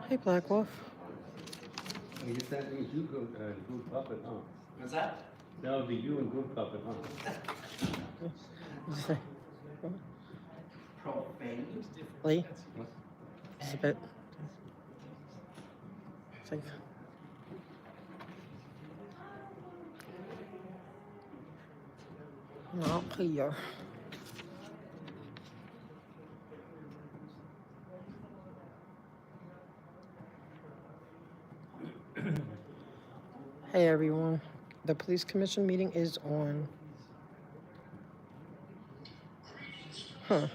Hey, Black Wolf. I guess that means you good puppet, huh? What's that? That would be you and good puppet, huh? Profane. Lee? It's a bit. It's like. Not here. Hey, everyone. The police commission meeting is on. Huh.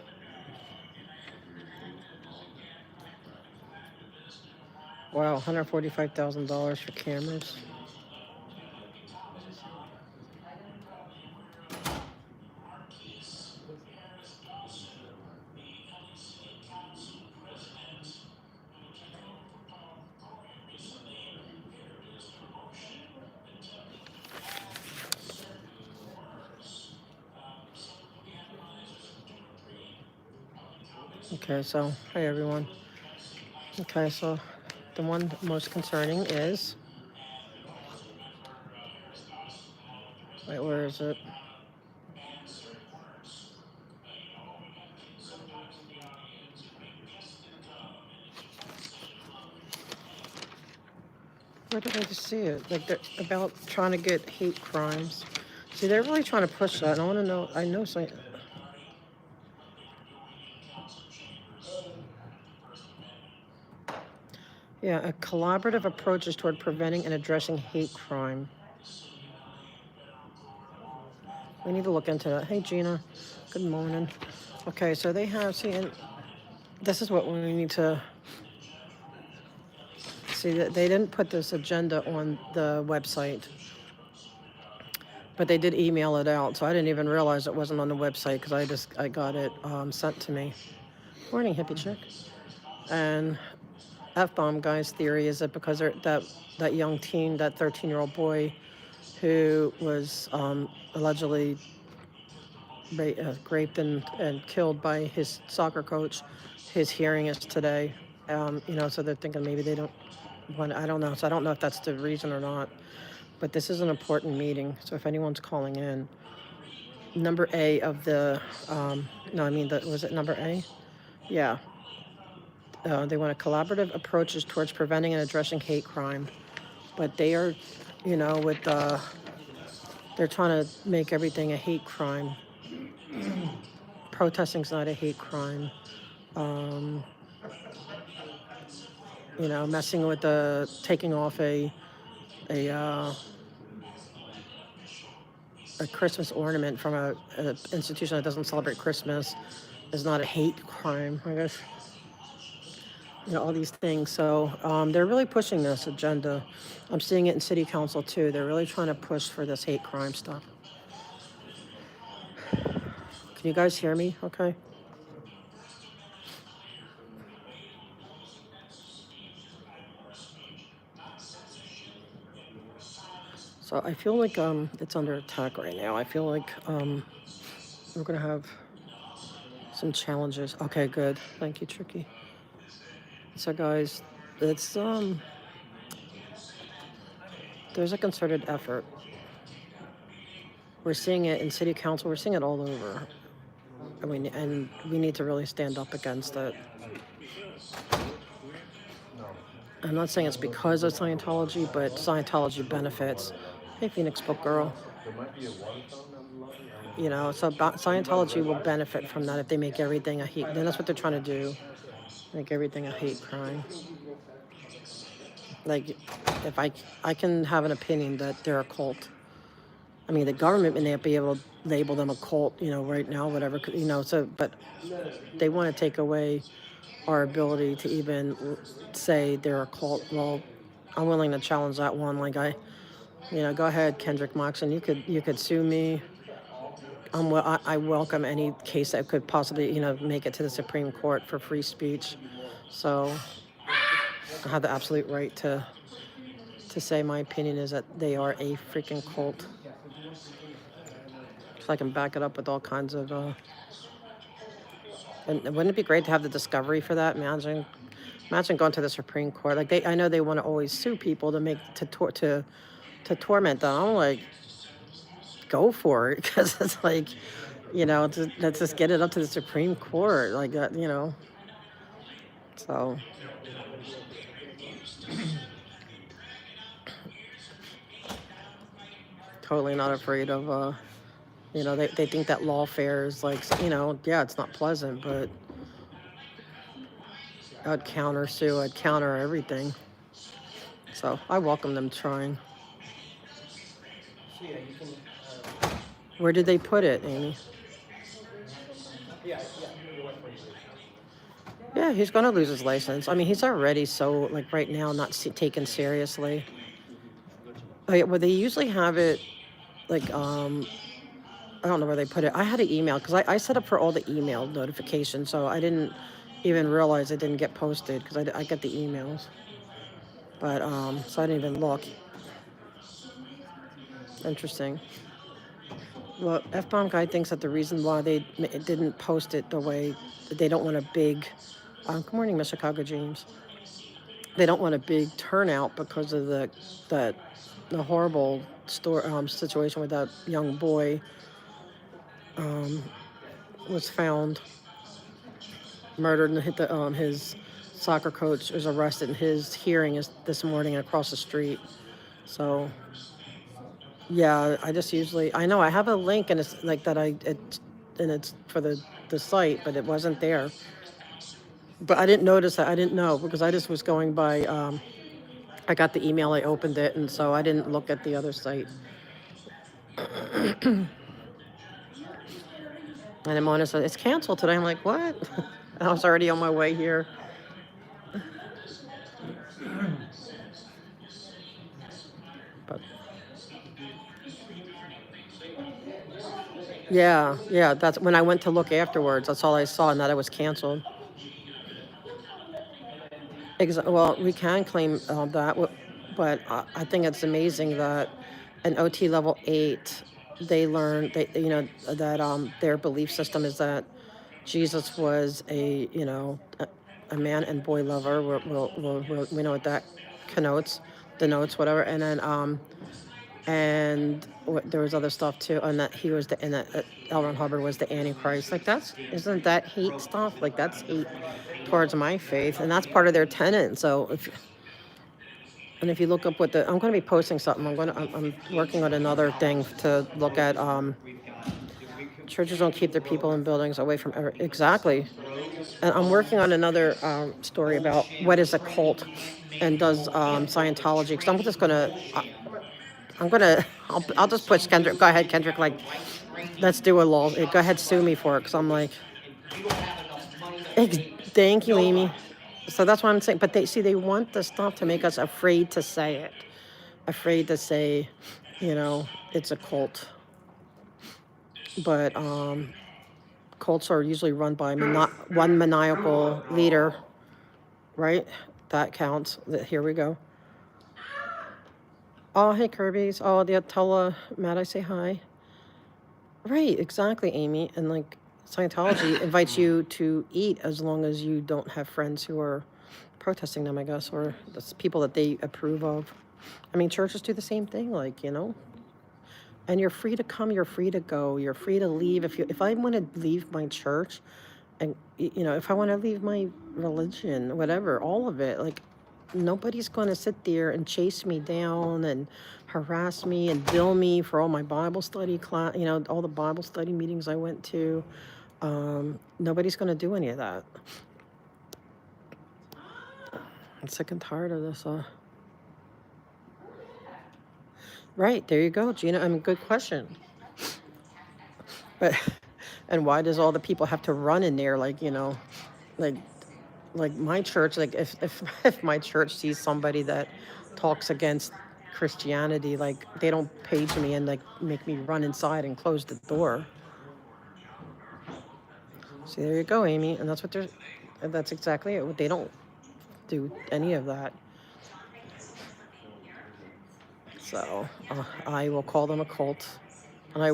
Wow, $145,000 for cameras. Okay, so, hey, everyone. Okay, so the one most concerning is. Wait, where is it? Where did I just see it? Like, they're about trying to get hate crimes. See, they're really trying to push that. I want to know. I know something. Yeah, a collaborative approaches toward preventing and addressing hate crime. We need to look into that. Hey, Gina. Good morning. Okay, so they have, see, and this is what we need to see, that they didn't put this agenda on the website, but they did email it out. So I didn't even realize it wasn't on the website because I got it sent to me. Morning, hippie chick. And F-bomb guy's theory is that because that young teen, that 13-year-old boy who was allegedly raped and killed by his soccer coach, his hearing is today. So they're thinking maybe they don't want, I don't know. So I don't know if that's the reason or not. But this is an important meeting. So if anyone's calling in, number A of the, was it number A? Yeah. They want a collaborative approaches towards preventing and addressing hate crime. But they are, with they're trying to make everything a hate crime. Protesting's not a hate crime. Messing with taking off a Christmas ornament from a institution that doesn't celebrate Christmas is not a hate crime, I guess. All these things. So they're really pushing this agenda. I'm seeing it in city council too. They're really trying to push for this hate crime stuff. Can you guys hear me? Okay. So I feel like it's under attack right now. I feel like we're gonna have some challenges. Okay, good. Thank you, Tricky. So guys, it's there's a concerted effort. We're seeing it in city council. We're seeing it all over. I mean, and we need to really stand up against it. I'm not saying it's because of Scientology, but Scientology benefits. Hey, Phoenix Book Girl. So Scientology will benefit from that if they make everything a hate. Then that's what they're trying to do, make everything a hate crime. Like, if I can have an opinion that they're a cult. I mean, the government may not be able to label them a cult, right now, whatever, so, but they want to take away our ability to even say they're a cult. Well, I'm willing to challenge that one. Like go ahead, Kendrick Moxon, you could sue me. I welcome any case that could possibly, make it to the Supreme Court for free speech. So I have the absolute right to say my opinion is that they are a freaking cult. So I can back it up with all kinds of, and wouldn't it be great to have the discovery for that? Imagine Imagine going to the Supreme Court. Like I know they want to always sue people to make to torment them. I'm like, go for it, because it's like, let's just get it up to the Supreme Court, like that. So totally not afraid of. They think that lawfare is like, yeah, it's not pleasant, but I'd counter sue. I'd counter everything. So I welcome them trying. So yeah, you can. Where did they put it, Amy? Yeah, your wife went through. Yeah, he's going to lose his license. I mean, he's already so, like, right now, not taken seriously. Oh, yeah, well, they usually have it, like, I don't know where they put it. I had an email, because I set up for all the email notifications, so I didn't even realize it didn't get posted, because I get the emails. But, so I didn't even look. Interesting. Well, F-Bomb Guy thinks that the reason why they didn't post it the way that they don't want a big, good morning, Miss Chicago James. They don't want a big turnout because of the horrible situation with that young boy was found murdered, and his soccer coach was arrested, and his hearing is this morning across the street. So yeah, I just usually, I know I have a link, and it's like that and it's for the site, but it wasn't there. But I didn't notice that. I didn't know, because I just was going by. I got the email, I opened it, and so I didn't look at the other site. And then Mona said, it's canceled today. I'm like, what? I was already on my way here. But yeah, that's when I went to look afterwards. That's all I saw, and that it was canceled. Well, we can claim that, but I think it's amazing that an OT level 8, they learn that their belief system is that Jesus was a man and boy lover. We know what that denotes, whatever. And then there was other stuff too, and that he was and that L. Ron Hubbard was the Antichrist. Like, isn't that hate stuff? Like, that's hate towards my faith, and that's part of their tenet. So if you look up I'm going to be posting something. I'm working on another thing to look at. Churches don't keep their people in buildings away from exactly. And I'm working on another story about what is a cult, and does Scientology. Because I'm just gonna. I'll just push Kendrick. Go ahead, Kendrick. Like, let's do a law. Go ahead, sue me for it. Because I'm like, thank you, Amy. So that's what I'm saying. But they want the stuff to make us afraid to say it, afraid to say, it's a cult. But cults are usually run by one maniacal leader, right? That counts. Here we go. Oh, hey, Kirby's. Oh, tell Matt I say hi. Right, exactly, Amy. And like, Scientology invites you to eat as long as you don't have friends who are protesting them, I guess, or that's people that they approve of. I mean, churches do the same thing, like, and you're free to come, you're free to go, you're free to leave. If I want to leave my church, and if I want to leave my religion, whatever, all of it, like, nobody's going to sit there and chase me down and harass me and bill me for all my Bible study class, all the Bible study meetings I went to. Nobody's going to do any of that. I'm sick and tired of this. Right, there you go, Gina. I mean, good question. But, and why does all the people have to run in there, like, like my church, like if my church sees somebody that talks against Christianity, like, they don't page me and like make me run inside and close the door. See, there you go, Amy. And that's exactly it. They don't do any of that. So I will call them a cult, and I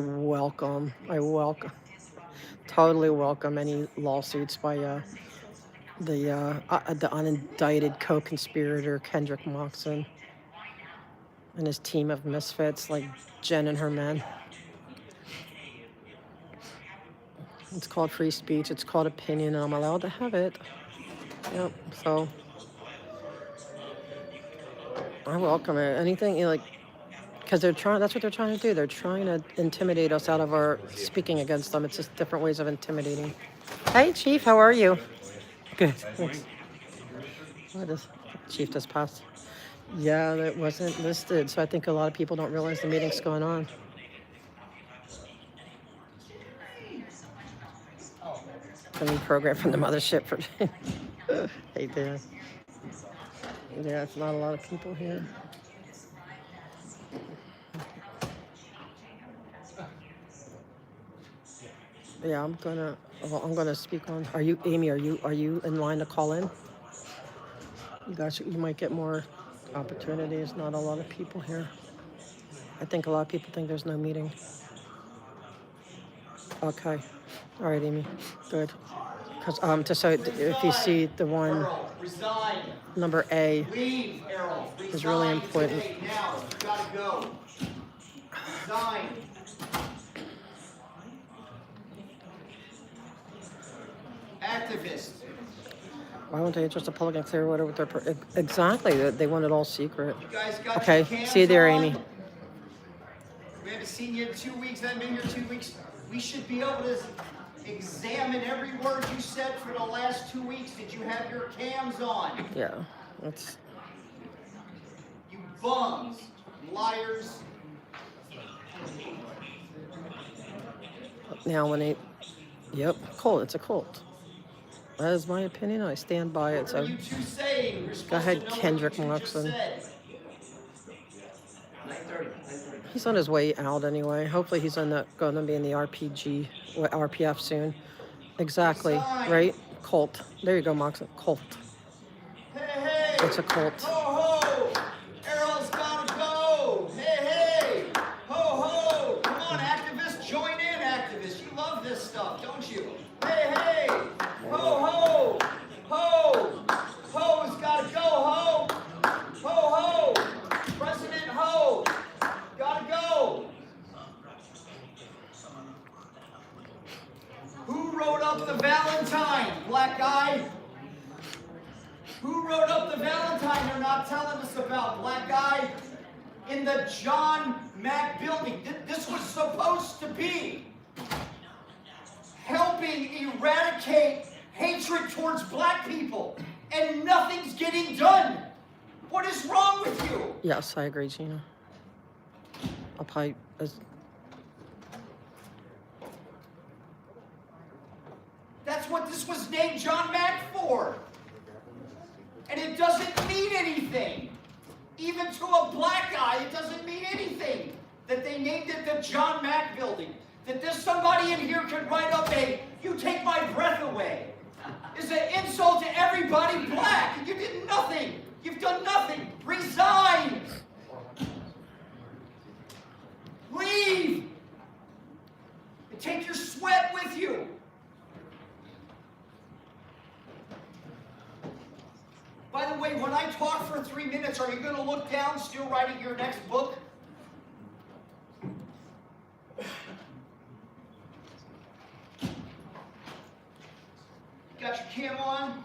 totally welcome any lawsuits by the unindicted co-conspirator Kendrick Moxon and his team of misfits like Jen and her men. It's called free speech. It's called opinion, and I'm allowed to have it. Yep. So I welcome it. Anything like, because they're trying. That's what they're trying to do. They're trying to intimidate us out of our speaking against them. It's just different ways of intimidating. Hey, Chief, how are you? Good. Thanks. What is Chief just passed? Yeah, that wasn't listed, so I think a lot of people don't realize the meeting's going on. The new program from the mothership for. Hey, Dan. Yeah, it's not a lot of people here. Yeah, I'm gonna speak on. Are you, Amy? Are you in line to call in? You might get more opportunities. Not a lot of people here. I think a lot of people think there's no meeting. Okay. All right, Amy. Good. Because just so if you see the one number A Leave, Errol. is really important. Today, now. You gotta go. Resign. Activist. Why won't they just a public and clear water with their exactly? They want it all secret. You guys got Okay. your cams See you there, on? Amy. We haven't seen you in 2 weeks. I haven't been here 2 weeks. We should be able to examine every word you said for the last 2 weeks. Did you have your cams on? Yeah. That's. You bums, liars. Now when they. Yep. Cult. It's a cult. That is my opinion. I stand by it. What So are you two saying? You're supposed go ahead, to know Kendrick what you just Moxon. said. 9:30. He's on his way out anyway. Hopefully he's going to be in the RPF soon. Exactly. Resign. Right? Cult. There you go, Moxon. Cult. Hey, hey! It's a cult. Ho, ho! Errol's gotta go! Hey, hey! Ho, ho! Come on, activists, join in, activists. You love this stuff, don't you? Hey, hey! Ho, ho! Ho! Ho's gotta go, ho! Ho, ho! President Ho! Gotta go! Who wrote up the Valentine, black guy? Who wrote up the Valentine they're not telling us about, black guy? In the John Mack building. This was supposed to be helping eradicate hatred towards black people, and nothing's getting done. What is wrong with you? Yes, I agree, Gina. I'll probably. That's what this was named John Mack for. And it doesn't mean anything. Even to a black guy, it doesn't mean anything that they named it the John Mack building. That there's somebody in here could write up a, you take my breath away. Is an insult to everybody black. And you did nothing. You've done nothing. Resign. Leave. And take your sweat with you. By the way, when I talk for 3 minutes, are you going to look down, still writing your next book? Got your cam on?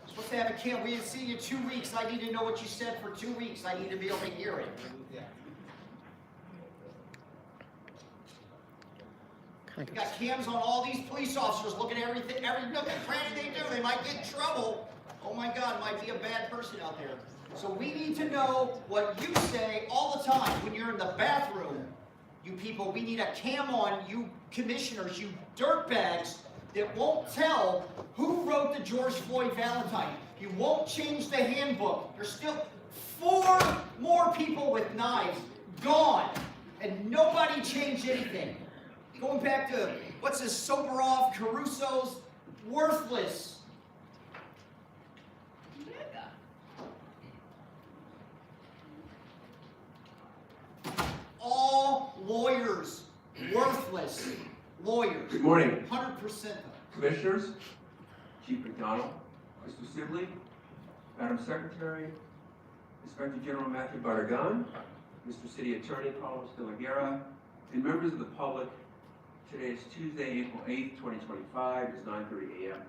Supposed to have a cam. We didn't see you 2 weeks. I need to know what you said for 2 weeks. I need to be able to hear it. You got cams on all these police officers looking at everything, every nook and cranny they do. They might get in trouble. Oh my God, might be a bad person out there. So we need to know what you say all the time when you're in the bathroom. You people, we need a cam on, you commissioners, you dirtbags that won't tell who wrote the George Floyd Valentine. You won't change the handbook. There's still 4 more people with knives gone, and nobody changed anything. Going back to, what's this, Soberov, Caruso's, worthless. All lawyers, worthless lawyers. Good morning, 100% of them. commissioners. Chief McDonald, Mr. Sibley, Madam Secretary, Inspector General Matthew Barragan, Mr. City Attorney Carlos de la Guerra, and members of the public. Today is Tuesday, April 8th, 2025. It is 9:30 a.m.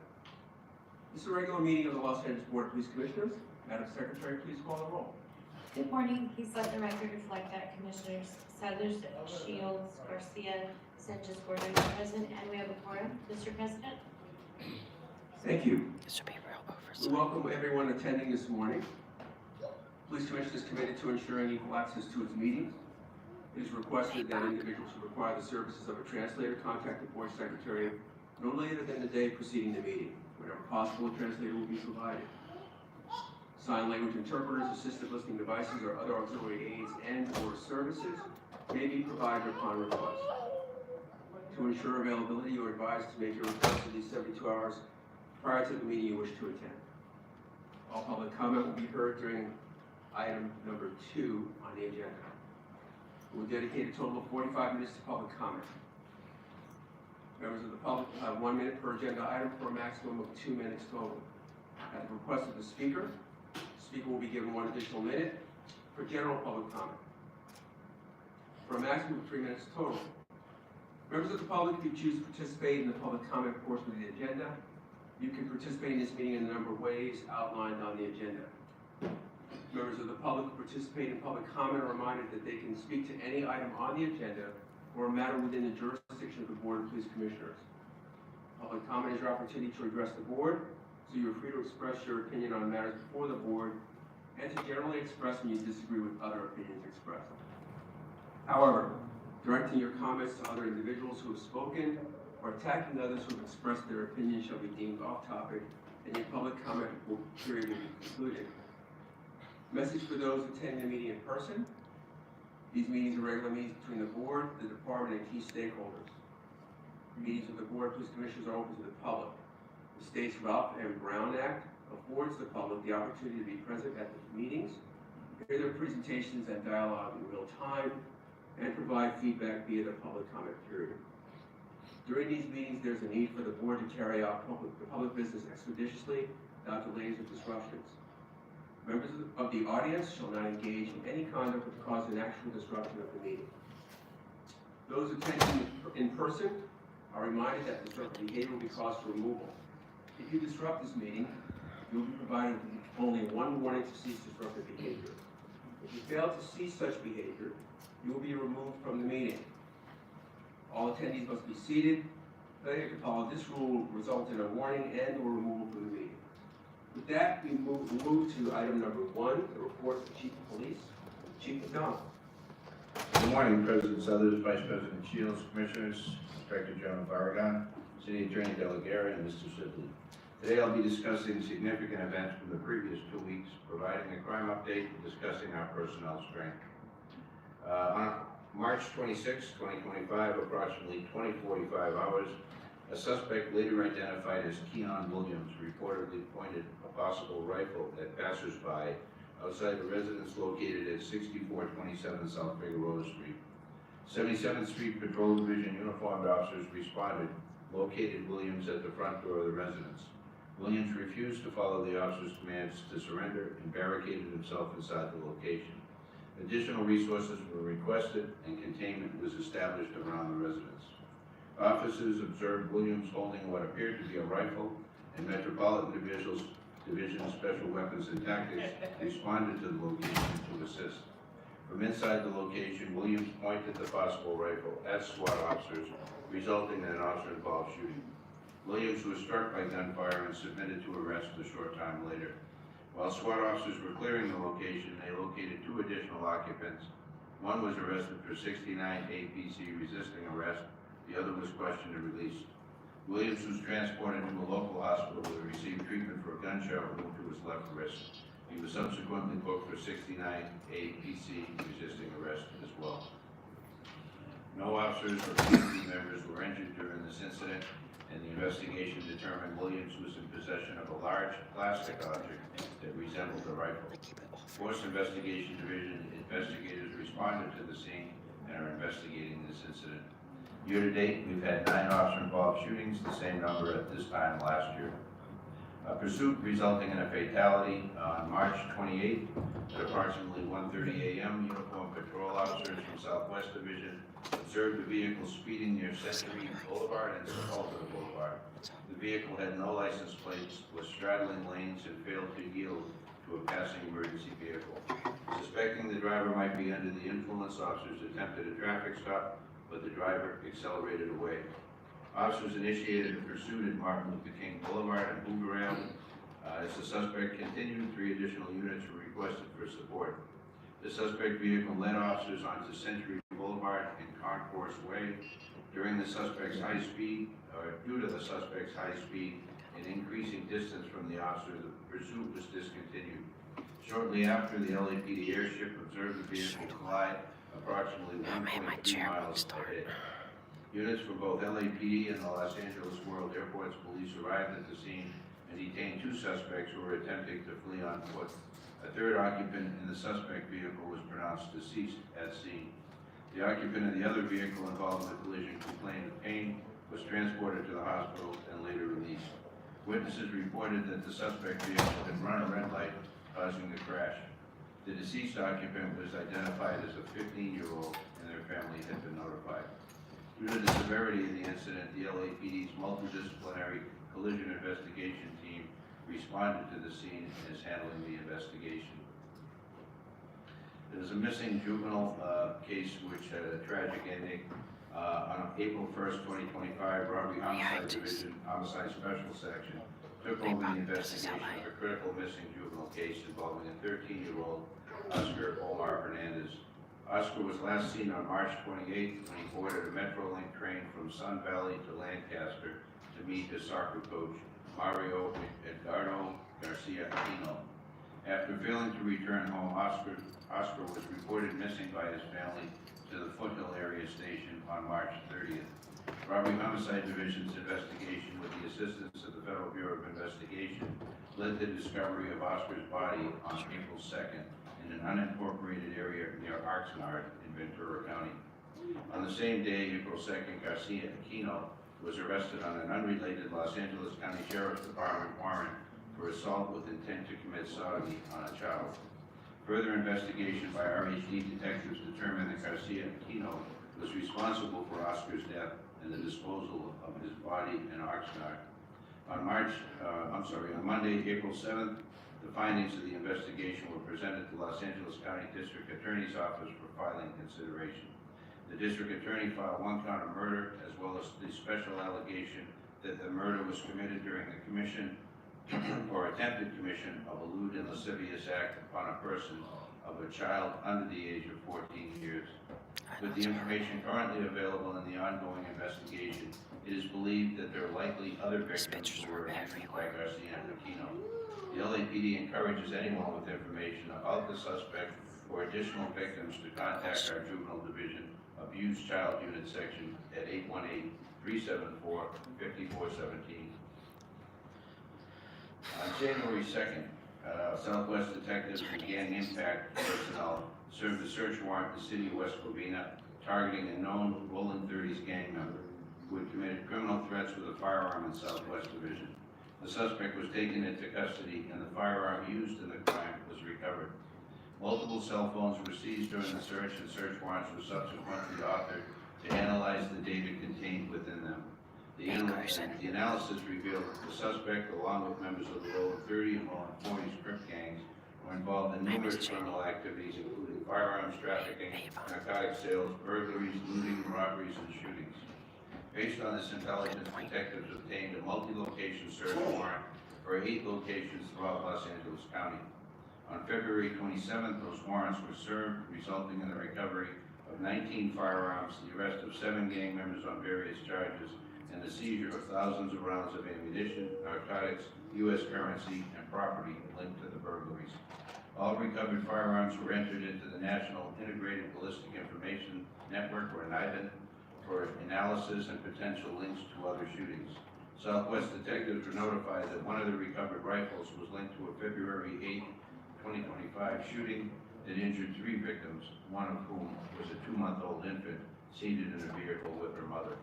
This is a regular meeting of the Los Angeles Board of Police Commissioners. Madam Secretary, please call the roll. Good morning. Please let the record reflect that Commissioners Sellers, Shields, Garcia, Sanchez Gordon are present, and we have a quorum. Mr. President. Thank you. This should be real We oversight. welcome everyone attending this morning. Police Commission is committed to ensuring equal access to its meetings. It is requested that individuals who require the services of a translator contact the board secretary no later than the day preceding the meeting. Whenever possible, a translator will be provided. Sign language interpreters, assistive listening devices, or other auxiliary aids and/or services may be provided upon request. To ensure availability, you are advised to make your request at least 72 hours prior to the meeting you wish to attend. All public comment will be heard during item number 2 on the agenda. We'll dedicate a total of 45 minutes to public comment. Members of the public will have 1 minute per agenda item for a maximum of 2 minutes total. At the request of the speaker will be given 1 additional minute for general public comment, for a maximum of 3 minutes total. Members of the public, if you choose to participate in the public comment portion of the agenda, you can participate in this meeting in a number of ways outlined on the agenda. Members of the public who participate in public comment are reminded that they can speak to any item on the agenda or a matter within the jurisdiction of the Board of Police Commissioners. Public comment is your opportunity to address the board, so you are free to express your opinion on matters before the board and to generally express when you disagree with other opinions expressed. However, directing your comments to other individuals who have spoken or attacking others who have expressed their opinion shall be deemed off topic and your public comment period will be concluded. Message for those attending the meeting in person. These meetings are regular meetings between the board, the department, and key stakeholders. Meetings with the Board of Police Commissioners are open to the public. The state's Ralph M. Brown Act affords the public the opportunity to be present at the meetings, hear their presentations and dialogue in real time, and provide feedback via the public comment period. During these meetings, there's a need for the board to carry out the public business expeditiously without delays or disruptions. Members of the audience shall not engage in any conduct that would cause an actual disruption of the meeting. Those attending in person are reminded that disruptive behavior will be cause for removal. If you disrupt this meeting, you will be provided with only 1 warning to cease disruptive behavior. If you fail to cease such behavior, you will be removed from the meeting. All attendees must be seated. Failure to follow this rule will result in a warning and/or removal from the meeting. With that, we move to item number 1, the report of the Chief of Police. Chief McDonald. Good morning, President Sellers, Vice President Shields, Commissioners, Inspector General Barragan, City Attorney De La Guerra, and Mr. Sibley. Today I'll be discussing significant events from the previous 2 weeks, providing a crime update, and discussing our personnel strength. On March 26, 2025, approximately 20:45 hours, a suspect later identified as Keon Williams reportedly pointed a possible rifle at passersby outside a residence located at 6427 South Figueroa Street. 77th Street Patrol Division uniformed officers responded, located Williams at the front door of the residence. Williams refused to follow the officer's commands to surrender and barricaded himself inside the location. Additional resources were requested and containment was established around the residence. Officers observed Williams holding what appeared to be a rifle, and Metropolitan Division Special Weapons and Tactics responded to the location to assist. From inside the location, Williams pointed the possible rifle at SWAT officers, resulting in an officer-involved shooting. Williams was struck by gunfire and submitted to arrest a short time later. While SWAT officers were clearing the location, they located 2 additional occupants. One was arrested for 69 APC resisting arrest. The other was questioned and released. Williams was transported to a local hospital where he received treatment for a gunshot wound to his left wrist. He was subsequently booked for 69 APC resisting arrest as well. No officers or community members were injured during this incident, and the investigation determined Williams was in possession of a large plastic object that resembled a rifle. Force Investigation Division investigators responded to the scene and are investigating this incident. Year to date, we've had 9 officer-involved shootings, the same number at this time last year. A pursuit resulting in a fatality on March 28th at approximately 1:30 a.m. Uniformed patrol officers from Southwest Division observed a vehicle speeding near Century Boulevard and Sepulveda Boulevard. The vehicle had no license plates, was straddling lanes, and failed to yield to a passing emergency vehicle. Suspecting the driver might be under the influence, officers attempted a traffic stop, but the driver accelerated away. Officers initiated a pursuit at Martin Luther King Boulevard and Hoover Avenue. As the suspect continued, 3 additional units were requested for support. The suspect vehicle led officers onto Century Boulevard and Concourse Way. Due to the suspect's high speed and increasing distance from the officer, the pursuit was discontinued. Shortly after, the LAPD airship observed the vehicle glide approximately 1.3 miles ahead. Units from both LAPD and the Los Angeles World Airports Police arrived at the scene and detained 2 suspects who were attempting to flee on foot. A 3rd occupant in the suspect vehicle was pronounced deceased at scene. The occupant of the other vehicle involved in the collision complained of pain, was transported to the hospital, and later released. Witnesses reported that the suspect vehicle had run a red light, causing the crash. The deceased occupant was identified as a 15-year-old, and their family had been notified. Due to the severity of the incident, the LAPD's multidisciplinary collision investigation team responded to the scene and is handling the investigation. There's a missing juvenile case which had a tragic ending. On April 1st, 2025, Robbery Homicide Division, Homicide Special Section, took over the investigation of a critical missing juvenile case involving a 13-year-old Oscar Omar Hernandez. Oscar was last seen on March 28th when he boarded a Metrolink train from Sun Valley to Lancaster to meet his soccer coach, Mario Edgardo Garcia Aquino. After failing to return home, Oscar was reported missing by his family to the Foothill Area Station on March 30th. Robbery Homicide Division's investigation, with the assistance of the Federal Bureau of Investigation, led to the discovery of Oscar's body on April 2nd in an unincorporated area near Oxnard in Ventura County. On the same day, April 2nd, Garcia Aquino was arrested on an unrelated Los Angeles County Sheriff's Department warrant for assault with intent to commit sodomy on a child. Further investigation by RHD detectives determined that Garcia Aquino was responsible for Oscar's death and the disposal of his body in Oxnard. On Monday, April 7th, the findings of the investigation were presented to Los Angeles County District Attorney's Office for filing consideration. The District Attorney filed 1 count of murder, as well as the special allegation that the murder was committed during the commission or attempted commission of a lewd and lascivious act upon a person of a child under the age of 14 years. With the information currently available in the ongoing investigation, it is believed that there are likely other victims who were abused by Garcia Aquino. The LAPD encourages anyone with information about the suspect or additional victims to contact our Juvenile Division Abused Child Unit Section at 818-374-5417. On January 2nd, Southwest detectives and gang impact personnel served a search warrant in the city of West Covina targeting a known Rolling 30s gang member who had committed criminal threats with a firearm in Southwest Division. The suspect was taken into custody and the firearm used in the crime was recovered. Multiple cell phones were seized during the search, and search warrants were subsequently authored to analyze the data contained within them. The analysis revealed that the suspect, along with members of the Rolling 30 and Rolling 40s Crip gangs, were involved in numerous criminal activities, including firearms trafficking, narcotic sales, burglaries, looting, robberies, and shootings. Based on this intelligence, detectives obtained a multi-location search warrant for 8 locations throughout Los Angeles County. On February 27th, those warrants were served, resulting in the recovery of 19 firearms, the arrest of 7 gang members on various charges, and the seizure of thousands of rounds of ammunition, narcotics, U.S. currency, and property linked to the burglaries. All recovered firearms were entered into the National Integrated Ballistic Information Network, or NIBIN, for analysis and potential links to other shootings. Southwest detectives were notified that one of the recovered rifles was linked to a February 8, 2025 shooting that injured 3 victims, one of whom was a 2-month-old infant seated in a vehicle with her mother.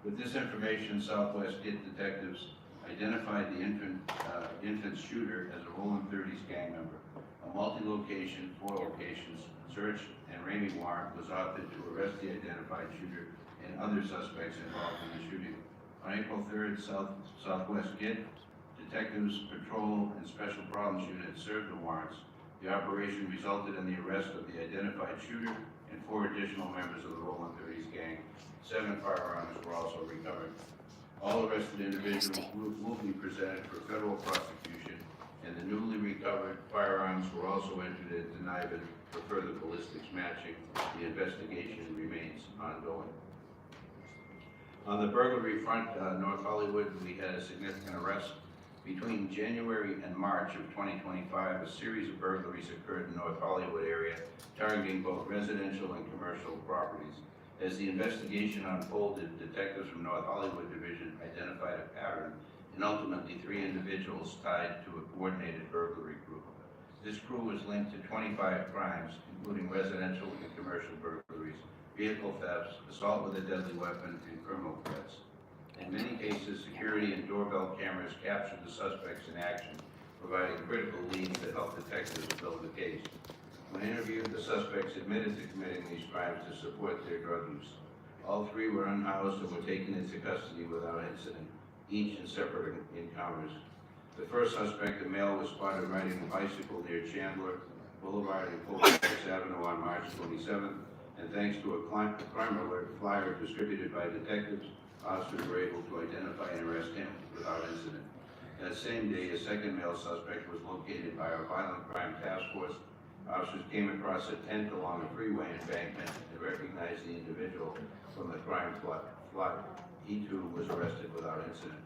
With this information, Southwest detectives identified the infant shooter as a Rolling 30s gang member. A multi-location, 4 locations, search and Ramey warrant was authored to arrest the identified shooter and other suspects involved in the shooting. On April 3rd, Southwest Kid, Detectives Patrol and Special Problems Unit served the warrants. The operation resulted in the arrest of the identified shooter and 4 additional members of the Rolling 30s gang. 7 firearms were also recovered. All arrested individuals will be presented for federal prosecution, and the newly recovered firearms were also entered into NIBIN for further ballistics matching. The investigation remains ongoing. On the burglary front, North Hollywood, we had a significant arrest. Between January and March of 2025, a series of burglaries occurred in the North Hollywood area, targeting both residential and commercial properties. As the investigation unfolded, detectives from North Hollywood Division identified a pattern and ultimately 3 individuals tied to a coordinated burglary group. This crew was linked to 25 crimes, including residential and commercial burglaries, vehicle thefts, assault with a deadly weapon, and criminal threats. In many cases, security and doorbell cameras captured the suspects in action, providing critical leads that helped detectives build the case. When interviewed, the suspects admitted to committing these crimes to support their drug use. All 3 were unhoused and were taken into custody without incident, each in separate encounters. The first suspect, a male, was spotted riding a bicycle near Chandler Boulevard and Colfax Avenue on March 27th, and thanks to a crime alert flyer distributed by detectives, officers were able to identify and arrest him without incident. That same day, a second male suspect was located by our Violent Crime Task Force. Officers came across a tent along a freeway embankment and recognized the individual from the crime plot. He too was arrested without incident.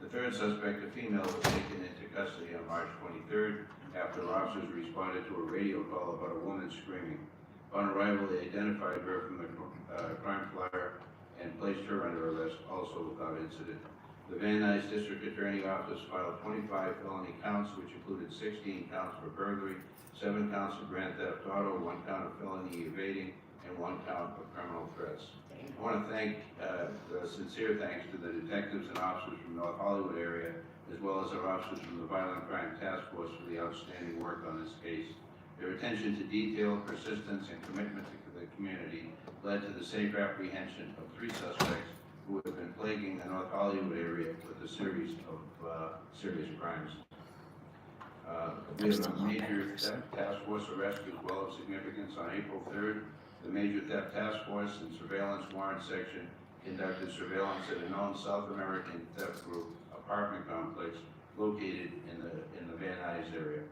The third suspect, a female, was taken into custody on March 23rd after officers responded to a radio call about a woman screaming. On arrival, they identified her from the crime flyer and placed her under arrest, also without incident. The Van Nuys District Attorney Office filed 25 felony counts, which included 16 counts for burglary, 7 counts of grand theft auto, 1 count of felony evading, and 1 count of criminal threats. I want to thank, sincere thanks to the detectives and officers from North Hollywood area, as well as our officers from the Violent Crime Task Force for the outstanding work on this case. Their attention to detail, persistence, and commitment to the community led to the safe apprehension of 3 suspects who have been plaguing the North Hollywood area with a series of serious crimes. We have a major theft task force arrest as well of significance on April 3rd. The Major Theft Task Force and Surveillance Warrant Section conducted surveillance at a known South American theft group apartment complex located in the Van Nuys area.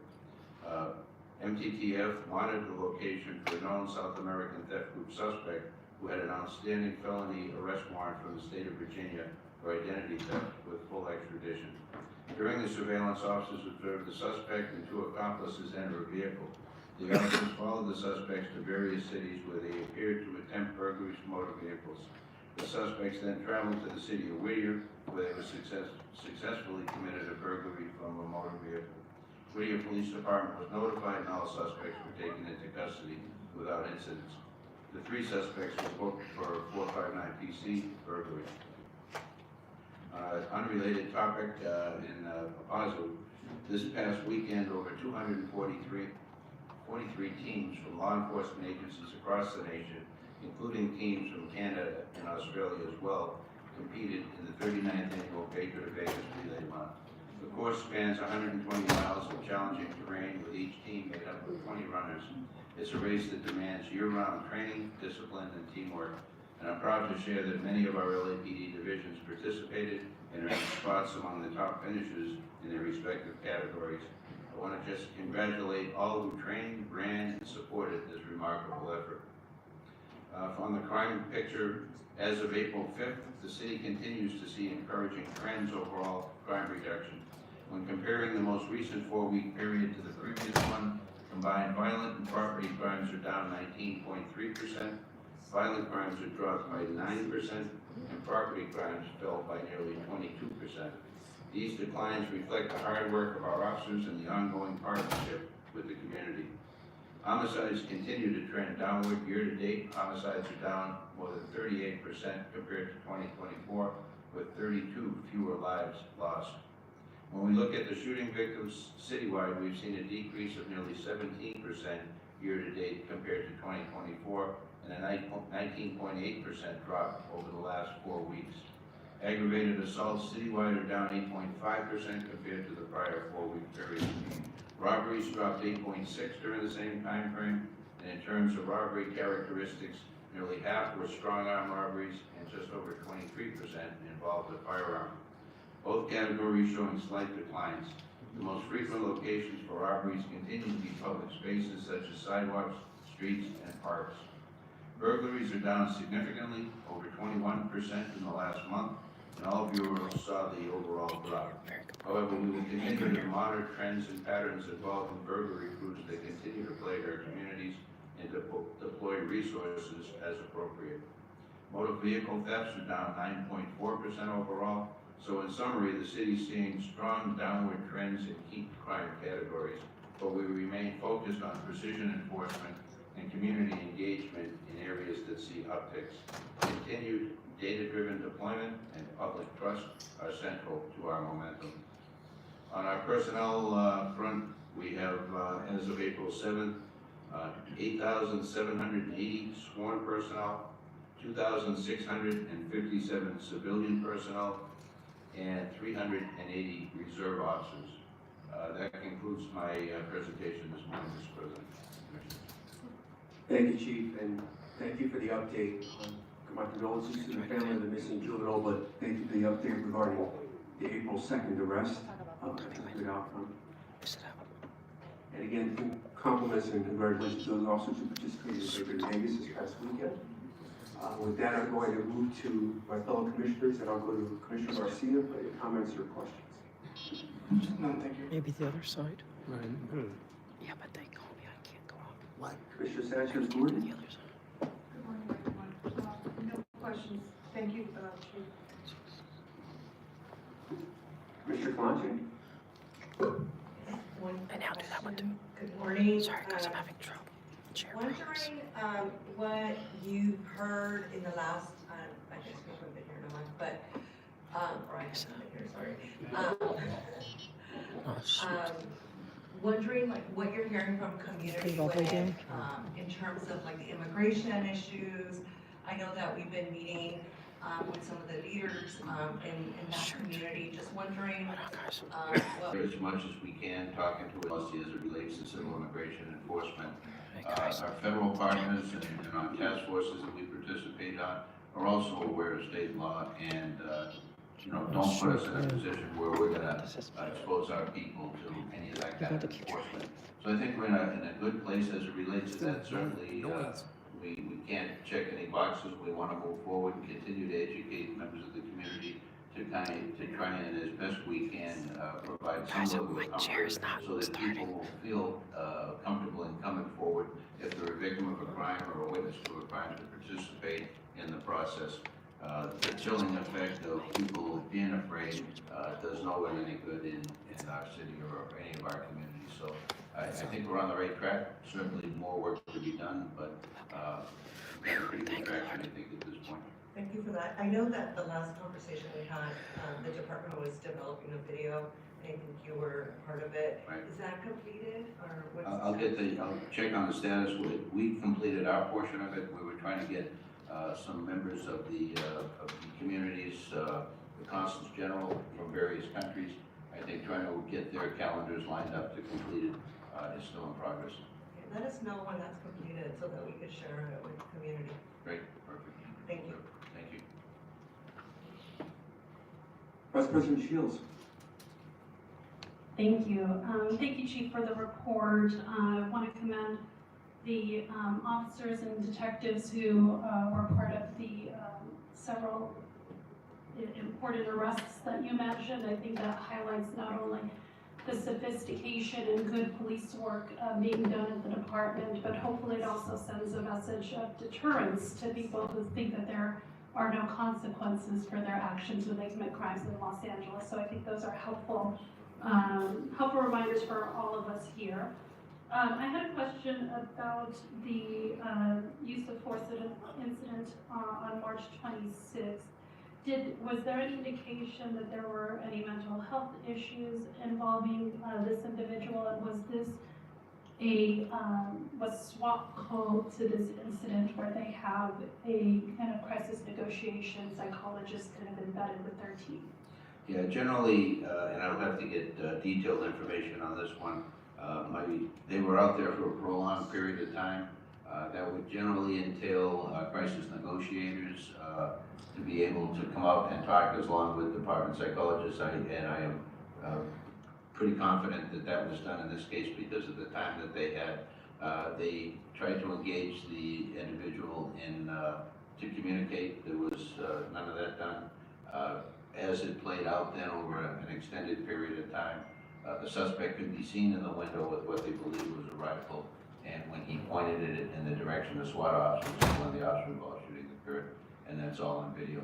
MTTF monitored the location for a known South American theft group suspect who had an outstanding felony arrest warrant from the state of Virginia for identity theft with full extradition. During the surveillance, officers observed the suspect and 2 accomplices enter a vehicle. The officers followed the suspects to various cities where they appeared to attempt burglaries from motor vehicles. The suspects then traveled to the city of Whittier, where they were successfully committed a burglary from a motor vehicle. Whittier Police Department was notified and all suspects were taken into custody without incidents. The 3 suspects were booked for 459 PC burglary. Unrelated topic in Apazo. This past weekend, over 43 teams from law enforcement agencies across the nation, including teams from Canada and Australia as well, competed in the 39th annual Baker to Vegas Relay Run. The course spans 120 miles of challenging terrain with each team made up of 20 runners. It's a race that demands year-round training, discipline, and teamwork. And I'm proud to share that many of our LAPD divisions participated and earned spots among the top finishers in their respective categories. I want to just congratulate all who trained, ran, and supported this remarkable effort. On the crime picture, as of April 5th, the city continues to see encouraging trends overall crime reduction. When comparing the most recent 4-week period to the previous one, combined violent and property crimes are down 19.3%, violent crimes are dropped by 9%, and property crimes fell by nearly 22%. These declines reflect the hard work of our officers and the ongoing partnership with the community. Homicides continue to trend downward. Year to date, homicides are down more than 38% compared to 2024, with 32 fewer lives lost. When we look at the shooting victims citywide, we've seen a decrease of nearly 17% year-to-date compared to 2024, and a 19.8% drop over the last 4 weeks. Aggravated assaults citywide are down 8.5% compared to the prior 4-week period. Robberies dropped 8.6% during the same time frame, and in terms of robbery characteristics, nearly half were strong-arm robberies, and just over 23% involved a firearm. Both categories showing slight declines. The most frequent locations for robberies continue to be public spaces such as sidewalks, streets, and parks. Burglaries are down significantly, over 21% in the last month, and all bureaus saw the overall drop. However, we will continue to monitor trends and patterns involving burglary crews that continue to plague our communities and deploy resources as appropriate. Motor vehicle thefts are down 9.4% overall. So in summary, the city is seeing strong downward trends in key crime categories, but we remain focused on precision enforcement and community engagement in areas that see upticks. Continued data-driven deployment and public trust are central to our momentum. On our personnel front, we have, as of April 7th, 8,780 sworn personnel, 2,657 civilian personnel, and 380 reserve officers. That concludes my presentation this morning, Mr. President. Thank you, Chief, and thank you for the update. My condolences to the family of the missing juvenile, but thank you for the update regarding the April 2nd arrest. That's a good outcome. And again, compliments and congratulations to those officers who participated in Labor Day this past weekend. With that, I'm going to move to my fellow commissioners, and I'll go to Commissioner Garcia for any comments or questions. None, thank you. Maybe the other side. Yeah, but they call me, I can't go out. What? Commissioner Sanchez-Gordon? The other side. Good morning, everyone. No questions. Thank you, Chief. Commissioner Conte? And now do that one too. Good morning. Sorry, guys, I'm having trouble. Chair problems. Wondering what you've heard in the last, I guess we haven't been here in a month, but, or I haven't been here, sorry. Oh, shoot. Wondering like what you're hearing from community All the way with, down? in terms of like the immigration issues. I know that we've been meeting with some of the leaders in that community. Just wondering what As much as we can, talking to policy as it relates to civil immigration enforcement. Our federal partners and our task forces that we participate on are also aware of state law and, don't put us in a position where we're gonna expose our people to any of that kind of enforcement. So I think we're in a good place as it relates to that. Certainly, we can't check any boxes. We want to move forward and continue to educate members of the community to try and as best we can provide some level of comfort so that people will feel comfortable in coming forward if they're a victim of a crime or a witness to a crime to participate in the process. The chilling effect of people being afraid does no one any good in our city or any of our communities. So I think we're on the right track. Certainly more work to be done, but pretty good traction, I think, at this point. Thank you for that. I know that the last conversation we had, the department was developing a video, and I think you were part of it. Right. Is that completed, or what's? I'll check on the status. We completed our portion of it. We were trying to get some members of the communities, the consuls general from various countries. I think trying to get their calendars lined up to complete it is still in progress. Okay, let us know when that's completed so that we could share it with the community. Great, perfect. Thank you. Thank you. Vice President Shields? Thank you. Thank you, Chief, for the report. I want to commend the officers and detectives who were part of the several important arrests that you mentioned. I think that highlights not only the sophistication and good police work being done at the department, but hopefully it also sends a message of deterrence to people who think that there are no consequences for their actions when they commit crimes in Los Angeles. So I think those are helpful reminders for all of us here. I had a question about the use of force incident on March 26th. Was there any indication that there were any mental health issues involving this individual, and was this was SWAT called to this incident where they have a kind of crisis negotiation psychologist kind of embedded with their team? Yeah, generally, and I'll have to get detailed information on this one, they were out there for a prolonged period of time. That would generally entail crisis negotiators to be able to come out and talk along with department psychologists. I am pretty confident that that was done in this case because of the time that they had. They tried to engage the individual to communicate. There was none of that done. As it played out then over an extended period of time, the suspect could be seen in the window with what they believed was a rifle, and when he pointed it in the direction of SWAT officers, when the officer-involved shooting occurred, and that's all on video.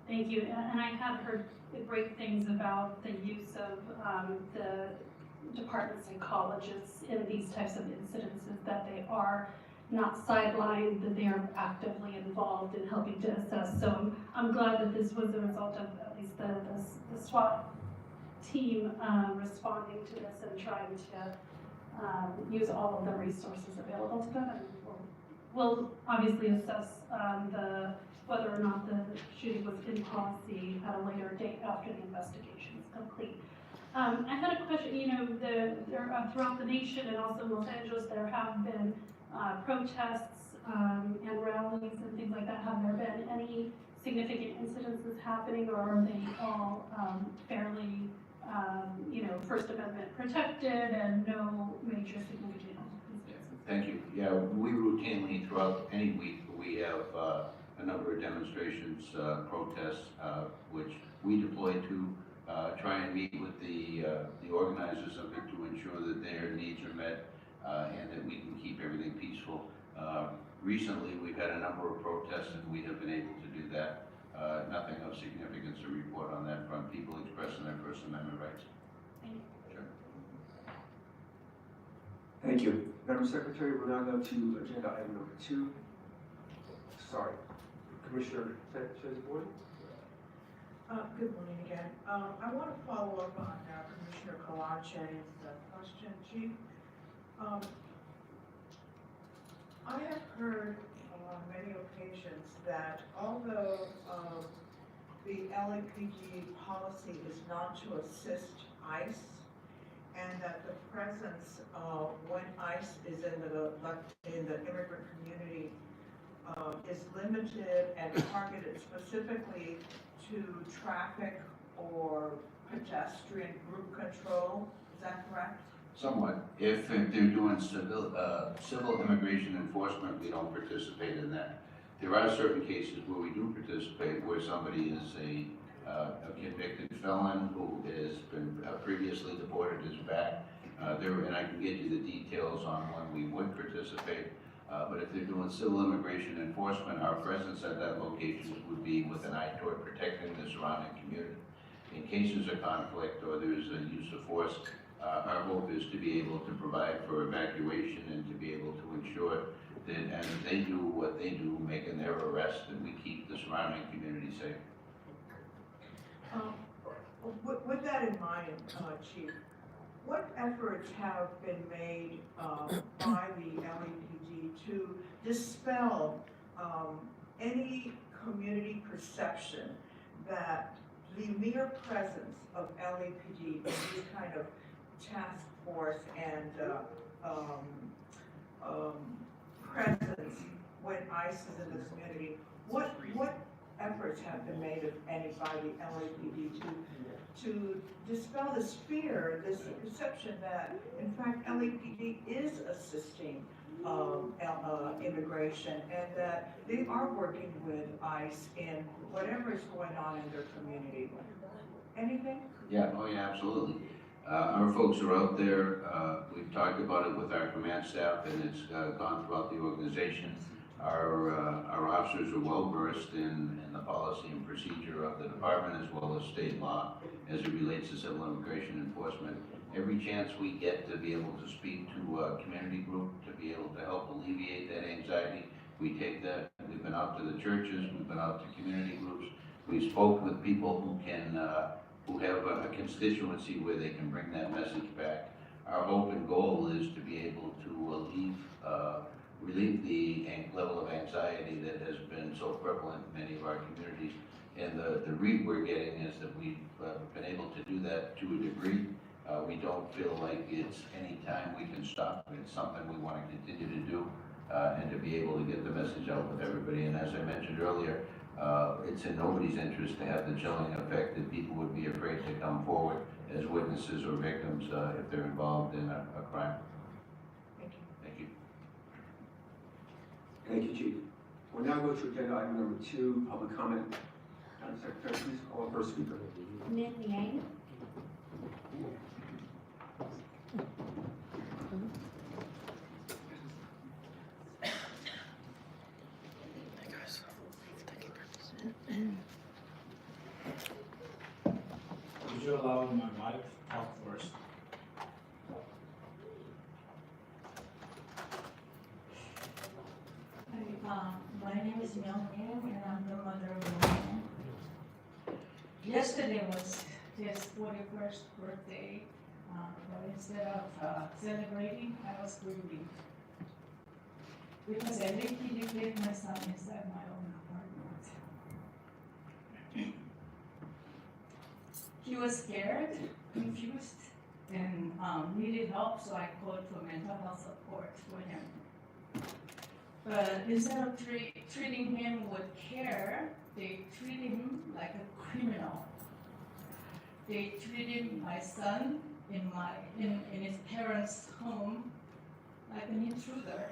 Thank you, and I have heard great things about the use of the department psychologists in these types of incidences, that they are not sidelined, that they are actively involved in helping to assess. So I'm glad that this was a result of at least the SWAT team responding to this and trying to use all of the resources available to them. And we'll obviously assess whether or not the shooting was in policy at a later date after the investigation is complete. I had a question. You know, throughout the nation and also Los Angeles, there have been protests and rallies and things like that. Have there been any significant incidences happening, or are they all fairly, First Amendment protected and no major significant incidences? Thank you. Yeah, we routinely, throughout any week, we have a number of demonstrations, protests, which we deploy to try and meet with the organizers of it to ensure that their needs are met and that we can keep everything peaceful. Recently, we've had a number of protests and we have been able to do that. Nothing of significance to report on that front. People expressing their First Amendment rights. Thank you. Sure. Thank you. Madam Secretary, we'll now go to agenda item number 2. Sorry, Commissioner Chesbord. Good morning again. I want to follow up on Commissioner Kalache's question, Chief. I have heard on many occasions that although the LAPD policy is not to assist ICE, and that the presence when ICE is in the immigrant community is limited and targeted specifically to traffic or pedestrian group control, is that correct? Somewhat. If they're doing civil immigration enforcement, we don't participate in that. There are certain cases where we do participate, where somebody is a convicted felon who has been previously deported, is back. And I can get you the details on when we would participate. But if they're doing civil immigration enforcement, our presence at that location would be with an eye toward protecting the surrounding community. In cases of conflict or there's a use of force, our hope is to be able to provide for evacuation and to be able to ensure that as they do what they do, making their arrest, that we keep the surrounding community safe. With that in mind, Chief, what efforts have been made by the LAPD to dispel any community perception that the mere presence of LAPD in these kind of task force and presence when ICE is in the community, what efforts have been made, if any, by the LAPD to dispel this fear, this perception that, in fact, LAPD is assisting immigration and that they are working with ICE in whatever is going on in their community? Anything? Yeah, oh yeah, absolutely. Our folks are out there. We've talked about it with our command staff, and it's gone throughout the organization. Our officers are well versed in the policy and procedure of the department as well as state law as it relates to civil immigration enforcement. Every chance we get to be able to speak to a community group, to be able to help alleviate that anxiety, we take that. We've been out to the churches, we've been out to community groups, We spoke with people who have a constituency where they can bring that message back. Our hope and goal is to be able to relieve the level of anxiety that has been so prevalent in many of our communities. And the read we're getting is that we've been able to do that to a degree. We don't feel like it's any time we can stop. It's something we want to continue to do and to be able to get the message out with everybody. And as I mentioned earlier, it's in nobody's interest to have the chilling effect that people would be afraid to come forward as witnesses or victims if they're involved in a crime. Thank you. Thank you. Thank you, Chief. We'll now go to agenda item number 2, public comment. Madam Secretary, please call the first speaker. Min Yang. Would you allow my wife to talk first? My name is Myung Yang, and I'm the mother of Myung. Yesterday was his 41st birthday, but instead of celebrating, I was grieving. Because LAPD gave my son inside my own apartment. He was scared, confused, and needed help, so I called for mental health support for him. But instead of treating him with care, they treat him like a criminal. They treated my son in his parents' home like an intruder,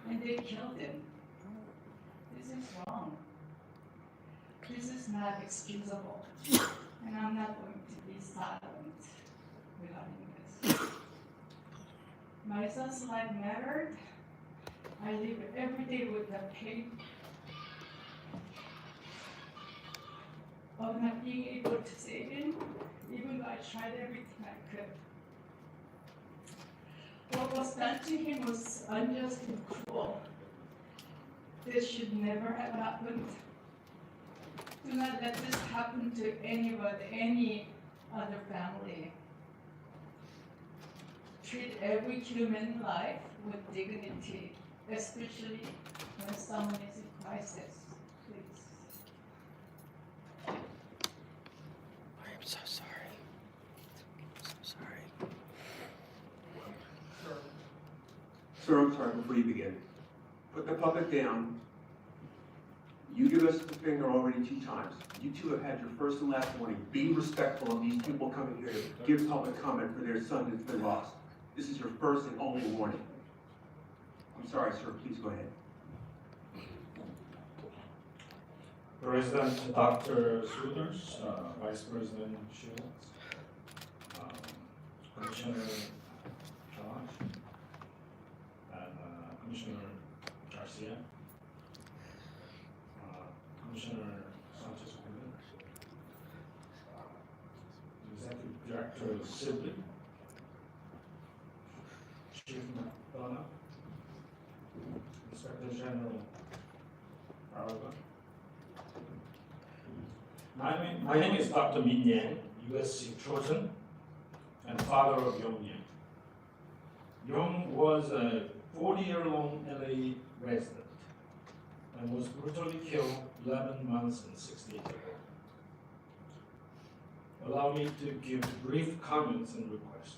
and they killed him. This is wrong. This is not excusable, and I'm not going to be silent regarding this. My son's life mattered. I live every day with the pain of not being able to save him, even though I tried everything I could. What was done to him was unjust and cruel. This should never have happened. Do not let this happen to anybody, any other family. Treat every human life with dignity, especially when someone is in crisis, please. I am so sorry. I'm so sorry. Sir, I'm sorry, before you begin. Put the puppet down. You give us the finger already 2 times. You 2 have had your first and last warning. Be respectful of these people coming here to give public comment for their son that's been lost. This is your first and only warning. I'm sorry, sir, please go ahead. President Dr. Souders, Vice President Shields, Commissioner Josh, and Commissioner Garcia, Commissioner Sanchez, Executive Director Sibley, Chief McDonough, Inspector General Aragon. My name is Dr. Min Yang, USC Trojan, and father of Yong Yang. Yong was a 40-year-long LA resident and was brutally killed 11 months and 6 days ago. Allow me to give brief comments and requests.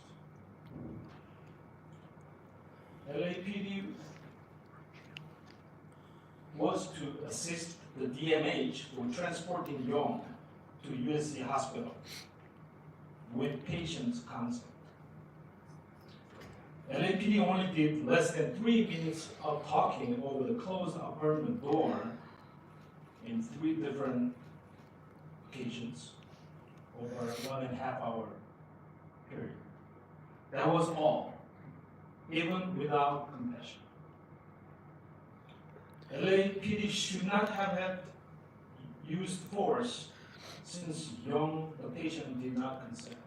LAPD was to assist the DMH for transporting Yong to USC Hospital with patient's consent. LAPD only did less than 3 minutes of talking over the closed apartment door in 3 different occasions over a 1.5 hour period. That was all, even without compassion. LAPD should not have had used force since Young, the patient, did not consent.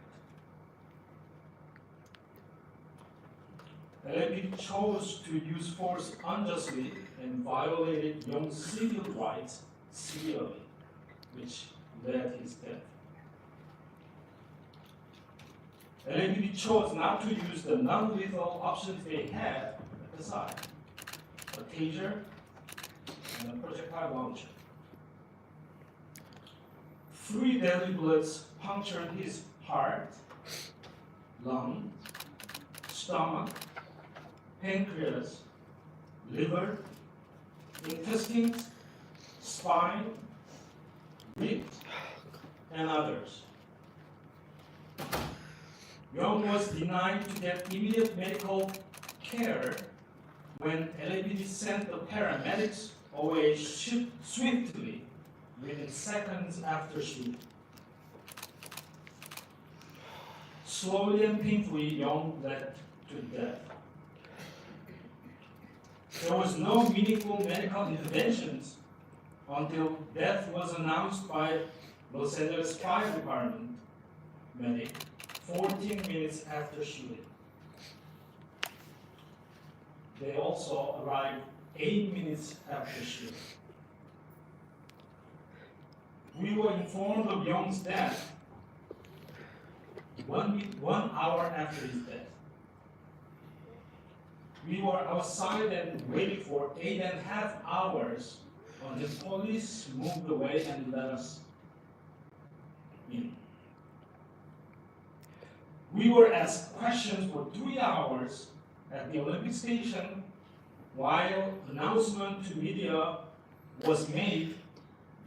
LAPD chose to use force unjustly and violated Young's civil rights severely which led his death. LAPD chose not to use the non-lethal options they had at the side, a taser and a projectile launcher. 3 deadly bullets punctured his heart, lung, stomach, pancreas, liver, intestines, spine, ribs, and others. Young was denied to get immediate medical care when LAPD sent the paramedics away swiftly within seconds after shooting. Slowly and painfully, Young bled to death. There was no meaningful medical interventions until death was announced by Los Angeles Fire Department medic 14 minutes after shooting. They also arrived 8 minutes after shooting. We were informed of Young's death 1 hour after his death. We were outside and waited for 8.5 hours until police moved away and let us in. We were asked questions for 3 hours at the Olympic Station while announcement to media was made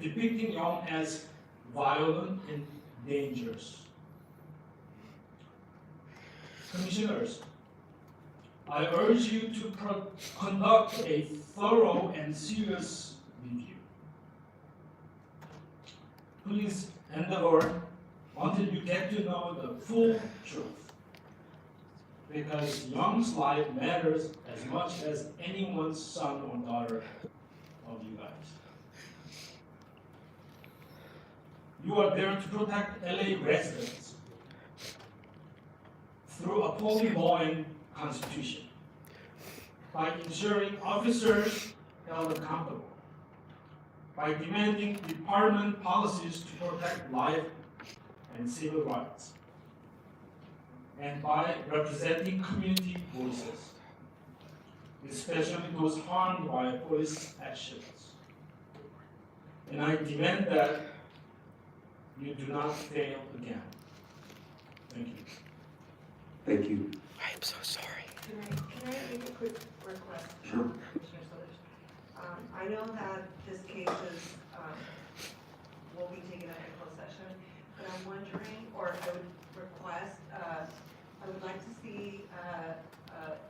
depicting Young as violent and dangerous. Commissioners, I urge you to conduct a thorough and serious review. Please endeavor until you get to know the full truth, because Young's life matters as much as anyone's son or daughter of you guys. You are there to protect LA residents through upholding law and Constitution, by ensuring officers held accountable, by demanding department policies to protect life and civil rights, and by representing community voices, especially those harmed by police actions. And I demand that you do not fail again. Thank you. Thank you. I am so sorry. Can I make a quick request? Sure. Commissioner Sutters? I know that this case will be taken up in closed session, but I'm wondering, or I would request, I would like to see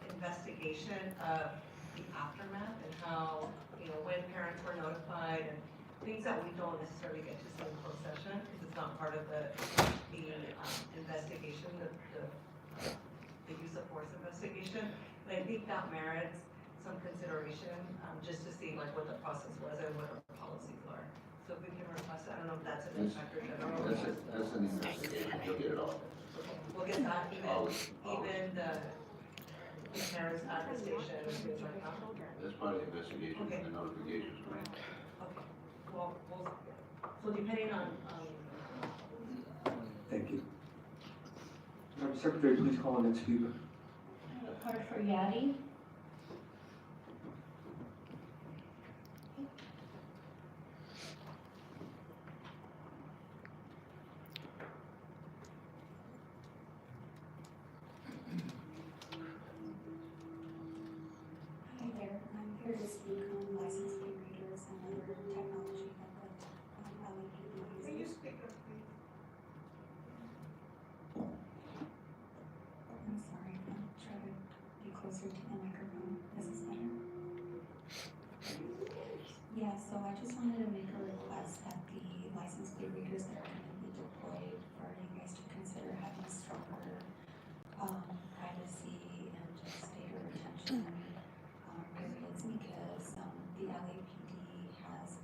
investigation of the aftermath and how, when parents were notified and things that we don't necessarily get to see in closed session because it's not part of the investigation, the use of force investigation. But I think that merits some consideration, just to see what the process was and what our policies are. So if we can request it, I don't know if that's an inspector general. That's an investigation, you'll get it all. We'll get that, even the parents at the station and things like that. That's part of the investigation, Okay. the notifications, right? Okay, well, so depending on, Thank you. Madam Secretary, please call the next speaker. Hartford Yadi. Hi there, I'm here to speak on license plate readers and other technology that the LAPD uses. Can you speak up, please? I'm sorry, I'll try to be closer to the microphone. This is better? Yeah, so I just wanted to make a request that the license plate readers that are going to be deployed for you guys to consider having stronger privacy and just data retention periods, because the LAPD has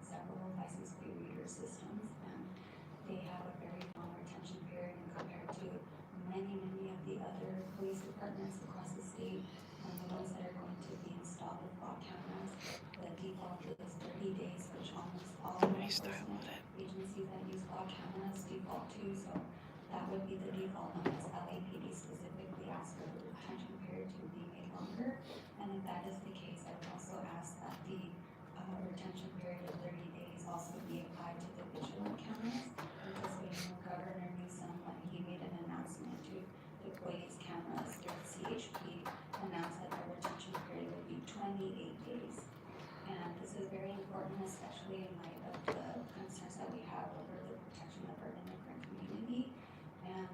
several license plate reader systems, and they have a very long retention period compared to many of the other police departments across the state. The ones that are going to be installed with bot cameras, the default is 30 days, which almost all law enforcement policies that use log cameras default to, so that would be the default unless LAPD specifically asks for the detention period to be made longer. And if that is the case, I would also ask that the retention period of 30 days also be applied to the vigilant cameras, because we know Governor Newsom, when he made an announcement to deploy these cameras with CHP, announced that their retention period would be 28 days. And this is very important, especially in light of the concerns that we have over the protection of our immigrant community and,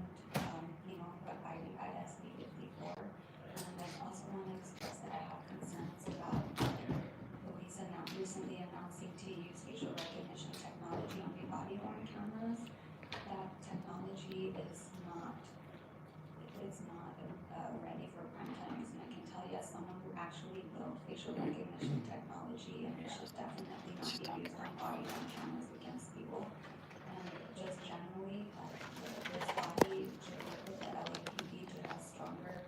what I SB 54. And I also want to express that I have concerns about police recently announcing to use facial recognition technology on the body worn cameras. That technology is not ready for prime time use, and I can tell you as someone who actually built facial recognition technology, and it should definitely not be used on body worn cameras against people. And just generally, this body should work with the LAPD to have stronger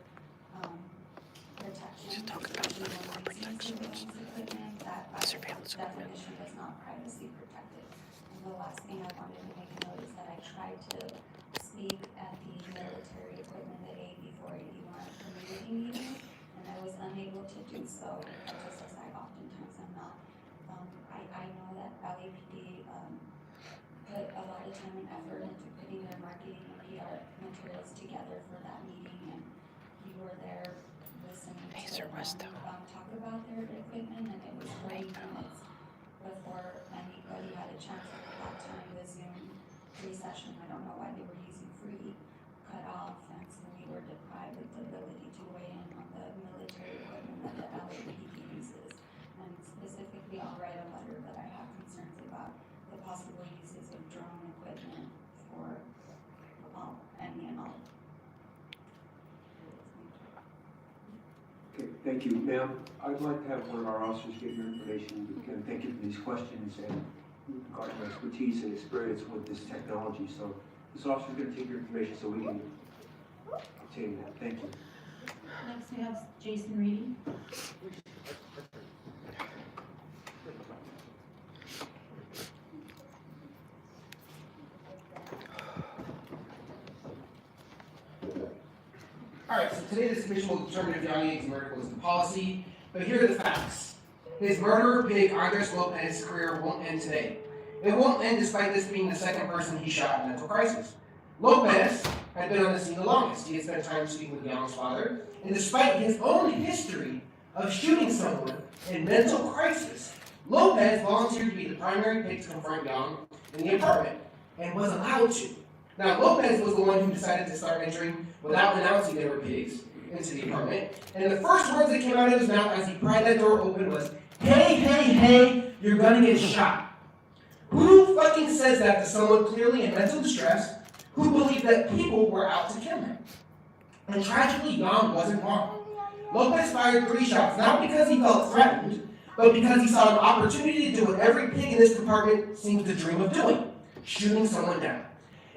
protection. Especially when we use surveillance equipment that by definition is not privacy protected. And the last thing I wanted to make a note is that I tried to speak at the military equipment at AB481 community meeting, and I was unable to do so, just as I oftentimes am not. I know that LAPD put a lot of time and effort into putting their marketing and PR materials together for that meeting, and we were there listening to them talk about their equipment, and it was 40 minutes before anybody had a chance at that time. The Zoom free session, I don't know why they were using free, cut off, and so we were deprived of the ability to weigh in on the military equipment that the LAPD uses. And specifically, I'll write a letter that I have concerns about the possible uses of drone equipment for any and all. Okay, thank you. Ma'am, I'd like to have one of our officers get your information. Again, thank you for these questions and regarding your expertise and experience with this technology. So this officer is going to take your information so we can obtain that. Thank you. Next we have Jason Reedy. Alright, so today this commission will determine if Young Yates' murder was a policy, but here are the facts. His murderer, pig Andres Lopez's career won't end today. It won't end despite this being the second person he shot in mental crisis. Lopez had been on the scene the longest. He had spent time speaking with Young's father, and despite his own history of shooting someone in mental crisis, Lopez volunteered to be the primary pig to confront Young in the apartment, and was allowed to. Now, Lopez was the one who decided to start entering without announcing there were pigs into the apartment, and the first words that came out of his mouth as he pried that door open was, "Hey, hey, hey, you're gonna get shot." Who fucking says that to someone clearly in mental distress who believed that people were out to kill him? And tragically, Young wasn't wrong. Lopez fired 3 shots, not because he felt threatened, but because he saw an opportunity to do what every pig in this department seems to dream of doing, shooting someone down.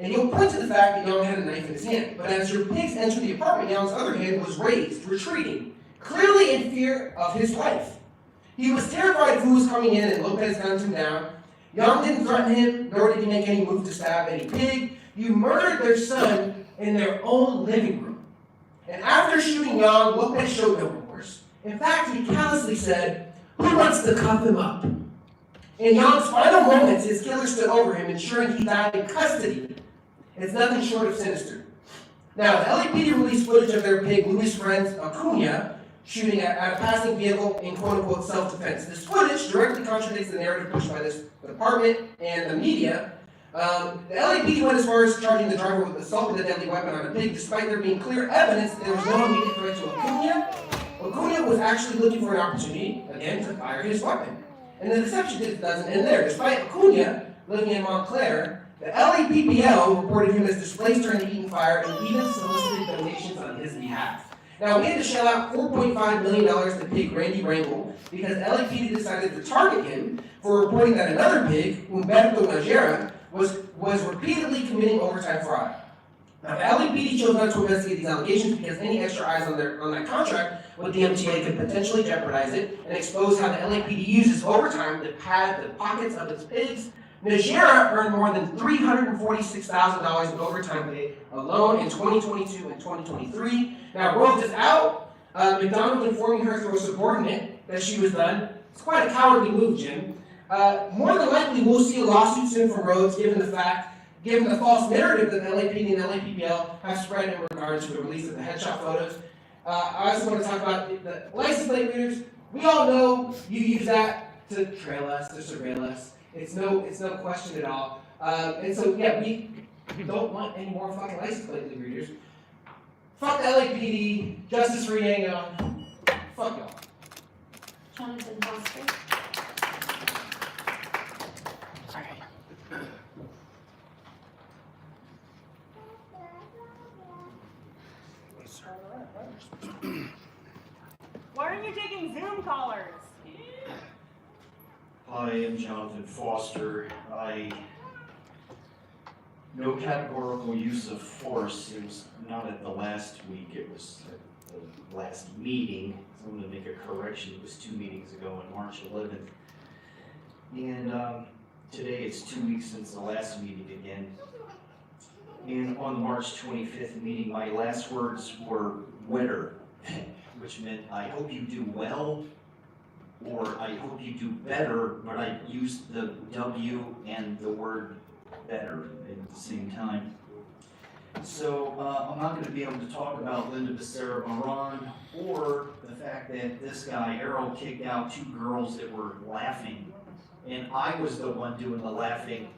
And you'll point to the fact that Young had a knife in his hand, but as your pigs entered the apartment, Young's other hand was raised, retreating, clearly in fear of his life. He was terrified of who was coming in, and Lopez gunned him down. Young didn't threaten him, nor did he make any move to stab any pig. You murdered their son in their own living room. And after shooting Young, Lopez showed no remorse. In fact, he callously said, "Who wants to cuff him up?" In Young's final moments, his killer stood over him, ensuring he died in custody. It's nothing short of sinister. Now, the LAPD released footage of their pig, Luis Friends Acuna, shooting at a passing vehicle in quote-unquote self-defense. This footage directly contradicts the narrative pushed by this department and the media. The LAPD went as far as charging the driver with assault with a deadly weapon on a pig, despite there being clear evidence that there was no immediate threat to Acuna. Acuna was actually looking for an opportunity, again, to fire his weapon. And the deception doesn't end there. Despite Acuna living in Montclair, the LAPPL reported him as displaced during the Eaton fire and even solicited donations on his behalf. Now, we had to shell out $4.5 million to pig Randy Rangel because LAPD decided to target him for reporting that another pig, Humberto Najera, was repeatedly committing overtime fraud. Now, the LAPD chose not to investigate these allegations because any extra eyes on that contract with the MTA could potentially jeopardize it and expose how the LAPD uses overtime to pad the pockets of its pigs Najera earned more than $346,000 in overtime pay alone in 2022 and 2023. Now, World is out. McDonald informing her through a subordinate that she was done. It's quite a cowardly move, Jim. More than likely, we'll see a lawsuit soon from Rhodes, given the false narrative that the LAPD and LAPPL have spread in regards to the release of the headshot photos. I also want to talk about the license plate readers. We all know you use that to trail us, to surveil us. It's no question at all. And so, yeah, we don't want any more fucking license plate readers. Fuck the LAPD, justice for Yang Yang. Fuck y'all. Jonathan Foster. Why aren't you taking Zoom callers? I am Jonathan Foster. No categorical use of force. It was not at the last week, it was at the last meeting. So I'm going to make a correction. It was 2 meetings ago on March 11th. And today it's 2 weeks since the last meeting again. And on the March 25th meeting, my last words were wetter, which meant I hope you do well, or I hope you do better, but I used the W and the word better at the same time. So I'm not going to be able to talk about Linda Becerra Moran or the fact that this guy, Errol, kicked out 2 girls that were laughing, and I was the one doing the laughing,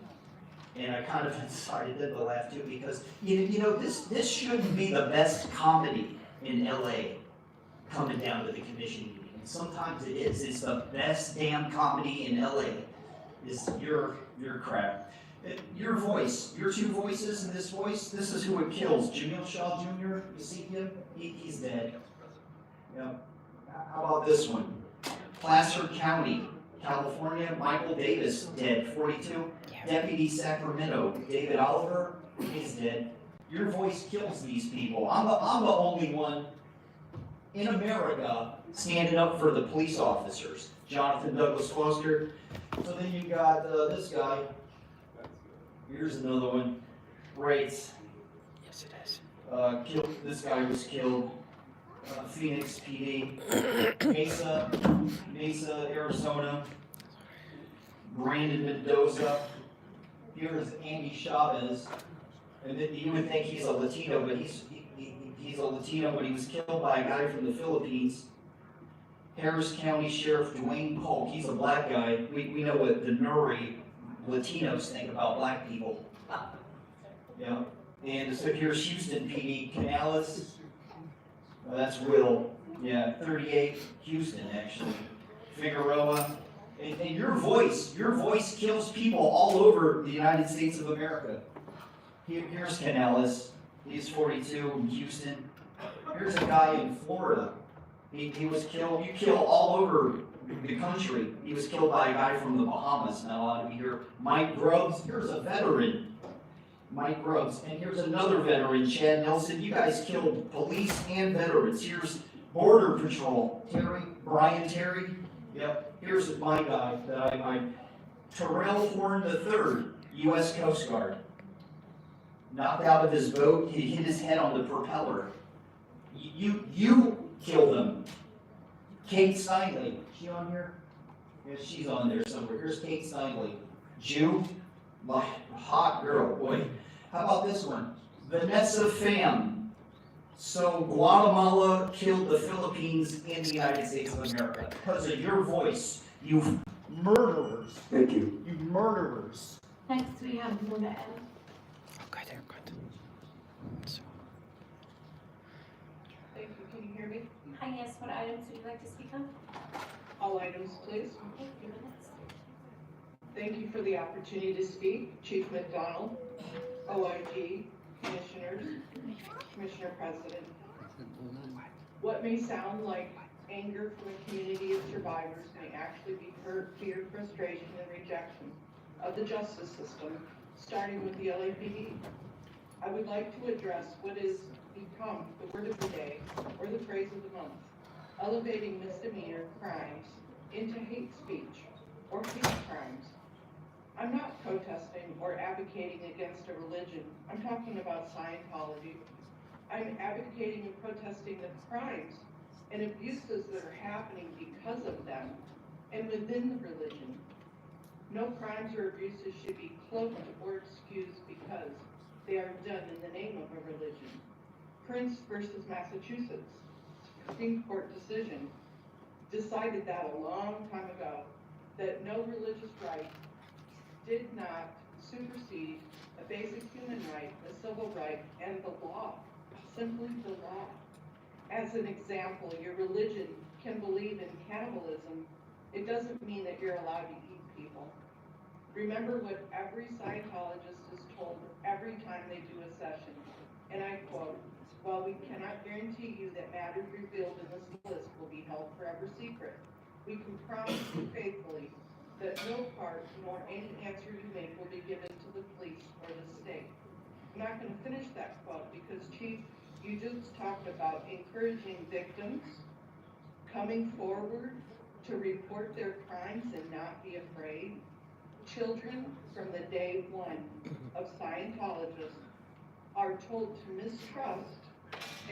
and I kind of incited them to laugh too, because you know this shouldn't be the best comedy in LA coming down to the commission meeting. And sometimes it is. It's the best damn comedy in LA. Is your crap. Your voice, your 2 voices and this voice, this is who it kills. Jamil Shaw Jr., you see him? He's dead. You know, how about this one? Placer County, California, Michael Davis, dead, 42. Deputy Sacramento, David Oliver, he's dead. Your voice kills these people. I'm the only one in America standing up for the police officers. Jonathan Douglas Foster. So then you got this guy. Here's another one. Wrights. Yes, it is. This guy was killed. Phoenix PD. Mesa, Arizona. Brandon Mendoza. Here's Andy Chavez. And then you would think he's a Latino, but he's a Latino, but he was killed by a guy from the Philippines. Harris County Sheriff Dwayne Polk, he's a black guy. We know what the Nuri Latinos think about black people. Yeah. And so here's Houston PD, Canales. That's Will. Yeah, 38, Houston actually. Figueroa. And your voice kills people all over the United States of America. Here's Canales. He's 42 in Houston. Here's a guy in Florida. He was killed. You kill all over the country. He was killed by a guy from the Bahamas. Not allowed to be here. Mike Grubbs. Here's a veteran. Mike Grubbs. And here's another veteran, Chad Nelson. You guys killed police and veterans. Here's Border Patrol. Brian Terry. Yep. Here's my guy that I Terrell Horn III, U.S. Coast Guard. Knocked out of his boat. He hit his head on the propeller. You killed him. Kate Steinley. Is she on here? Yeah, she's on there somewhere. Here's Kate Steinley. Jew. My hot girl, boy. How about this one? Vanessa Pham. So Guatemala killed the Philippines in the United States of America because of your voice. You murderers. Thank you. You murderers. Next, we have Linda M. Okay, they're good. Thank you. Can you hear me? Hi, yes, what items would you like to speak on? All items, please. Okay, 3 minutes. Thank you for the opportunity to speak. Chief McDonald, OIG, Commissioners, Commissioner President. What may sound like anger from a community of survivors may actually be hurt, fear, frustration, and rejection of the justice system, starting with the LAPD. I would like to address what has become the word of the day, or the phrase of the month, elevating misdemeanor crimes into hate speech or hate crimes. I'm not protesting or advocating against a religion. I'm talking about Scientology. I'm advocating and protesting the crimes and abuses that are happening because of them and within the religion. No crimes or abuses should be cloaked or excused because they are done in the name of a religion. Prince versus Massachusetts, Supreme Court decision decided that a long time ago, that no religious right did not supersede a basic human right, a civil right, and the law, simply the law. As an example, your religion can believe in cannibalism. It doesn't mean that you're allowed to eat people. Remember what every Scientologist is told every time they do a session, and I quote, "While we cannot guarantee you that matters revealed in this list will be held forever secret, we can promise you faithfully that no part nor any answer you make will be given to the police or the state." I'm not going to finish that quote because, Chief, you just talked about encouraging victims coming forward to report their crimes and not be afraid. Children from the day one of Scientologists are told to mistrust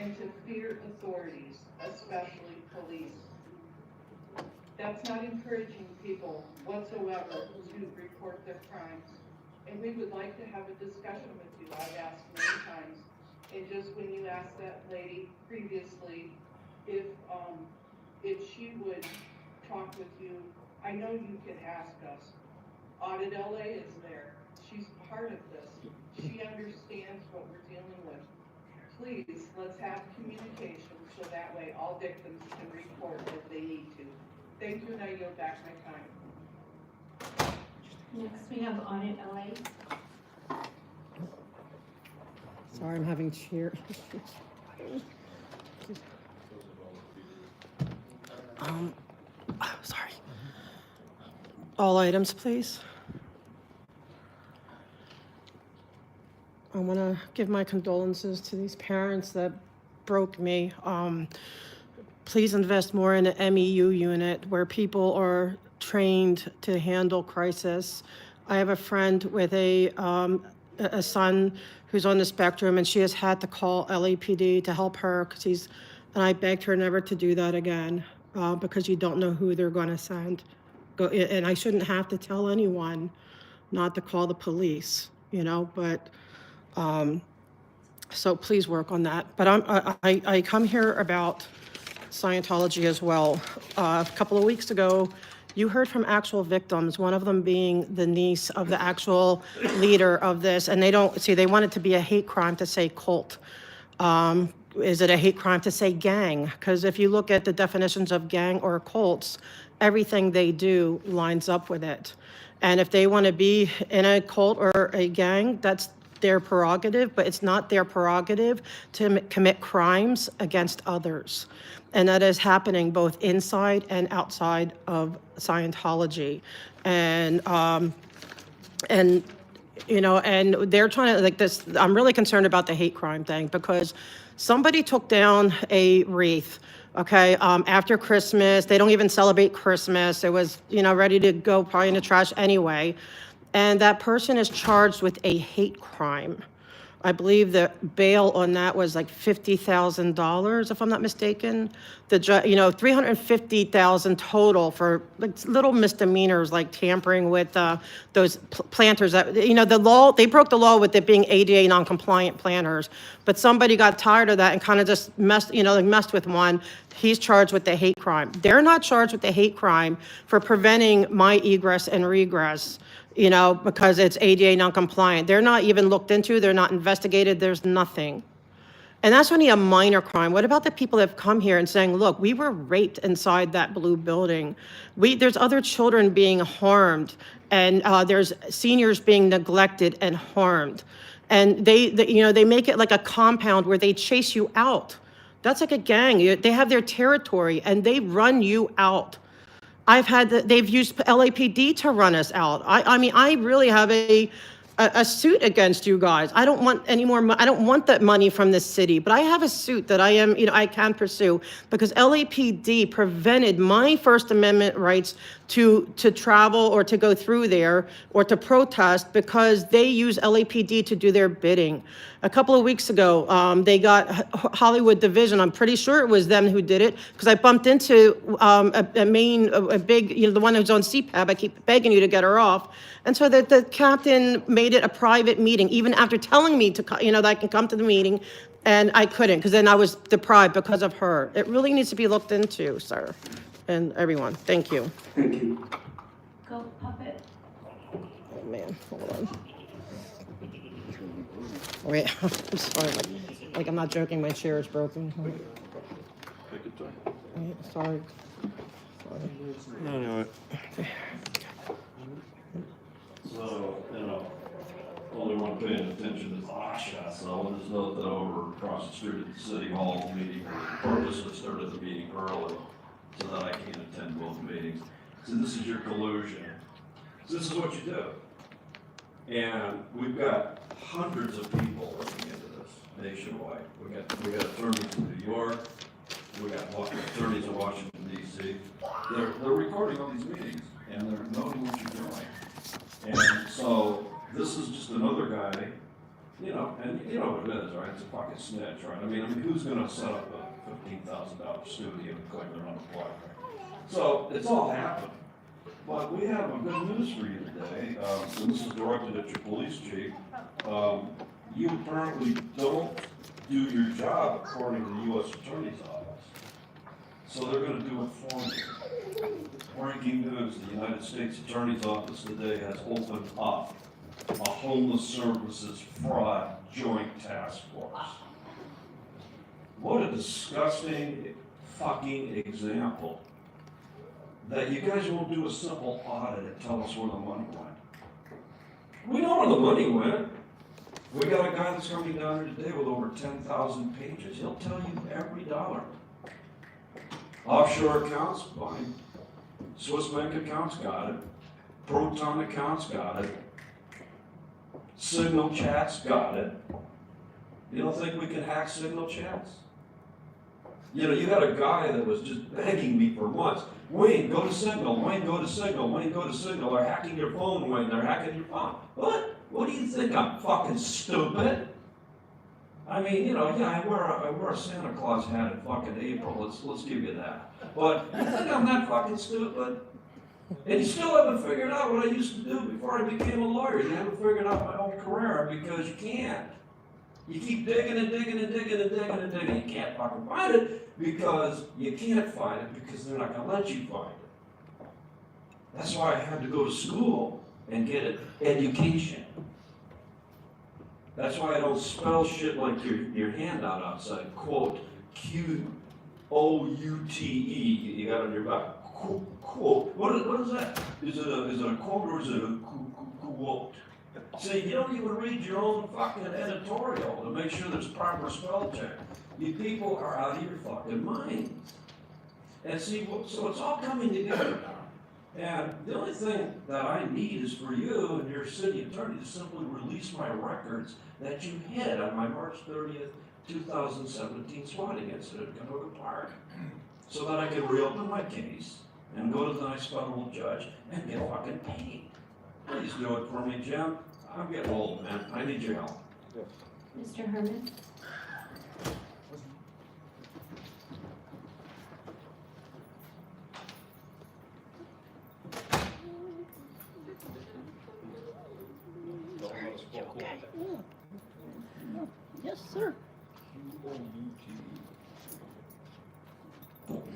and to fear authorities, especially police. That's not encouraging people whatsoever to report their crimes. And we would like to have a discussion with you. I've asked many times. And just when you asked that lady previously if she would talk with you, I know you can ask us. Audit LA is there. She's part of this. She understands what we're dealing with. Please, let's have communication so that way all victims can report if they need to. Thank you, and I yield back my time. Next, we have Audit LA. Sorry, I'm having cheer. Sorry. All items, please. I want to give my condolences to these parents that broke me. Please invest more in an MEU unit where people are trained to handle crisis. I have a friend with a son who's on the spectrum, and she has had to call LAPD to help her and I begged her never to do that again because you don't know who they're going to send. And I shouldn't have to tell anyone not to call the police, but so please work on that. But I come here about Scientology as well. A couple of weeks ago, you heard from actual victims, one of them being the niece of the actual leader of this, and they want it to be a hate crime to say cult. Is it a hate crime to say gang? Because if you look at the definitions of gang or cults, everything they do lines up with it. And if they want to be in a cult or a gang, that's their prerogative, but it's not their prerogative to commit crimes against others. And that is happening both inside and outside of Scientology. And they're trying to, like this, I'm really concerned about the hate crime thing because somebody took down a wreath, okay, after Christmas. They don't even celebrate Christmas. It was, ready to go probably in the trash anyway. And that person is charged with a hate crime. I believe the bail on that was like $50,000, if I'm not mistaken. The judge, $350,000 total for like little misdemeanors like tampering with those planters. That the law, they broke the law with it being ADA non-compliant planters, but somebody got tired of that and kind of just messed with one. He's charged with the hate crime. They're not charged with the hate crime for preventing my egress and regress. Because it's ADA non-compliant. They're not even looked into, they're not investigated, there's nothing. And that's only a minor crime. What about the people that have come here and saying, look, we were raped inside that blue building. There's other children being harmed, and there's seniors being neglected and harmed. And they make it like a compound where they chase you out. That's like a gang. They have their territory and they run you out. They've used LAPD to run us out. I really have a suit against you guys. I don't want any more, I don't want that money from this city, but I have a suit that I can pursue because LAPD prevented my First Amendment rights to travel or to go through there or to protest because they use LAPD to do their bidding. A couple of weeks ago, they got Hollywood Division. I'm pretty sure it was them who did it because I bumped into a big, the one who's on CPAB. I keep begging you to get her off. And so the captain made it a private meeting, even after telling me to, that I can come to the meeting, and I couldn't because then I was deprived because of her. It really needs to be looked into, sir, and everyone. Thank you. Thank you. Go puppet. Oh, man, hold on. Wait, I'm sorry, like I'm not joking, my chair is broken. Wait, sorry. Anyway. So, only one paying attention is Asha, so I'll just note that over across the street at the city hall meeting, purposely started the meeting early so that I can attend both meetings. So this is your collusion. So this is what you do. And we've got hundreds of people looking into this nationwide. We got attorneys in New York, we got attorneys in Washington DC. They're recording all these meetings and they're noting what you're doing. And so this is just another guy, and you know what it is, right? It's a fucking snitch, right? I mean, who's gonna set up a $15,000 studio and claim they're unemployed? So it's all happened. But we have a good news for you today. And this is directed at your police chief. You apparently don't do your job according to the U.S. Attorney's Office. So they're going to do it for you. Breaking news, the United States Attorney's Office today has opened up a homeless services fraud joint task force. What a disgusting fucking example. That you guys won't do a simple audit and tell us where the money went. We know where the money went. We got a guy that's coming down here today with over 10,000 pages. He'll tell you every dollar. Offshore accounts, fine. Swiss bank accounts, got it. Proton accounts, got it. Signal chats, got it. You don't think we can hack signal chats? You got a guy that was just begging me for months. Wayne, go to Signal. Wayne, go to Signal. Wayne, go to Signal. They're hacking your phone, Wayne. They're hacking your phone. What? What do you think? I'm fucking stupid? I mean, I wear a Santa Claus hat in fucking April. Let's give you that. But you think I'm that fucking stupid? And you still haven't figured out what I used to do before I became a lawyer. You haven't figured out my whole career because you can't. You keep digging and digging and digging and digging and digging. You can't fucking find it because you can't find it because they're not going to let you find it. That's why I had to go to school and get an education. That's why I don't spell shit like your handout outside. Quote, Q-O-U-T-E. You got it on your back. Quote. What is that? Is it a quote or is it a quote? See, you don't even read your own fucking editorial to make sure there's proper spell check. You people are out of your fucking minds. And see, so it's all coming together now. And the only thing that I need is for you and your city attorney to simply release my records that you hid on my March 30th, 2017 swatting incident in Canoga Park, so that I can reopen my case and go to the nice federal judge and get fucking paid. Please do it for me, Jim. I'm getting old, man. I need your help. Mr. Herman? Yes, sir.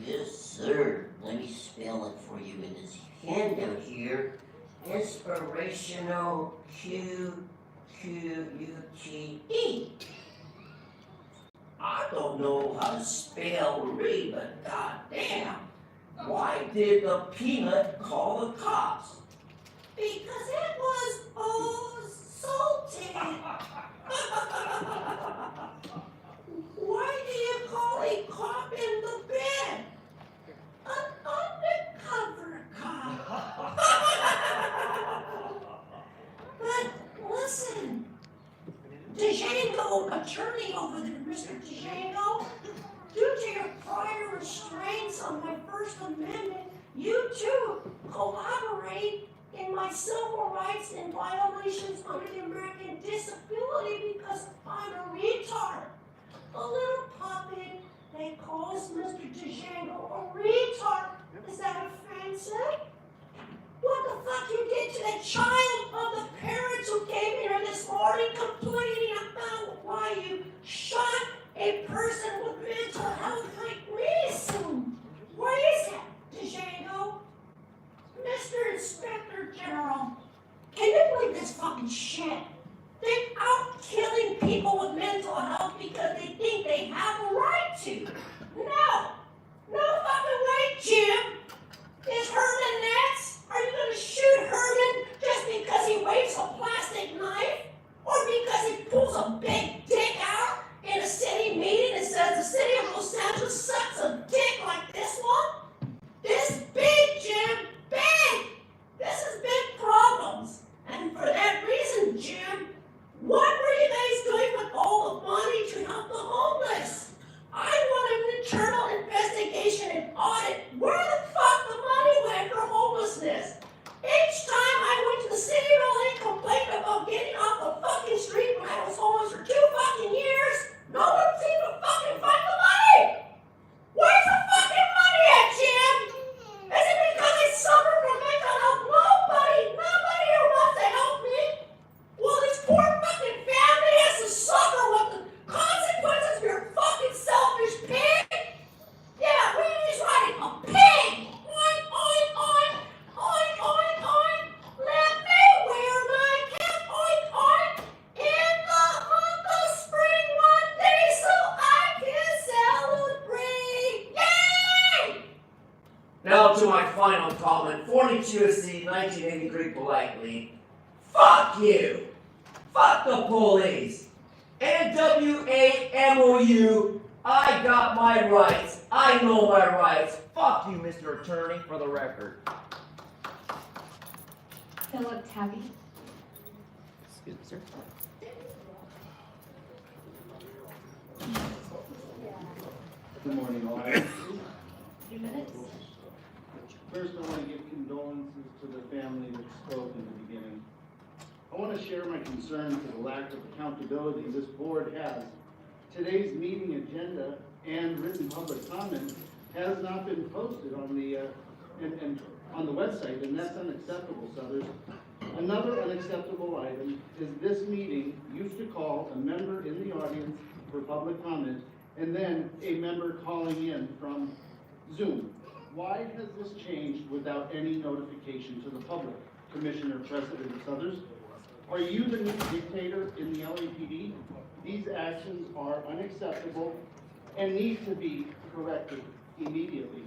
Yes, sir. Let me spell it for you in this handout here. Inspirational Q-Q-U-T-E. I don't know how to spell read, but goddamn, why did the peanut call the cops? Because it was salty. Why do you call a cop in the bed? An undercover cop. But listen you too collaborate in my civil rights and violations under the American Disability because I'm a retard. A little puppet that calls Mr. Django a retard. Is that offensive? What the fuck you did to the child of the parents who came here this morning complaining about why you shot a person with mental health like me soon? Where is that, Django? Mr. Inspector General, can you believe this fucking shit? They're out killing people with mental health because they think they have a right to. No! No fucking way, Jim! Is Herman next? Are you gonna shoot Herman just because he waves a plastic knife? Or because he pulls a big dick out in a city meeting and says the city of Los Angeles sucks a dick like this one? This is big, Jim! Big! This is big problems. And for that reason, Jim, what were you guys doing with all the money to help the homeless? I want an internal investigation and audit where the fuck the money went for homelessness. Each time I went to the city building and complained about getting off the fucking street when I was homeless for 2 fucking years, no one seemed to fucking find the money. Where's the fucking money at, Jim? Is it because I suffer from mental health? Nobody here wants to help me. Well, this poor fucking family has to suffer with the consequences of your fucking selfish pig. Yeah, he's right, a pig. Oink, oink, oink, oink, oink, oink. Let me wear my cap, oink, oink, in the month of spring one day so I can celebrate. Yay! Now to my final comment, 42 USC 1983 politely. Fuck you! Fuck the police! NWAMOU, I got my rights. I know my rights. Fuck you, Mr. Attorney, for the record. Philip Tabby. Excuse me, sir. Good morning, all. 3 minutes. First, I want to give condolences to the family that spoke in the beginning. I want to share my concern for the lack of accountability this board has. Today's meeting agenda and written public comment has not been posted on the and on the website, and that's unacceptable. So there's another unacceptable item is this meeting used to call a member in the audience for public comment, and then a member calling in from Zoom. Why has this changed without any notification to the public? Commissioner, President, and others? Are you the new dictator in the LAPD? These actions are unacceptable and need to be corrected immediately.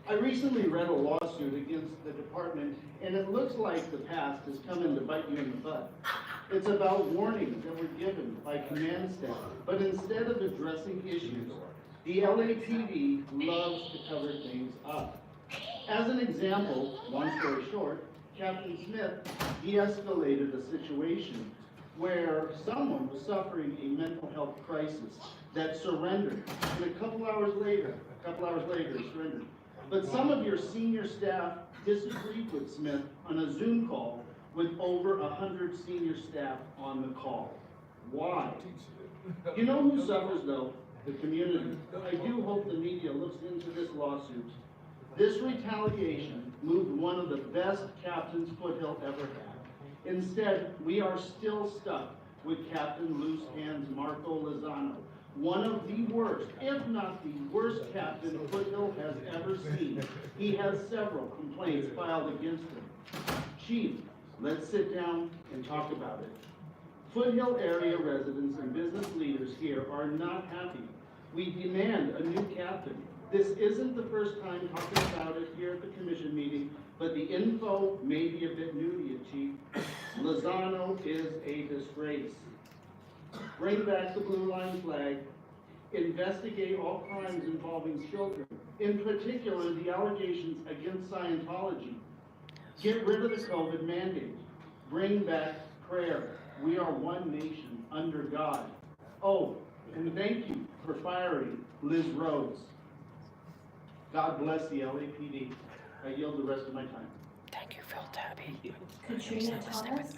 I recently read a lawsuit against the department, and it looks like the past is coming to bite you in the butt. It's about warnings that were given by command staff, but instead of addressing issues, the LAPD loves to cover things up. As an example, long story short, Captain Smith de-escalated a situation where someone was suffering a mental health crisis that surrendered, and a couple hours later surrendered. But some of your senior staff disagreed with Smith on a Zoom call with over 100 senior staff on the call. Why? You know who suffers though? The community. I do hope the media looks into this lawsuit. This retaliation moved one of the best captains Foothill ever had. Instead, we are still stuck with Captain Loose Hands Marco Lozano, one of the worst, if not the worst captain Foothill has ever seen. He has several complaints filed against him. Chief, let's sit down and talk about it. Foothill area residents and business leaders here are not happy. We demand a new captain. This isn't the first time talking about it here at the commission meeting, but the info may be a bit new to you, Chief. Lozano is a disgrace. Bring back the blue line flag. Investigate all crimes involving children, in particular the allegations against Scientology. Get rid of the COVID mandate. Bring back prayer. We are one nation under God. Oh, and thank you for firing Liz Rhodes. God bless the LAPD. I yield the rest of my time. Thank you, Phil Tabby. Katrina Thomas.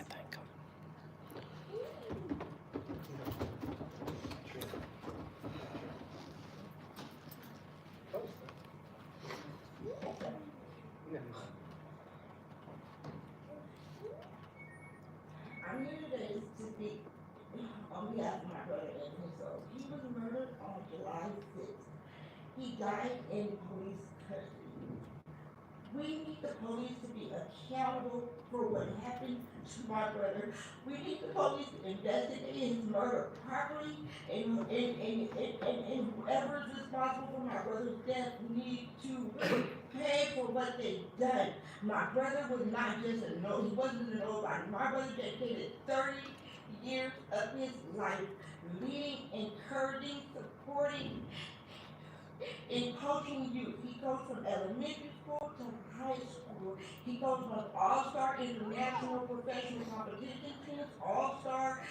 I'm here today to speak on behalf of my brother Anthony. So he was murdered on July 6th. He died in police custody. We need the police to be accountable for what happened to my brother. We need the police to investigate his murder properly, and whoever is responsible for my brother's death need to pay for what they've done. My brother was not just he wasn't a nobody. My brother dedicated 30 years of his life leading, encouraging, supporting, and coaching youth. He goes from elementary school to high school. He goes from all-star international professional competition teams, all-star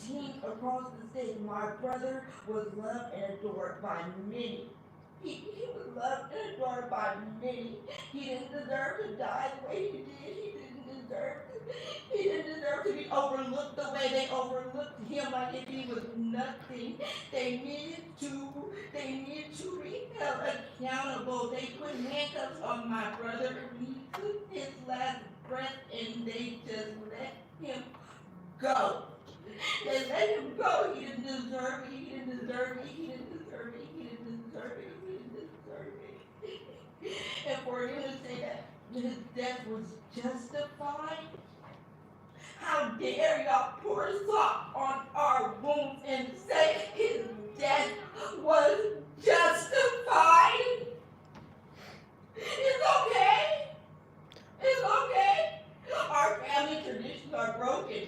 teams across the state. My brother was loved and adored by many. He was loved and adored by many. He didn't deserve to die the way he did. He didn't deserve to be overlooked the way they overlooked him, like if he was nothing. They needed to be held accountable. They put handcuffs on my brother. He took his last breath and they just let him go. They let him go. He didn't deserve it. He didn't deserve it. He didn't deserve it. He didn't deserve it. He didn't deserve it. And for him to say that his death was justified, how dare y'all pour salt on our wounds and say his death was justified? It's okay. It's okay. Our family traditions are broken.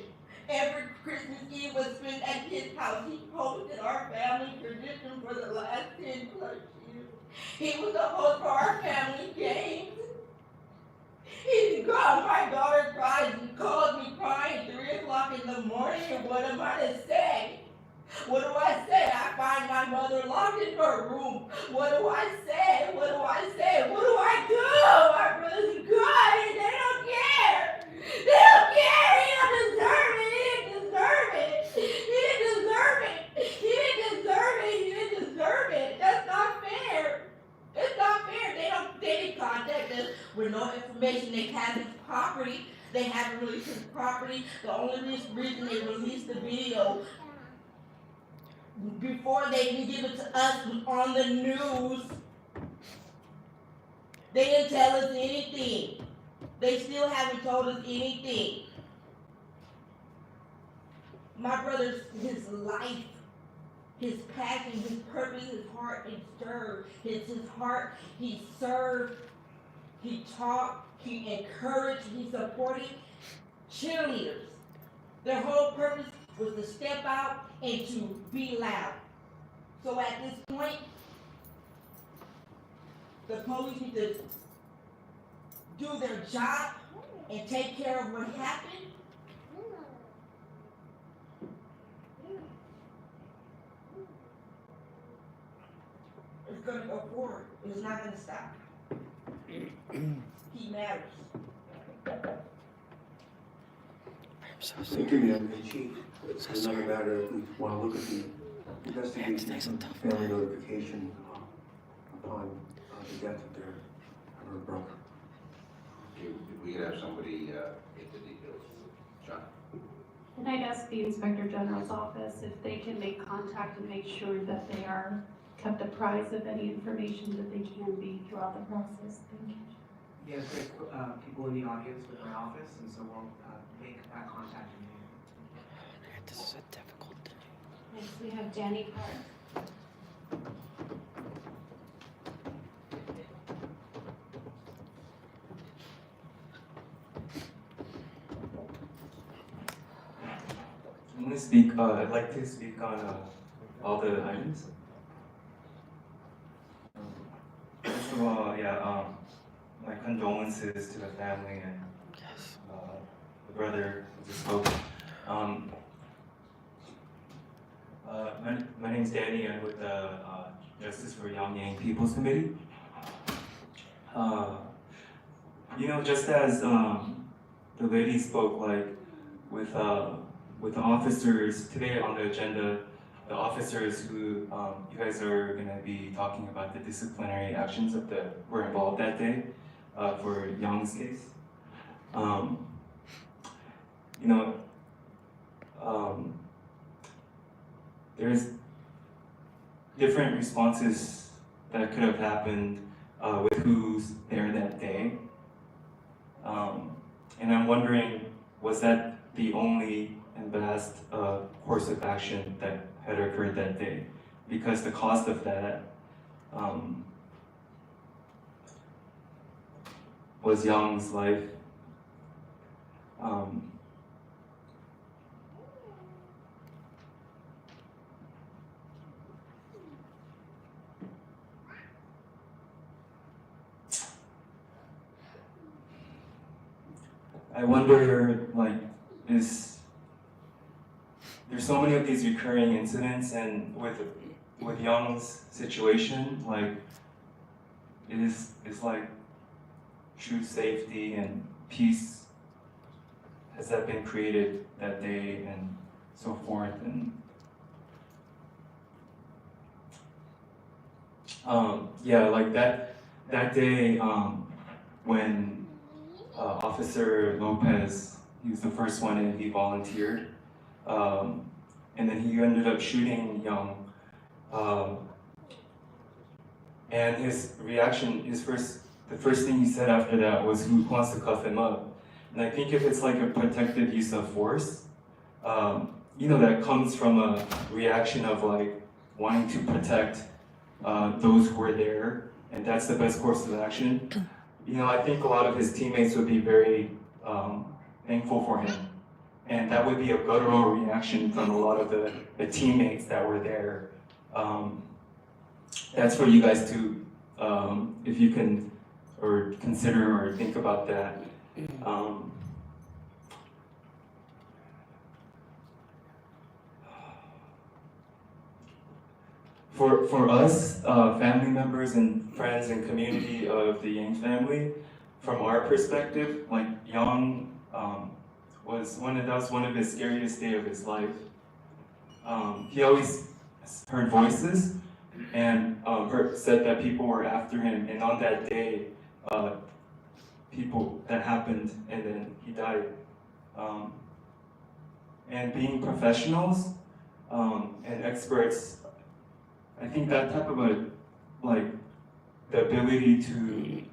Every Christmas Eve was spent at his house. He hosted our family tradition for the last 10 plus years. He was the host for our family games. My daughter cried and called me crying 3 o'clock in the morning, and what am I to say? What do I say? I find my mother locked in her room. What do I say? What do I say? What do I do? My brother's good and they don't care. They don't care. He don't deserve it. He didn't deserve it. He didn't deserve it. He didn't deserve it. He didn't deserve it. That's not fair. It's not fair. They didn't contact us with no information. They have his property. They haven't released his property. The only reason they released the video before they even give it to us was on the news. They didn't tell us anything. They still haven't told us anything. My brother's, his life, his passion, his purpose, his heart, it stirred. His heart, he served, he taught, he encouraged, he supported cheerleaders. Their whole purpose was to step out and to be loud. So at this point, the police need to do their job and take care of what happened. It's gonna go forward. It's not gonna stop. He matters. Thank you, Madam Chief. It's another matter, if we want to look at the investigation of family notification upon the death of her brother. If we could have somebody get the details. John? And I'd ask the Inspector General's office if they can make contact and make sure that they are kept apprised of any information that they can be throughout the process. Thank you. Yes, there's people in the audience with my office, and so we'll make that contact immediately. This is a difficult day. Next, we have Danny Park. I'm going to speak, I'd like to speak on all the items. First of all, my condolences to the family and the brother who just spoke. My name is Danny. I'm with the Justice for Yamyang People's Committee. You know, just as the lady spoke, like with the officers today on the agenda, the officers who you guys are going to be talking about the disciplinary actions that were involved that day for Young's case. You know, there's different responses that could have happened with who's there that day. And I'm wondering, was that the only and best course of action that had occurred that day? Because the cost of that was Young's life. I wonder, like, there's so many of these recurring incidents, and with Young's situation, like, it's like true safety and peace, has that been created that day and so forth, and yeah, like that day when Officer Lopez, he was the first one in, he volunteered, and then he ended up shooting Young, and his reaction, the first thing he said after that was, "Who wants to cuff him up?" And I think if it's like a protective use of force, you know, that comes from a reaction of like wanting to protect those who are there, and that's the best course of action. You know, I think a lot of his teammates would be very thankful for him, and that would be a guttural reaction from a lot of the teammates that were there. That's for you guys to, if you can, or consider or think about that. For us, family members and friends and community of the Yang family, from our perspective, like Young was one of his scariest days of his life. He always heard voices and said that people were after him, and on that day, that happened, and then he died. And being professionals and experts, I think that type of the ability to,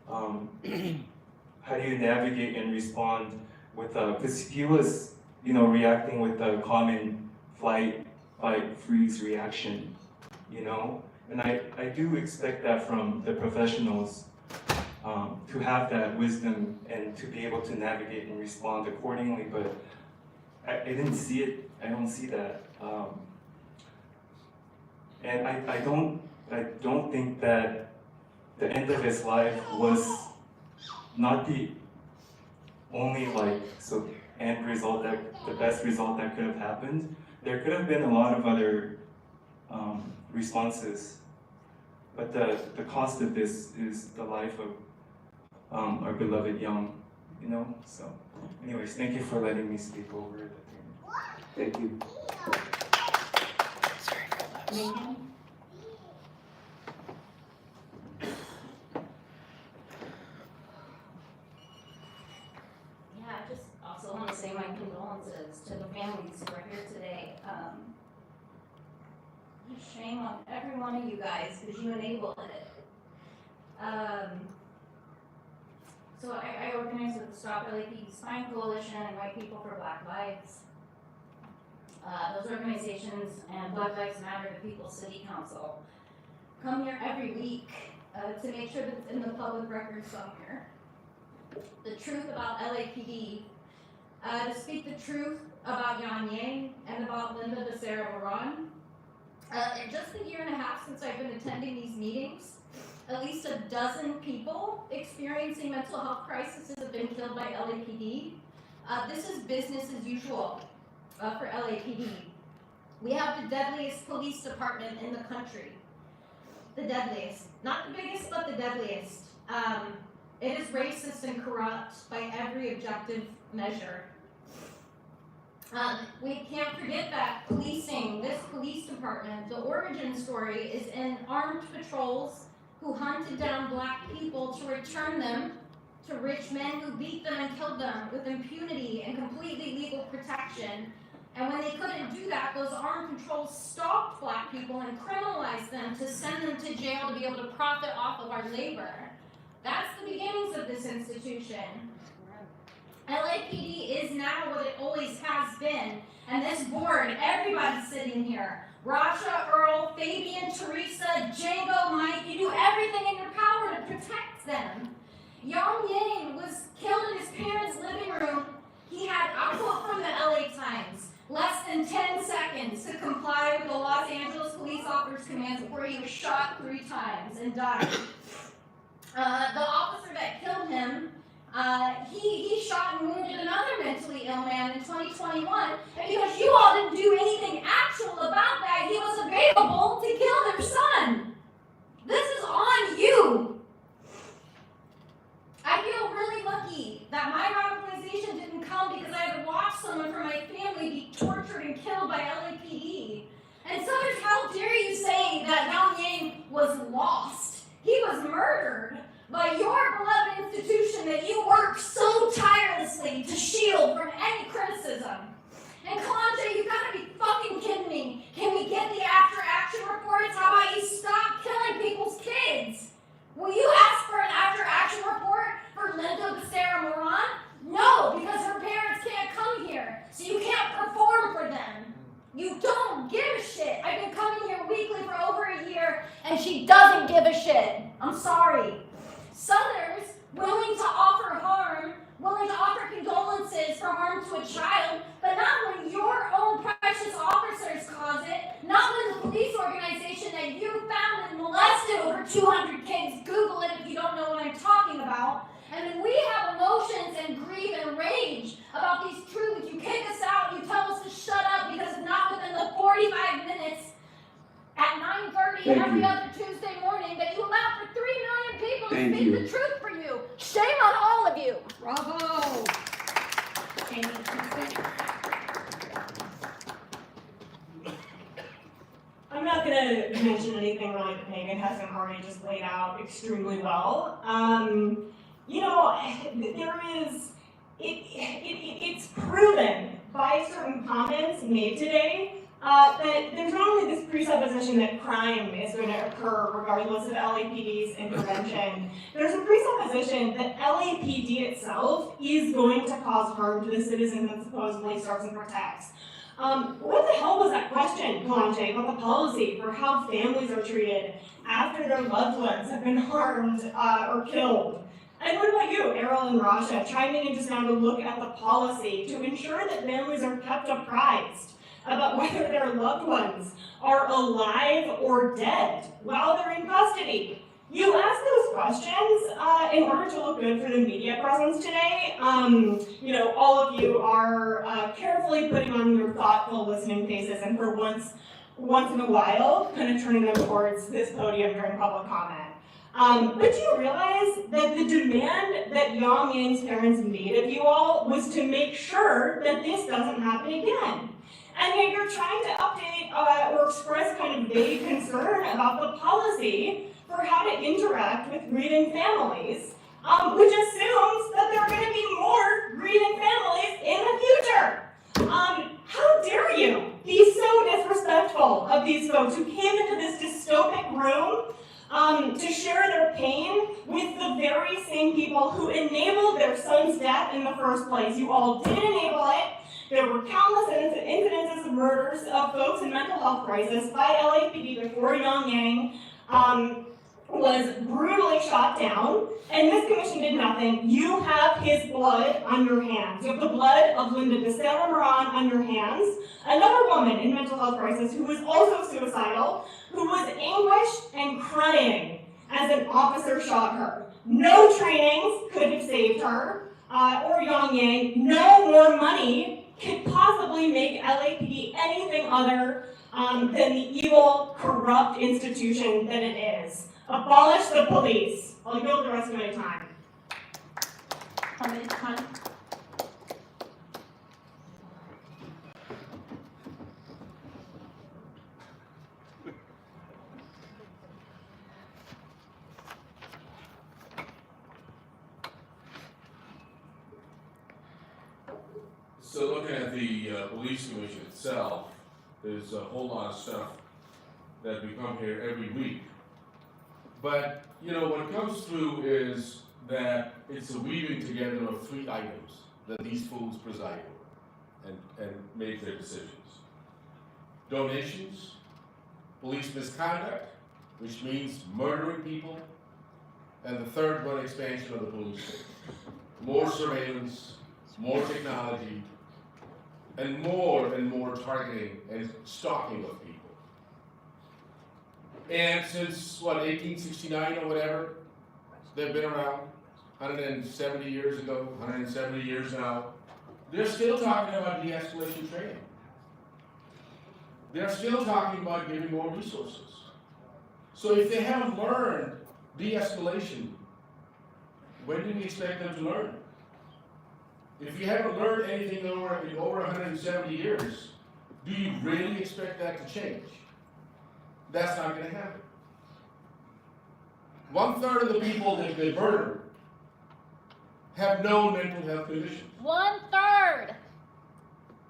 how do you navigate and respond with, because he was, you know, reacting with a common flight, fight, freeze reaction, you know? And I do expect that from the professionals, to have that wisdom and to be able to navigate and respond accordingly, but I didn't see it, I don't see that. And I don't think that the end of his life was not the only end result, the best result that could have happened. There could have been a lot of other responses, but the cost of this is the life of our beloved Young, you know. So, anyways, thank you for letting me speak over it. Thank you. Megan? Yeah, I just also want to say my condolences to the families who are here today. Shame on every one of you guys because you enabled it. So I organize with the Stop LAPD Spine Coalition and White People for Black Lives. Those organizations and Black Lives Matter, the People's City Council, come here every week to make sure that it's in the public record somewhere. The truth about LAPD, to speak the truth about Yan Yang and about Linda Becerra-Moran. In just a year and a half since I've been attending these meetings, at least a dozen people experiencing mental health crises have been killed by LAPD. This is business as usual for LAPD. We have the deadliest police department in the country. The deadliest. Not the biggest, but the deadliest. It is racist and corrupt by every objective measure. We can't forget that policing, this police department, the origin story is in armed patrols who hunted down black people to return them to rich men who beat them and killed them with impunity and completely legal protection. And when they couldn't do that, those armed patrols stalked black people and criminalized them to send them to jail to be able to profit off of our labor. That's the beginnings of this institution. LAPD is now what it always has been. And this board, everybody sitting here, Rasha, Earl, Fabian, Teresa, Django, Mike, you do everything in your power to protect them. Yang Yang was killed in his parents' living room. He had, a quote from the LA Times, less than 10 seconds to comply with the Los Angeles police officer's commands before he was shot 3 times and died. The officer that killed him, he shot and wounded another mentally ill man in 2021, and because you all didn't do anything actual about that, he was available to kill their son. This is on you. I feel really lucky that my radicalization didn't come because I had to watch someone from my family be tortured and killed by LAPD. And Southers, how dare you say that Yang Yang was lost? He was murdered by your beloved institution that you work so tirelessly to shield from any criticism. And Kalanje, you gotta be fucking kidding me. Can we get the after-action reports? How about you stop killing people's kids? Will you ask for an after-action report for Linda Becerra Moran? No, because her parents can't come here, so you can't perform for them. You don't give a shit. I've been coming here weekly for over a year, and she doesn't give a shit. I'm sorry. Southerners willing to offer harm, willing to offer condolences for harm to a child, but not when your own precious officers cause it, not when the police organization that you found and molested over 200 kids, Google it if you don't know what I'm talking about, and then we have emotions and grief and rage about these truths. You kick us out, you tell us to shut up because it's not within the 45 minutes at 9:30 every other Tuesday morning that you allow for 3 million people to speak the truth for you. Shame on all of you. Bravo. I'm not going to mention anything really that Megan hasn't already just laid out extremely well. You know, there is, it's proven by certain comments made today that there's not only this presupposition that crime is going to occur regardless of LAPD's intervention, there's a presupposition that LAPD itself is going to cause harm to the citizens it supposedly serves and protects. What the hell was that question, Kalanje, about the policy for how families are treated after their loved ones have been harmed or killed? And what about you, Errol and Rasha, chiming in just now to look at the policy to ensure that families are kept apprised about whether their loved ones are alive or dead while they're in custody? You ask those questions in order to look good for the media presence today. You know, all of you are carefully putting on your thoughtful listening faces and for once in a while, kind of turning them towards this podium during public comment. But do you realize that the demand that Yang Yang's parents made of you all was to make sure that this doesn't happen again? And yet you're trying to update or express kind of vague concern about the policy for how to interact with grieving families, which assumes that there are going to be more grieving families in the future. How dare you be so disrespectful of these folks who came into this dystopic room to share their pain with the very same people who enabled their son's death in the first place. You all did enable it. There were countless incidences of murders of folks in mental health crisis by LAPD before Yang Yang was brutally shot down, and this commission did nothing. You have his blood on your hands. You have the blood of Linda Becerra Moran on your hands, another woman in mental health crisis who was also suicidal, who was anguished and crying as an officer shot her. No trainings could have saved her, or Yang Yang. No more money could possibly make LAPD anything other than the evil, corrupt institution that it is. Abolish the police. I'll yield the rest of my time. So looking at the police commission itself, there's a whole lot of stuff that we come here every week. But, you know, what comes through is that it's a weaving together of three items that these fools preside over and make their decisions. Donations, police misconduct, which means murdering people, and the third one, expansion of the police state. More surveillance, more technology, and more targeting and stalking of people. And since, 1869 or whatever, they've been around, 170 years ago, 170 years now, they're still talking about de-escalation training. They're still talking about giving more resources. So if they haven't learned de-escalation, when do we expect them to learn? If you haven't learned anything in over 170 years, do you really expect that to change? That's not going to happen. 1/3 of the people that they murder have known mental health conditions. 1/3.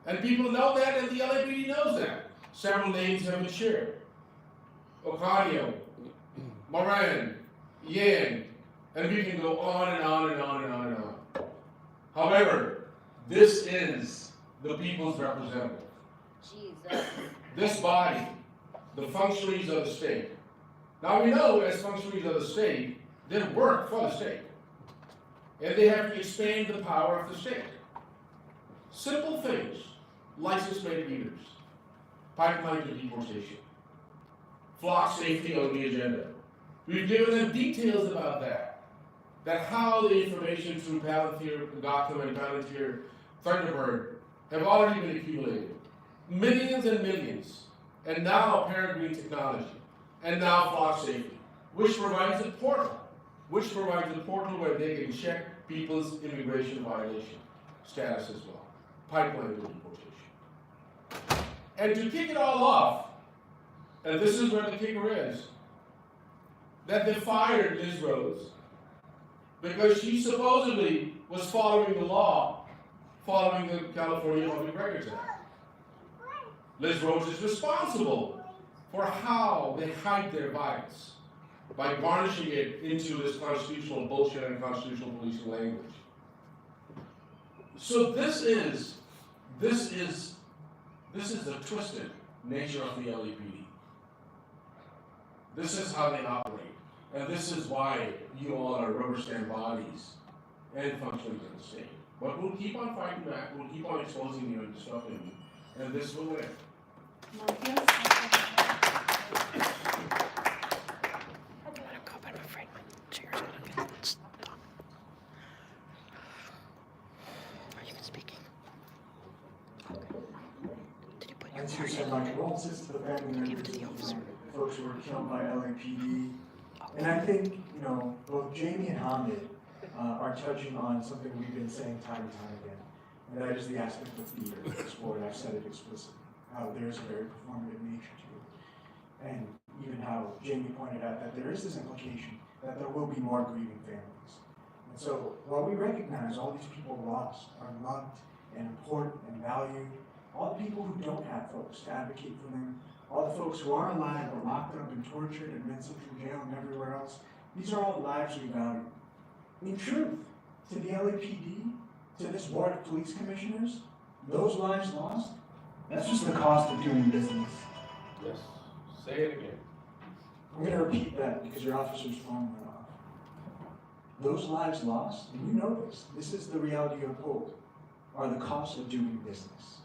And people know that, and the LAPD knows that. Several names have been shared. Ocadio, Moran, Yan, and we can go on and on and on and on and on. However, this is the people's representative. Jesus. This body, the functionaries of the state. Now we know as functionaries of the state, they work for the state. And they have to expand the power of the state. Simple things, license plate readers, pipeline to deportation, flock safety on the agenda. We've given them details about that how the information through Palantir, Gotham, and Palantir, Thunderbird have already been accumulated. Millions and millions. And now Peregrine technology. And now flock safety, which provides a portal. Where they can check people's immigration violation status as well. Pipeline to deportation. And to kick it all off, and this is where the kicker is, that they fired Liz Rhodes because she supposedly was following the law, following the California Public Records Act. Liz Rhodes is responsible for how they hide their violence by garnishing it into this constitutional bullshit and constitutional policing language. So this is the twisted nature of the LAPD. This is how they operate. And this is why you all are rubber stamp bodies and functionaries of the state. But we'll keep on fighting back, we'll keep on exposing you and disrupting you, and this will win. I too send my condolences to the family members of the folks who were killed by LAPD. And I think, both Jamie and Hamid are touching on something we've been saying time and time again, and that is the aspect of theater of the sport. I've said it explicitly, how there's a very performative nature to it. And even how Jamie pointed out that there is this implication that there will be more grieving families. And so while we recognize all these people lost are loved and important and valued, all the people who don't have folks to advocate for them, all the folks who are alive but locked up and tortured and been sent to jail and everywhere else, these are all lives we value. In truth, to the LAPD, to this board of police commissioners, those lives lost, that's just the cost of doing business. Yes. Say it again. I'm going to repeat that because your officer's phone went off. Those lives lost, and you know this is the reality you uphold, are the cost of doing business.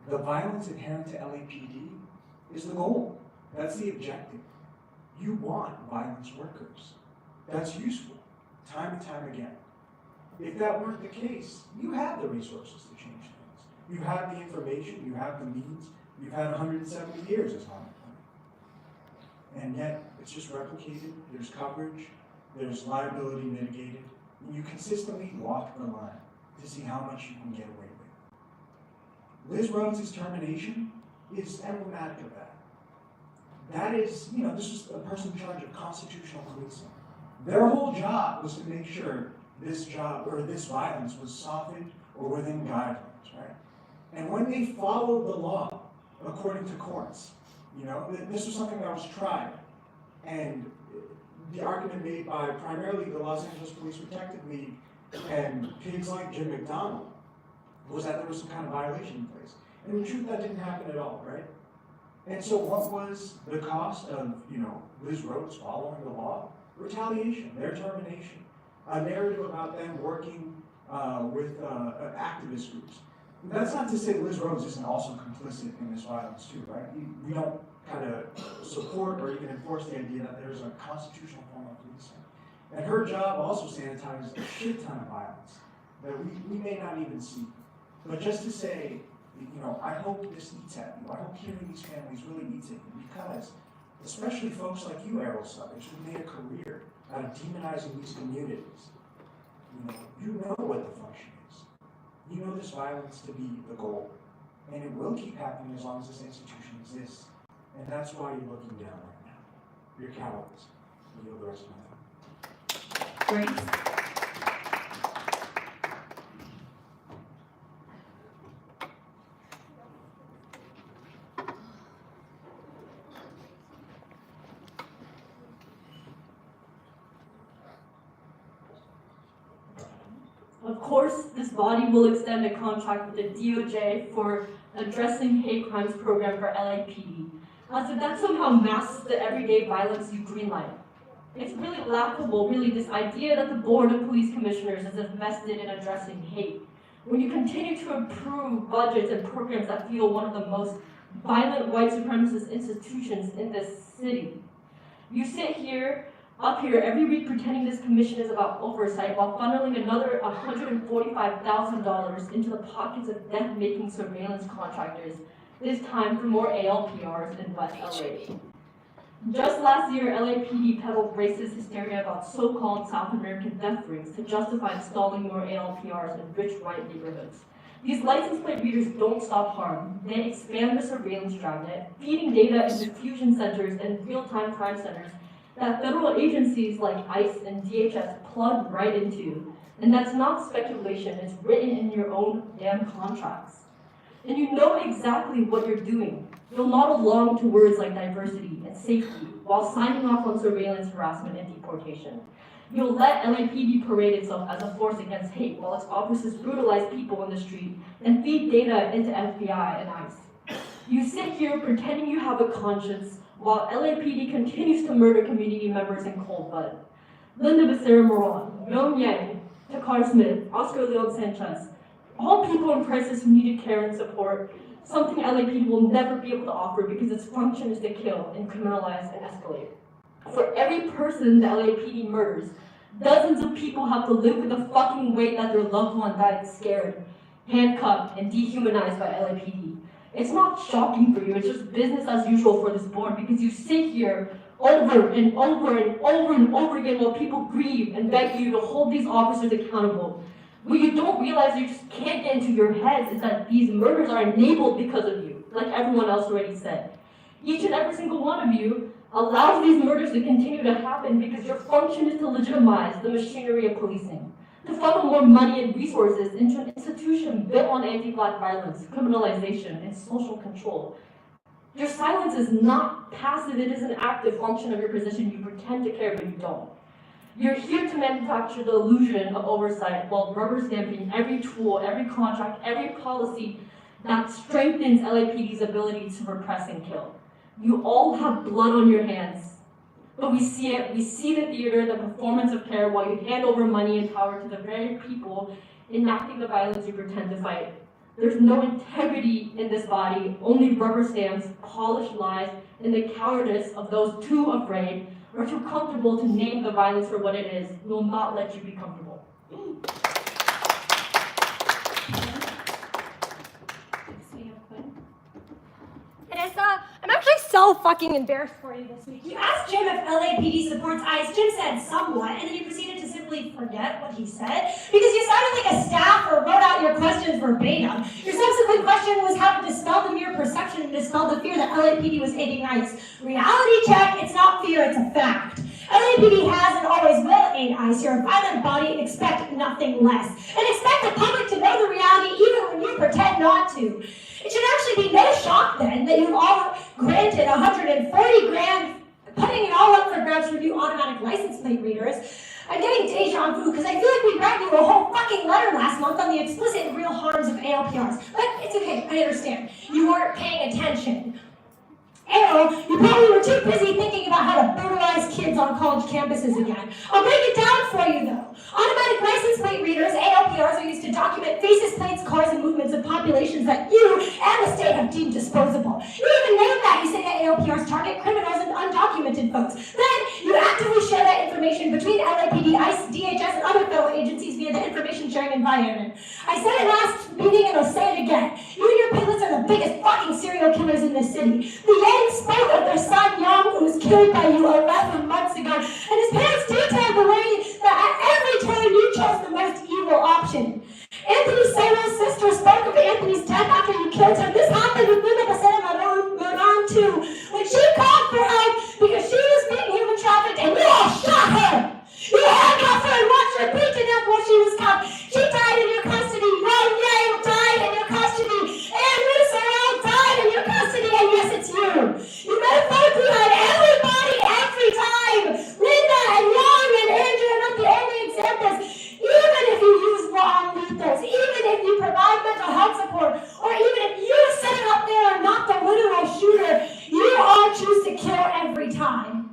The violence inherent to LAPD is the goal. That's the objective. You want violence workers. That's useful, time and time again. If that weren't the case, you have the resources to change things. You have the information, you have the means, you've had 170 years as Hamid pointed. And yet, it's just replicated, there's coverage, there's liability mitigated, and you consistently walk the line to see how much you can get away with. Liz Rhodes' termination is emblematic of that. That is, this was a person in charge of constitutional policing. Their whole job was to make sure this violence was softened or within guidelines, right? And when they followed the law according to courts, this was something that was tried. And the argument made by primarily the Los Angeles Police Protective League and pigs like Jim McDonald was that there was some kind of violation in place. And in truth, that didn't happen at all, right? And so what was the cost of, Liz Rhodes following the law? Retaliation, their termination, a narrative about them working with activist groups. That's not to say Liz Rhodes isn't also complicit in this violence too, right? We don't kind of support or even enforce the idea that there's a constitutional form of policing. And her job also sanitizes a shit ton of violence that we may not even see. But just to say, I hope this eats at you. I hope hearing these families really eats at you, because especially folks like you, Errol Sutters, who made a career out of demonizing these communities, you know what the function is. You know this violence to be the goal. And it will keep happening as long as this institution exists. And that's why you're looking down right now. You're cowards. You know the rest of my time. Grace? Of course, this body will extend a contract with the DOJ for addressing hate crimes program for LAPD, as if that somehow masks the everyday violence you greenlight. It's really laughable, really, this idea that the Board of Police Commissioners is invested in addressing hate, when you continue to approve budgets and programs that fuel one of the most violent white supremacist institutions in this city. You sit up here every week pretending this commission is about oversight while funneling another $145,000 into the pockets of death-making surveillance contractors, this time for more ALPRs in West LA. Just last year, LAPD peddled racist hysteria about so-called South American death rings to justify installing more ALPRs in rich white neighborhoods. These license plate readers don't stop harm. They expand the surveillance dragnet, feeding data into fusion centers and real-time crime centers that federal agencies like ICE and DHS plug right into. And that's not speculation, it's written in your own damn contracts. And you know exactly what you're doing. You'll nod along to words like diversity and safety while signing off on surveillance, harassment, and deportation. You'll let LAPD parade itself as a force against hate while its officers brutalize people in the street and feed data into FBI and ICE. You sit here pretending you have a conscience while LAPD continues to murder community members in cold blood. Linda Becerra-Moran, Yom Yang, Takar Smith, Oscar Leon Sanchez, all people in crisis who needed care and support, something LAPD will never be able to offer because its function is to kill and criminalize and escalate. For every person the LAPD murders, dozens of people have to live with the fucking weight that their loved one died scared, handcuffed, and dehumanized by LAPD. It's not shocking for you, it's just business as usual for this board because you sit here over and over and over and over again while people grieve and beg you to hold these officers accountable. What you don't realize, you just can't get into your heads, is that these murders are enabled because of you, like everyone else already said. Each and every single one of you allows these murders to continue to happen because your function is to legitimize the machinery of policing, to funnel more money and resources into an institution built on anti-Black violence, criminalization, and social control. Your silence is not passive, it is an active function of your position. You pretend to care, but you don't. You're here to manufacture the illusion of oversight while rubber stamping every tool, every contract, every policy that strengthens LAPD's ability to repress and kill. You all have blood on your hands, but we see it. We see the theater, the performance of care, while you hand over money and power to the very people enacting the violence you pretend to fight. There's no integrity in this body, only rubber stamps, polished lies, and the cowardice of those too afraid or too comfortable to name the violence for what it is. Will not let you be comfortable. Vanessa, I'm actually so so fucking embarrassed for you this week. You asked Jim if LAPD supports ICE. Jim said somewhat, and then you proceeded to simply forget what he said because you sounded like a staff or wrote out your questions verbatim. Your subsequent question was how to dispel the mere perception and dispel the fear that LAPD was aiding ICE. Reality check, it's not fear, it's a fact. LAPD has and always will aid ICE. You're a violent body, expect nothing less. And expect the public to know the reality even when you pretend not to. It should actually be no shock then that you've all granted $140 grand, putting it all up for grabs for new automatic license plate readers. I'm getting deja vu because I feel like we read you a whole fucking letter last month on the explicit and real harms of ALPRs. But it's okay, I understand. You weren't paying attention. Arrow, you probably were too busy thinking about how to brutalize kids on college campuses again. I'll break it down for you though. Automatic license plate readers, ALPRs, are used to document faces, plates, cars, and movements of populations that you and the state have deemed disposable. You even name that. You say that ALPRs target criminals and undocumented folks. Then you actively share that information between LAPD, ICE, DHS, and other federal agencies via the information sharing environment. I said it last meeting and I'll say it again. You and your piglets are the biggest fucking serial killers in this city. The Yanks spoke of their son Young, who was killed by you 11 months ago, and his parents detailed the way that at every turn you chose the most evil option. Anthony Solo's sister spoke of Anthony's death after you killed him. This happened with Luna Baseta Moran too, when she called for help because she was being human trafficked and you all shot her. You handcuffed her and watched her beat to death while she was cuffed. She died in your custody. Ron Yang died in your custody. And Russell died in your custody. And yes, it's you. You metaphorically had everybody every time. Linda and Young and Andrew are not the only examples. Even if you use raw lethals, even if you provide mental health support, or even if you set it up there and not the literal shooter, you all choose to kill every time.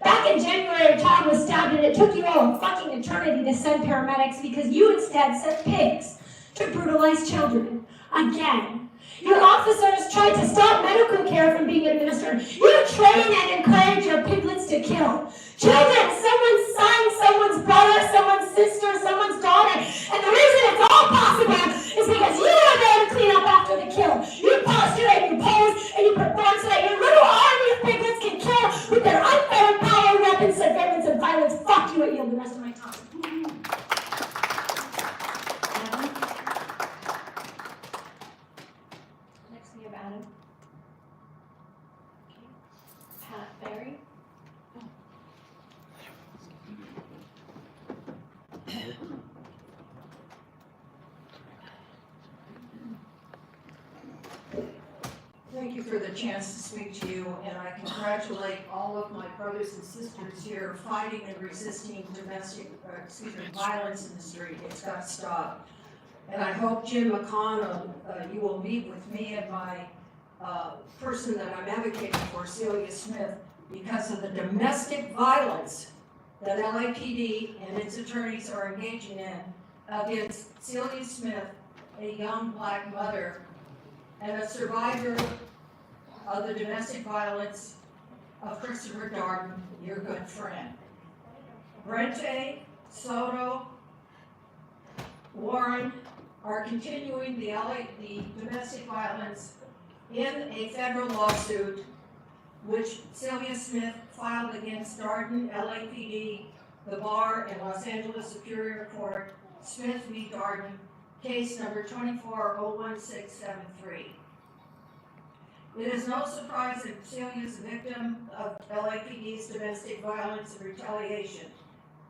Back in January, a child was stabbed and it took you all a fucking eternity to send paramedics because you instead sent pigs to brutalize children. Again. Your officers tried to stop medical care from being administered. You train and encourage your piglets to kill. Children, someone's son, someone's brother, someone's sister, someone's daughter. And the reason it's all possible is because you are there to clean up after the kill. You posture and you pose and you perform so that your little army of piglets can kill with their unfettered power, weapons, surveillance, and violence. Fuck you, I yield the rest of my time. Next we have Adam. Okay. Pat Berry. Thank you for the chance to speak to you, and I congratulate all of my brothers and sisters here fighting and resisting violence in the street. It's got to stop. And I hope, Jim McConnell, you will meet with me and my person that I'm advocating for, Celia Smith, because of the domestic violence that LAPD and its attorneys are engaging in against Celia Smith, a young black mother and a survivor of the domestic violence of Christopher Darden, your good friend. Brente, Soto, Warren are continuing the domestic violence in a federal lawsuit which Celia Smith filed against Darden, LAPD, the bar, and Los Angeles Superior Court, Smith v. Darden, case number 2401673. It is no surprise that Celia is a victim of LAPD's domestic violence and retaliation.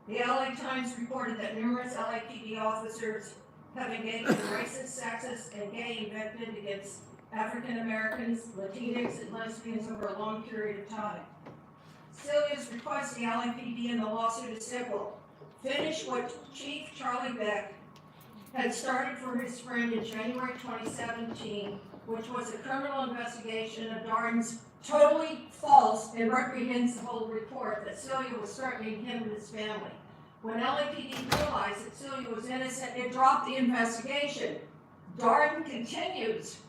The LA Times reported that numerous LAPD officers have engaged in racist, sexist, and gay invective against African Americans, Latinx, and lesbians over a long period of time. Celia's request to the LAPD in the lawsuit is simple. Finish what Chief Charlie Beck had started for his friend in January 2017, which was a criminal investigation of Darden's totally false and reprehensible report that Celia was threatening him and his family. When LAPD realized that Celia was innocent, it dropped the investigation. Darden continues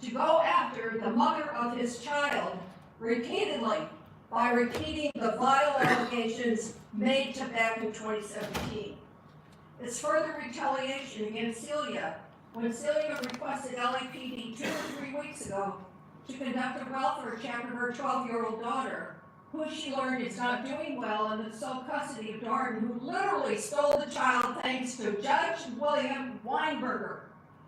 to go after the mother of his child repeatedly by repeating the vile allegations made to Beck in 2017. It's further retaliation against Celia when Celia requested LAPD 2 or 3 weeks ago to conduct a welfare check of her 12-year-old daughter, who she learned is not doing well in the sole custody of Darden, who literally stole the child thanks to Judge William Weinberger,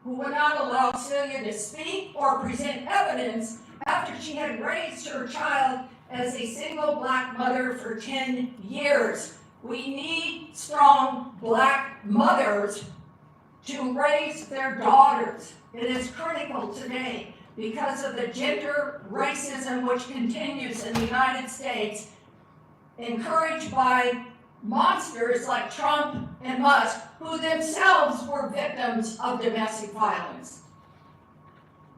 who would not allow Celia to speak or present evidence after she had raised her child as a single black mother for 10 years. We need strong black mothers to raise their daughters. It is critical today because of the gender racism which continues in the United States, encouraged by monsters like Trump and Musk, who themselves were victims of domestic violence.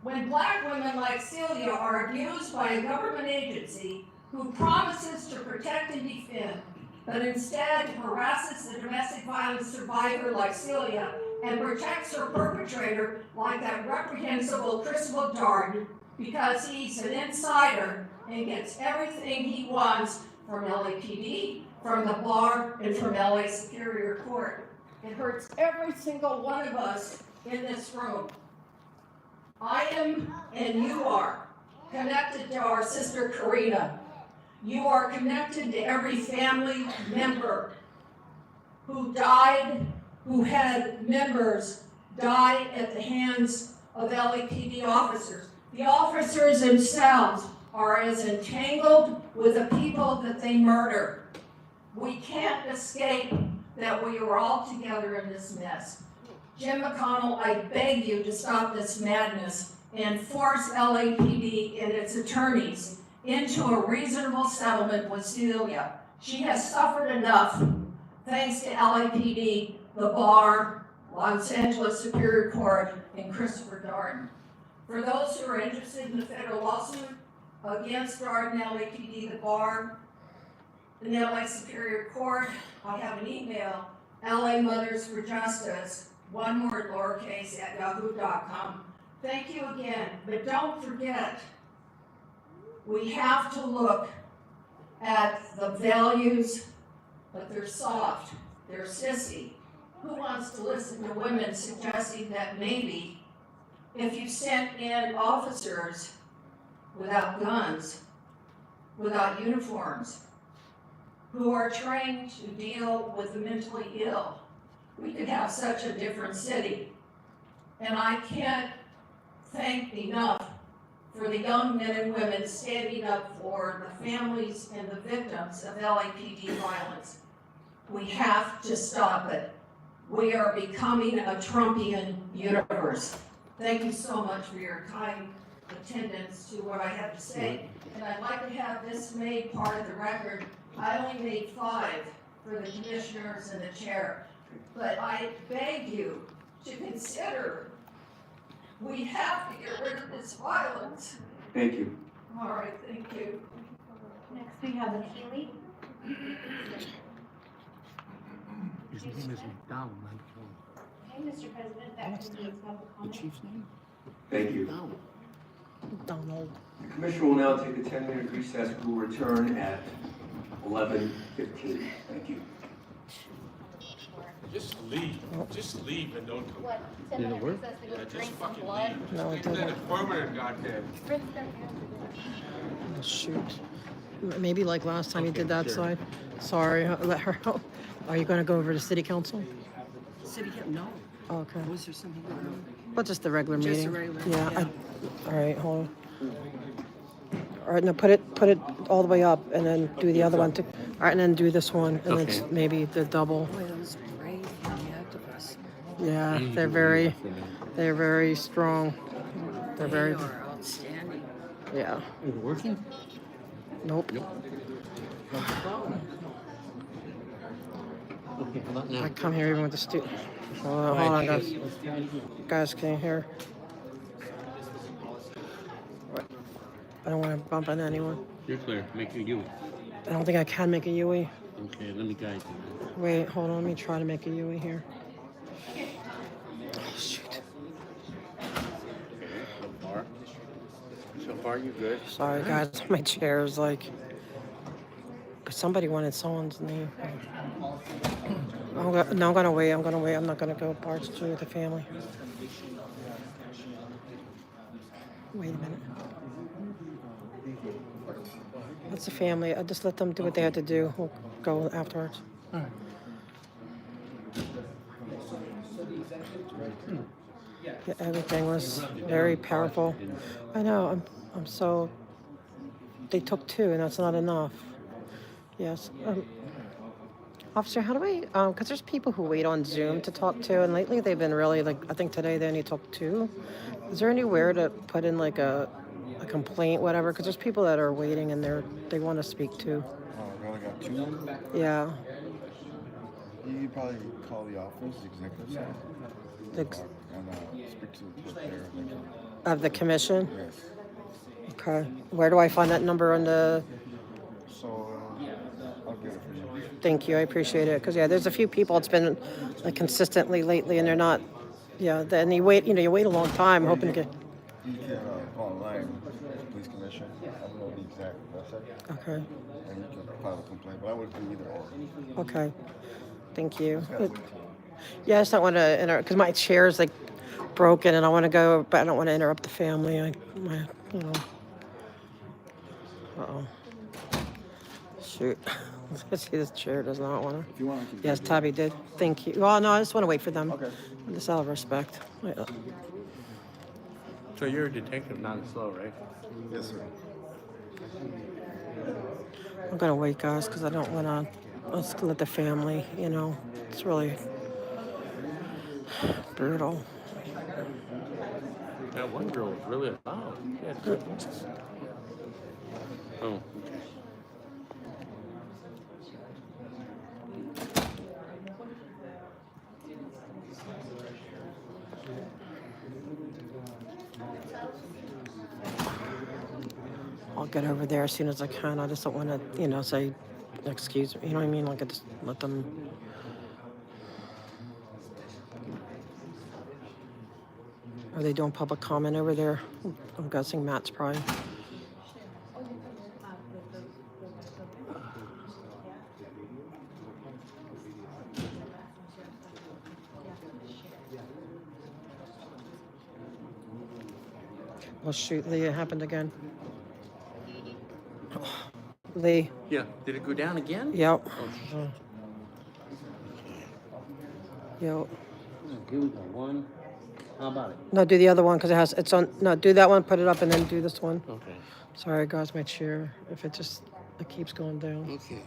When black women like Celia are abused by a government agency who promises to protect and defend, but instead harasses the domestic violence survivor like Celia and protects her perpetrator like that reprehensible Christopher Darden because he's an insider and gets everything he wants from LAPD, from the bar, and from LA Superior Court. It hurts every single one of us in this room. I am, and you are, connected to our sister Karina. You are connected to every family member who died, who had members die at the hands of LAPD officers. The officers themselves are as entangled with the people that they murder. We can't escape that we are all together in this mess. Jim McConnell, I beg you to stop this madness and force LAPD and its attorneys into a reasonable settlement with Celia. She has suffered enough thanks to LAPD, the bar, Los Angeles Superior Court, and Christopher Darden. For those who are interested in the federal lawsuit against Darden, LAPD, the bar, and LA Superior Court, I have an email, LA Mothers for Justice, one word lowercase at yahoo.com. Thank you again, but don't forget, we have to look at the values, but they're soft, they're sissy. Who wants to listen to women suggesting that maybe if you sent in officers without guns, without uniforms, who are trained to deal with the mentally ill, we could have such a different city. And I can't thank enough for the young men and women standing up for the families and the victims of LAPD violence. We have to stop it. We are becoming a Trumpian universe. Thank you so much for your kind attendance to what I have to say. And I'd like to have this made part of the record. I only made 5 for the commissioners and the chair. But I beg you to consider we have to get rid of this violence. Thank you. All right, thank you. Next we have Keely. His name is McDowell, Okay, Mr. President, that concludes public comment. chief's name? Thank you. Donald. The commission will now take a 10-minute recess. We will return at 11:15. Thank you. Just leave and don't come. What, Did it work? recess to go Yeah, just drink some fucking blood? leave. No, it Just leave that didn't. permanent, goddamn. Rinse their hands again. Oh, shoot. Maybe like last time you did that sure. side. Sorry, let her know. Are you gonna go over to city council? City, no. Okay. Was there something going on? But just the regular Just meeting. the regular, Yeah. yeah. All right, hold on. All right, now put it all the way up and then do the other one too. All right, and then do this one and Okay. then maybe the double. Boy, those brave young activists. Yeah, They they're very strong. They're very, They are outstanding. yeah. Is it working? Nope. What's the problem? Okay, how about now? I come here even with the student. Hold on, guys. Guys, can you hear? What? I don't want to bump into anyone. You're clear. Make your you. I don't think I can make a UE. Okay, let me guide you. Wait, hold on. Let me try to make a UE here. Oh, shoot. So far, you're good. Sorry, guys. My chair is like... Somebody wanted someone's name. No, I'm gonna wait. I'm not gonna go parts 2 with the family. Wait a minute. It's a family. I just let them do what they had to do. We'll go afterwards. Yeah, everything was very powerful. I know. I'm so. They took 2, and that's not enough. Yes. Officer, how do I? Because there's people who wait on Zoom to talk to, and lately they've been really like. I think today they only took 2. Is there anywhere to put in like a complaint, whatever? Because there's people that are waiting and they want to speak to. Oh, we only got 2? Yeah. You could probably call the office, the executive side, and speak to the clerk there. Of the commission? Yes. Okay. Where do I find that number on the? So, I'll get it for you. Thank you. I appreciate it. Because, yeah, there's a few people. It's been like consistently lately, and they're not. Yeah. Then you wait. You wait a long time hoping to get. You can go online, police commission. I don't know the exact website. Okay. And you can file a complaint, but I would do either or. Okay. Thank you. Yeah, I just don't want to interrupt because my chair's like broken, and I want to go, but I don't want to interrupt the family. Uh-oh. Shoot. See, this chair does not want to. If you want, I can. Yes, Tabby did. Thank you. Well, no, I just want to wait for them. Okay. Just out of respect. Wait, So you're a detective, not slow, right? Yes, sir. I'm going to wait, guys, because I don't want to. Let's let the family, it's really brutal. That one girl was really loud. She had good voice. Oh, okay. I'll get over there as soon as I can. I just don't want to, say, excuse me. You know what I mean? Like, I just let them. Are they doing public comment over there? I'm guessing Matt's probably. Oh, shoot, Lee, it happened again. Lee. Yeah. Did it go down again? Yep. Oh, shit. Yep. Here we go. One. How about it? No, do the other one because it's on. No, do that one, put it up, and then do this one. Okay. Sorry, guys, my chair. If it keeps going down. Okay.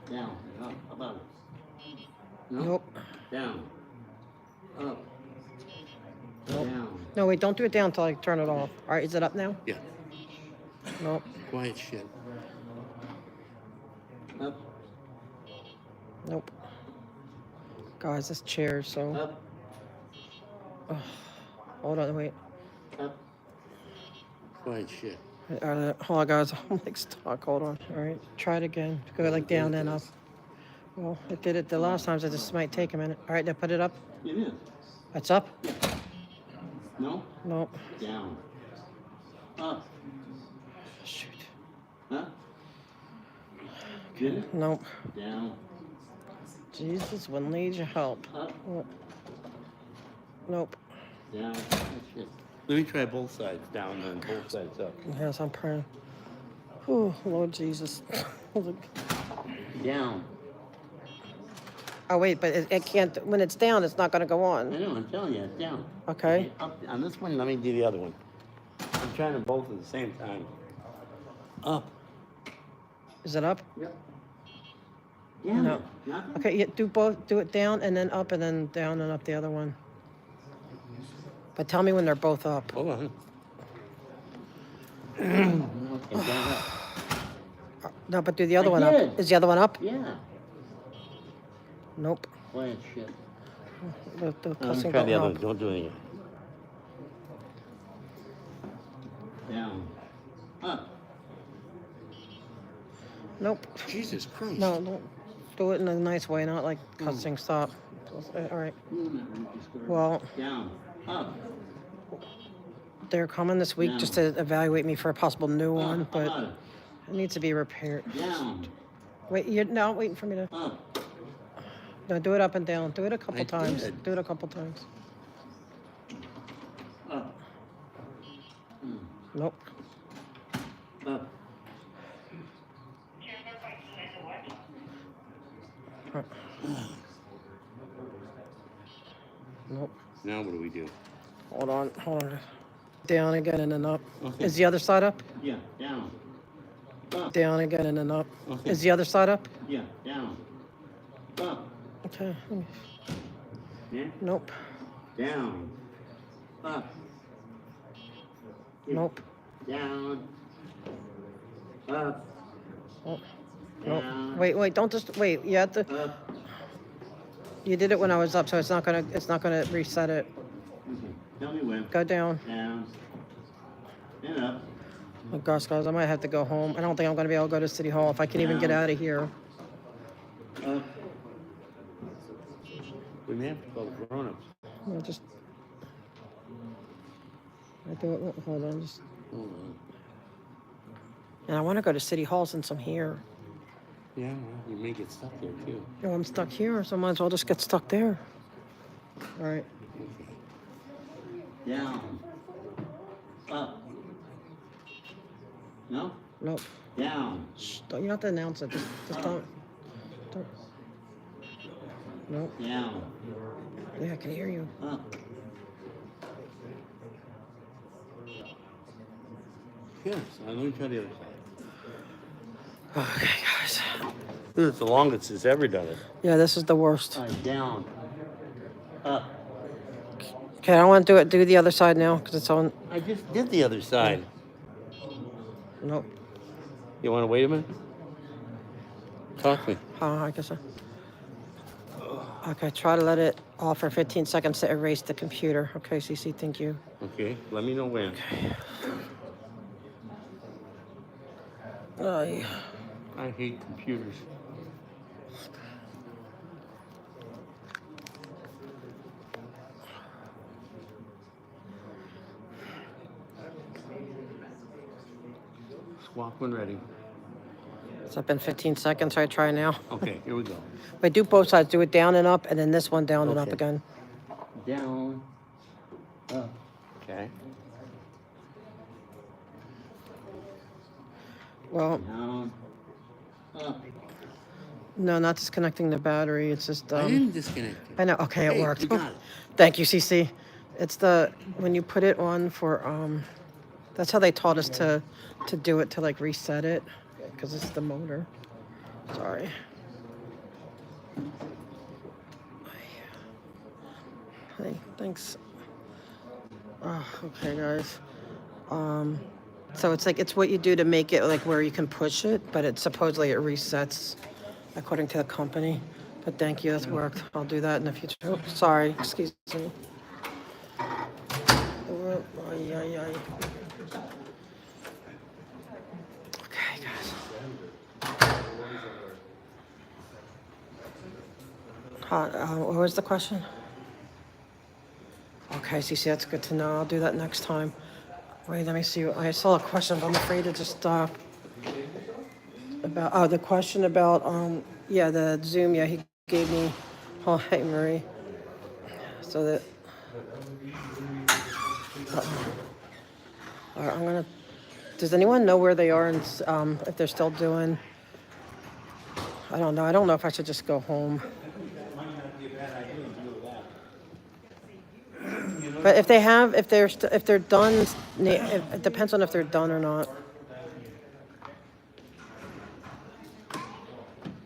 Down. Up. How about it? No? Nope. Down. Up. Nope. Down. No, wait, don't do it down until I turn it off. All right, is it up now? Yeah. Nope. Quiet shit. Up. Nope. Guys, this chair is so. Up. Hold on, wait. Up. Quiet shit. Hold on, guys. I'm like stuck. Hold on. All right, try it again. Go like down and up. Well, it did it the last time, so this might take a minute. All right, now put it up. It is. It's up? No? Nope. Down. Up. Shoot. Huh? Get it? Nope. Down. Jesus, when needs your help. Up. Nope. Down. Shit. Let me try both sides down and both sides up. Yes, I'm praying. Oh, Lord Jesus. Down. Oh, wait, but it can't, when it's down, it's not going to go I on. know, I'm telling you, it's down. Okay. Up on this one, let me do the other one. I'm trying them both at the same time. Up. Is it up? Yep. Yeah. No. Nothing? Okay, yeah, do both, do it down and then up and then down and up the other one. But tell me when they're both up. Hold on. Okay, down up. No, but do the other I one did. up. Is the other one up? Yeah. Nope. Quiet shit. The Let me cussing try don't the other help. one. Don't do anything. Down. Up. Nope. Jesus Christ. No, don't do it in a nice way, not like cussing. Stop. All right. Well, Down. Up. they're coming this week just to evaluate me for a possible new one, Up. but Up. it needs to be repaired. Down. Wait, you're now waiting for me to. Up. No, do it up and down. Do it a couple I times. did. Do it a couple times. Up. Nope. Up. Nope. Now what do we do? Hold on. Down again and then up. Okay. Is the other side up? Yeah, down. Up. Down again and then up. Okay. Is the other side up? Yeah, down. Up. Okay. Yeah. Nope. Down. Up. Nope. Down. Up. Oh. Down. Nope. Wait, don't just wait. You have to. Up. You did it when I was up, so it's not gonna reset it. Okay. Tell me when. Go down. Down. And up. Oh gosh, guys, I might have to go home. I don't think I'm gonna be able to go to City Hall if I can even get out of here. Up. We may have to call the grown-ups. I'll just. I do it. Hold on, just. Hold on. And I want to go to City Hall since I'm here. Yeah, well, you may get stuck there too. Oh, I'm stuck here, so I might as well just get stuck there. All right. Down. Up. No? Nope. Down. Shh, don't, you don't have to announce it. Just don't. Nope. Down. Yeah, I can hear you. Up. Yes, let me try the other side. Okay, guys. This is the longest it's ever done it. Yeah, this is the worst. All right, down. Up. Okay, I don't want to do the other side now because it's on. I just did the other side. Nope. You want to wait a minute? Talk to me. I guess so. Okay, try to let it off for 15 seconds to erase the computer. Okay, CC, thank you. Okay, let me know when. Okay. I hate computers. Swap when ready. It's been 15 seconds. I try now. Okay, here we go. Wait, do both sides. Do it down and up, and then this one down and up Okay. again. Down. Up. Okay. Well, Down. Up. no, not disconnecting the battery. It's just. I didn't disconnect it. I know. Okay, it Hey, worked. you got it. Thank you, CC. It's the when you put it on for That's how they taught us to do it, to like reset it, because it's the motor. Sorry. Hey, thanks. Oh, okay, guys. So it's what you do to make it like where you can push it, but it supposedly it resets according to the company. But thank you, that's worked. I'll do that in the future. Oh, sorry, excuse me. Okay, guys. What was the question? Okay, CC, that's good to know. I'll do that next time. Wait, let me see. I saw a question, but I'm afraid to just stop. About the question about yeah, the Zoom. Yeah, he gave me. Oh, hey, Marie. So that. All right, I'm gonna. Does anyone know where they are and if they're still doing? I don't know. I don't know if I should just go home. But if they're done, it depends on if they're done or not.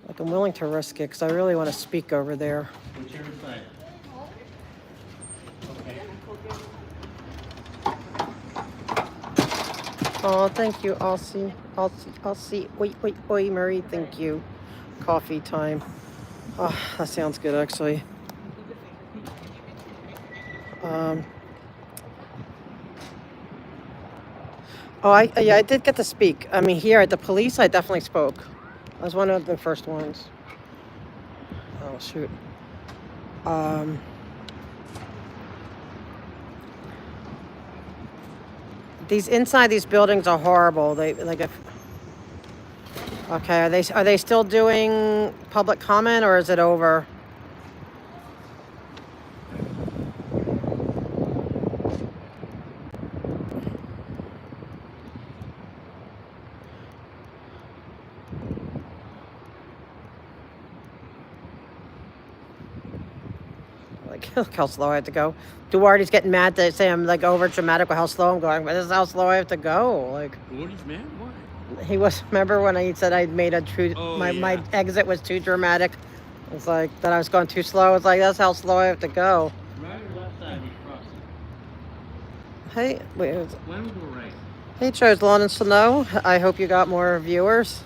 Like, I'm willing to risk it because I really want to speak over there. Whichever side. Oh, thank you. I'll see. Wait, Marie. Thank you. Coffee time. Oh, that sounds good, actually. I did get to speak. I mean, here at the police, I definitely spoke. I was one of the first ones. Oh, shoot. Inside these buildings are horrible. Okay, are they still doing public comment or is it over? Look how slow I have to go. Duarte's getting mad that say I'm like over dramatic with how slow I'm going, but this is how slow I have to go. Like, Gordy's mad? Why? he was, remember when I said I'd made a true, Oh, my yeah. exit was too dramatic? It's like that I was going too slow. It's like, that's how slow I have to go. Right or left side you cross? Hey, wait, When we go right? hey, Joe's Lawn and Snow. I hope you got more viewers.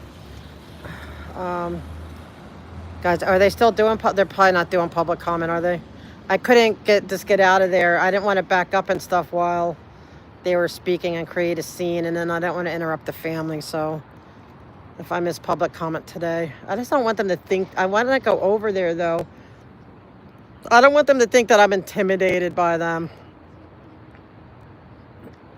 Guys, are they still doing, they're probably not doing public comment, are they? I couldn't get out of there. I didn't want to back up and stuff while they were speaking and create a scene, and then I don't want to interrupt the family, so if I miss public comment today, I just don't want them to think, I want to go over there though. I don't want them to think that I'm intimidated by them.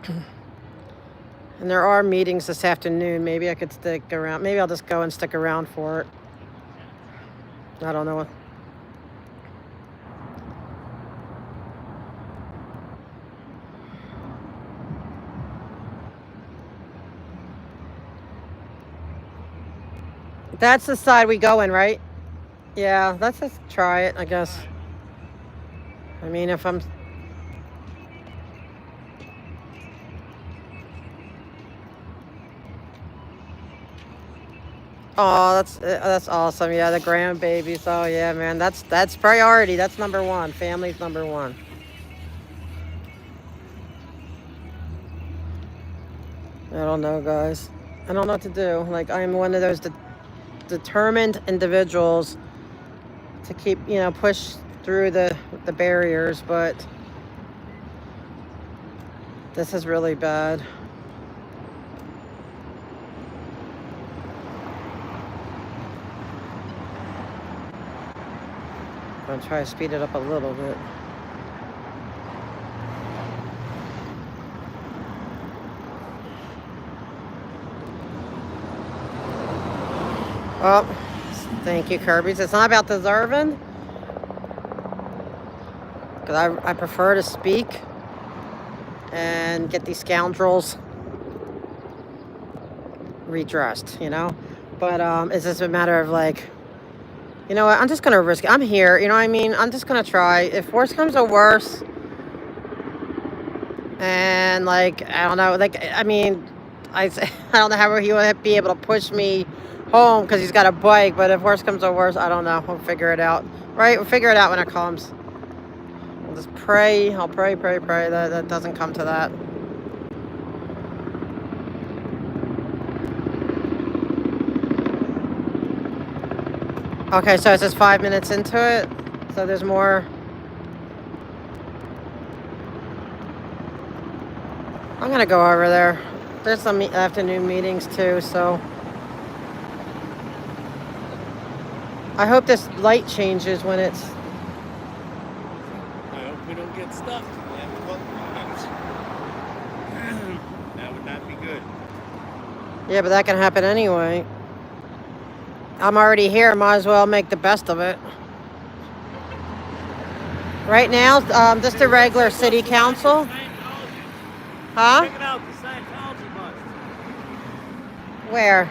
And there are meetings this afternoon. Maybe I could stick around. Maybe I'll just go and stick around for it. I don't know. That's the side we go in, right? Yeah, let's just try it, I guess. I mean, if I'm... Oh, that's awesome. Yeah, the grandbabies. Oh yeah, man. That's priority. That's number one. Family's number one. I don't know, guys. I don't know what to do. Like, I'm one of those determined individuals to keep, push through the barriers, but this is really bad. I'm gonna try to speed it up a little bit. Oh, thank you, Kirby's. It's not about deserving, because I prefer to speak and get these scoundrels redressed, But it's just a matter of like, you know what, I'm just gonna risk it. I'm here, you know what I mean? I'm just gonna try. If worse comes to worse, and like, I don't know, like, I mean, I don't know how he would be able to push me home because he's got a bike, but if worse comes to worse, I don't know. We'll figure it out. Right? We'll figure it out when it comes. I'll just pray. I'll pray that doesn't come to that. Okay, so it's just 5 minutes into it. So there's more. I'm gonna go over there. There's some afternoon meetings too, so I hope this light changes when it's... I hope we don't get stuck. That would not be good. Yeah, but that can happen anyway. I'm already here. Might as well make the best of it. Right now, just a regular city council. Huh? Check it out, the Scientology bus. Where?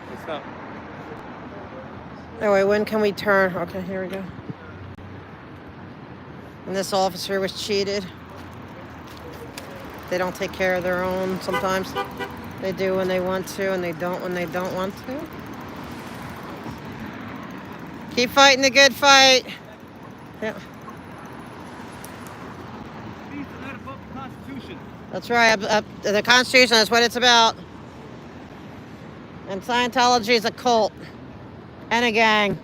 What's up? Oh wait, when can we turn? Okay, here we go. And this officer was cheated. They don't take care of their own sometimes. They do when they want to, and they don't when they don't want to. Keep fighting the good fight. Yeah. That's right. The Constitution is what it's about. And Scientology is a cult and a gang.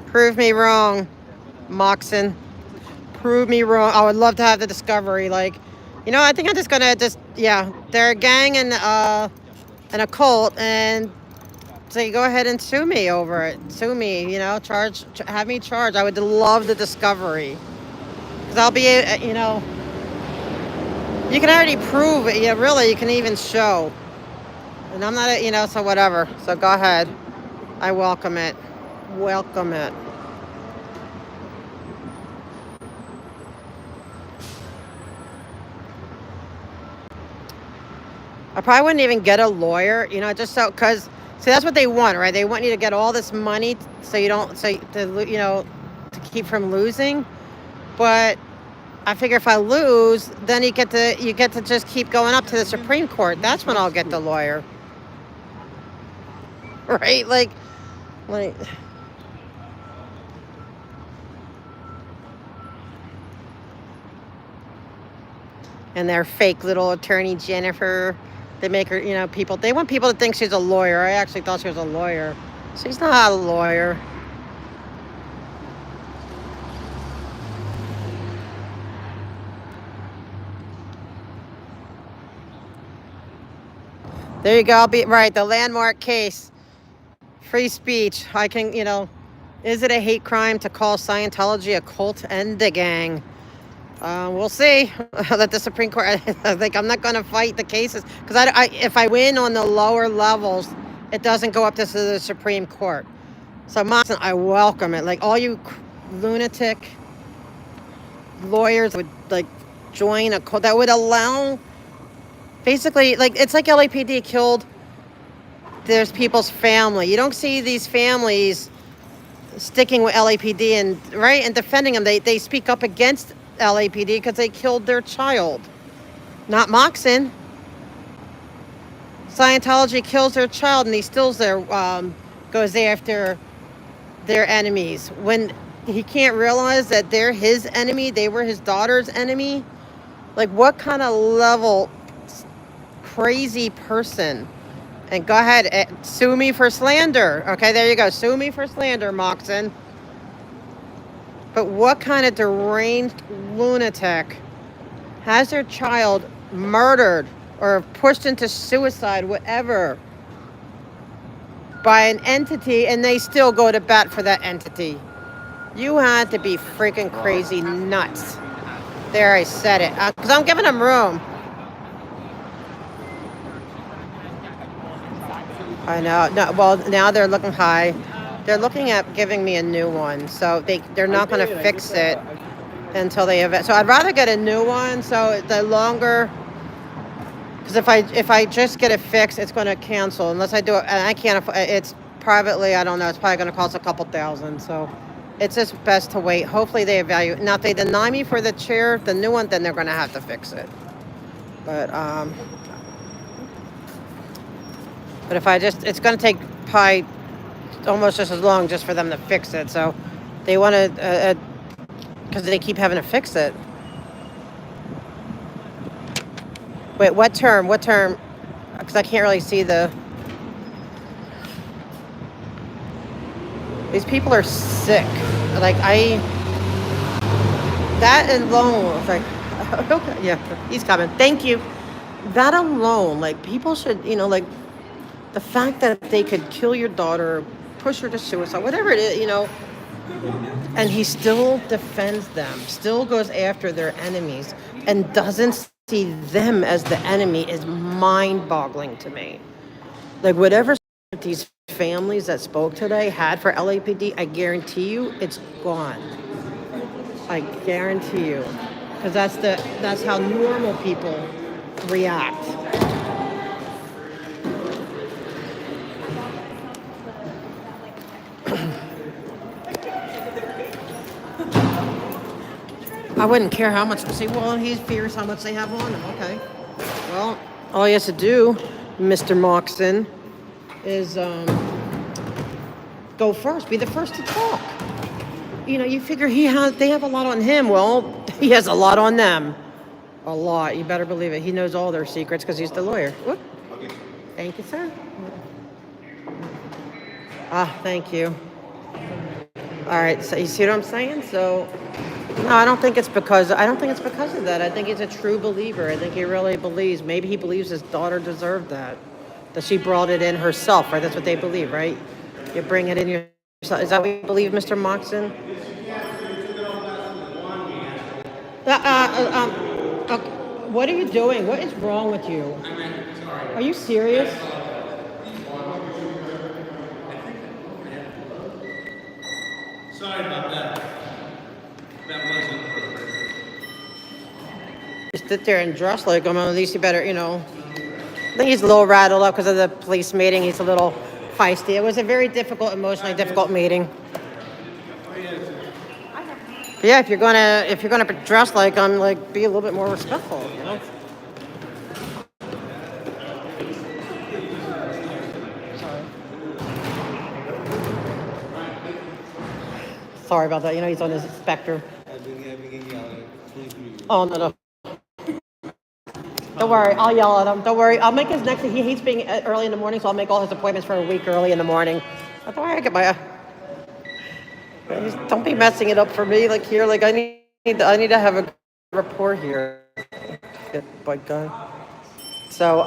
Prove me wrong, Moxon. Prove me wrong. I would love to have the discovery. Like, I think I'm just gonna they're a gang and a cult, and so go ahead and sue me over it. Sue me, have me charged. I would love the discovery. Because I'll be, you can already prove it. Yeah, really, you can even show. And I'm not, so whatever. So go ahead. I welcome it. Welcome it. I probably wouldn't even get a lawyer, just so, because See, that's what they want, right? They want you to get all this money so you don't, to keep from losing. But I figure if I lose, then you get to just keep going up to the Supreme Court. That's when I'll get the lawyer. Right? Like and their fake little attorney Jennifer, they make her, they want people to think she's a lawyer. I actually thought she was a lawyer. She's not a lawyer. There you go. I'll be right. The landmark case, free speech. I can, is it a hate crime to call Scientology a cult and a gang? We'll see. Let the Supreme Court. I think I'm not going to fight the cases because if I win on the lower levels, it doesn't go up to the Supreme Court. So I welcome it. Like all you lunatic lawyers would join a cult that would allow. Basically, it's like LAPD killed there's people's family. You don't see these families sticking with LAPD and defending them. They speak up against LAPD because they killed their child. Not Moxon. Scientology kills their child and he still goes after their enemies. When he can't realize that they're his enemy, they were his daughter's enemy. Like what kind of level crazy person? And go ahead, sue me for slander. Okay, there you go. Sue me for slander, Moxon. But what kind of deranged lunatic has their child murdered or pushed into suicide, whatever, by an entity, and they still go to bat for that entity? You had to be freaking crazy nuts. There, I said it. Because I'm giving them room. I know. No, well, now they're looking high. They're looking at giving me a new one. So they're not going to fix it until they have it. So I'd rather get a new one. So the longer, because if I just get it fixed, it's going to cancel unless I do it. And I can't afford it's privately. I don't know. It's probably going to cost a couple $1,000. So it's just best to wait. Hopefully they evaluate. Now if they deny me for the chair, the new one, then they're going to have to fix it. But if I it's going to take probably almost just as long just for them to fix it. So they want to, because they keep having to fix it. Wait, what term? What term? Because I can't really see these people are sick. That alone was like, okay, yeah, he's coming. Thank you. That alone, people should, the fact that they could kill your daughter, push her to suicide, whatever it is, and he still defends them, still goes after their enemies, and doesn't see them as the enemy is mind-boggling to me. Whatever these families that spoke today had for LAPD, I guarantee you it's gone. I guarantee you. Because that's how normal people react. I wouldn't care how much. See, well, he fears how much they have on him. Okay. Well, all he has to do, Mr. Moxon, is go first. Be the first to talk. You figure they have a lot on him. Well, he has a lot on them. A lot. You better believe it. He knows all their secrets because he's the lawyer. Whoop. Thank you, sir. Thank you. All right. So you see what I'm saying? So. No, I don't think it's because of that. I think he's a true believer. I think he really believes. Maybe he believes his daughter deserved that she brought it in herself, right? That's what they believe, right? You bring it in yourself. Is that what you believe, Mr. Moxon? What are you doing? What is wrong with you? Are you serious? Sorry about that. That wasn't appropriate. Just sit there and dress like him. At least you better, I think he's a little rattled up because of the police meeting. He's a little feisty. It was a very difficult, emotionally difficult meeting. But yeah, if you're gonna dress like I'm, like, be a little bit more respectful, you know. Sorry about that. You know, he's on his specter. Oh, no. Don't worry, I'll yell at him. Don't worry, I'll make his next. He hates being early in the morning, so I'll make all his appointments for a week early in the morning. That's why I get my. Don't be messing it up for me. Like here, like I need to have a rapport here. Get bike guy. So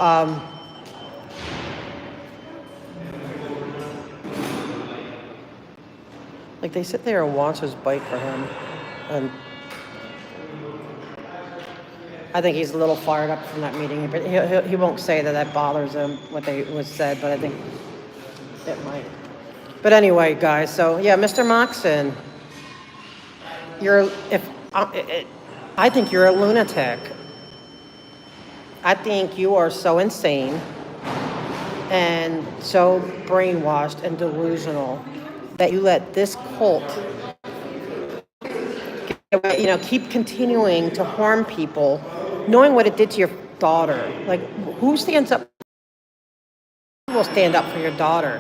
like they sit there and watch his bike for him, and I think he's a little fired up from that meeting, but he won't say that bothers him, what was said, but I think it might. But anyway, guys, so yeah, Mr. Moxon, I think you're a lunatic. I think you are so insane and so brainwashed and delusional that you let this cult, you know, keep continuing to harm people, knowing what it did to your daughter. Like, who stands up? Who will stand up for your daughter?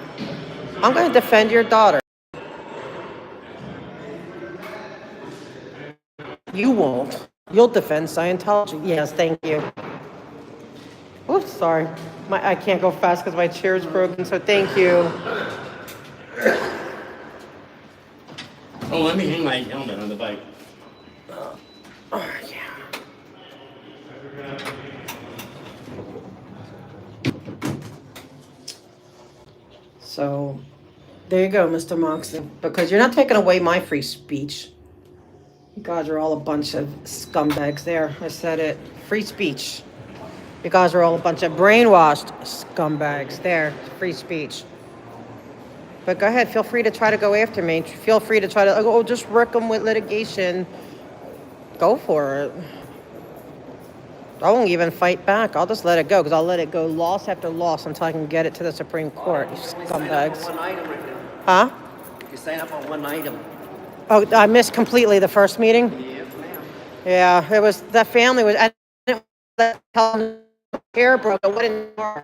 I'm going to defend your daughter. You won't. You'll defend Scientology. Yes, thank you. Oops, sorry. I can't go fast because my chair is broken, so thank you. Oh, let me hang my helmet on the bike. Oh, yeah. So, there you go, Mr. Moxon. Because you're not taking away my free speech. You guys are all a bunch of scumbags. There, I said it. Free speech. You guys are all a bunch of brainwashed scumbags. There, free speech. But go ahead, feel free to try to go after me. Feel free to try to, just wreck them with litigation. Go for it. I won't even fight back. I'll just let it go, because I'll let it go loss after loss until I can get it to the Supreme Court, you scumbags. One item right now. Huh? You sign up on one item. Oh, I missed completely the first meeting? Yes, ma'am. Yeah, it was, that family was, I didn't tell them hair broke. What in the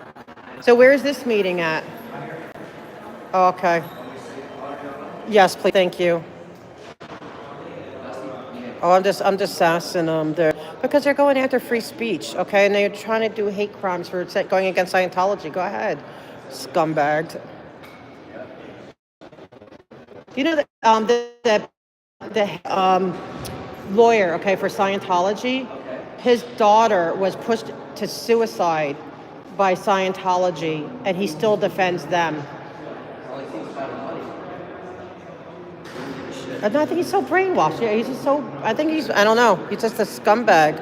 So where's this meeting at? Oh, okay. Yes, please, thank you. Oh, I'm just sassing them there because they're going after free speech, okay? And they're trying to do hate crimes for going against Scientology. Go ahead, scumbags. You know that the lawyer, okay, for Scientology, his daughter was pushed to suicide by Scientology, and he still defends them. And I think he's so brainwashed. Yeah, he's just so. I don't know. He's just a scumbag.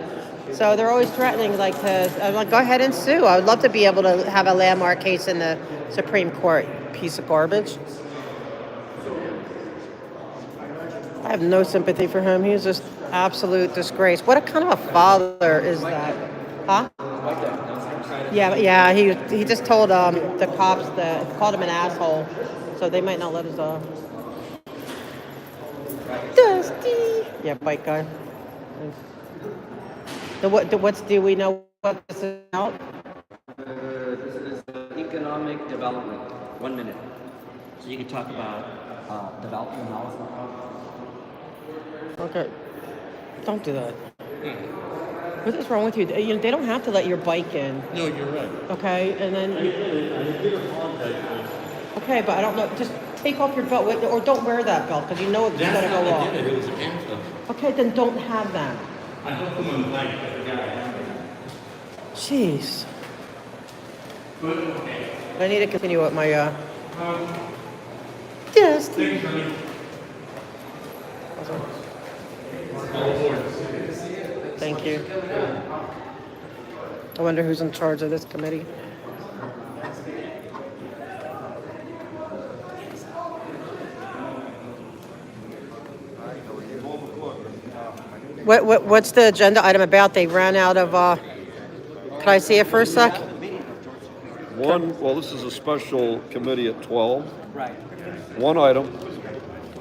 So they're always threatening, like, I'm like, go ahead and sue. I would love to be able to have a landmark case in the Supreme Court. Piece of garbage. I have no sympathy for him. He's just absolute disgrace. What a kind of a father is that? Huh? Yeah. He just told the cops called him an asshole, so they might not let us Dusty. Yeah, bike guy. Do we know what this is about? This is economic development. 1 minute. So you can talk about development housing. Okay. Don't do that. What is wrong with you? You know, they don't have to let your bike in. No, you're right. Okay, and then. Okay, but I don't know. Just take off your belt, or don't wear that belt because you know it's going to go off. It was a handcuff. Okay, then don't have that. I hooked them on the bike. I forgot I had it. Jeez. But okay. I need to continue with my Dusty. Thanks, honey. Thank you. I wonder who's in charge of this committee. What's the agenda item about? They ran out of, can I see it for a sec? Well, this is a special committee at 12. Right. One item,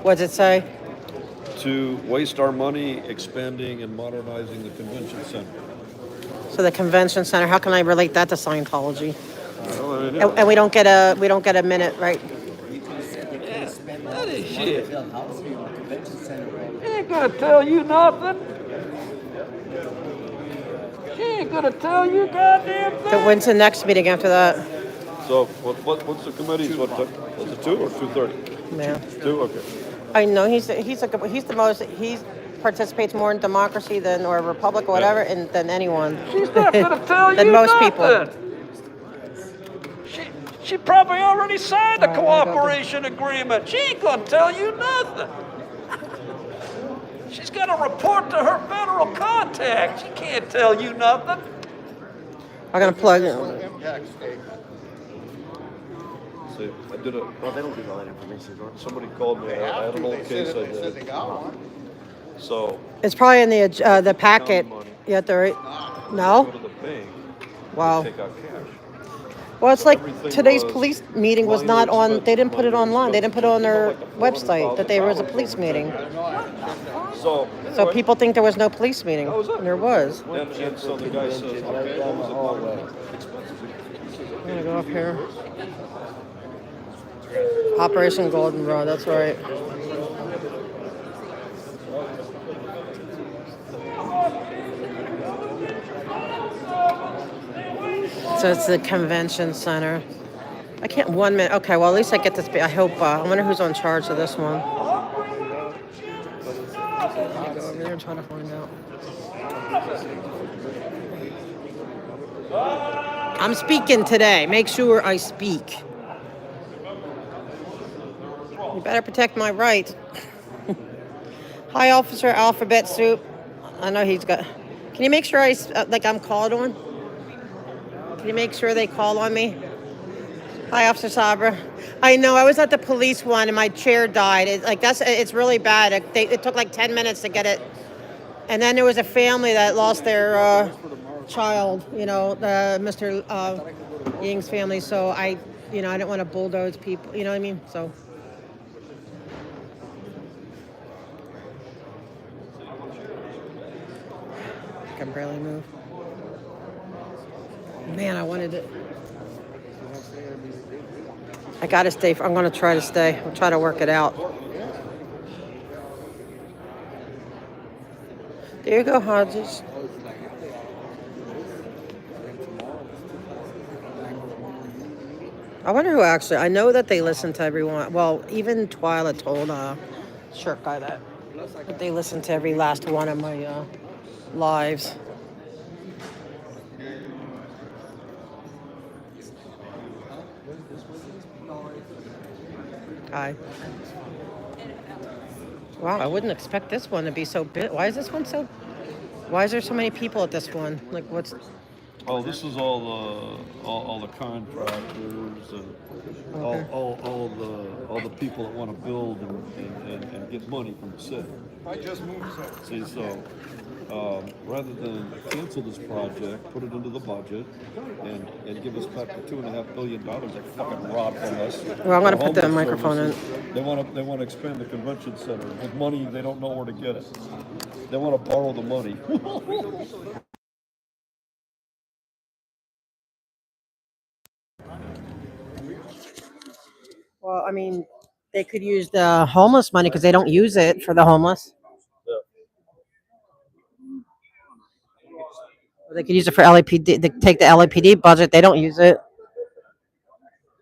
What does it say? to waste our money expanding and modernizing the convention center. So the convention center, how can I relate that to Scientology? Well, I mean, And we don't get a minute, right? You could have said they could have spent all That this is money to shit. build housing on the convention center. She ain't gonna tell you nothing. She ain't gonna tell you goddamn thing. But when's the next meeting after that? So, what's the committee's, was it 2 or 2:30? Yeah. 2, okay. I know he participates more in democracy than or republic or whatever than anyone. She's not gonna tell than you most nothing. people. She probably already signed a cooperation agreement. She ain't gonna tell you nothing. She's gotta report to her federal contact. She can't tell you nothing. I'm gonna plug in. See, I did a. Well, they don't give all that information, George. Somebody called me. I had an old case I did. So. It's probably in the packet. You have to write. No. Go to the bank. Wow. Take out cash. Well, it's like Everything today's was police meeting was not on. They didn't put it online. They didn't put it on their website that there was a police meeting. So. So people think there was no police meeting. There was. And so the guy says, okay, what was it? I'm gonna go up here. Operation Goldenrod. That's right. So it's the convention center. I can't 1 minute. Okay, well at least I get this. I hope. I wonder who's on charge of this one. Let me go over there and try to find out. I'm speaking today. Make sure I speak. You better protect my rights. Hi, Officer Alphabet Soup. I know he's got. Can you make sure I'm called on? Can you make sure they call on me? Hi, Officer Sabra. I know I was at the police one and my chair died. It's really bad. It took like 10 minutes to get it. And then there was a family that lost their child. Mr. Ying's family. So I didn't want to bulldoze people. You know what I mean? So. I can barely move. Man, I wanted it. I gotta stay. I'm gonna try to stay. I'll try to work it out. There you go, Hodges. I wonder who actually. I know that they listen to everyone. Well, even Twyla told shirt guy that they listen to every last one of my lives. Hi. Wow, I wouldn't expect this one to be so big. Why is this one so? Why is there so many people at this one? Like, what's? Oh, this is all the contractors and Okay. all the people that want to build and get money from the city. I just moved. See, so rather than cancel this project, put it into the budget and give us back the $2.5 billion they fucking robbed from us. Well, I'm gonna put the Homeless microphone in. services. They want to expand the convention center with money they don't know where to get it. They want to borrow the money. Well, I mean, they could use the homeless money because they don't use it for the homeless. Or they could use it for LAPD. They take the LAPD budget. They don't use it.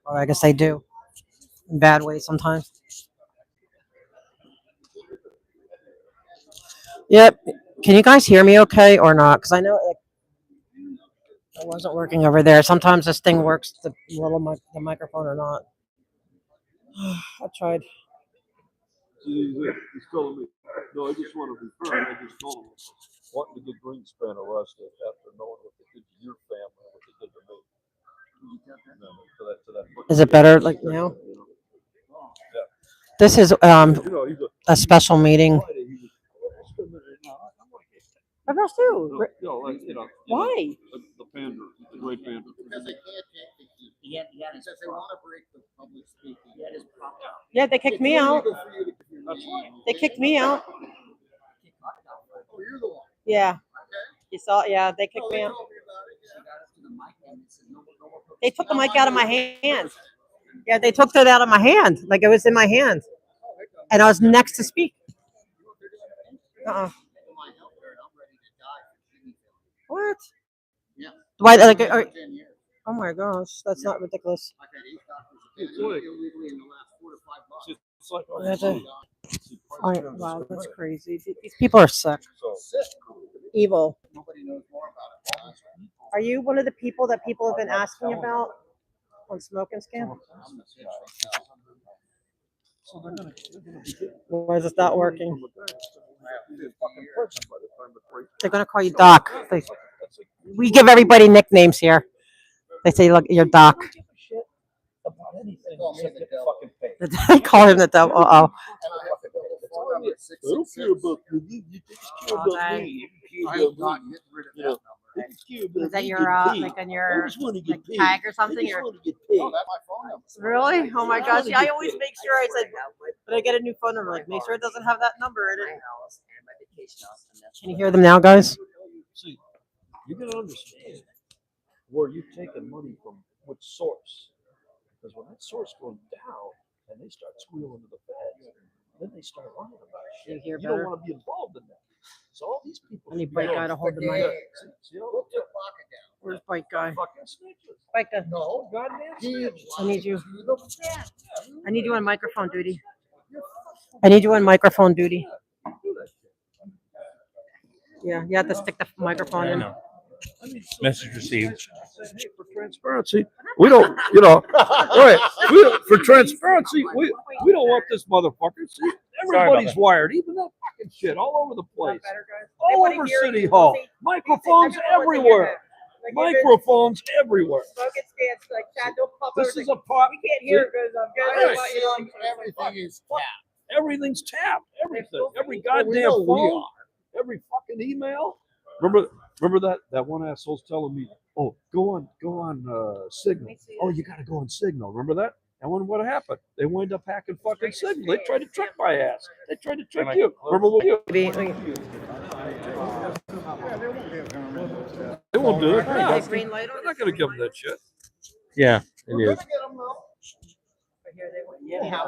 Or I guess they do. In bad ways sometimes. Yep. Can you guys hear me okay or not? Because I know it wasn't working over there. Sometimes this thing works, the the microphone or not. I tried. He's telling me, no, I just want to be fair. I just told him, wanting to get Greenspan arrested after knowing what they did to your family and what they did to me. To that Is it better like now? Yeah. This is a special meeting. I rushed too. Why? The pander, the great pander. He had his Because they want to break the public speaking. He had his prop. Yeah, they kicked me out. That's right. They kicked me out. Oh, you're the one. Yeah. You saw? Yeah, they kicked me out. They took the mic out of my hand. Yeah, they took it out of my hand, like it was in my hand, and I was next to speak. What? Yeah. Why? Like, oh my gosh, that's not ridiculous. Wow, that's crazy. These people are sick, evil. Are you one of the people that people have been asking about on smoking scam? Why is this not working? They're gonna call you Doc. We give everybody nicknames here. They say, "Look, you're Doc." They call him the devil. Oh. Is that your like on your like, tag or something? Or... Really? Oh my gosh! Yeah, I always make sure. I said, when I get a new phone number, like make sure it doesn't have that number in it. Can you hear them now, guys? See, you gotta understand where you're taking money from, which source. Because when that source goes down and they start squealing to the feds, then they start running about shit. You don't want to be involved in that. So all these people. I need Bike Guy to hold the mic. Where's Bike Guy? Bike Guy. No, goddamn. I need you. I need you on microphone duty. I need you on microphone duty. Yeah, you have to stick the microphone in. Message received. Hey, for transparency, we don't, right? For transparency, we don't want this motherfucker. See, everybody's wired, even that fucking shit, all over the place, all over City Hall. Microphones everywhere. Microphones everywhere. This is a part. We can't hear because everything is tapped. Everything's tapped. Everything. Every goddamn phone. Every fucking email. Remember that one asshole's telling me, oh, go on Signal. Oh, you gotta go on Signal. Remember that? And what happened? They wind up hacking fucking Signal. They tried to trick my ass. They tried to trick you. Remember what you? They won't do it. No. They're not gonna give them that shit. Yeah, it is. Yeah.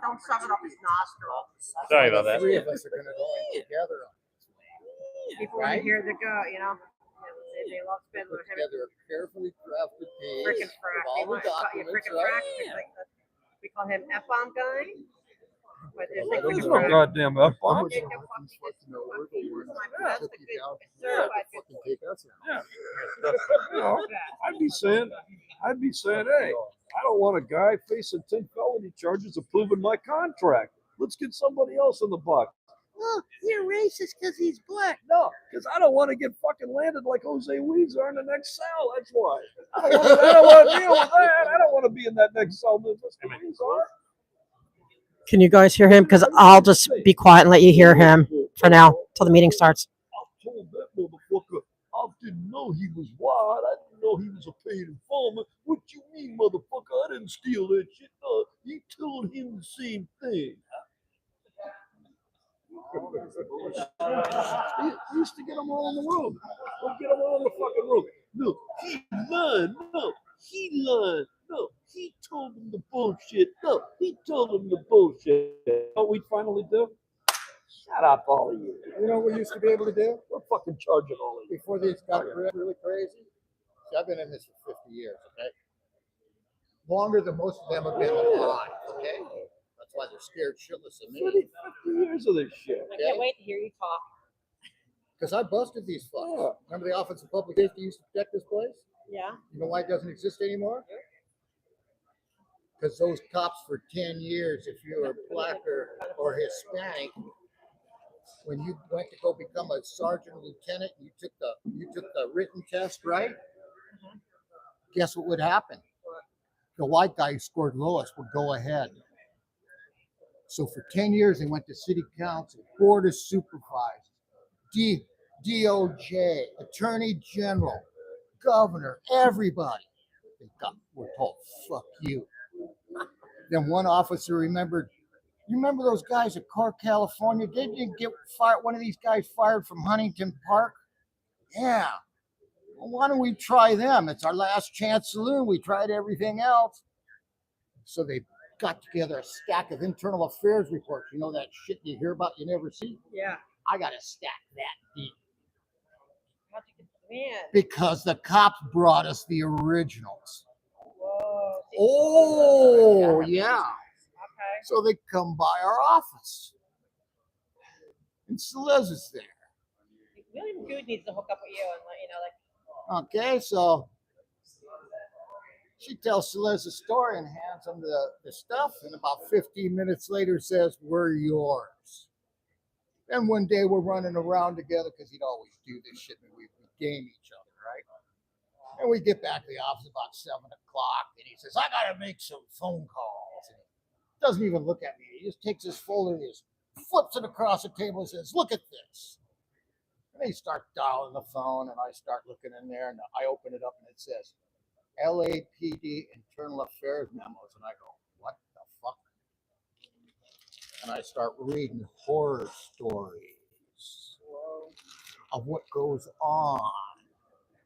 Don't shove it up his nostril. Sorry about that. Three of us are going to go in together. People want to hear the go, They love spending Put together a carefully crafted page freaking frack. with all the documents, right? We call him F-bomb guy. But there's like There's no goddamn F-bomb. I'd be saying, hey, I don't want a guy facing 10 felony charges of proving my contract. Let's get somebody else in the box. Oh, you're racist because he's black. No, because I don't want to get fucking landed like Jose Weezer in the next cell. That's why. I don't want to deal with that. I don't want to be in that next cell. Can you guys hear him? Because I'll just be quiet and let you hear him for now till the meeting starts. I told that motherfucker I didn't know he was white. I didn't know he was a paid informant. What you mean, motherfucker? I didn't steal that shit. You told him the same thing. He used to get them all in the room. We'll get them all in the fucking room. No, he lied. No, he lied. No, he told them the bullshit. No, he told them the bullshit. What we finally do? Shut up, all of you. You know what we used to be able to do? We're fucking charging all of you. Before these got really crazy? See, I've been in this for 50 years, okay? Longer than most of them have been alive, okay? That's why they're scared shitless of me. 50 years of this shit. I can't wait to hear you talk. Because I busted these fucks. Yeah. Remember the Office of Public Safety used to protect this place? Yeah. You know why it doesn't exist anymore? Because those cops for 10 years, if you were black or Hispanic, when you went to go become a sergeant or lieutenant, you took the written test, right? Mm-hmm. Guess what would happen? The white guy who scored lowest would go ahead. So for 10 years, they went to city council, board of supervisors, DOJ, attorney general, governor, everybody. we're told, fuck you. Then one officer remembered, you remember those guys at Clark, California? Didn't you get fired? One of these guys fired from Huntington Park? Yeah. Well, why don't we try them? It's our last chance saloon. We tried everything else. So they got together a stack of internal affairs reports. You know that shit you hear about you never see? Yeah. I got a stack that deep. How'd you get, man? Because the cops brought us the originals. Whoa. Oh, yeah. Okay. So they come by our office. And Celeste is there. William Good needs to hook up with you and let you know, like. Okay, so she tells Celeste a story and hands him the stuff, and about 15 minutes later says, we're yours. And one day we're running around together because he'd always do this shit and we game each other, right? And we get back to the office about 7 o'clock and he says, I gotta make some phone calls. And he doesn't even look at me. He just takes his folder and he just flips it across the table and says, look at this. And he starts dialing the phone and I start looking in there and I open it up and it says, LAPD Internal Affairs Memos. And I go, what the fuck? And I start reading horror stories of what goes on,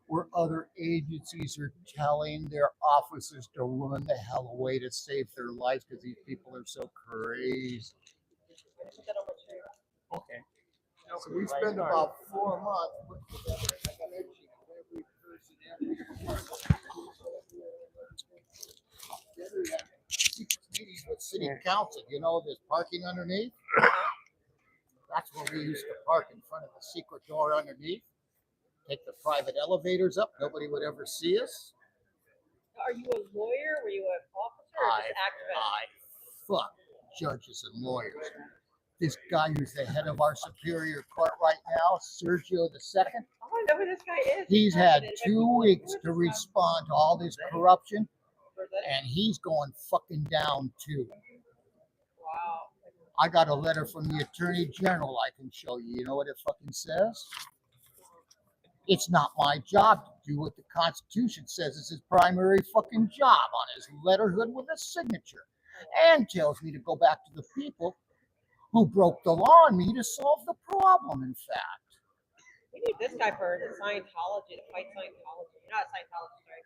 where other agencies are telling their officers to run the hell away to save their lives because these people are so crazy. Okay. So we spend about 4 months putting together a spreadsheet of every person, every meetings with city council. You know, this parking underneath? That's where we used to park, in front of the secret door underneath. Take the private elevators up. Nobody would ever see us. Are you a lawyer? Were you an officer or just activist? I fuck judges and lawyers. This guy who's the head of our superior court right now, Sergio II. Oh, I know who this guy is. He's had 2 weeks to respond to all this corruption, and he's going fucking down too. Wow. I got a letter from the Attorney General I can show you. You know what it fucking says? It's not my job to do what the Constitution says is his primary fucking job, on his letterhead with a signature, and tells me to go back to the people who broke the law on me to solve the problem, in fact. We need this guy for the Scientology, to fight Scientology. You're not a Scientologist, right?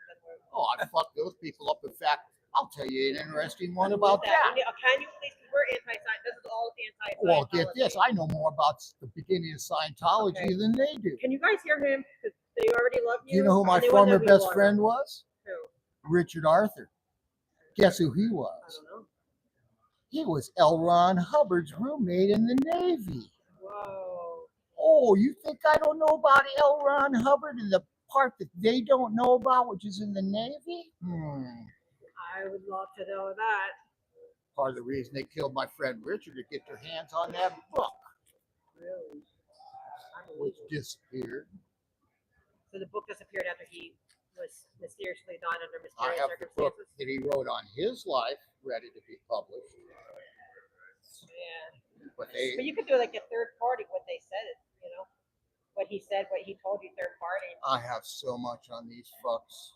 Oh, I fucked those people up. In fact, I'll tell you an interesting one about that. Can you please, because we're anti-Scientology. This is all anti-Scientology. Well, get this. I know more about the beginning of Scientology than they do. Can you guys hear him? Because they already love you. Do you know who my former best friend was? Who? Richard Arthur. Guess who he was? I don't know. He was L. Ron Hubbard's roommate in the Navy. Whoa. Oh, you think I don't know about L. Ron Hubbard and the part that they don't know about, which is in the Navy? I would love to know that. Part of the reason they killed my friend Richard to get their hands on that book. Really? Which disappeared. So the book disappeared after he was mysteriously died under I mysterious have the book circumstances? that he wrote on his life ready to be published. Yeah. But you could do like a third party, what they said, you know? What he said, what he told you, third party. I have so much on these fucks.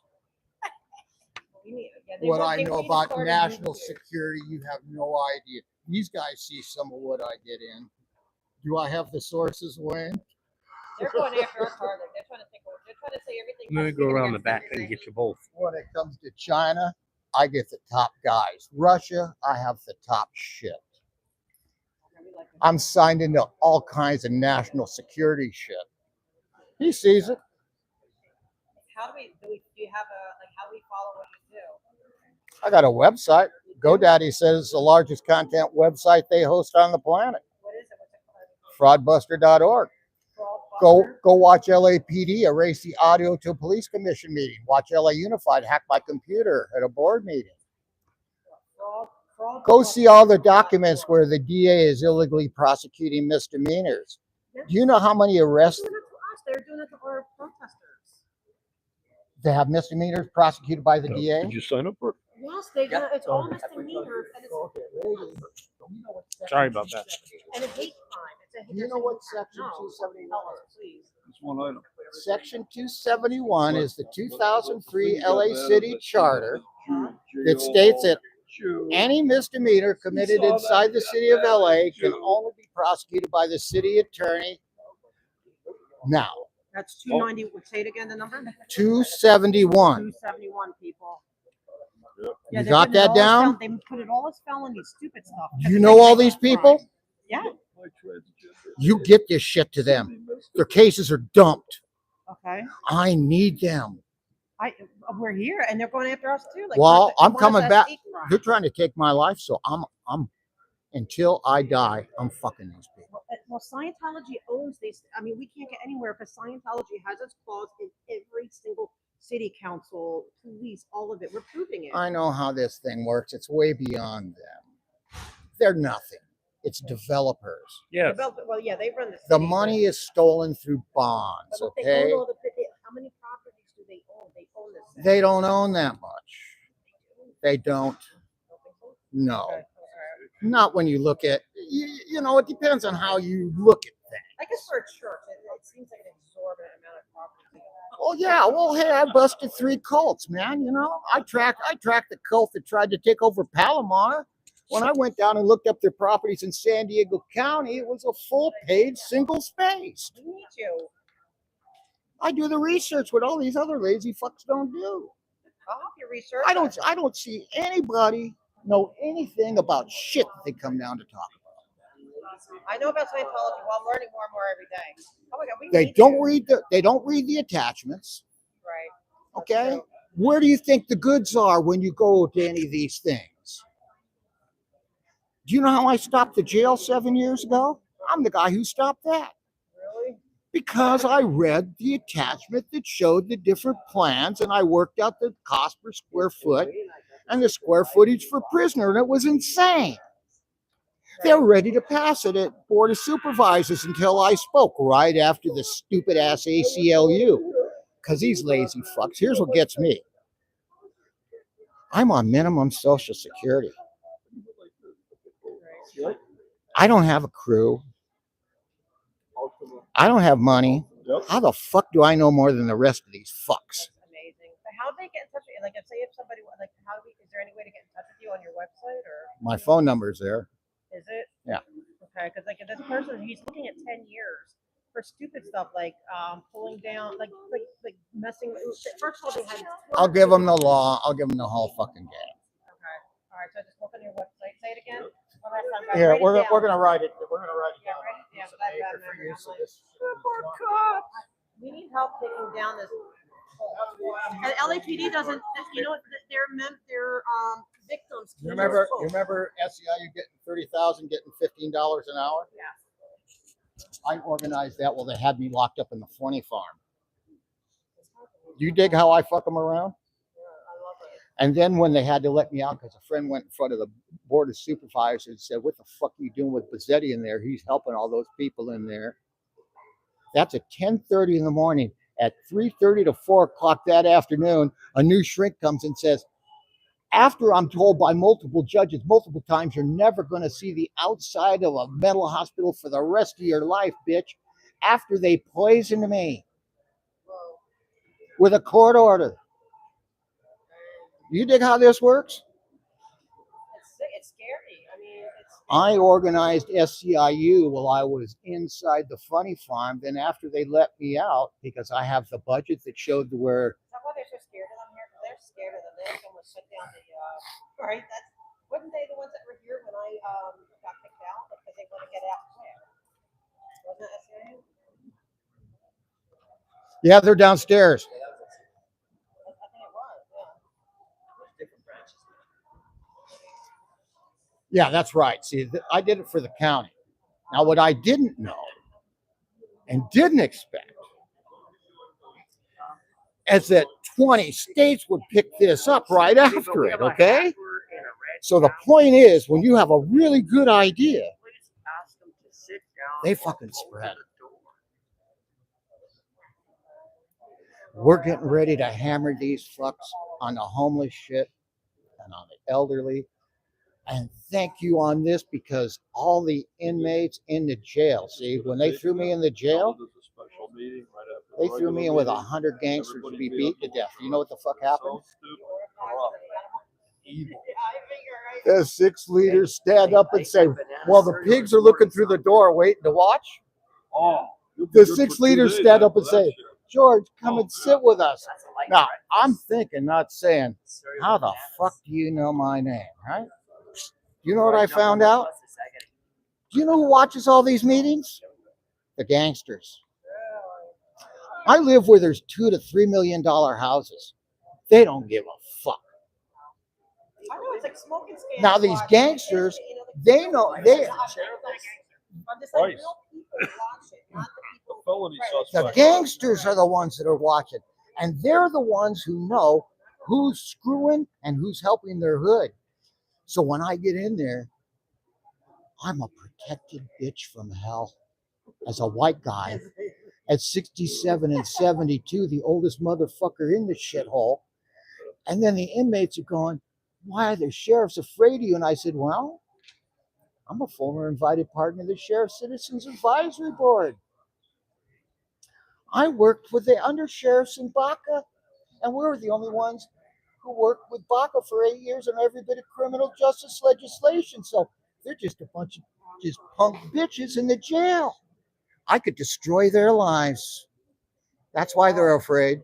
Yeah, What I know about national security, you have no idea. These guys see some of what I get in. Do I have the sources, Wayne? They're going after our car. They're trying to say everything. I'm gonna go around the back and get you both. When it comes to China, I get the top guys. Russia, I have the top shit. I'm signed into all kinds of national security shit. He sees it. How do you have how do we follow what you do? I got a website. GoDaddy says it's the largest content website they host on the planet. What is it? What's it called? Fraudbuster.org. Go watch LAPD erase the audio to a police commission meeting. Watch LA Unified hack my computer at a board meeting. Go see all the documents where the DA is illegally prosecuting misdemeanors. Do you know how many arrests They're doing it to our protesters. they have misdemeanors prosecuted by the DA? Did you sign up for it? Yes, it's all misdemeanors. Sorry about that. And a hate crime. It's a Do you know what section no, 271 tell us, please. It's one item. Section 271 is the 2003 LA City Charter that states that any misdemeanor committed inside the city of LA can only be prosecuted by the city attorney. Now, That's 290, say it again, the number? 271. 271 people. You they're got putting it that all as down? They put it all as felony, stupid stuff. Do you know all these people? Yeah. You get this shit to them. Their cases are dumped. Okay. I need them. We're here, and they're going after us too. Like, Well, they I'm want us coming as back. hate crimes. They're trying to take my life, so I'm until I die, I'm fucking these people. Well, Scientology owns these. I mean, we can't get anywhere because Scientology has its clause in every single city council, police, all of it. We're proving it. I know how this thing works. It's way beyond them. They're nothing. It's developers. Yes. Well, yeah, they run the city. The money is stolen through bonds, But okay? they own all how many properties do they own? They own this. They don't own that much. They don't. No. Not when you look at, you know, it depends on how you look at things. I guess for a church, it seems like an exorbitant amount of property. Oh yeah, well hey, I busted 3 cults, man. You know, I tracked the cult that tried to take over Palomar. When I went down and looked up their properties in San Diego County, it was a full-page, single-spaced. We need you. I do the research what all these other lazy fucks don't do. I'll help you research. I don't see anybody know anything about shit that they come down to talk about. I know about Scientology. Well, I'm learning more and more every day. Oh my God, They don't read the attachments. Right. Okay? Where do you think the goods are when you go to any of these things? Do you know how I stopped the jail 7 years ago? I'm the guy who stopped that. Really? Because I read the attachment that showed the different plans and I worked out the cost per square foot and the square footage for prisoner, and it was insane. They were ready to pass it at Board of Supervisors until I spoke right after the stupid ass ACLU. Because these lazy fucks, here's what gets me. I'm on minimum Social Security. I don't have a crew. I don't have money. How the fuck do I know more than the rest of these fucks? Amazing. But how do they get in touch with you? Like, if somebody, like, is there any way to get in touch with you on your website or? My phone number's there. Is it? Yeah. Okay, because like this person, he's looking at 10 years for stupid stuff like pulling down, like messing with. First of all, they had. I'll give them the law. I'll give them the whole fucking game. Okay. All right. So just look on your website. Say it again. One last time, guys. Yeah, Write it we're down. gonna write it. We're gonna write it Yeah, down. write it down. We need help taking down this. And LAPD doesn't. You know what? Their victims. You remember SEIU getting 30,000, getting $15 an hour? Yeah. I organized that while they had me locked up in the funny farm. You dig how I fuck them around? And then when they had to let me out, because a friend went in front of the Board of Supervisors and said, "What the fuck are you doing with Bazzetti in there? He's helping all those people in there." That's at 10:30 in the morning. At 3:30 to 4 o'clock that afternoon, a new shrink comes and says, after I'm told by multiple judges, multiple times, you're never going to see the outside of a mental hospital for the rest of your life, bitch, after they poisoned me with a court order. You dig how this works? It's scary. I mean, I organized SCIU while I was inside the funny farm. Then after they let me out, because I have the budget that showed where. Is that why they're so scared of them here? Because they're scared of them. They almost shut down the. Right. Wasn't they the ones that were here when I got kicked out because they want to get out quick? Wasn't that SCIU? Yeah, they're downstairs. I think it was. Yeah. Different branches. Yeah, that's right. See, I did it for the county. Now, what I didn't know and didn't expect is that 20 states would pick this up right after it, okay? So the point is, when you have a really good idea, they fucking spread it. We're getting ready to hammer these fucks on the homeless shit and on the elderly. And thank you on this, because all the inmates in the jail, see, when they threw me in the jail, They threw me in with 100 gangsters to be beat to death. You know what the fuck happened? The 6 leaders stand up and say, well, the pigs are looking through the door waiting to watch. The 6 leaders stand up and say, George, come and sit with us. Now, I'm thinking, not saying, how the fuck do you know my name, right? You know what I found out? Do you know who watches all these meetings? The gangsters. I live where there's $2 to $3 million houses. They don't give a fuck. I know, it's like smoking scams. Now these gangsters, they know they. The gangsters are the ones that are watching, and they're the ones who know who's screwing and who's helping their hood. So when I get in there, I'm a protected bitch from hell as a white guy. At 67 and 72, the oldest motherfucker in the shithole. And then the inmates are going, why are the sheriffs afraid of you? And I said, well, I'm a former invited partner of the Sheriff's Citizens Advisory Board. I worked with the undersheriffs in Baca, and we were the only ones who worked with Baca for 8 years on every bit of criminal justice legislation. So they're just a bunch of just punk bitches in the jail. I could destroy their lives. That's why they're afraid.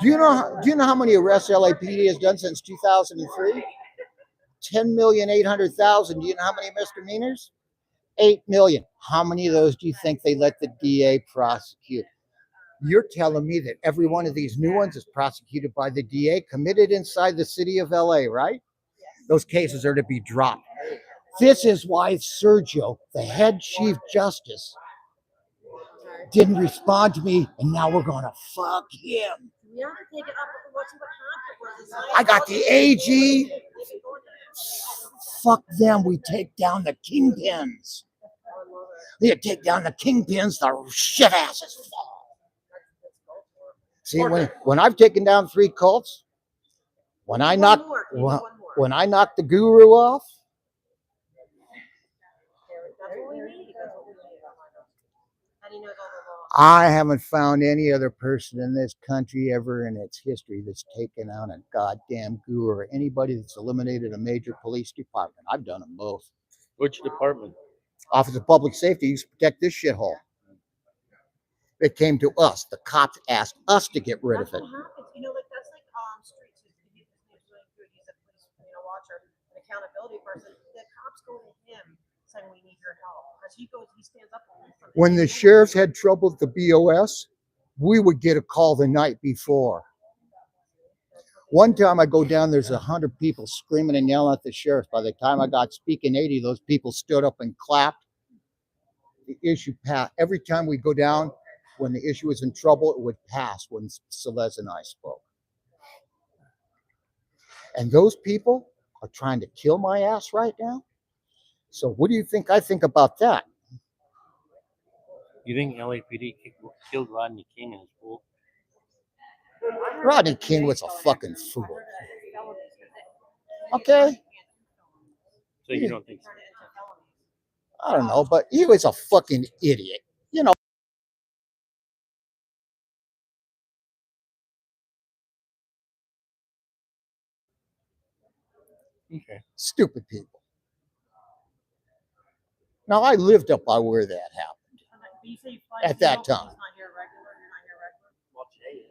Do you know how many arrests LAPD has done since 2003? 10,800,000. Do you know how many misdemeanors? 8 million. How many of those do you think they let the DA prosecute? You're telling me that every one of these new ones is prosecuted by the DA, committed inside the city of LA, right? Those cases are to be dropped. This is why Sergio, the head chief justice, didn't respond to me, and now we're going to fuck him. I got the AG. Fuck them. We take down the kingpins. We take down the kingpins, the shit asses fall. See, when I've taken down 3 cults, when I knock the guru off, I haven't found any other person in this country ever in its history that's taken out a goddamn guru or anybody that's eliminated a major police department. I've done them both. Which department? Office of Public Safety used to protect this shithole. It came to us. The cops asked us to get rid of it. That's what happens. You know, like that's like Streets. He's really good. He's a police, watcher, an accountability person. The cops go to him saying, "We need your help," because he stands up for them. When the sheriffs had trouble with the BOS, we would get a call the night before. One time I go down, there's 100 people screaming and yelling at the sheriff. By the time I got speaking 80, those people stood up and clapped. The issue passed. Every time we go down, when the issue was in trouble, it would pass when Celeste and I spoke. And those people are trying to kill my ass right now. So what do you think I think about that? You think LAPD killed Rodney King in his pool? Rodney King was a fucking fool. Okay? So you don't think so? I don't know, but he was a fucking idiot. You know. Okay. Stupid people. Now, I lived up by where that happened at that time.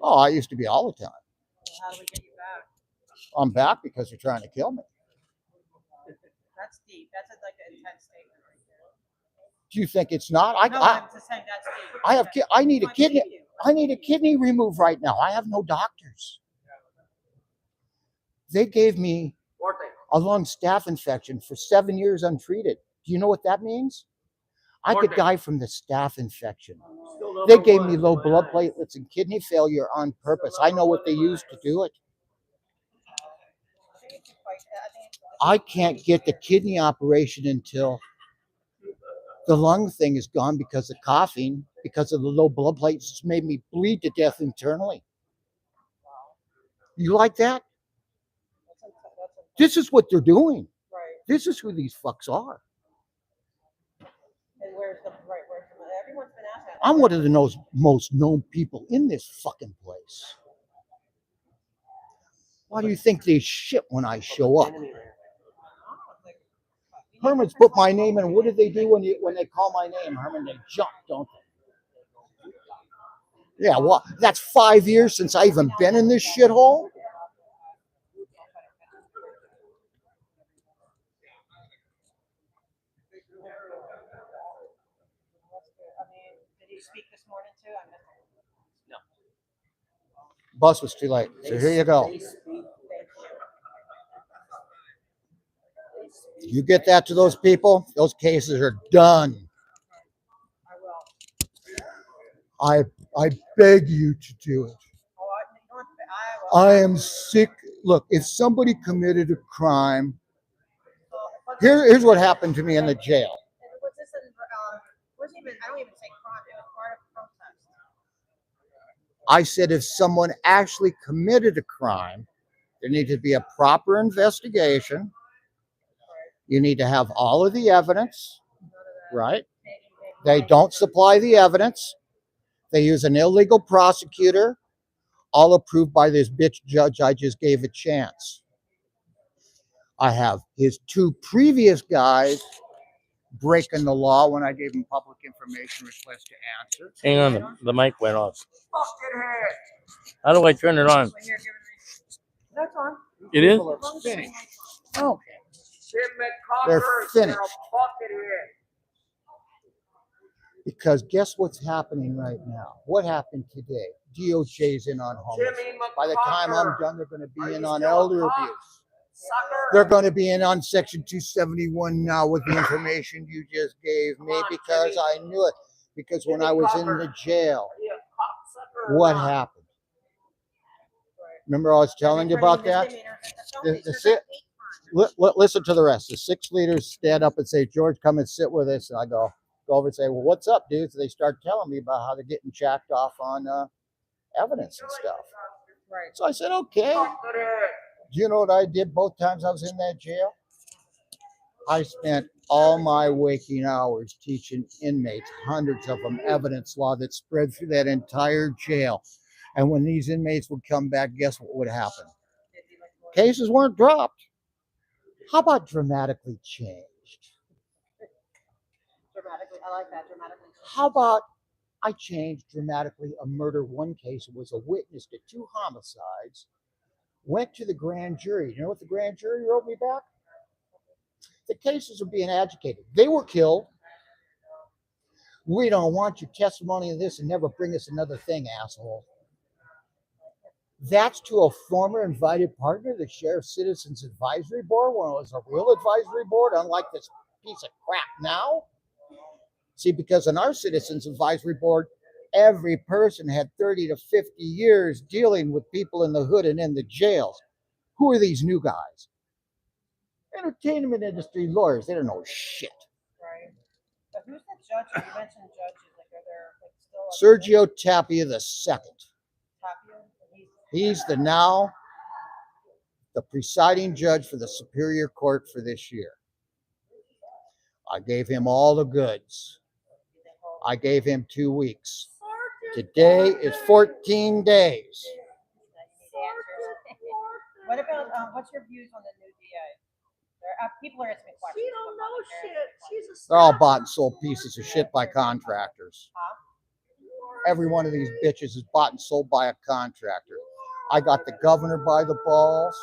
Oh, I used to be all the time. How do we get you back? I'm back because they're trying to kill me. That's deep. That's like an intense statement right there. Do you think it's not? I'm just saying that's deep. I need a kidney. I need a kidney removed right now. I have no doctors. They gave me a lung staph infection for 7 years untreated. Do you know what that means? I could die from the staph infection. They gave me low blood platelets and kidney failure on purpose. I know what they used to do it. I can't get the kidney operation until the lung thing is gone because of coughing, because of the low blood platelets. It's made me bleed to death internally. You like that? This is what they're doing. This is who these fucks are. I'm one of the most known people in this fucking place. Why do you think they shit when I show up? Herman's put my name in. What do they do when they call my name, Herman? They jump, don't they? Yeah, well, that's 5 years since I even been in this shithole. Bus was too late, so here you go. You get that to those people, those cases are done. I beg you to do it. I am sick. Look, if somebody committed a crime, here's what happened to me in the jail. I said if someone actually committed a crime, there needs to be a proper investigation. You need to have all of the evidence, right? They don't supply the evidence. They use an illegal prosecutor, all approved by this bitch judge I just gave a chance. I have his 2 previous guys breaking the law when I gave them public information request to answer. Hang on, the mic went off. How do I turn it on? That's on. It is? People are finished. Okay. They're finished. Because guess what's happening right now? What happened today? DOJ's in on homeless. By the time I'm done, they're going to be in on elder abuse. They're going to be in on Section 271 now with the information you just gave me because I knew it. Because when I was in the jail, what happened? Remember I was telling you about that? Listen to the rest. The 6 leaders stand up and say, George, come and sit with us. And I go over and say, well, what's up, dudes? So they start telling me about how they're getting jacked off on evidence and stuff. Right. So I said, okay. Do you know what I did both times I was in that jail? I spent all my waking hours teaching inmates, hundreds of them, evidence law that spread through that entire jail. And when these inmates would come back, guess what would happen? Cases weren't dropped. How about dramatically changed? Dramatically, I like that. Dramatically. How about I changed dramatically a murder? One case was a witness to 2 homicides, went to the grand jury. You know what the grand jury wrote me back? The cases are being adjudicated. They were killed. We don't want your testimony in this and never bring us another thing, asshole. That's to a former invited partner, the Sheriff's Citizens Advisory Board, when it was a real advisory board, unlike this piece of crap now. See, because in our Citizens Advisory Board, every person had 30 to 50 years dealing with people in the hood and in the jails. Who are these new guys? Entertainment industry lawyers. They don't know shit. Right. But who's the judge? You mentioned judges. Like, are there like still? Sergio Tapia II. Tapia? He's the presiding judge for the Superior Court for this year. I gave him all the goods. I gave him 2 weeks. Today is 14 days. What about what's your views on the new DA? People are asking me questions. She don't know shit. She's a They're all bought and sold pieces of shit by contractors. Every one of these bitches is bought and sold by a contractor. I got the governor by the balls.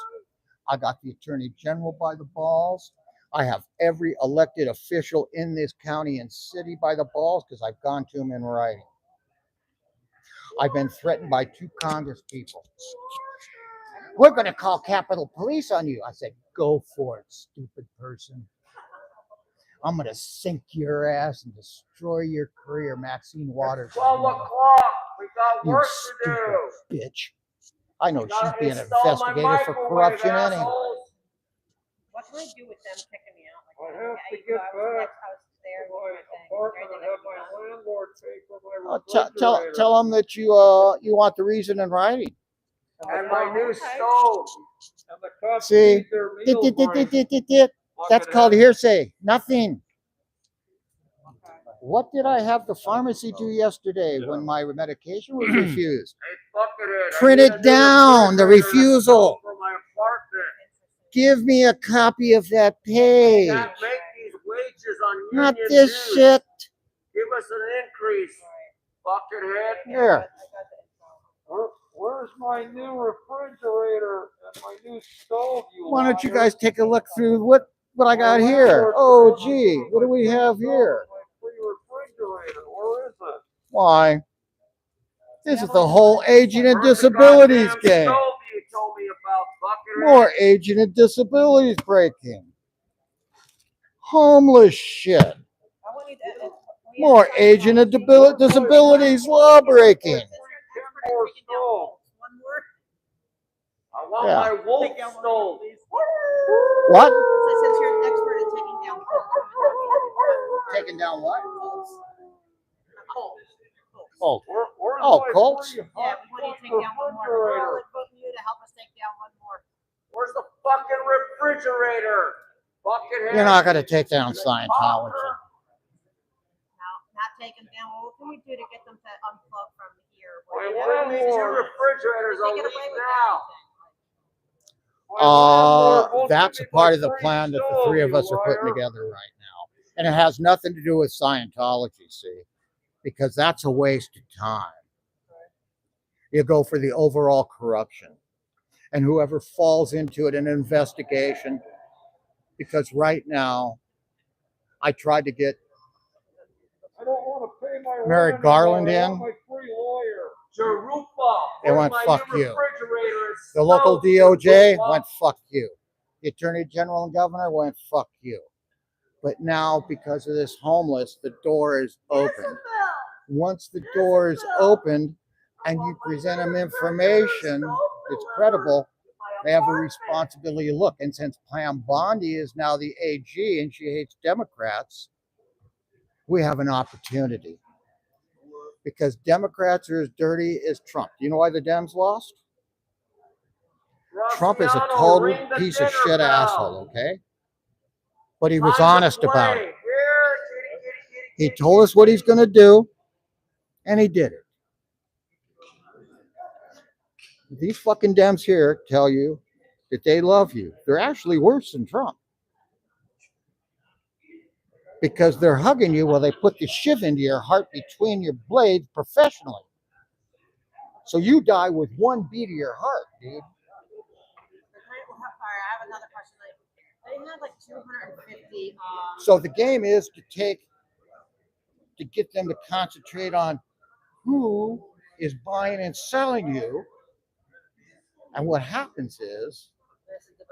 I got the attorney general by the balls. I have every elected official in this county and city by the balls because I've gone to them in writing. I've been threatened by 2 Congress people. We're going to call Capitol Police on you. I said, go for it, stupid person. I'm going to sink your ass and destroy your career, Maxine Waters. 12 o'clock. We got You work to stupid do. bitch. I know she's being Install my investigated for microwave, corruption anyway. assholes. What do I do with them kicking me out? I Like, have to I get was back. there. Apartment, I have my landlord pay for my Tell them that you want the reason in writing. And my new stove. And the cops See, need their meal break. that's called hearsay. Nothing. What did I have the pharmacy do yesterday when my medication was refused? Print it down, the refusal. Give me a copy of that page. Can't make these wages on Not union this dues. shit. Give us an increase, buckethead. Here. Where's my new refrigerator and my new stove? Why don't you guys take a look through what I got here? Oh, gee, what do we have here? Where is it? Why? This is the whole aging and disabilities game. Stove you told me about, buckethead. More aging and disabilities breaking. Homeless shit. More aging and disabilities law breaking. I want Yeah. my wolf stove. What? Since you're an expert at taking down Taking down what? Colts. Oh, Where's oh, my Colts? free Yeah, we want to take down one more. We're voting you to help us take down one more. Where's the fucking refrigerator? Buckethead. You're not going to take down Scientology. No, not taking down. What can we do to get them to unplug from here? Wait, what are these two refrigerators They on get leave away with now? That's a part of the plan that the three of us are putting together right now. And it has nothing to do with Scientology, see? Because that's a waste of time. You go for the overall corruption. And whoever falls into it in an investigation, because right now, I tried to get I don't want to pay my Merrick rent Garland anymore. I in. want my free lawyer. Jarupa. They went, Where's fuck my new you. refrigerator? It's The local stove, DOJ Jarupa. went, fuck you. The Attorney General and Governor went, fuck you. But now, because of this homeless, the door is open. Once the door is opened and you present them information that's credible, they have a responsibility to look. And since Pam Bondi is now the AG and she hates Democrats, we have an opportunity. Because Democrats are as dirty as Trump. Do you know why the Dems lost? Trump is a total piece of shit asshole, okay? But he was honest about it. He told us what he's going to do, and he did it. These fucking Dems here tell you that they love you. They're actually worse than Trump. Because they're hugging you while they put the shiv into your heart between your blades professionally. So you die with one beat of your heart, dude. I have another question. They had like 250. So the game is to get them to concentrate on who is buying and selling you. And what happens is,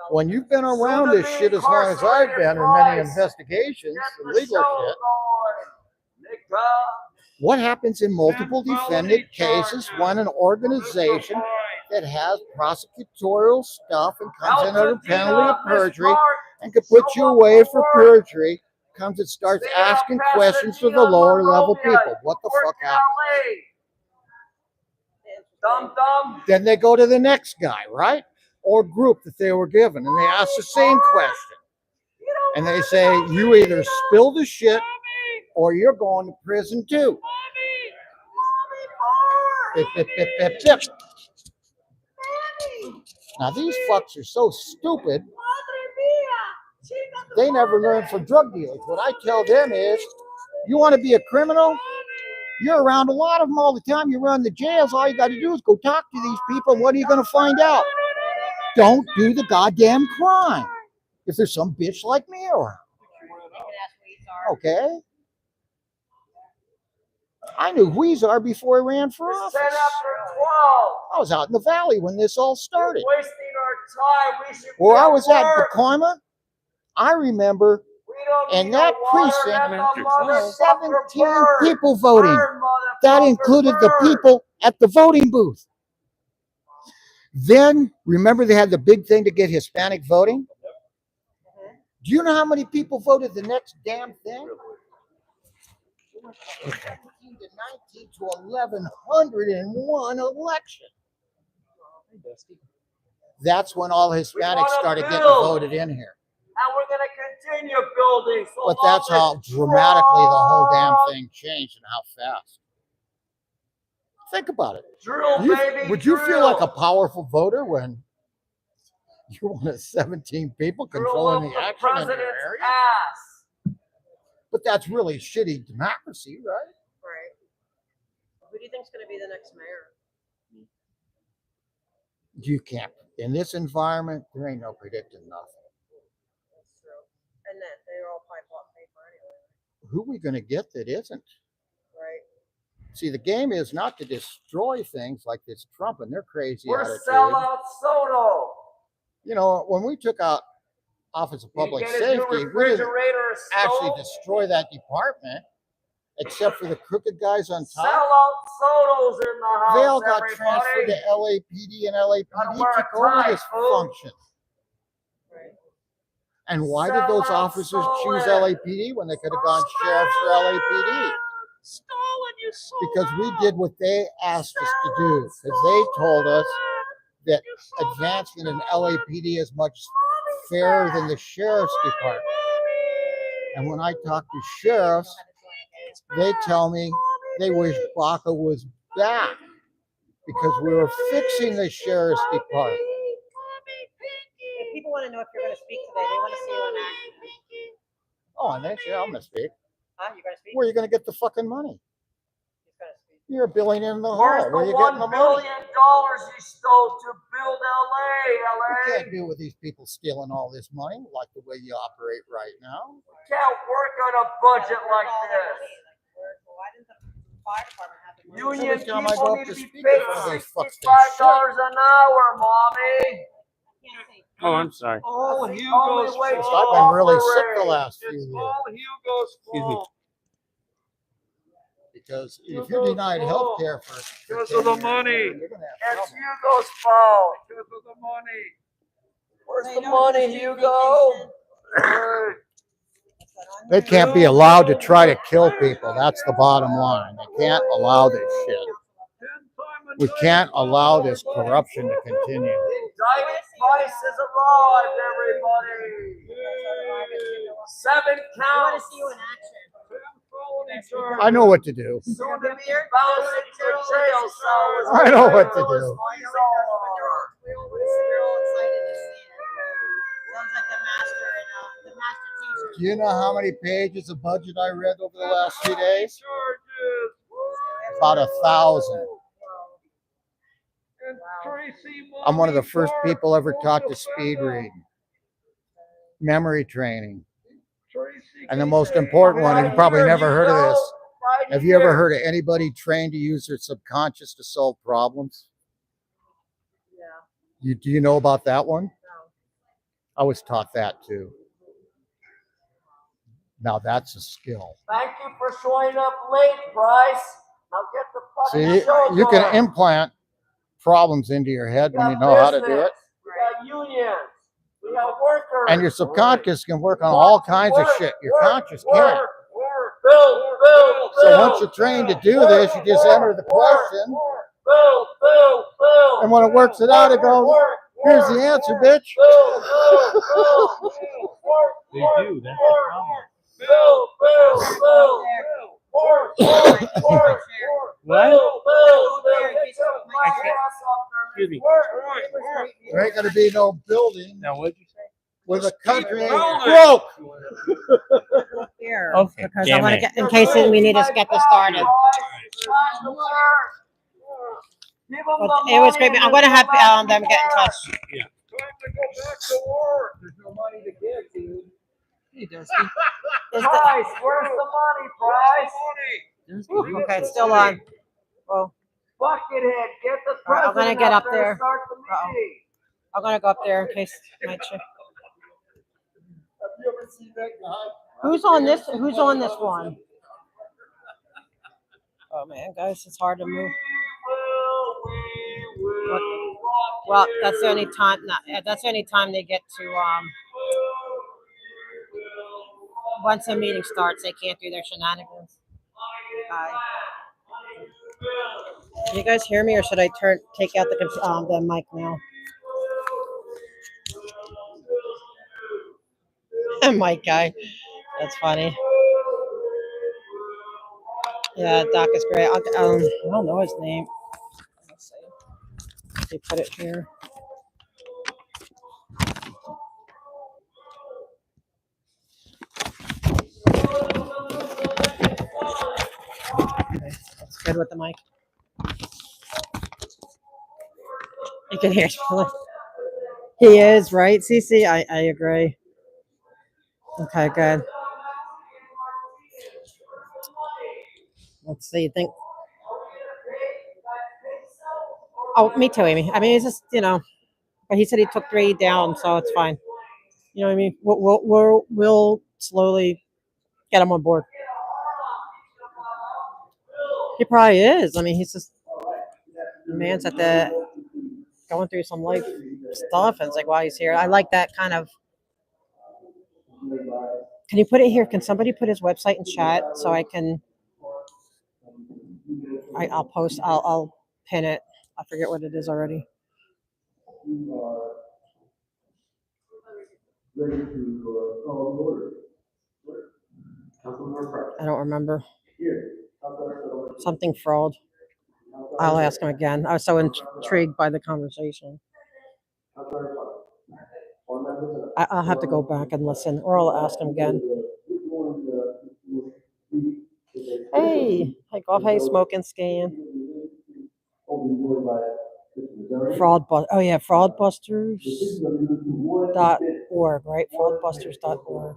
when you've been around this shit as long as I've been in many investigations and legal shit, what happens in multiple defendant cases when an organization that has prosecutorial stuff and comes in under penalty of perjury and can put you away for perjury comes and starts asking questions to the lower level people? What the fuck happened? Then they go to the next guy, right? Or group that they were given, and they ask the same question. And they say, you either spill the shit or you're going to prison too. Bip, bip, bip, bip, bip. Now these fucks are so stupid, they never learn from drug dealers. What I tell them is, you want to be a criminal? You're around a lot of them all the time. You run the jails. All you got to do is go talk to these people. What are you going to find out? Don't do the goddamn crime. If there's some bitch like me around. Okay? I knew Weezer before I ran for office. 10 after 12. I was out in the valley when this all started. We're wasting our time. We should Where be I at was at work. Pacoima, I remember in that precinct, 17 people voting. That included the people at the voting booth. Then, remember they had the big thing to get Hispanic voting? Do you know how many people voted the next damn thing? 19 to 19 to 1101 election. That's when all Hispanics started getting voted in here. And we're going to continue building. So But that's how dramatically the whole damn thing changed and how fast. Think about it. Drill, baby, Would you feel like a drill. powerful voter when you're one of 17 people controlling the action in your President's area? ass. But that's really shitty democracy, right? Right. Who do you think's going to be the next mayor? You can't. In this environment, there ain't no predicting nothing. That's true. And that they're all pipe paper anyway. Who are we going to get that isn't? Right. See, the game is not to destroy things like this Trump and their crazy We're attitude. sellout Soto. You know, when we took out Office of Public You get a new Safety, we didn't refrigerator actually stove. destroy that department, except for the crooked guys on top. Sellout Soto's in the house. They all got everybody. transferred to LAPD, and LAPD Gotta wear a took over tie, this fool. function. And why did those officers choose LAPD when they could have gone sheriffs or LAPD? Because we did what they asked us to do. Because they told us that advancement in LAPD is much fairer than the sheriff's department. And when I talk to sheriffs, they tell me they wish Baca was back because we were fixing the sheriff's department. If people want to know if you're going to speak today, they want to see you in action. Oh, and then I'm going to speak. Huh? You're going to speak? Where are you going to get the fucking money? He's going to speak. You're a billion in the Where's hole. Where are the you getting the $1 money? billion you stole to build LA? You can't deal with these people stealing all this money like the way you operate right now. Can't work on a budget like this. Why didn't the fire department have the money? Union Every time I go people up need to to be speak, paid one of those fucks $65 gets shot. an hour, mommy. Oh, I'm sorry. All Hugo's only way to I've been really sick the operate. last few It's years. all Hugo's Excuse me. fault. Because if you're denied health care for Because 10 of the years, money. you're going to have It's trouble. Hugo's fault. Because of the money. Where's the money, Hugo? They can't be allowed to try to kill people. That's the bottom line. They can't allow this shit. We can't allow this corruption to continue. Indicted Price has arrived, everybody. 7 I want to counts. see you in action. I know what to do. Soon to be bounced into a jail cell. I know what to do. We're all excited to see it. Sounds like the master teacher. Do you know how many pages of budget I read over the last few days? About 1,000. I'm one of the first people ever taught to speed read. Memory training. And the most important one, and you probably never heard of this. Have you ever heard of anybody trained to use their subconscious to solve problems? Yeah. Do you know about that one? No. I was taught that too. Now that's a skill. Thank you for showing up late, Bryce. Now get the fucking See, show you can going. implant problems into your head We when got you know how to do business. it. We got unions. We got workers. And your subconscious can work on all kinds of shit. Your conscious can't. Build. So once you're trained to do this, you just enter the question. Build. And when it works it out, it goes, here's the answer, bitch. They do. That's the problem. Build. Excuse me. There ain't going to be no building Now, what'd you say? with a country ain't building. broke. Here, Okay, because I damn want to it. get in case we need to get this started. Well, it was great. I'm going to have them get in touch. Time to go back to work. There's no money to give, dude. Price, where's the money, Price? Okay, it's still on. Oh, Buckethead, get the all right, I'm going to president get up to there. start the meeting. I'm going to go up there in case my chick. Have you ever seen that guy? Who's on this? Who's on this one? Oh man, guys, it's hard to move. Well, that's the only time. That's the only time they get to. Once the meeting starts, they can't do their shenanigans. Can you guys hear me, or should I take out the mic now? Mike guy. That's funny. Yeah, Doc is great. I don't know his name. Let's see. They put it here. Okay, that's good with the mic. You can hear it. He is, right, Cece? I agree. Okay, good. Let's see. Think. Oh, me too, Amy. I mean, it's just, but he said he took 3 down, so it's fine. You know what I mean? We'll slowly get him on board. He probably is. I mean, he's just the man's at the going through some life stuff, and it's like, wow, he's here. I like that kind of. Can you put it here? Can somebody put his website in chat so I can? I'll post. I'll pin it. I forget what it is already. I don't remember. Something fraud. I'll ask him again. I was so intrigued by the conversation. I'll have to go back and listen, or I'll ask him again. Hey, Golf, hey, Smoking Scan. Oh yeah, fraudbusters.org, right? Fraudbusters.org,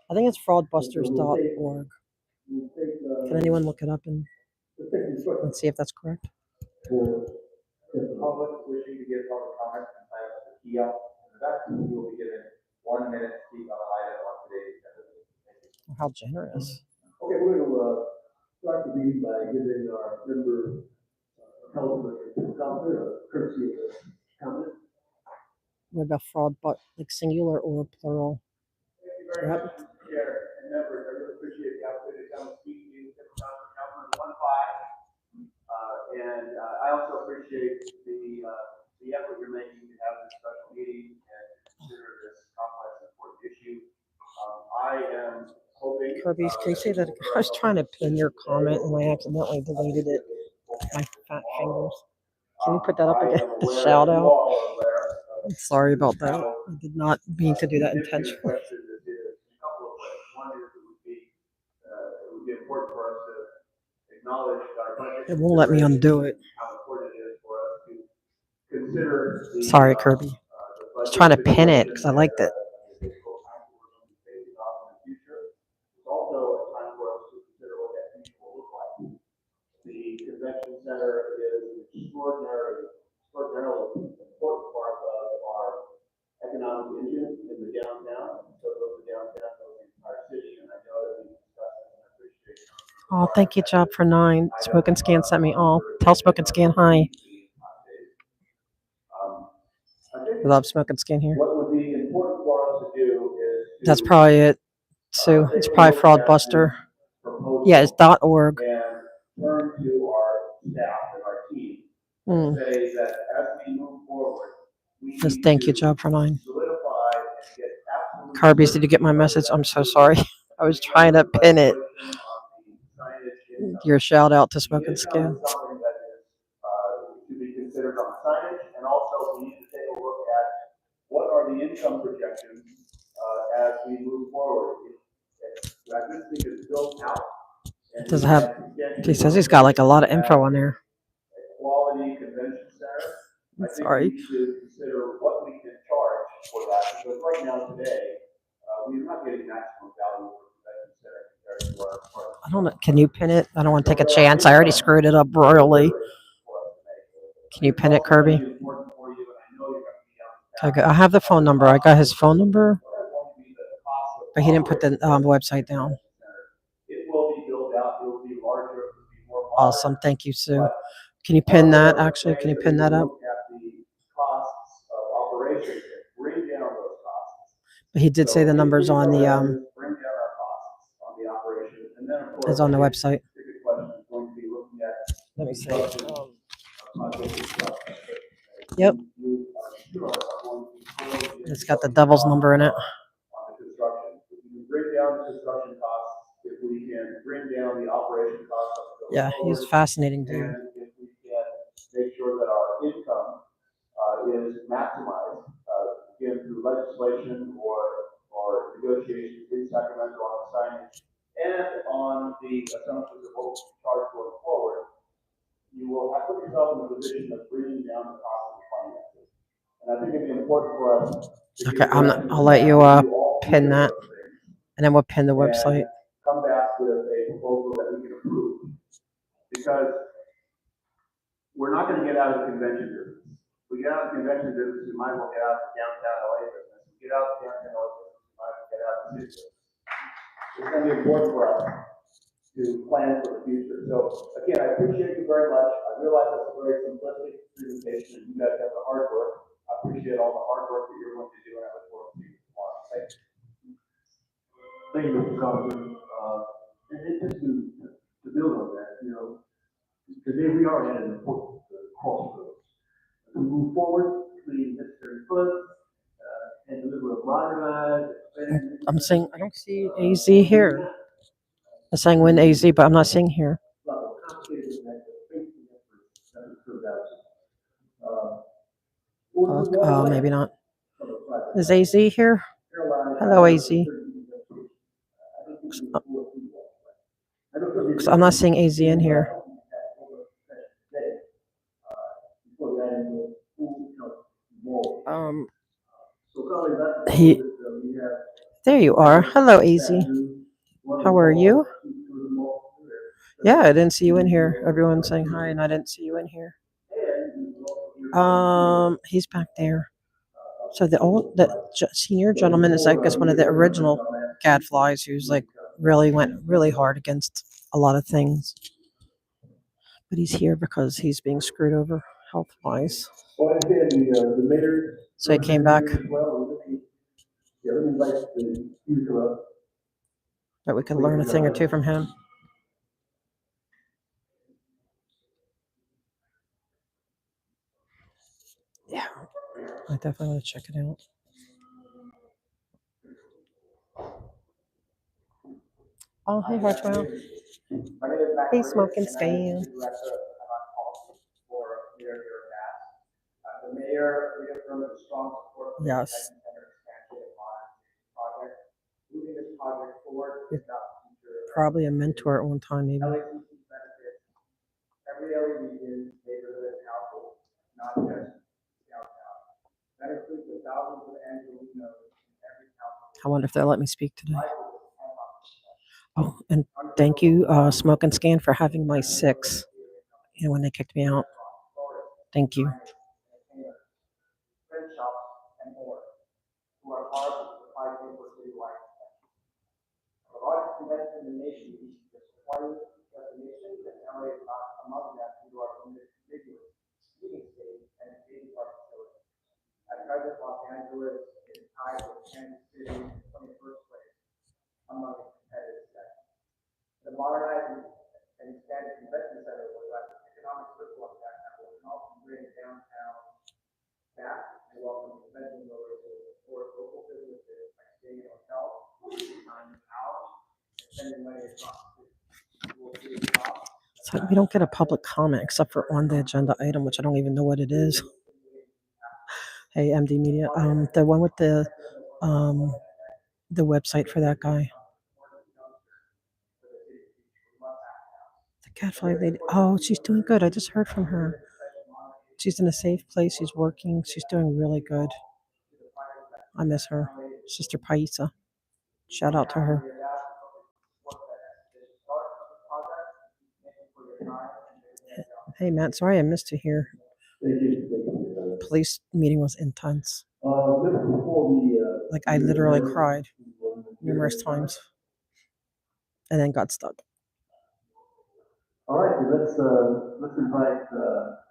I think it's fraudbusters.org. Can anyone look it up and see if that's correct? The public wishing to give public comment and sign up the key up in the back, you will be given 1 minute to speak on an item on today's agenda. How generous. Okay, we're going to start the meeting by giving our member courtesy of the comment. What about fraud, but like singular or plural? Yep. Chair and members, I really appreciate the opportunity to come and speak to you. Councilman 1-5. And I also appreciate the effort you're making to have this special meeting and consider this complex and important issue. I am hoping. Kirby, can you say that? I was trying to pin your comment and I accidentally deleted it. My fat fingers. Can you put that up again? The shout out. I'm sorry about that. I did not mean to do that intentionally. One is it would be important for us to acknowledge our budget. It won't let me undo it. How important it is for us to consider. Sorry, Kirby. I was trying to pin it because I liked it. It's also a time for us to consider what that future will look like. The convention center is an extraordinarily important part of our economic engine in the downtown. So goes the downtown, goes the entire city, and I know that we discussed this and I appreciate it. Oh, thank you, Job for 9. Smoke and Scan sent me all. Tell Smoke and Scan hi. We love Smoke and Scan here. What would be important for us to do is. That's probably it, Sue. It's probably Fraudbuster. Yeah, it's .org. And turn to our staff and our team and say that as we move forward, we Just thank you, Job for 9. solidify and get absolute. Carbies, did you get my message? I'm so sorry. I was trying to pin it. Your shout out to Smoke and Scan. Something that is to be considered on signage, and also we need to take a look at what are the income projections as we move forward. As this thing is built out. Does it have? He says he's got like a lot of info on there. Quality convention center. Sorry. I think we need to consider what we can charge for that, because right now today, we're not getting maximum value for convention center compared to our. I don't know. Can you pin it? I don't want to take a chance. I already screwed it up royally. Can you pin it, Kirby? Okay, I have the phone number. I got his phone number, but he didn't put the website down. It will be built out. It will be larger. It will be more. Awesome. Thank you, Sue. Can you pin that? Actually, can you pin that up? Costs of operations, bring down those costs. But he did say the numbers on the Bring down our costs on the operation, and then of course. is on the website. The big question is going to be looking at. Let me see. Yep. It's got the devil's number in it. construction costs, if we can bring down the operation costs of the Yeah, he's a fascinating dude. and if we can make sure that our income is maximized, again, through legislation or negotiations in Sacramento on the signage and on the assumptions of what we charge going forward, you will have put yourself in a position of bringing down the cost of finances. And I think it'd be important for us to Okay, get back to I'll let you all pin three of that, those things and then we'll pin the and website. come back with a proposal that we can approve. Because we're not gonna get out of the convention business. If we get out of the convention business, we might as well get out of the downtown LA business. If we get out of the downtown LA business, we might as well get out of the city business. It's gonna be important for us to plan for the future. So again, I appreciate you very much. I realize that's a very simplistic presentation and you guys have the hard work. I appreciate all the hard work that you're going to do and I look forward to seeing you tomorrow. Thank you. Thank you, Mr. Congressman. And just to build on that, you know, today we are at an important crossroads. To move forward, clean necessary funds, and deliver a modernized, I'm saying I don't see AZ here. I'm saying when AZ, but I'm not seeing here. Maybe not. Is AZ here? Hello, AZ. 'Cause I'm not seeing AZ in here. He. There you are. Hello, AZ. How are you? Yeah, I didn't see you in here. Everyone's saying hi, and I didn't see you in here. He's back there. So the senior gentleman is, I guess, one of the original gadflies who's like went really hard against a lot of things. But he's here because he's being screwed over health wise. So he came back. But we could learn a thing or two from him. Yeah, I definitely want to check it out. Oh, hey, Hartwell. Hey, Smoking Scan. The mayor reaffirmed a strong support for the Yes. convention center expansion and modernization project. Moving this project forward is not the future. Probably a mentor at one time, maybe. LACC benefits every LA region, neighborhood, and household, not just downtown. That includes the thousands of Angelinos in every household. I wonder if they'll let me speak today. Oh, and thank you, Smoke and Scan, for having my 6. You know, when they kicked me out. Thank you. Print shops, and more, who are part of the supply chain for citywide expansion. The largest convention in the nation reaches its 20th destination, and LA is not among them due to our limited contiguous meeting space and skating park facilities. At present, Los Angeles is tied with Kansas City in 21st place among its competitive sets. The modernized and expanded convention center will have an economic ripple effect that will help bring downtown back and welcome convention goers to support local businesses by staying in hotels, time in house, and spending money across the city. We'll see jobs. So we don't get a public comment except for on the agenda item, which I don't even know what it is. Hey, MD Media, the one with the website for that guy. The Catfly lady. Oh, she's doing good. I just heard from her. She's in a safe place. She's working. She's doing really good. I miss her. Sister Paisa. Shout out to her. Hey, Matt. Sorry I missed you here. Police meeting was intense. Like, I literally cried numerous times and then got stuck. All right, let's invite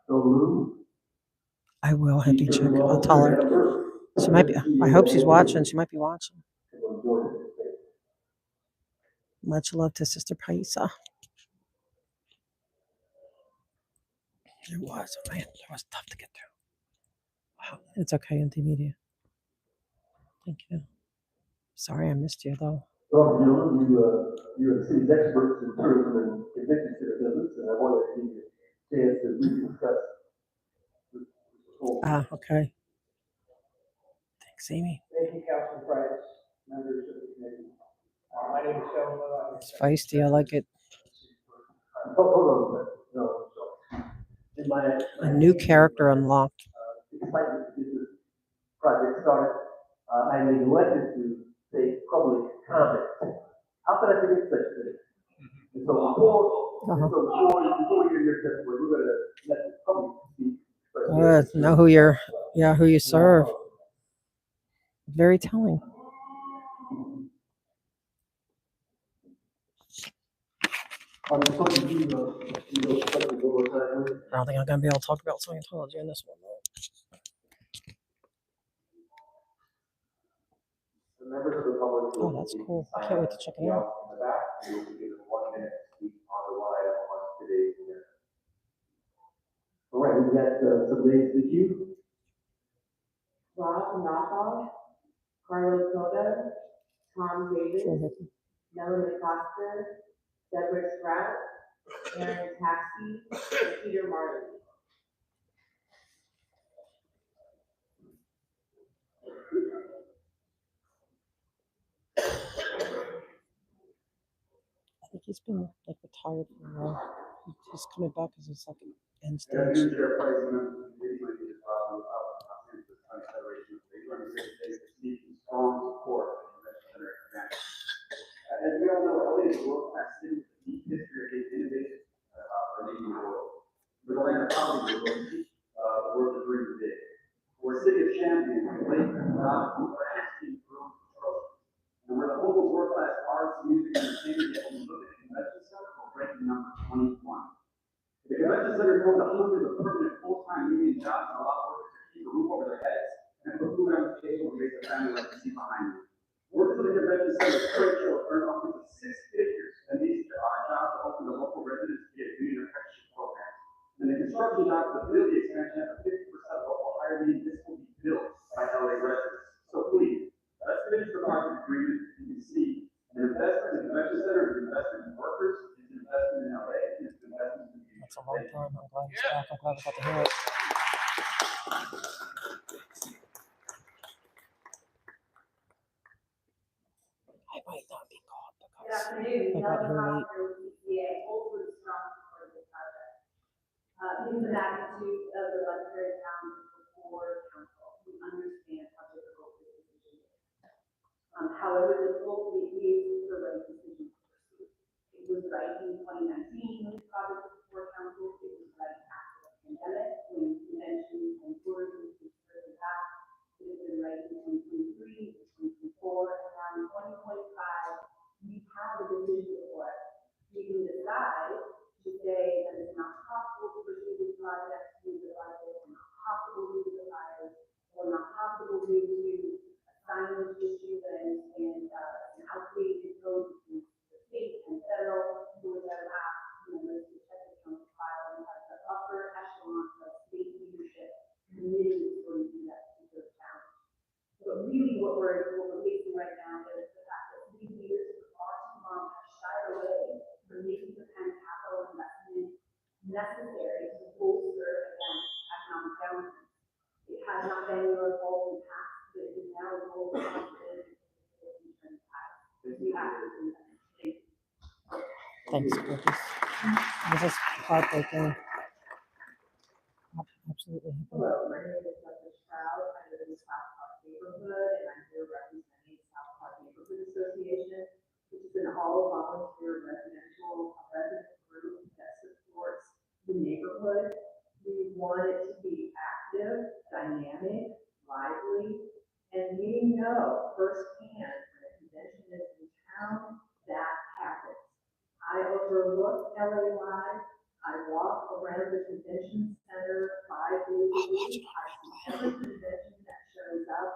Lou. I will, Hippie Chick. I'll tell her. She might be. I hope she's watching. She might be watching. Much love to Sister Paisa. It was, man. It was tough to get through. Wow. It's okay, NT Media. Thank you. Sorry I missed you, though. Well, gentlemen, you are the city's experts in tourism and convention center business, and I wanted to give you a chance to really discuss this whole. Okay. Thanks, Amy. Thank you, Councilman Price, members of the committee. My name is Sheldon. It's feisty. I like it. Hold on a minute. No, in my A new character unlocked. excitement to get this project started, I neglected to say public comment. How could I forget such a thing? And so before you hear your testimony, we're gonna let the public speak. Good. Know who you serve. Very telling. I don't think I'm gonna be able to talk about Scientology in this one. Oh, that's cool. I can't wait to check it out. All right, we've got some names to queue. Rob Knopfler, Carlos Soto, Tom Davis, Melanie Foster, Deborah Sprout, Aaron Taxi, and Peter Martin. I think he's been like retired for a while. He's coming back because it's like end stage. As we all know, LA is a world-class city with a deep history of being innovative for leading the world. We're the land of poverty, the world is dreaming big. We're a city of champions, late proud, asking growth control. And we're the home of world-class arts, music, and entertainment, yet when we look at the convention center, we're ranking number 21. The convention center is home to hundreds of permanent full-time union jobs and a lot of workers to keep a roof over their heads and put food on the table and raise a family like you see behind you. Workers of the convention center trade show earn upwards of 6 figures, and these jobs are open to local residents via union apprenticeship programs. And the construction jobs that build the expansion have a 50% local hire, meaning this will be built by LA residents. So please, let's finish the project agreement. You can see an investment in the convention center is an investment in workers, it's an investment in LA, and it's an investment in the community. That's a long time. I'm glad he's back. I'm glad I got to hear it. I might not be caught because I got here late. Given the magnitude of the legislative challenges before council, we understand how difficult this decision is. However difficult it is the right decision to pursue. It was right in 2019 when this project was before council. It was right after the pandemic when conventions and tourism was driven back. It has been right in 2023, 2024, and now in 2025. We have the decision before us. We can decide to say that it's not possible to pursue this project due to the budget, or not possible due to the fires, or not possible due to a signage issue and an outdated code between the state and federal, who would have asked members to check the council file and have the upper echelon of state leadership committed to going through that particular challenge. But really what we're facing right now is the fact that city leaders for far too long have shied away from making the kind of capital investment necessary to bolster, again, economic governance. It has not been your goal in the past, but it is now a goal of confidence in the future in the past. We have to do that. Thanks, Curtis. This is heartbreaking. Absolutely. Hello, my name is Dr. Stroud. I live in the South Park neighborhood, and I'm here representing South Park Neighborhood Association, which is an all-volunteer resident group that supports the neighborhood. We want it to be active, dynamic, lively, and we know firsthand when a convention is in town, that happens. I overlook LA Live. I walk around the convention center 5 days a week. I see every convention that shows up.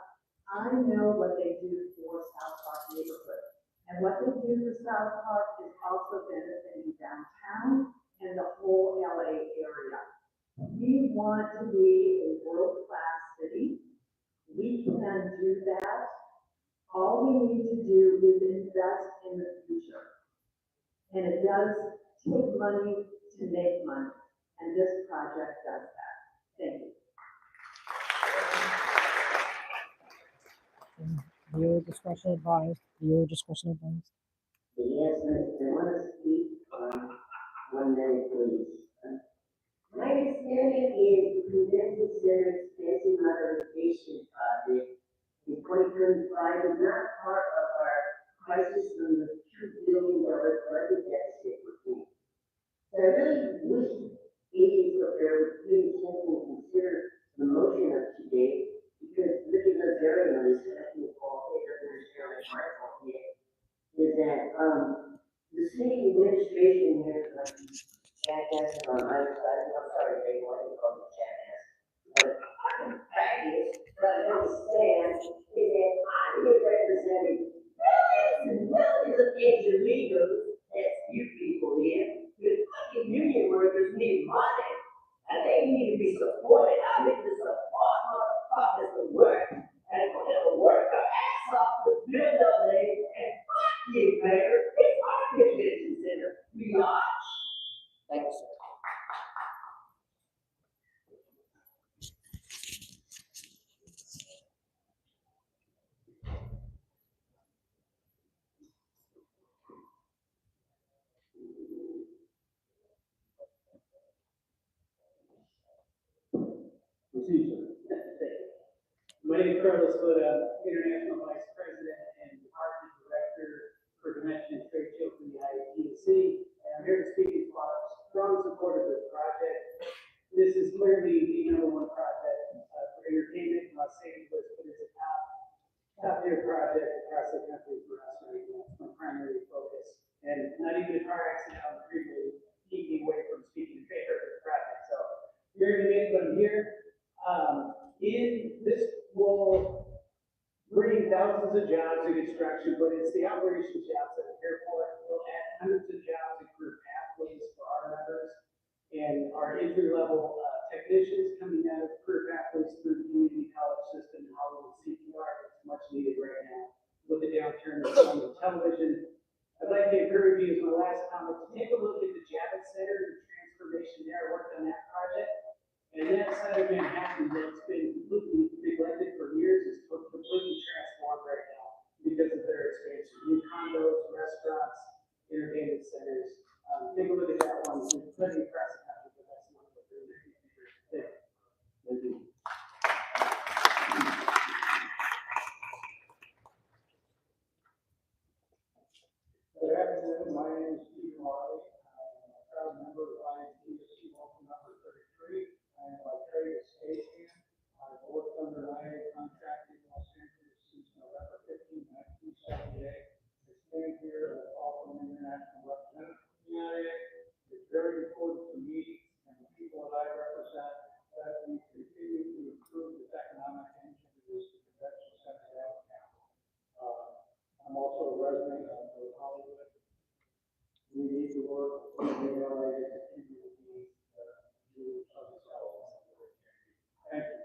I know what they do for South Park neighborhood. And what they do for South Park is also benefiting downtown and the whole LA area. We want to be a world-class city. We can do that All we need to do is invest in the future. And it does take money to make money, and this project does that. Thank you. Viewer discretion advised. Viewer discretion advised. Yes, I want to speak on 1 minute, please. My experience is the Convention Center expensive modernization project in 2025 is not part of our crisis from the $2 billion budget deficit we're in. So I really wish agents up there would really take and consider the motion of today, because looking at those areas, I think all they don't understand like my fault here, is that the city administration here, jackass, I'm sorry, they want to call me jackass, but I'm faggot, but I understand is that I'm here representing millions and millions of individuals, that's you people here, with fucking union workers need money, and they need to be supported. I need to support motherfuckers to work, and for them to work their ass off to build up there, and fuck you, Mayor, it's our convention center, we are. Thanks. Procedure. My name is Carlos Soda, International Vice President and Department Director for Convention and Trade Show for the IATC. And I'm here to speak in strong support of this project. This is clearly the #1 project for entertainment in Los Angeles, but it's a top tier project across the country for us right now. It's my primary focus. And not even a car accident on the freeway keep me away from speaking in favor of this project. So here to make them here. This will bring thousands of jobs in construction, but it's the operation jobs at the airport. We'll add hundreds of jobs and career pathways for our members and our entry-level technicians coming out of career pathways through the community college system and Hollywood CPR. It's much needed right now with the downturn on the television. I'd like to encourage you, as my last comment, to take a look at the Javits Center, the transformation there. I worked on that project. And that side of Manhattan that's been completely neglected for years is completely transformed right now because of their expansion. New condos, restaurants, entertainment centers. Take a look at that one. It's pretty impressive how the best one of the Thank you. Good afternoon. My name is Steve Marley. I'm a proud member of IATC Local Number 33. I am by trade a statesman. I've worked under IA contracting in Los Angeles since November 15, 1978. I stand here as also an international representative of the IA. It's very important to me and the people that I represent that we continue to improve this economic engine of this convention center downtown. I'm also a resident of Hollywood. We need to work with the LA to continue to be Jewish of the South. Thank you.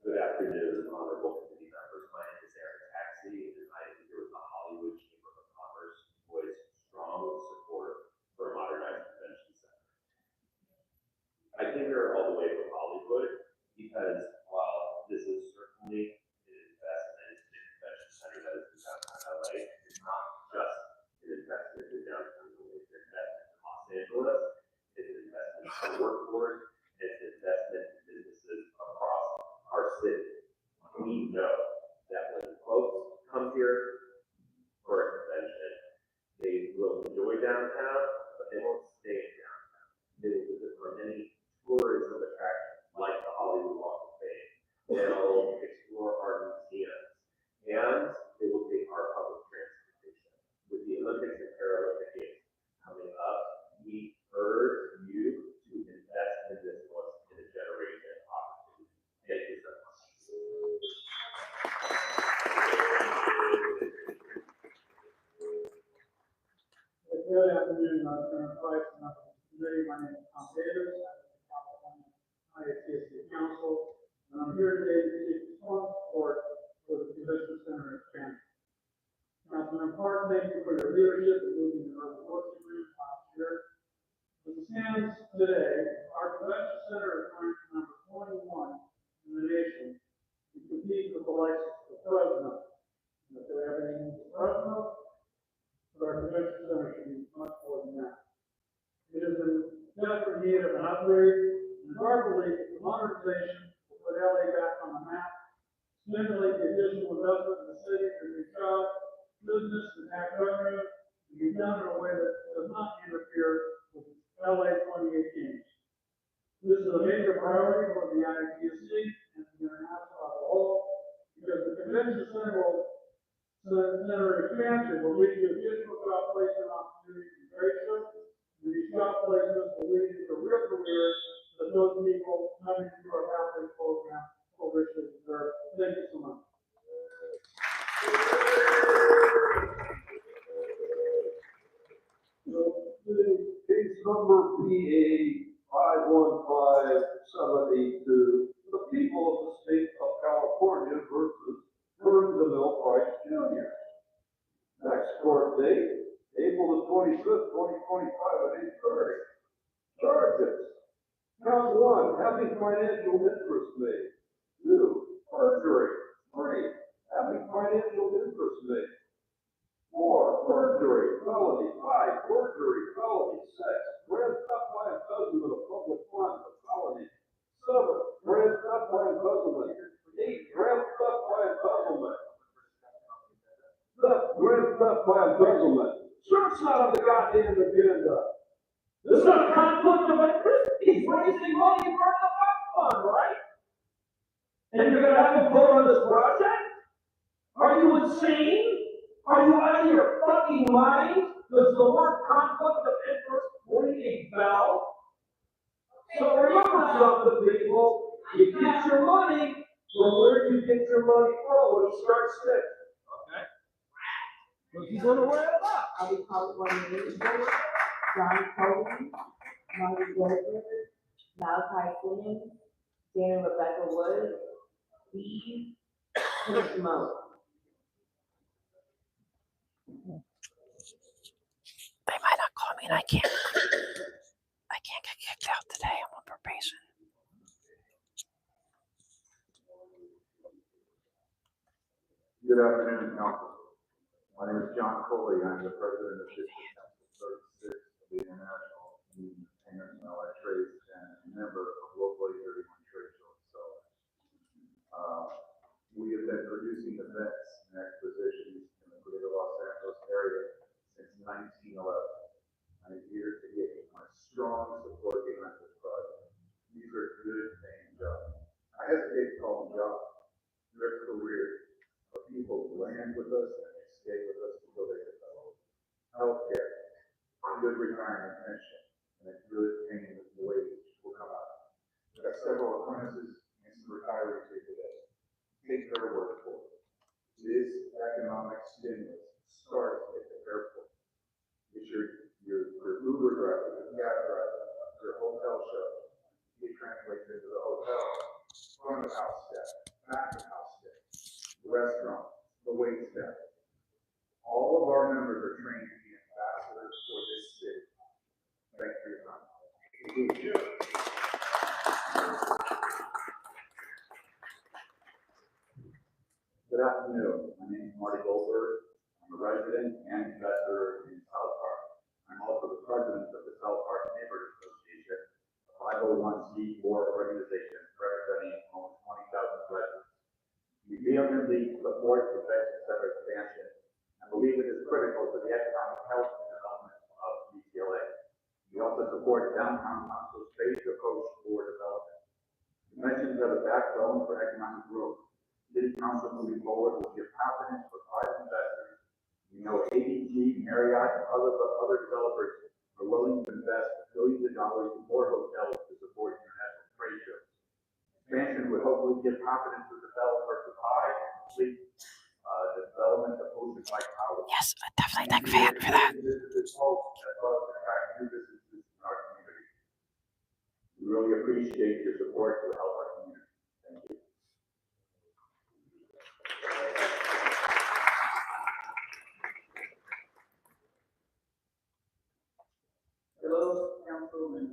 Good afternoon, honorable committee members. My name is Aaron Taxi, and I am here with the Hollywood Chamber of Commerce to voice strong support for a modernized convention center. I came here all the way from Hollywood because while this is certainly an investment in a convention center that is in downtown LA, it's not just an investment in downtown LA, it's an investment in Los Angeles, it's an investment in the workforce, it's an investment in businesses across our city. We know that when folks come here for a convention, they will enjoy downtown, but they won't stay in downtown. They will visit for many tourism attractions like the Hollywood Walk of Fame. They'll explore our museums, and they will take our public transportation. With the Olympics and Paralympic Games coming up, we urge you to invest in this once in a generation opportunity. Thank you so much. Good afternoon, Chairman Price, members of the committee. My name is Tom Davis. I'm the stands today, our convention center is ranked number 21 in the nation to compete with the likes of Fresno. And if they have anything to Fresno, but our convention center should be much more than that. It is in desperate need of an upgrade, and our belief that the modernization will put LA back on the map, stimulate the additional investment in the city, produce jobs, business, and tax revenue, and be done in a way that does not interfere with LA 2018. This is a major priority for the ITC and the international as a whole, because the convention center expansion will lead to additional job placement opportunities in trade shows. These job placements will lead to real careers that those people coming through our pathway program will richly deserve. Thank you so much. Case number PA 515-782, the people of the state of California versus Burns the Mill Price Jr. Next court date, April the 25th, 2025 at 8:30. Charges. Count 1, having financial interest made. 2, perjury. 3, having financial interest made. 4, perjury, felony. 5, perjury, felony. 6, grand theft by embezzlement of public funds, a felony. 7, grand theft by embezzlement. 8, grand theft by embezzlement. Grand theft by embezzlement. Sure, it's not on the goddamn agenda. This is a conflict of interest. He's raising money for the fund, right? And you're gonna have a vote on this project? Are you insane? Are you out of your fucking mind? Does the word conflict of interest ring a bell? So remember something, people. You get your money from where you get your money from when you start sticking. Okay? But you're gonna wear it up. I'll be called one name, John Coleman, Marty Gilbert, Malachi Simmons, Dana Rebecca Woods, Steve, Chris Moe. They might not call me, and I can't get kicked out today. I'm on probation. Good afternoon, Council. My name is John Coley. I'm the president of District Council 36 of the International Union of Painters and Allied Trades and a member of Local 31 Trade Shows. So, we have been producing events and expositions in the greater Los Angeles area since 1911. I'm here to give you my strong support behind this project. These are good paying jobs. I hesitate to call them jobs. They're careers. But people land with us and they stay with us until they develop. Healthcare, good retirement pension, and a good paying wage will come out. We've got several apprentices and some retirees here today. Take their word for it. This economic stimulus starts at the airport. It's your Uber driver, your cab driver, your hotel show. It translates into the hotel, front of house staff, back of house staff, restaurant, the wait staff. All of our members are trained to be ambassadors for this city. Thank you for your time. Good afternoon. My name is Marty Goldberg. I'm a resident and investor in South Park. I'm also the president of the South Park Neighborhood Association, a 501c4 organization representing almost 20,000 residents. We vehemently support the convention center expansion and believe it is critical to the economic health and development of UCLA. We also support downtown council's phased approach for development. Conventions are the backbone for economic growth. City council moving forward will give confidence for private investors. We know ABG, Marriott, and other developers are willing to invest billions of dollars in more hotels to support international trade shows. Expansion would hopefully give confidence to developers to buy and complete the development of ocean-like power. Yes, I definitely thank Van for that. We really appreciate your support to help our community. Thank you. Hello, Council and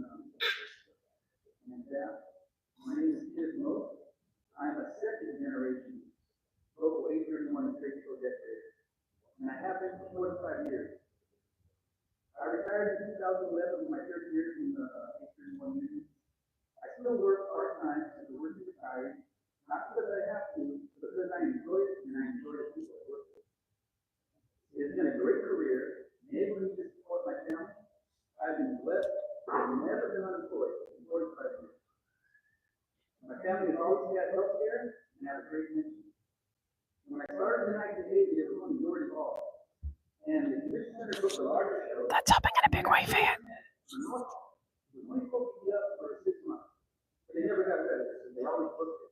has always had healthcare and have a great mission. When I started in 1980, it was majority law. And the convention center took the largest show. That's helping in a big way, fan. We only supposed to be up for 6 months. But they never got rid of it, so they always booked it.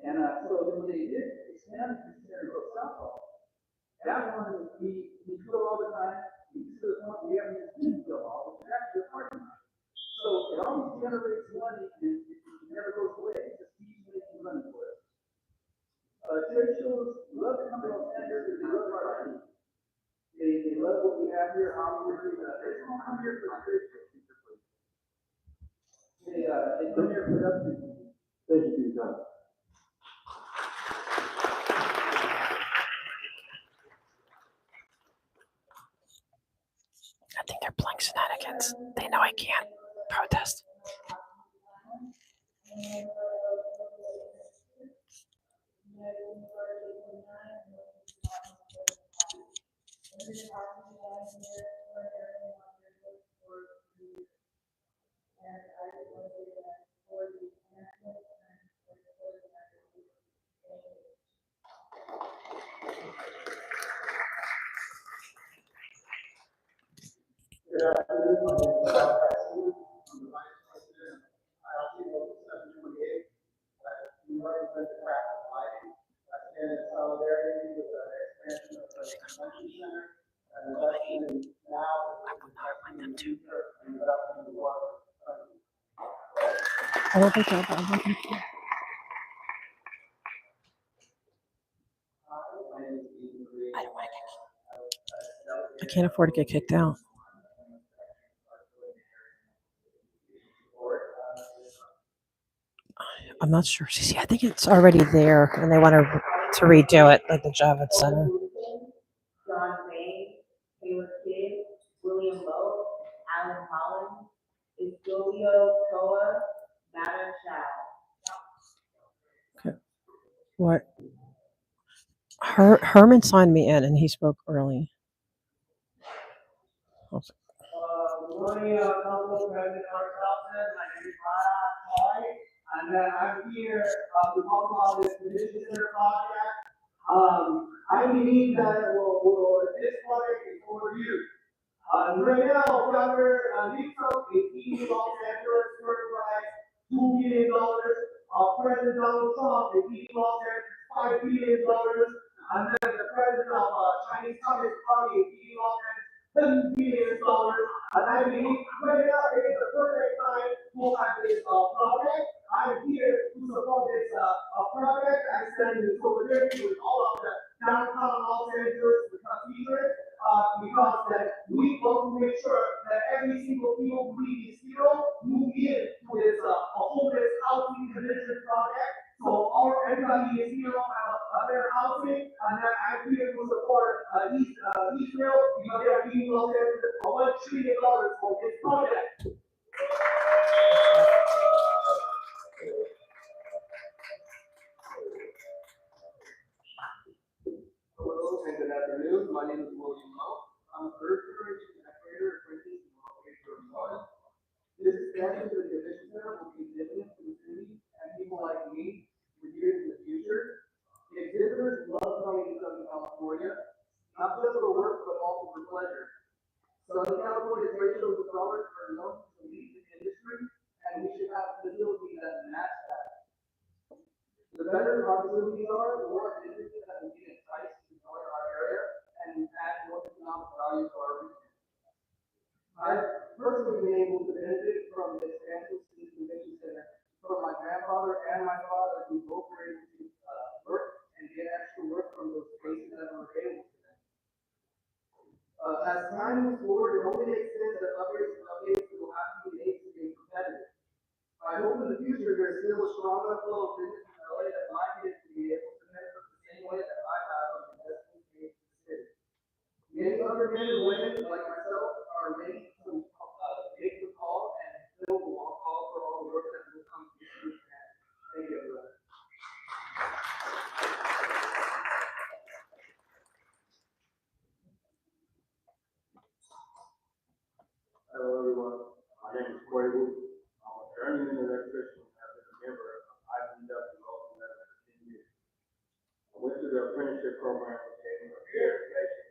And so then when they did expand the convention center to South Hall, that one we fill all the time. We to the point we haven't even fill all, which is actually a parking lot. So it always generates money and it never goes away. It just keeps making money for us. Trade shows love to come to Los Angeles because they love our money. They love what we have here, how we're doing that. They don't come here for the trade show. They come here for nothing. Thank you for your time. I think they're playing shenanigans. They know I can't protest. I don't think so, but I'm looking. I don't want to get. I can't afford to get kicked out. I'm not sure. See, I think it's already there, and they want to redo it, like the Javits Center. John May, Taylor Kidd, William Lowe, Alan Collins, Isdolio Toa, Matter Chow. Okay. What? Herman signed me in, and he spoke early. Good morning, Council President Mark Thompson. My name is Rana Toy, and I'm here to talk about this convention center project. I believe that this project is for you. Right now, Governor Nixon is giving Los Angeles enterprise $2 billion. President Donald Trump is giving Los Angeles $5 billion. And then the president of Chinese Communist Party is giving Los Angeles $10 billion. And I believe right now it is the perfect time to have this project. I'm here to support this project. I stand in solidarity with all of the downtown Los Angeles constituents because that we want to make sure that every single people who need this hero move in to this homeless housing convention project. So everybody is here have better housing, and then I'm here to support Israel because they are giving Los Angeles $1 trillion for this project. Hello and good afternoon. My name is William Lowe. I'm a third generation creator apprentice in Procedural. This expansion to the convention center will be significant to the city and people like me for years in the future. The exhibitors love coming to Southern California, not just for work, but also for pleasure. Southern California trade shows and scholars are known to lead the industry, and we should have facilities that match that. The better our facilities are, the more businesses that will be enticed to join our area and add more economic value to our region. I've personally been able to benefit from the expansion to the convention center from my grandfather and my father, who both were able to work and get extra work from those spaces that were available to them. As time moves forward, it only makes sense that updates will have to be made to be competitive. I hope in the future there's still a strong enough flow of business in LA that my kids will be able to benefit the same way that I have on investing in the city. Many other men and women like myself are ready to make the call and fill the long call for all the work that will come to this man. Thank you, everybody. Hello, everyone. My name is Corey Wu. I'm a journeyman electrician and I've been a member of apprenticeship program for education,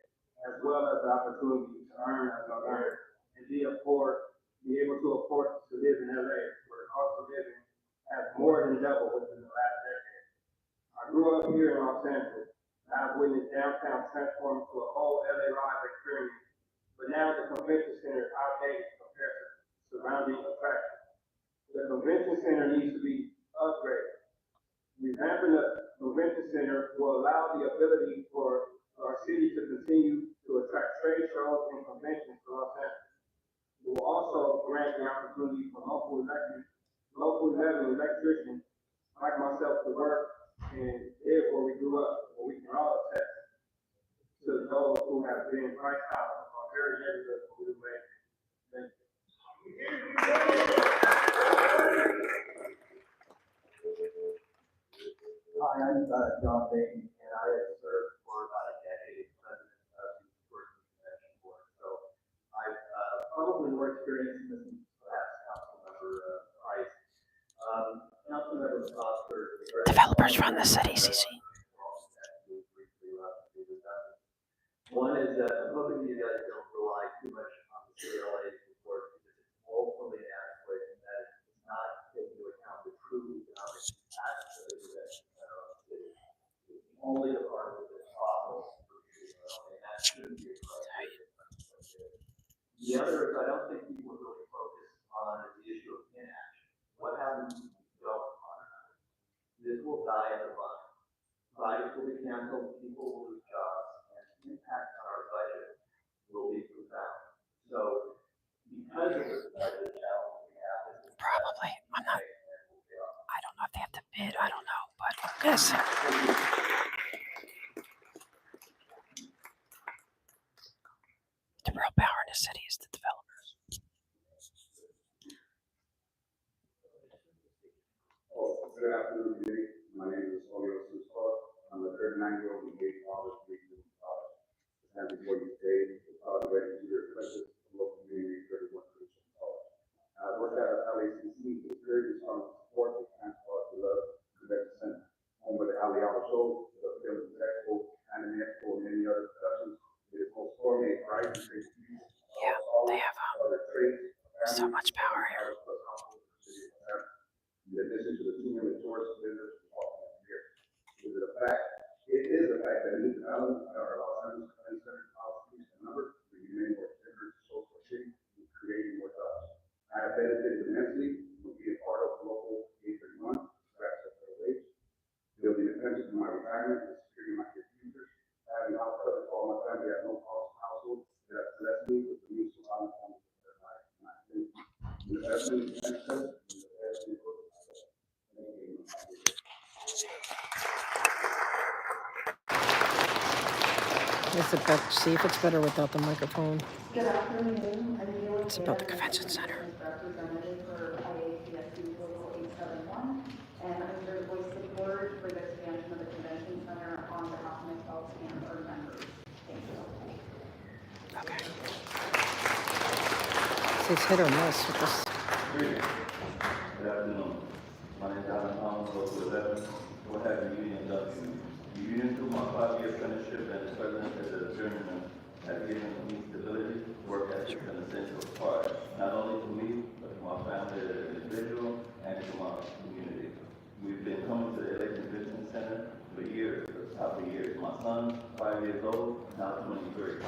as well as the opportunity to earn as I learned and be able to afford to live in LA, where the cost of living has more than doubled within the last decade. I grew up here in Los Angeles, and I've witnessed downtown transform to a whole LA live experience, but now the convention center is outdated compared to surrounding attractions. The convention center needs to be upgraded. Revamping the convention center will allow the ability for our city to continue to attract trade shows and conventions to Los Angeles. It will also grant the opportunity for local level electricians like myself to work and live where we grew up, where we can all attest to those who have been priced out of our very neighborhood where we live. Thank you. Hi, I'm John Bain, and I have served for about a decade as president of the Tourism Convention Board. So I've probably more experience in this than perhaps Councilmember Price. Councilmember Foster. Developers run the city, CC. One is that I'm hoping you guys don't rely too much on the CLA report because it's woefully inadequate and that it does not take into account the true economic impact of the convention center on the city. It's the only department that's profitable for and that shouldn't be a criteria. The other is I don't think people really focus on the issue of inaction. What happens if you don't modernize? This will die in the vine. Projects will be canceled, people will lose jobs, and the impact on our budget will be profound. So, because of the budget challenge we have, Probably. I'm not. I don't know if they have to bid. I don't know, but yes. The real power in the city is the developers. Good afternoon, committee. My name is Olio Suspa. I'm the 39-year-old engaged Audits regional college. And before you today, the ready to your questions from local community 31 Christian College. I work at LACC, the very strong support the transport to the convention center. Home with the Alley Hour Show, the Film Expo, Anime Expo, and many other productions. It is most coordinated, right? Yeah, they have so much power here. In addition to the 2 million tourist visitors here. Is it a fact? It is a fact that new development at our Los Angeles Convention Center policies and numbers to remain more centered social city and creating more jobs. I have benefited immensely from being part of local 831, scratch up their wage, building a pension for my retirement and securing my kids' futures, having house coverage for all my family at no cost household that left me with the use of my family. The investment in access and the investment for Is it better? See if it's better without the microphone. Good afternoon. I'm dealing It's about the convention center. representative for IACSC Local 871, and I'm here to voice support for the expansion of the convention center on behalf of myself and our members. Thank you. Okay. See, it's hit or miss with this. Good afternoon. My name is Alan Thomas, local 11. What have the union done for you? The union, through my 5-year apprenticeship and as president of the Adjournment, has given me stability, work ethic, and a sense of pride, not only to me, but to my family as an individual and to my community. We've been coming to the LA Convention Center for years, for years. My son, 5 years old, now 23.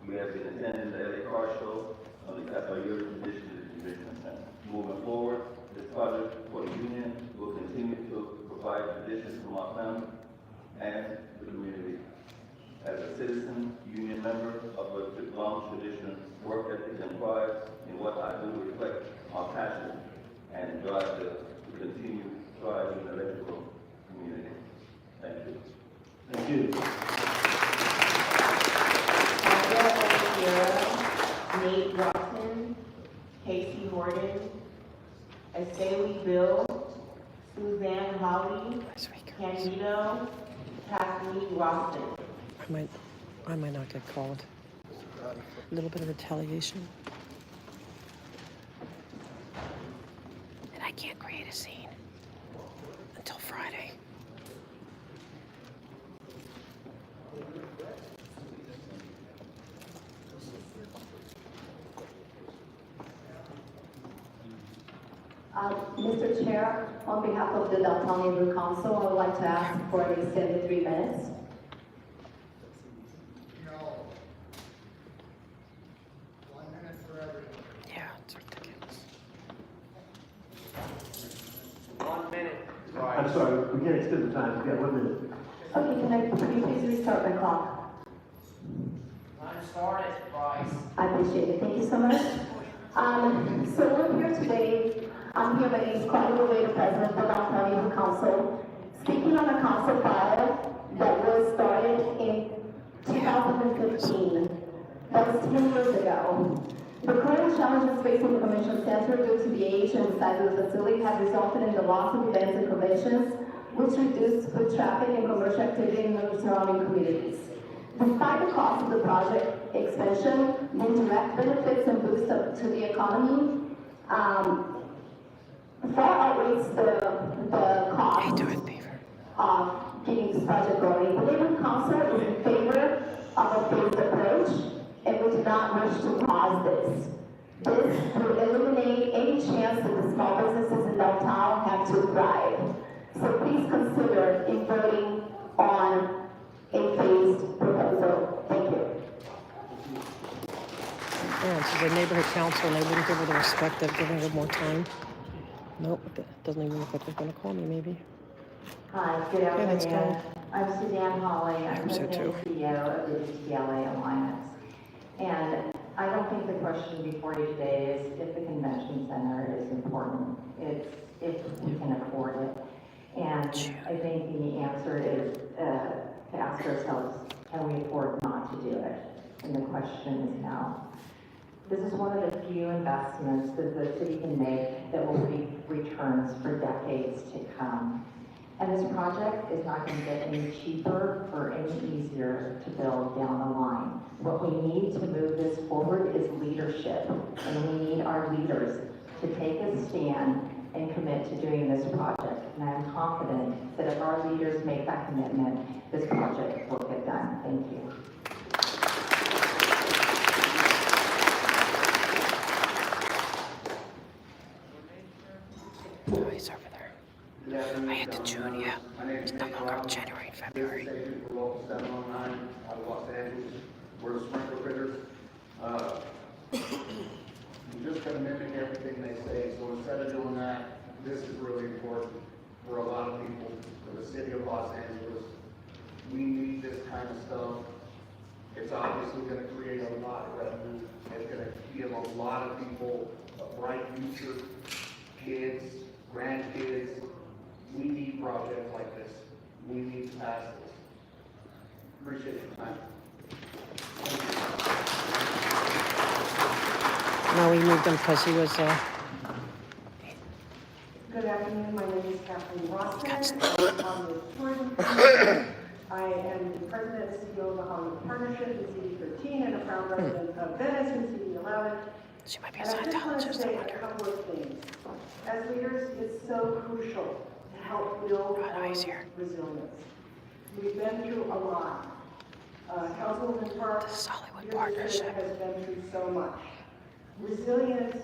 We have been attending the LA Car Show on the yearly condition of the Convention Center. Moving forward, this project for the union will continue to provide additions to my family and the community. As a citizen, union member of a long tradition, work ethic and pride in what I do reflect my passion and drive to continue thriving in the electrical community. Thank you. Thank you. Nate Watson, Casey Horton, Asali Bill, Suzanne Holly, Candido, Kathleen Watson. I might not get called. A little bit of retaliation. And I can't create a scene until Friday. Mr. Chair, on behalf of the Downtown Neighborhood Council, I would like to ask for an extended 3 minutes. No. 1 minute for everyone. Yeah, it's ridiculous. 1 minute. I'm sorry, we can't extend the time, we got 1 minute. Okay, can you please restart my clock? Time started, Bryce. I appreciate it. Thank you so much. So we're here today. I'm here, my name is Claudia Rivera, President of the Downtown Neighborhood Council, speaking on a council file that was started in 2015. That was 10 years ago. The current challenges facing the convention center due to the age and size of the facility have resulted in the loss of events and conventions, which reduce foot traffic and commercial activity in the surrounding communities. Despite the cost of the project expansion, the direct benefits and boost to the economy far outweighs the cost of getting this project going. The Neighborhood Council is in favor of a phased approach, and we do not wish to pause this. This will eliminate any chance that the small businesses in downtown have to thrive. So please consider in voting on a phased proposal. Thank you. Yeah, so the neighborhood council, and they wouldn't give her the respect of giving her more time. Nope, it doesn't even look like they're gonna call me, maybe. Hi, good Yeah, let's afternoon. go. I'm Suzanne Hawley. I'm I'm so President and CEO of the DTLA Alliance. And I don't think the question before you today is if the convention center is important. It's if we can afford it. And I think the answer is to ask ourselves, can we afford not to do it? And the question is no. This is one of the few investments that the city can make that will reap returns for decades to come. And this project is not going to get any cheaper or any easier to build down the line. What we need to move this forward is leadership, and we need our leaders to take a stand and commit to doing this project. And I'm confident that if our leaders make that commitment, this project will get done. Thank you. Oh, he's over there. I had to June, yeah. It's no longer January and February. Local 709 out of Los Angeles. We're the sprinkler fitters. I'm just gonna mimic everything they say, so instead of doing that, this is really important for a lot of people, for the city of Los Angeles. We need this kind of stuff. It's obviously gonna create a lot of revenue. It's gonna give a lot of people a bright future, kids, grandkids. We need projects like this. We need to pass this. Appreciate your time. No, we moved him because he was, Good afternoon, my name is Kathleen Rossman. I'm on the tourism committee. I am the president and CEO of the Hollywood Partnership in CD13 and a proud resident of Venice in CD11. She might be a And I just want to Scientologist, I say a wonder. couple of things. As leaders, it's so crucial to help build our resilience. We've been through a lot. Councilwoman Park, your leadership has been through so much. Resilience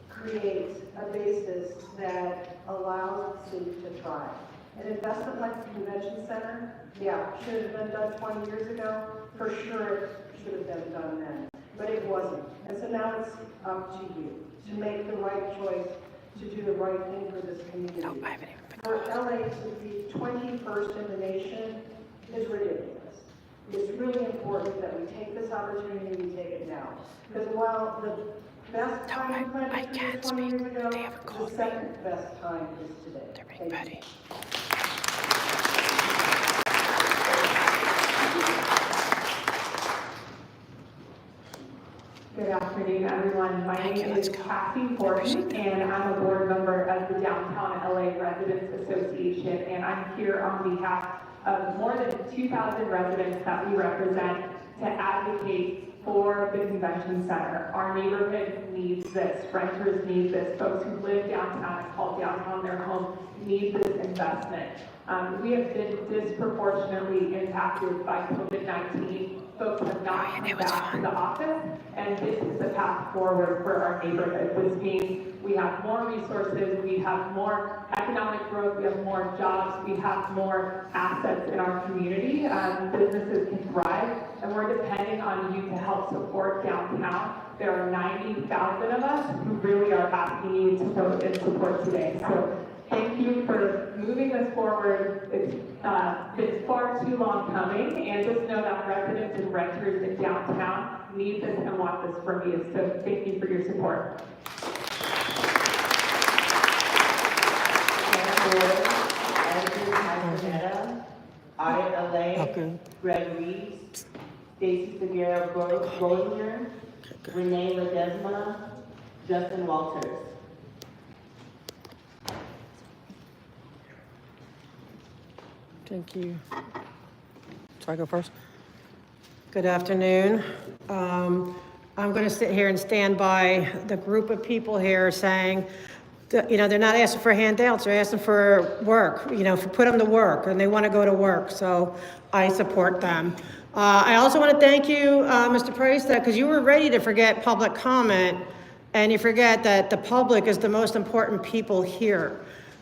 creates a basis that allows the city to thrive. An investment like the convention center, yeah, should have been done 20 years ago. For sure, it should have been done then, but it wasn't. And so now it's up to you to make the right choice, to do the right thing for this community. No, I haven't even been For LA to be 21st in the nation is ridiculous. It's really important that we take this opportunity, we take it now. Because while the best time to plant a tree was 20 years ago, the second best time is today. They're being petty. Good afternoon, everyone. My name is Cassie Horton, and I'm a board member of the Downtown LA Residents Association, and I'm here on behalf of more than 2,000 residents that we represent to advocate for the convention center. Our neighborhood needs this. Renters need this. Folks who live downtown and call downtown their home need this investment. We have been disproportionately impacted by COVID-19 folks have not come back to the office, and this is the path forward for our neighborhood. This means we have more resources, we have more economic growth, we have more jobs, we have more assets in our community. Businesses can thrive, and we're depending on you to help support downtown. There are 90,000 of us who really are asking you to vote and support today. So thank you for moving this forward. It's been far too long coming, and just know that residents and renters in downtown need this and want this from you. So thank you for your support. Okay. Greg Reeves, Stacy Segura Bollinger, Renee Ledesma, Justin Walters. Thank you. Shall I go first? Good afternoon. I'm going to sit here and stand by the group of people here saying, that, they're not asking for handouts, they're asking for work, for put them to work, and they want to go to work, so I support them. I also want to thank you, Mr. Price, because you were ready to forget public comment, and you forget that the public is the most important people here.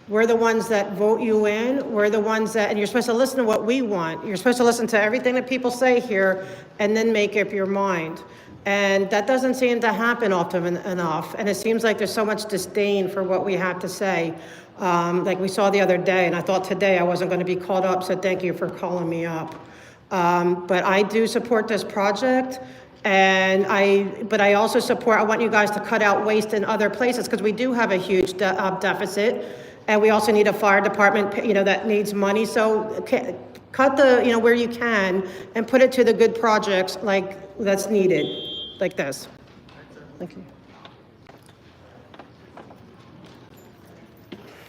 We're the ones that vote you in. We're the ones that, and you're supposed to listen to what we want. You're supposed to listen to everything that people say here and then make up your mind. And that doesn't seem to happen often enough. And it seems like there's so much disdain for what we have to say. Like we saw the other day, and I thought today I wasn't going to be called up, so thank you for calling me up. But I do support this project. But I also support, I want you guys to cut out waste in other places because we do have a huge deficit. And we also need a fire department, that needs money. So cut the, where you can and put it to the good projects that's needed, like this. Thank you.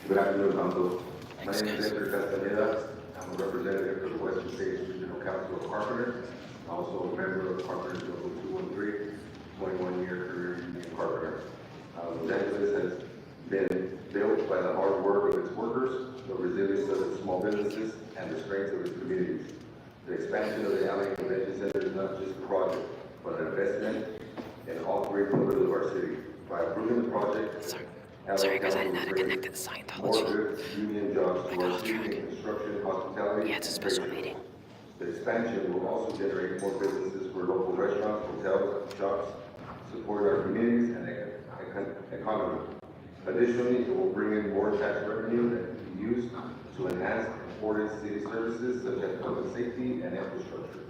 Good afternoon, Council. My name is Edgar Castaneda. I'm a representative of the Western States Regional Council of Carpenters. I'm also a member of Carpenters Local 213, 21-year career union carpenter. Los Angeles has been built by the hard work of its workers, the resilience of its small businesses, and the strength of its communities. The expansion of the LA Convention Center is not just a project, but an investment in all three pillars of our city. By approving the project, Sorry guys, I didn't know how to connect to the Scientology. more good union jobs to our city in construction, hospitality, Yeah, it's a special meeting. The expansion will also generate more businesses for local restaurants, hotels, shops, support our communities and economy. Additionally, it will bring in more tax revenue that can be used to enhance important city services such as public safety and infrastructure.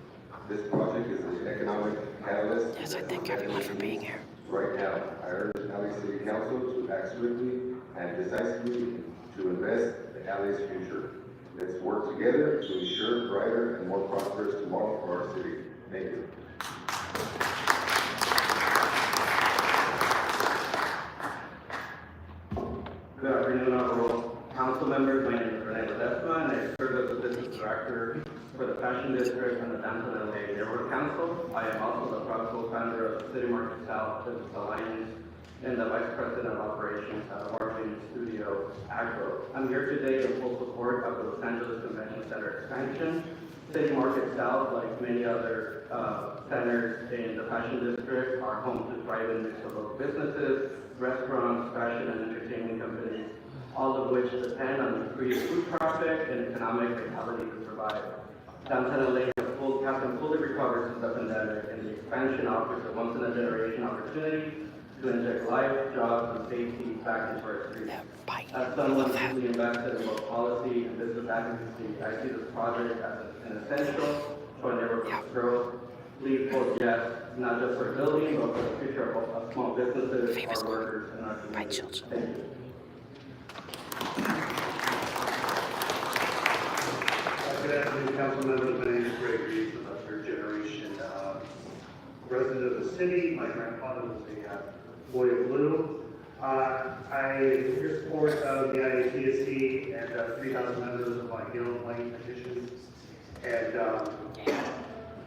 This project is an economic catalyst. Yes, I thank everyone for being here. Right now, I urge LA City Council to act swiftly and decisively to invest in LA's future. Let's work together to ensure a brighter and more prosperous tomorrow for our city. Thank you. Good afternoon, honorable council members. My name is Renee Ledesma, and I serve as the business director for the Fashion District and the Downtown LA Neighborhood Council. I am also the proud co-founder of the City Market South Business Alliance and the vice president of operations at a marketing studio, Agro. I'm here today in full support of the Los Angeles Convention Center expansion. City Market South, like many other centers in the Fashion District, are home to thriving mix of local businesses, restaurants, fashion and entertainment companies, all of which depend on the creative food traffic and economic vitality we provide. Downtown LA has fully recovered since the pandemic, and the expansion offers a once-in-a-generation opportunity to inject life, jobs, and safety back into our streets. As someone deeply invested in both policy and business advocacy, I see this project as an essential to our neighborhood's growth. Please vote yes, not just for building, but for the future of small businesses, our workers, and our community. Thank you. Good afternoon, council members. My name is Greg Reeves. I'm a third generation resident of the city. My grandfather was a boy of blue. I here support of the IATSC and 3,000 members of my Guild Light petition. And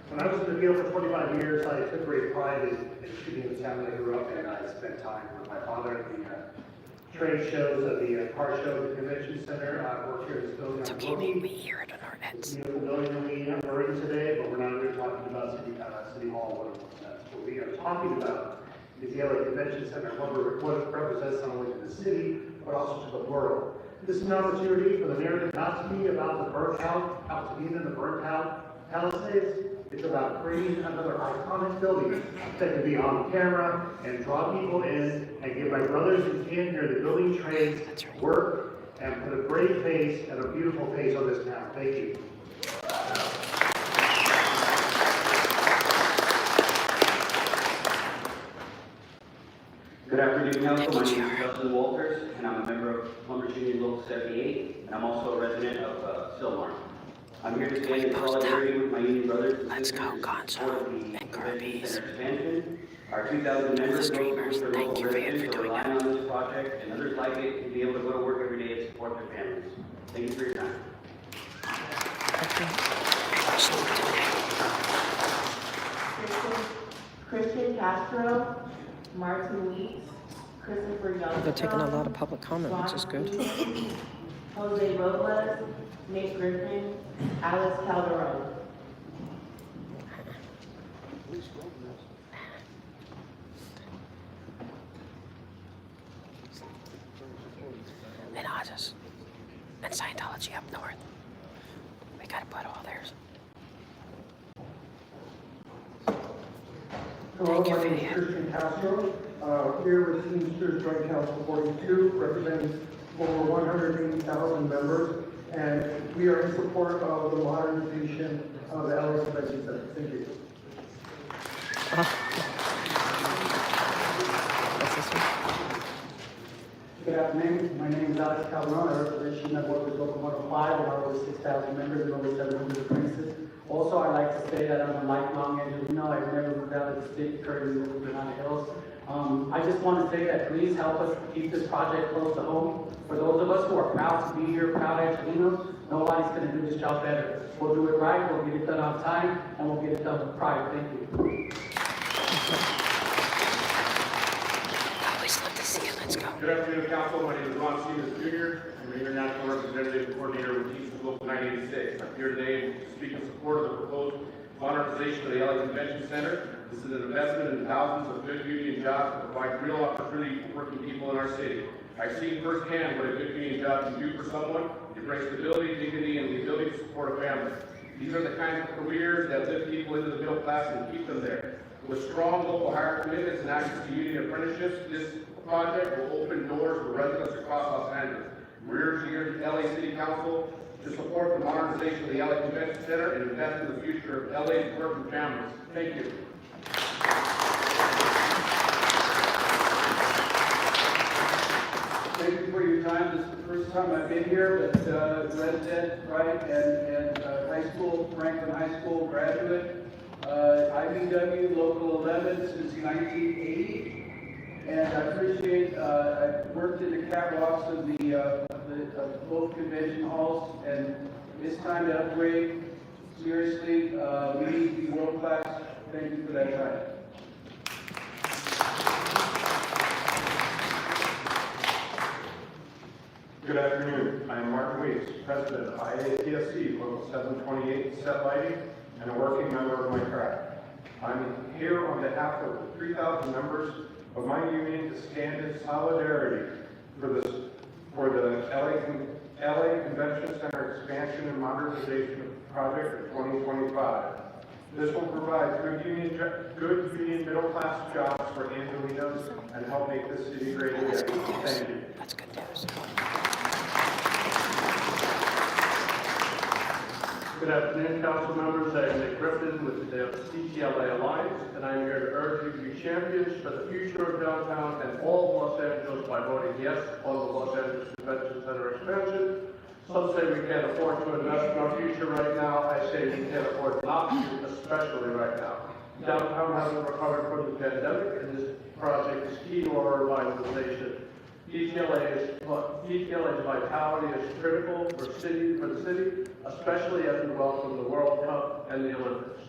when I was in the Guild for 25 years, I took great pride in shooting the town that I grew up in. I spent time with my father at the trade shows at the car show at the convention center. Work here in this building. It's okay, we hear it on our heads. The building that we're in today, but we're not really talking about City Hall, what we are talking about is the LA Convention Center, what it represents not only to the city, but also to the world. This is an opportunity for the narrative not to be about the burnt out to be in the burnt out Palisades. It's about creating another iconic building that can be on camera and draw people in and give my brothers who can't hear the building trades work and put a great face and a beautiful face on this town. Thank you. Good afternoon, Council. My name is Justin Walters, and I'm a member of Plumbers Union Local 78, and I'm also a resident of Sylmar. I'm here to stand in solidarity with my union brothers. Let's go, Gonzo and Kirby's. Our 2,000 members, streamers, thank you for doing that. On this project, and others like it can be able to go to work every day and support their families. Thank you for your time. Christian Castro, Martin Weeks, Christopher Young. They're taking a lot of public comment, which is good. Jose Robles, Nate Griffin, Alice Calderon. And Audits. And Scientology up north. We gotta put all theirs. Hello, my name is Christian Castro, here with Teamsters Joint Council 42, representing over 180,000 members, and we are in support of the modernization of the LA Convention Center. Thank you. Good afternoon. My name is Alex Calderon. I represent Sheena Workers Local 105 and our over 6,000 members and over 700 apprentices. Also, I'd like to say that I'm a lifelong Angelino. I've never moved out of the state, currently live in Granada Hills. I just want to say that please help us keep this project close to home. For those of us who are proud to be here, proud Angelinos, nobody's going to do this job better. We'll do it right, we'll get it done on time, and we'll get it done with pride. Thank you. Good afternoon, Council. My name is Ron Stevens Jr. I'm an international representative and coordinator with Teamsters Local 986. I'm here today to speak in support of the proposed modernization of the LA Convention Center. This is an investment in thousands of good union jobs that provide real opportunity for working people in our city. I've seen firsthand what a good union job can do for someone. It brings stability, dignity, and the ability to support a family. These are the kinds of careers that lift people into the middle class and keep them there. With strong local hire commitments and access to union apprenticeships, this project will open doors for residents across Los Angeles. We're urging here at LA City Council to support the modernization of the LA Convention Center and invest in the future of LA's working families. Thank you. Thank you for your time. This is the first time I've been here, but resident, right, and high school, Franklin High School graduate, IBW Local 11 since 1980. And I appreciate, I've worked in the catwalks of both convention halls, and it's time to upgrade. Seriously, we need to be world class. Thank you for that time. Good afternoon. I am Martin Weeks, President of IAPSC Local 728 Set Lighting, and a working member of my craft. I'm here on behalf of the 3,000 members of my union to stand in solidarity for the LA Convention Center expansion and modernization project of 2025. This will provide good union middle class jobs for Angelinos and help make this city great again. Thank you. That's good news. Good afternoon, council members. I am Nick Griffin with the CTLA Alliance, and I am here to urge you to be champions for the future of downtown and all of Los Angeles by voting yes on the Los Angeles Convention Center expansion. Some say we can't afford to invest in our future right now. I say we can't afford not to, especially right now. Downtown hasn't recovered from the pandemic, and this project is key to our revitalization. DTLA's vitality is critical for the city, especially as we welcome the World Cup and the Olympics.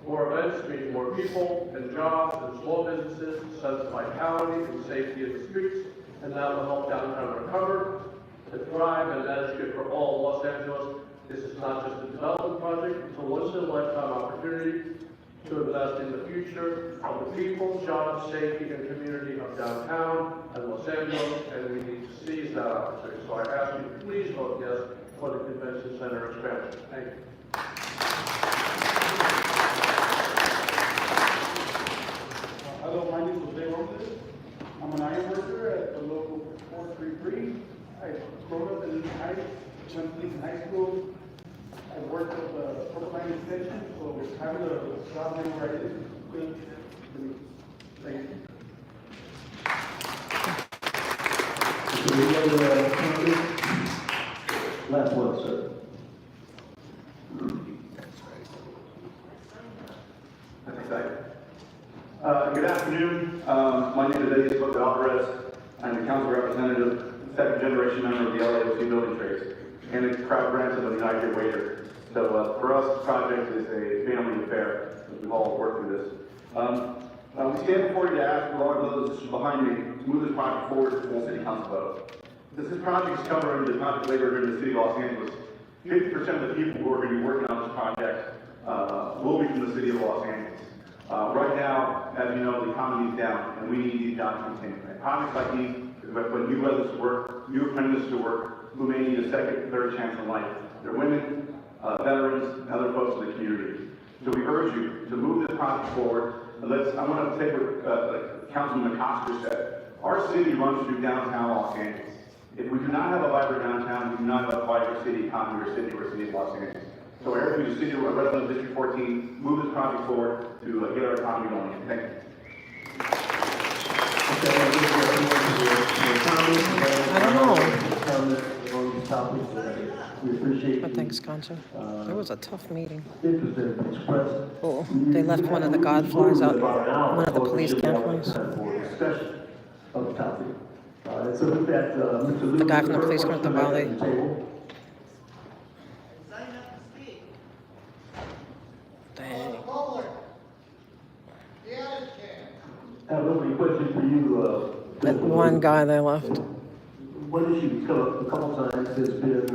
More events mean more people and jobs and small businesses, sense of vitality and safety in the streets, and that will help downtown recover, to thrive, and that is good for all Los Angeles. This is not just a development project, it's a once-in-a-lifetime opportunity to invest in the future of the people, jobs, safety, and community of downtown and Los Angeles, and we need to seize that opportunity. So I ask you, please vote yes for the convention center expansion. Thank you. Hello, my name is Jose Robles. I'm an iron worker at the local 433. I grew up in Lincoln Heights, went to Lincoln High School. I worked at the Portland Extension, so having a job where I is good for me. Thank you. Any other candidates? Last one, sir. Good afternoon. My name is Audits. I'm the council representative, second generation member of the LAOC Building Trades, and a proud grandson of the United Waiter. So for us, this project is a family affair. We all work through this. We stand before you to ask, with all of those behind me, to move this project forward to full city council vote. This project is covering the amount of labor here in the city of Los Angeles. 50% of the people who are going to be working on this project will be from the city of Los Angeles. Right now, as you know, the economy is down, and we need these jobs to continue. And projects like these is what put new residents to work, new apprentices to work, who may need a second, third chance in life. They're women, veterans, and other folks in the community. So we urge you to move this project forward. I want to take what Councilman McCosker said. Our city runs through downtown Los Angeles. If we do not have a vibrant downtown, we do not have a vibrant city economy or city of Los Angeles. So I urge you to city resident of District 14, move this project forward to get our economy going. Thank you. I don't know. We appreciate But thanks, Concha. It was a tough meeting. interest that was expressed. Oh, they left one of the godflies out, one of the police godflies. Discussion of the topic. So with that, Mr. Lewis. The guy from the police car at the valley. Dang. I have a question for you. That one guy they left. One issue that's come up a couple times has been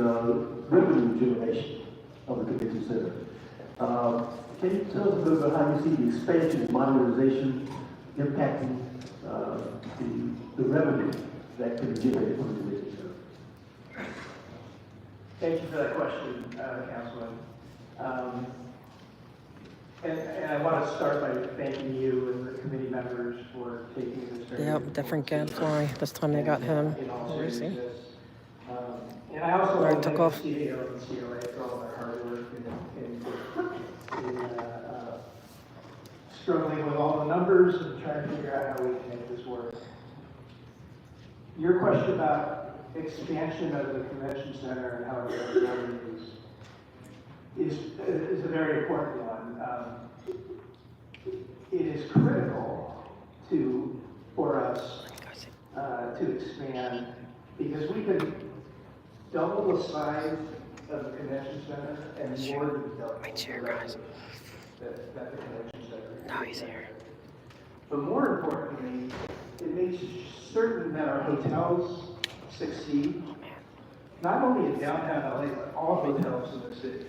revenue generation of the convention center. Can you tell us a bit about how you see the expansion and modernization impacting the revenue that can be generated from the convention center? Thank you for that question, Councilman. And I want to start by thanking you and the committee members for taking this very Yep, different gadfly. This time they got him. in all Where is he? seriousness. And I also Where it want to took thank off. the CEO and the COA for all their hard work in struggling with all the numbers and trying to figure out how we can make this work. Your question about expansion of the convention center and how it does revenues is a very important one. It is critical for us to expand because we can double the size of the convention center and more than double the revenue that the convention center. No, he's here. But more importantly, it makes certain that our hotels succeed, not only in downtown LA, but all hotels in the city.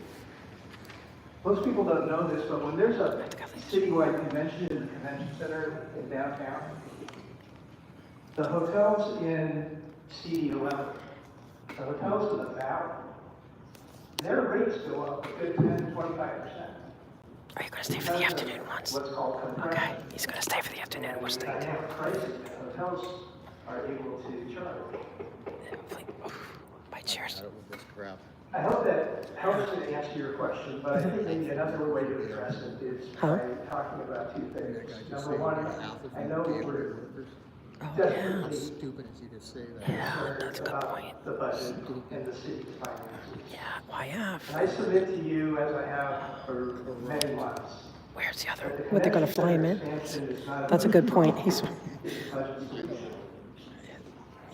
Most people don't know this, but when there's a citywide convention in the convention center in downtown, the hotels in CD11, the hotels in the valley, their rates go up a good 10 to 25%. Are you going to stay for the afternoon ones? What's called compression. Okay, he's going to stay for the afternoon. What's the Dynamic pricing that hotels are able to charge. my chairs? I hope that helps to answer your question, but I think maybe another way to address it is by talking about two things. Number one, I know we're desperately Stupid is you to say that. concerned about the budget and the city's finances. Yeah, why have? And I submit to you, as I have for many months, Where's the other? What, they're gonna fly him in? That's a good point. He's.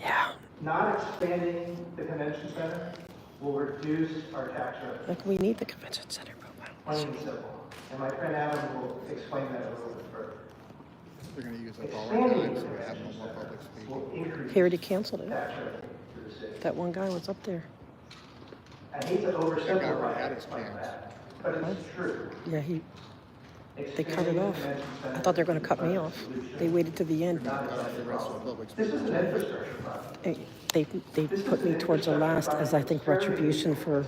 Yeah. Not expanding the convention center will reduce our tax revenue. Like, we need the convention center. Plain and simple. And my friend Adam will explain that a little bit further. They're gonna use up all our time, so we have no more public will speaking. increase He already canceled it. tax revenue to the city. That one guy was up there. I hate to That guy already oversimplify had it his like chance. that, but it's true. Yeah, they cut it Expanding off. the convention I center thought they were going to is cut me not a off. solution. They waited to the end. Not a Cut off the budget rest of the problem. public This speaking. is an infrastructure project. They put me towards the last as I think retribution for.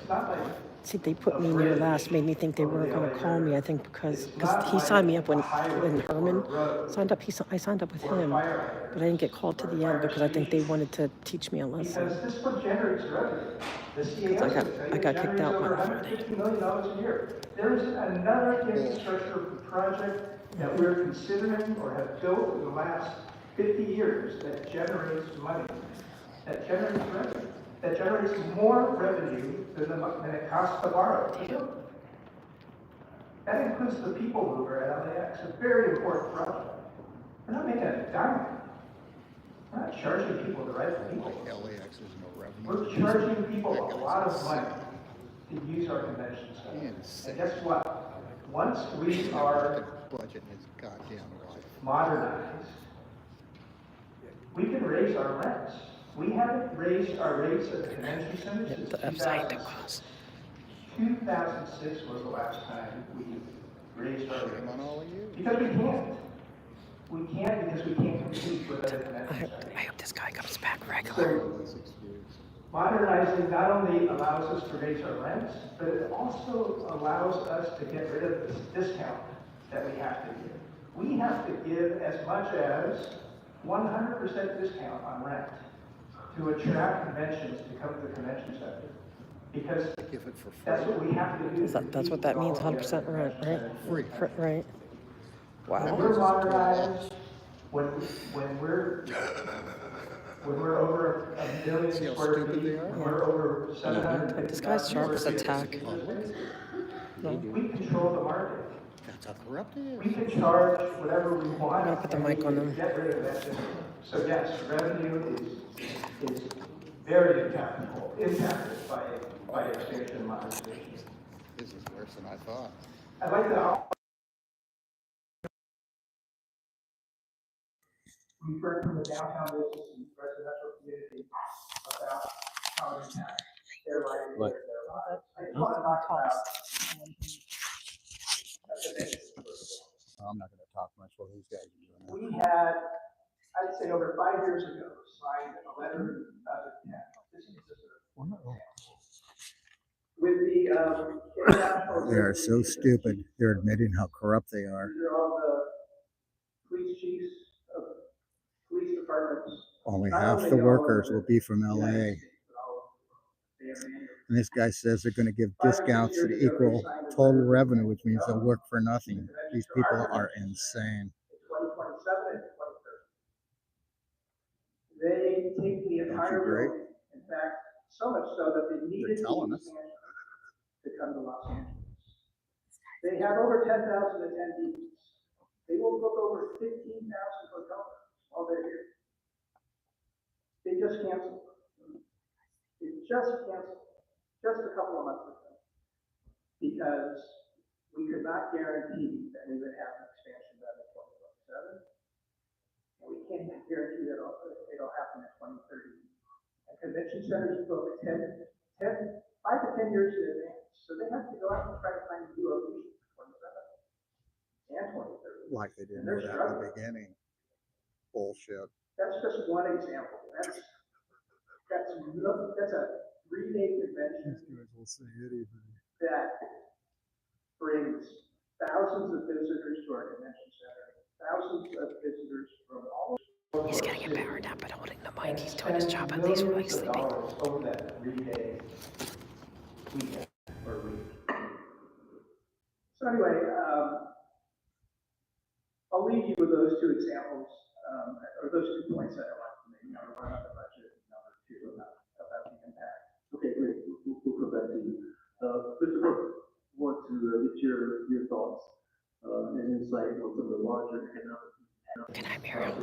See, they put me near last, made me think they weren't going to call me. I think because he signed me up when Herman signed up. I signed up with him, but I didn't get called to the end because I think they wanted to teach me a lesson. Because this one generates revenue. The CAO I got kicked out over on Friday. $150 million a year. There is another infrastructure project that we're considering or have built in the last 50 years that generates money, that generates revenue, that generates more revenue than it costs to borrow. That includes the people mover at LAX, a very important project. We're not making a dime. We're not charging people to ride the people. LAX is no revenue. We're charging people a lot of money to use our convention center. And guess what? Once we are Budget is goddamn life. modernized, we can raise our rents. We haven't raised our rates at the convention center since 2006. 2006 was the last time we raised our rates. Because we can't. We can't because we can't compete with other convention centers. I hope this guy comes back regular. So, modernizing not only allows us to raise our rents, but it also allows us to get rid of this discount that we have to give. We have to give as much as 100% discount on rent to attract conventions to come to the convention center. Because that's what we have to do. That's what that means, 100% rent, right? Free. Right. When Wow. we're modernized, when we're over 1 million See how square stupid feet, they are? when we're over 750,000 This guy's sharp as a square tack. feet, we control the market. That's how corrupt it We is. can charge whatever we want. I'm gonna put the mic on them. Get rid of that discount. So yes, revenue is very impacted by expansion and modernization. This is worse than I thought. I'd like to. We've heard from the downtown business and residential community about how it impacts their life and their lives. I just want to talk about. I'm not gonna talk much while these guys are doing that. We had, I'd say over 5 years ago, signed a letter of intent. This is just with the international. They are so stupid. They're admitting how corrupt they are. These are all the police chiefs of police departments. Only half the workers will be from LA. And this guy says they're going to give discounts that equal total revenue, which means they'll work for nothing. These people are insane. 2027 and 2030. They take the entire building. In fact, so much so that they needed to come to Los Angeles. They have over 10,000 attendees. They will book over 15,000 hotel rooms while they're here. They just canceled. They just canceled. Just a couple of months ago. Because we could not guarantee that we would have an expansion done in 2027. And we can't guarantee that it'll happen in 2030. And convention centers book 5 to 10 years in advance. So they have to go out and try to find new locations for 27 and 2030. Like they didn't know that in the beginning. Bullshit. That's just one example. That's a 3-day convention. These guys will say anything. That brings thousands of visitors to our convention center, thousands of visitors from all over. He's getting empowered now, but holding the mic. He's doing his job at least while he's sleeping. Over that 3-day weekend or week. So anyway, I'll leave you with those 2 examples, or those 2 points that I want to make. Number 1 about the budget, number 2 about the impact. Okay, great. We'll come back to you. Christopher, I want to get your thoughts and insight on some of the larger economic. Can I marry him?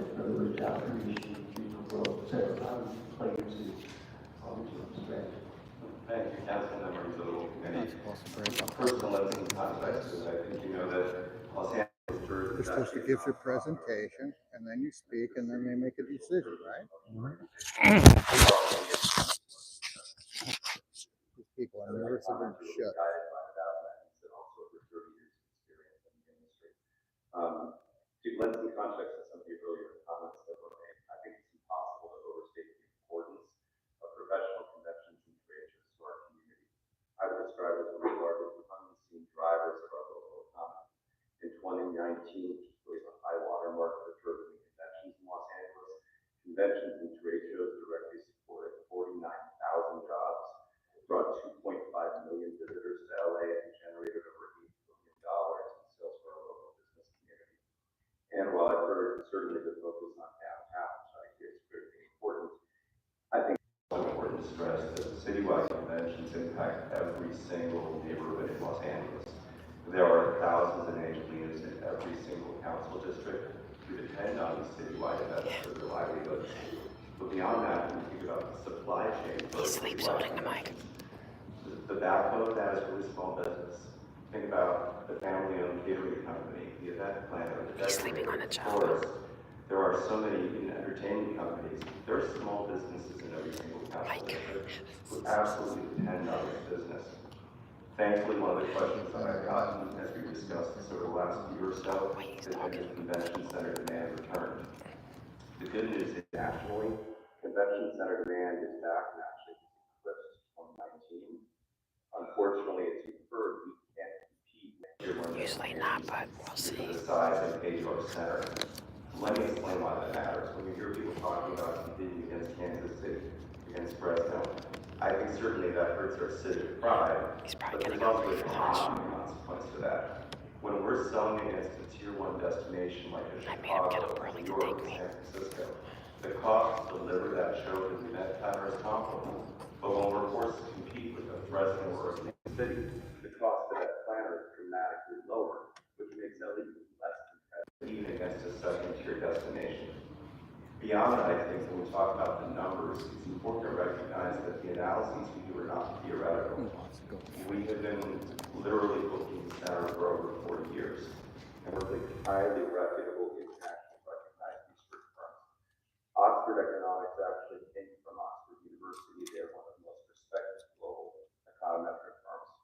Thank you, council members of the committee. First, I'll let some context, because I think you know that Los Angeles You're supposed to give your presentation, and then you speak, and then they make a decision, right? These people are nervous of their shut. To lend some context to some of the earlier comments that were made, I think it's impossible to overstate the importance of professional conventions and trade shows to our community. I would describe it as one of the largest unseen drivers of our local economy. In 2019, particularly the high water mark for tourism and conventions in Los Angeles, conventions and trade shows directly supported 49,000 jobs, brought 2.5 million visitors to LA, and generated over $8 billion in sales for our local business community. And while I've heard certainly the focus on downtown, which I think is critically important, I think it's also important to stress that the citywide conventions impact every single neighborhood in Los Angeles. There are thousands of Angelinos in every single council district who depend on these citywide events for their livelihoods. But beyond that, when you think about the supply chain, he sleeps holding the mic. The backbone of that is really small business. Think about the family-owned catering company, the event planner, the sleeping on a job. There are so many entertainment companies. There are small businesses in every single council district who absolutely depend on this business. Thankfully, one of the questions that I've gotten as we discussed this over the last year or so is that the convention center demand returned. The good news is nationally, convention center demand is back and actually eclipsed 2019. Unfortunately, as you've heard, we can't compete with tier one. Usually not, but we'll see. The size and age of our center. Let me explain why that matters. When you hear people talking about competing against Kansas City, against Fresno, I think certainly that hurts our civic pride. But there's also a economic consequence to that. When we're selling against a tier one destination like a Chicago, New York, San Francisco, the cost to deliver that show to the event planner is comparable. But when we're forced to compete with a Fresno or a Kansas City, the cost to that planner is dramatically lower, which makes LA less competitive even against a second-tier destination. Beyond that, I think when we talk about the numbers, it's important to recognize that the analyses we do are not theoretical. We have been literally booking the center for over 40 years, and we're with highly reputable, internationally recognized research firms. Oxford Economics actually came from Oxford University. They're one of the most respected global econometric firms.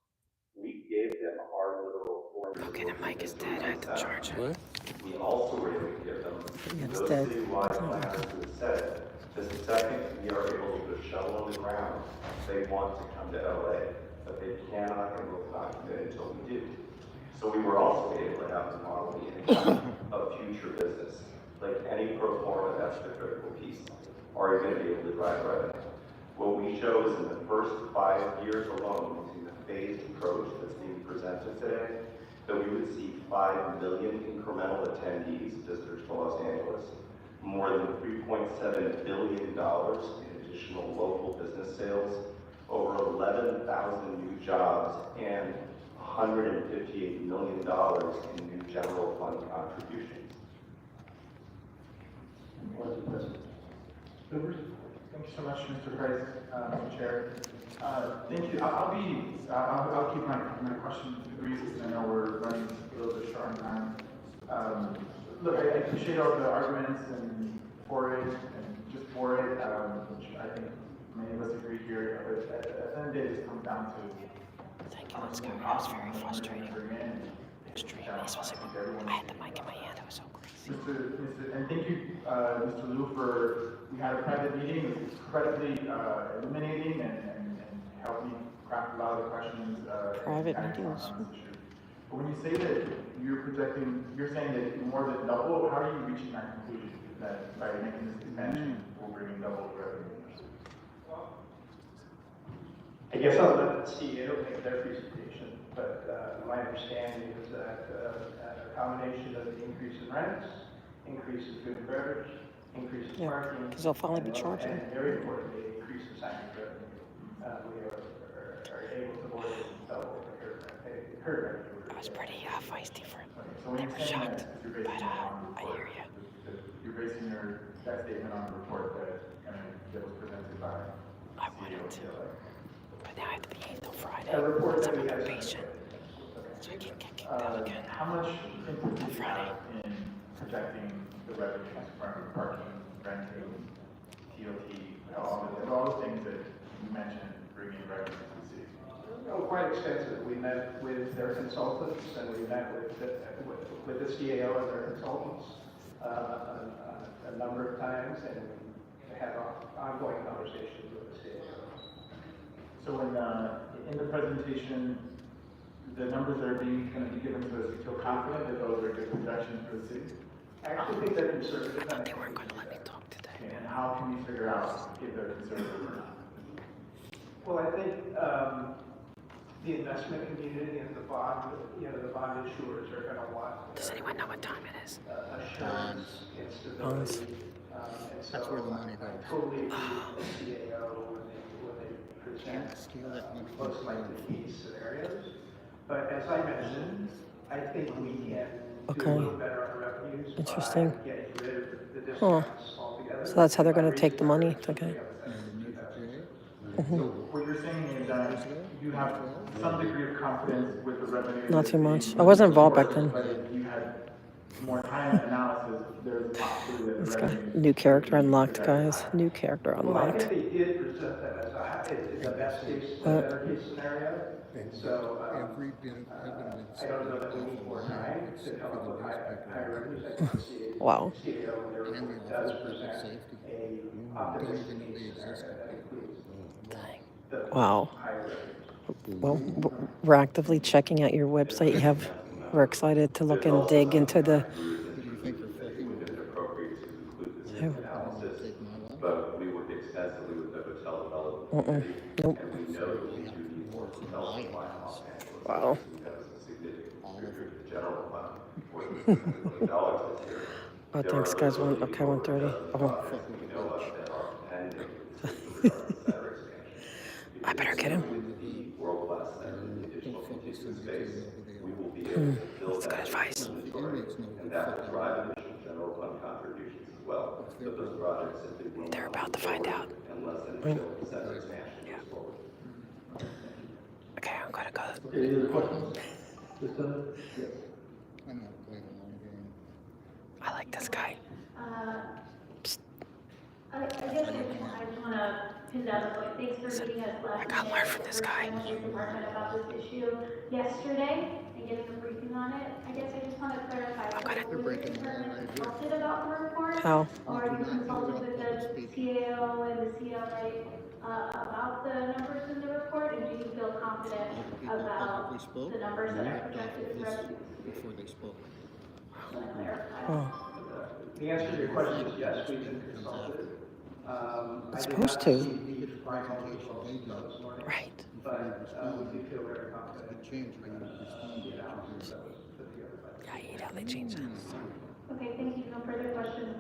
We gave them our literal formula. Okay, the mic is dead. I have to charge it. What? We also were able to give them those citywide planners who said the second we are able to put a shovel on the ground, they want to come to LA, but they cannot and will not commit until we do. So we were also able to have the model the income of future business. Like any pro forma, that's the critical piece. Are you going to be able to drive revenue? What we show is in the first 5 years alone, using the phased approach that's being presented today, that we would see 5 million incremental attendees, visitors to Los Angeles, more than $3.7 billion in additional local business sales, over 11,000 new jobs, and $158 million in new general fund contributions. Thank you so much, Mr. Price, Mr. Chair. Thank you. I'll keep my question brief because I know we're running a little bit short on time. Look, I appreciate all the arguments and for it and just for it, which I think many of us agree here. But at the end of the day, this comes down to. Thank you, let's go. It was very frustrating. Extremely, especially when I had the mic in my hand. It was so crazy. And thank you, Mr. Liu, for, we had a private meeting. It was incredibly illuminating and helped me craft a lot of the questions. Private meetings. But when you say that you're projecting, you're saying that more than double, how are you reaching that conclusion that by making this expansion, we'll bring in double revenue? I guess I'll let the CEO make their presentation, but my understanding is that a combination of the increase in rents, increase in food and beverage, increase in parking, because they'll finally be charging. And very importantly, increase in signage revenue. We are able to more than double the current revenue. I was pretty feisty for it. They were shocked, but I hear you. You're basing that statement on the report that was presented by. I wanted to, but now I have to behave till Friday. A report that we I'm have. patient, so I can how much input do you have in projecting the revenues from parking, renting, TOT, all the things that you mentioned bringing revenue to the city? Oh, quite extensive. We met with their consultants and we met with the CAO and their consultants a number of times, and we had ongoing conversations with the CAO. So in the presentation, the numbers that are going to be given to us, you feel confident that those are good projections for the city? I actually think they're conservative. I thought they weren't going to let me talk today. And how can you figure out if they're conservative or not? Well, I think the investment community and the bond issuers are going to want. Does anyone know what time it is? Assurance and stability. And so That's where the money goes. I totally agree with the CAO when they present most likely key scenarios. But as I mentioned, I think we can do a little better on revenues. Interesting. By getting rid of the Huh. discounts altogether. So that's how they're going to take the money. Okay. So what you're saying is that you have some degree of confidence with the revenue. Not too much. I wasn't involved back then. But if you had more time and analysis, there's a possibility that This the guy. revenue. New character unlocked, guys. New character Well, I unlocked. think they did present that as a best case, better case scenario. So Every bit of evidence. I don't know that we need more time to come up with higher revenues. I can see it. Wow. CAO and their report does present a optimistic case scenario that includes the Wow. higher revenues. Well, we're actively checking out your website. We're excited to look and dig into the. But we work extensively with the hotel development committee, Nope. and we know that we do need more hotel supply in Los Angeles. Wow. Because it's a significant contributor to the general fund, more than $6 million this year. Oh, thanks, guys. Okay, 1:30. Oh. We know of that are pending, center expansion. I better get him. With the world-class center and the additional contiguous space, we will be able to build That's good that advice. inventory, and that will drive additional general fund contributions as well. So those projects simply will They're not about to move find forward out. unless and until the center expansion moves forward. Okay, I'm gonna go. Any other questions? This time? Yes. I'm not playing a long game. I like this guy. I guess I just want to pin down a point. Thanks for meeting us last I gotta learn from this guy. Department about this issue yesterday and getting a briefing on it. I guess I just want to clarify. They're breaking the law right here. Consulted about the report? How? Or you consulted with the CAO and the CLA about the numbers in the report? And do you feel confident about the numbers that are projected in revenue? Before they spoke. Just want to clarify. Oh. The answer to your question is yes, we've been consulted. It's supposed to. Right. But we do feel very confident. Yeah, I hate how they change that. Okay, thank you. No further questions.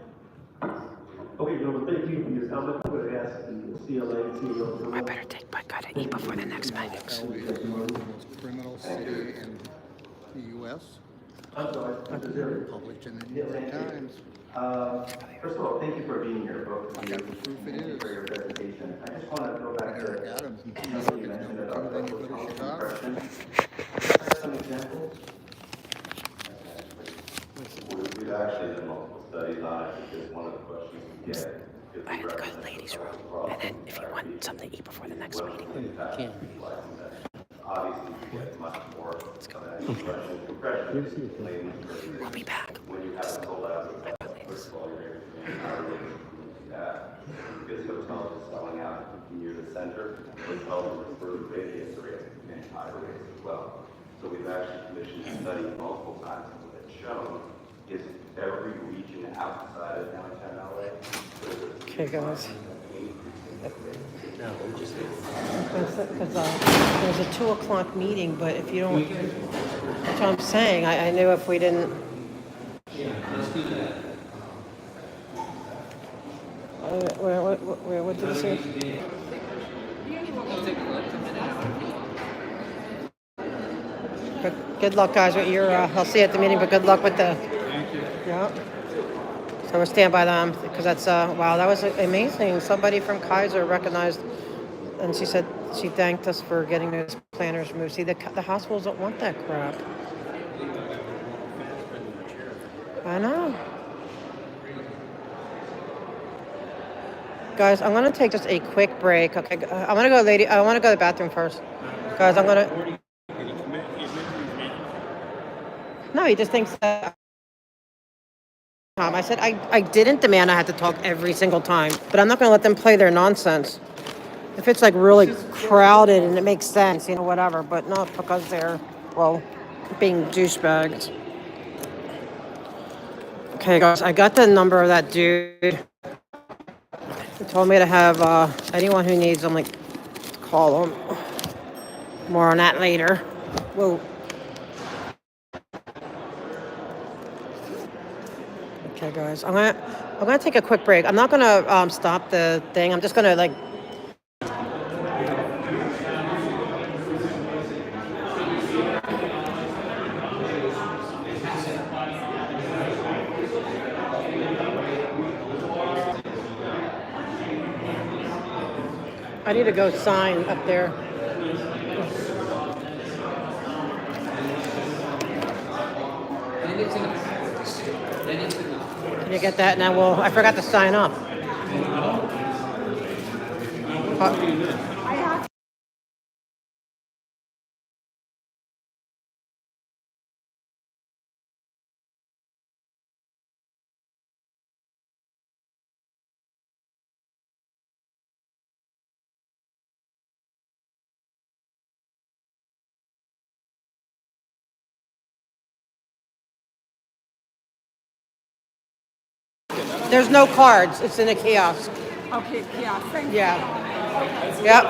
Okay, gentlemen, thank you for your comment. I'm going to ask the CLA, CEO. I better take my cut to eat before the next meeting. The most criminal city in the U.S. I'm sorry, Mr. Zeri. Published in the New York Times. First of all, thank you for being here, both of you. I got the proof it Thank you is. for your presentation. I just want to go back to Eric Adams in New something York you is mentioned number about two, then you local go to policy Chicago. suppression. Some examples? We've actually done multiple studies on it because one of the questions we get is I had to go to the ladies' room, and then if you want something to eat before the next meeting. Obviously, you get much more compression. We'll be back. When you have a collaborative, first of all, you're able to entirely do that. Because hotels are selling out near the center, hotels are further radius areas and higher rates as well. So we've actually commissioned a study multiple times, and what it's shown is every region outside of downtown LA. Okay, guys. No, we just. Because there's a 2 o'clock meeting, but if you don't, that's what I'm saying. I knew if we didn't. Yeah, let's do that. What did it say? Good luck, guys, with your, I'll see you at the meeting, but good luck with the. Thank you. Yeah. So we'll stand by them, because that's, wow, that was amazing. Somebody from Kaiser recognized, and she said, she thanked us for getting those planners moved. See, the hospitals don't want that crap. I know. Guys, I'm gonna take just a quick break. Okay, I want to go, lady. I want to go to the bathroom first. Guys, I'm gonna. No, he just thinks that. I said I didn't demand I had to talk every single time, but I'm not gonna let them play their nonsense. If it's like really crowded and it makes sense, whatever. But not because they're, well, being douchebags. Okay, guys, I got the number of that dude. He told me to have anyone who needs them, like, call him. More on that later. Whoa. Okay, guys, I'm gonna take a quick break. I'm not gonna stop the thing. I'm just gonna like. I need to go sign up there. Can you get that? Now, well, I forgot to sign up. There's no cards. It's in a kiosk. Okay, yeah, thank you. Yeah. Yep.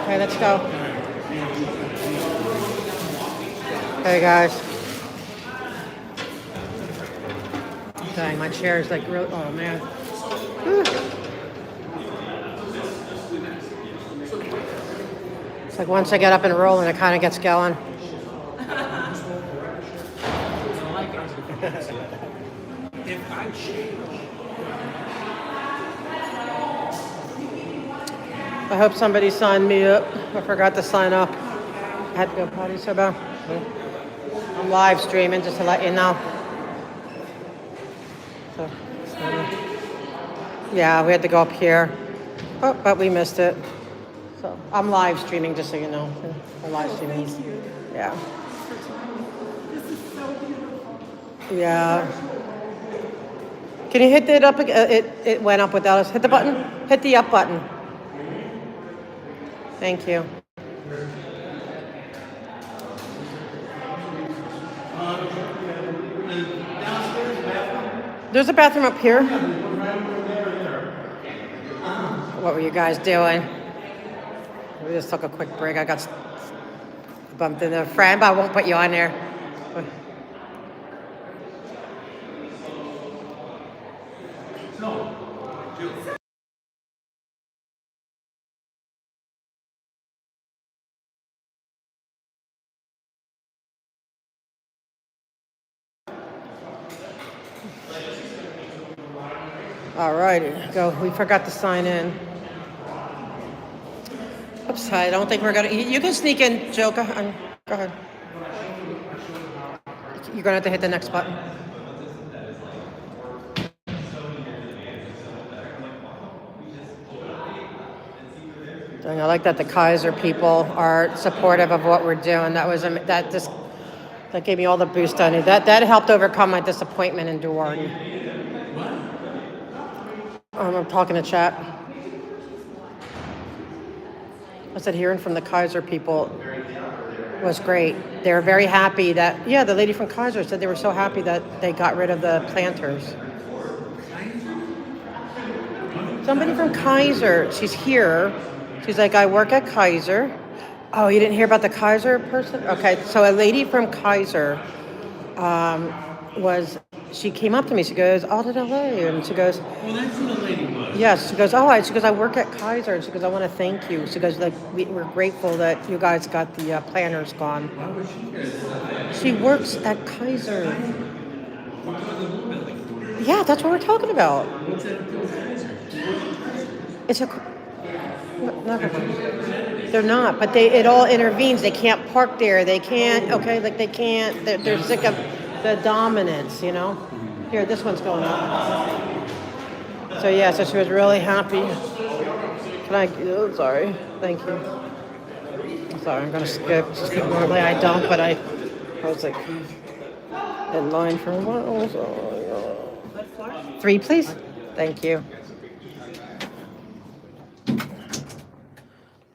Okay, let's go. Okay, guys. Dang, my chair is like real. Oh, man. Whew. It's like once I get up and rolling, it kind of gets going. If I change. I hope somebody signed me up. I forgot to sign up. I had to go potty so bad. I'm live streaming just to let you know. So, yeah, we had to go up here. Oh, but we missed it. So I'm live streaming just so you know. I'm live streaming. Thank you. Yeah. This is so beautiful. Yeah. Can you hit it up again? It went up without us. Hit the button. Hit the up button. Thank you. There's a bathroom up here. What were you guys doing? We just took a quick break. I got bumped into a friend, but I won't put you on there. All right, go. We forgot to sign in. Oops, I don't think we're gonna. You can sneak in, Joe. Go ahead. You're gonna have to hit the next button. Dang, I like that the Kaiser people are supportive of what we're doing. That gave me all the boost I need. That helped overcome my disappointment in Duarte. I'm talking to chat. I said hearing from the Kaiser people was great. They were very happy that, yeah, the lady from Kaiser said they were so happy that they got rid of the planters. Somebody from Kaiser, she's here. She's like, I work at Kaiser. Oh, you didn't hear about the Kaiser person? Okay, so a lady from Kaiser she came up to me. She goes, Audit LA. And she goes, Well, that's who the lady was. yes. She goes, she goes, I work at Kaiser. And she goes, I want to thank you. She goes, like, we're grateful that you guys got the planners gone. Why would she get She works at Kaiser. Yeah, that's what we're talking about. What's that to do with Kaiser? It's a. Never. They're not, but it all intervenes. They can't park there. They can't, okay, like they can't, they're sick of the dominance, you know? Here, this one's going up. So yeah, so she was really happy. Can I, oh, sorry, thank you. Sorry, I'm gonna skip. Normally I don't, but I was like in line for a while. So, 3, please. Thank you.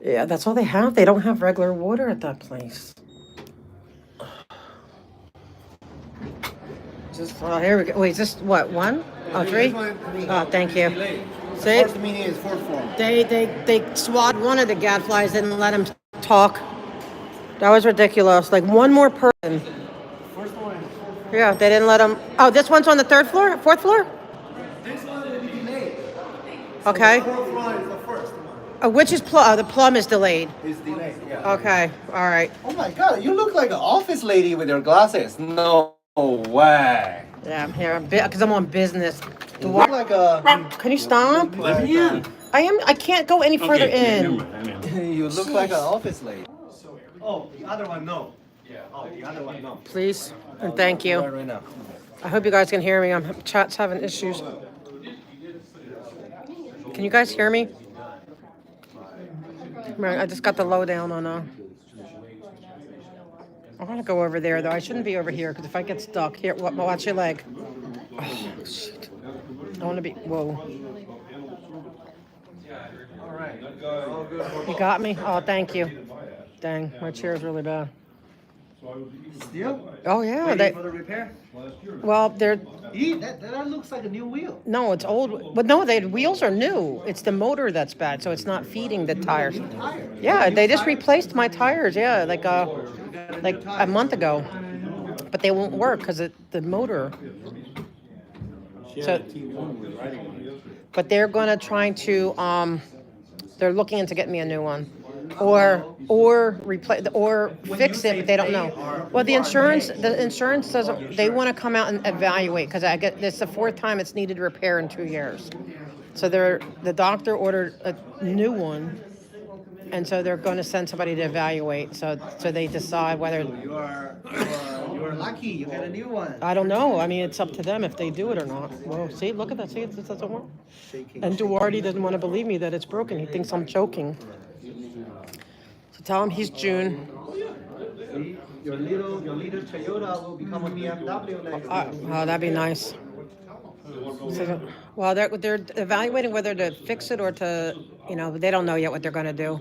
Yeah, that's all they have. They don't have regular water at that place. Here we go. Wait, is this what, 1? Oh, 3? Oh, thank you. See? First meeting is fourth floor. They swat one of the gadflies, didn't let him talk. That was ridiculous. Like one more person. First one. Yeah, they didn't let him. Oh, this one's on the 3rd floor? 4th floor? This one will be delayed. Okay. So the fourth floor is the first one. Which is the plum is delayed. It's delayed, yeah. Okay, all right. Oh my God, you look like an office lady with your glasses. No way. Yeah, I'm here because I'm on business. You look like a... Can you stop? Yeah. I can't go any further in. You look like an office lady. Oh, the other one, no. Yeah. Oh, the other one, no. Please and thank you. Right now. I hope you guys can hear me. Chat's having issues. Can you guys hear me? Right, I just got the lowdown on I want to go over there though. I shouldn't be over here because if I get stuck here, watch your leg. Oh, shit. I want to be. Whoa. All right. You got me? Oh, thank you. Dang, my chair's really bad. Still? Oh yeah. Waiting for the repair? Well, they're. That looks like a new wheel. No, it's old. But no, the wheels are new. It's the motor that's bad, so it's not feeding the tires. Yeah, they just replaced my tires. Yeah, like a month ago, but they won't work because the motor. So, but they're gonna try to they're looking into getting me a new one, or replace or fix it, but they don't know. Well, the insurance doesn't. They want to come out and evaluate because I get this the 4th time it's needed repair in 2 years. So the doctor ordered a new one, and so they're going to send somebody to evaluate. So they decide whether. You are lucky. You got a new one. I don't know. I mean, it's up to them if they do it or not. Well, see, look at that. See, it doesn't work. And Duarte doesn't want to believe me that it's broken. He thinks I'm joking. So tell him he's June. See, your little Toyota will become a BMW next year. Oh, that'd be nice. So, well, they're evaluating whether to fix it or to, they don't know yet what they're going to do.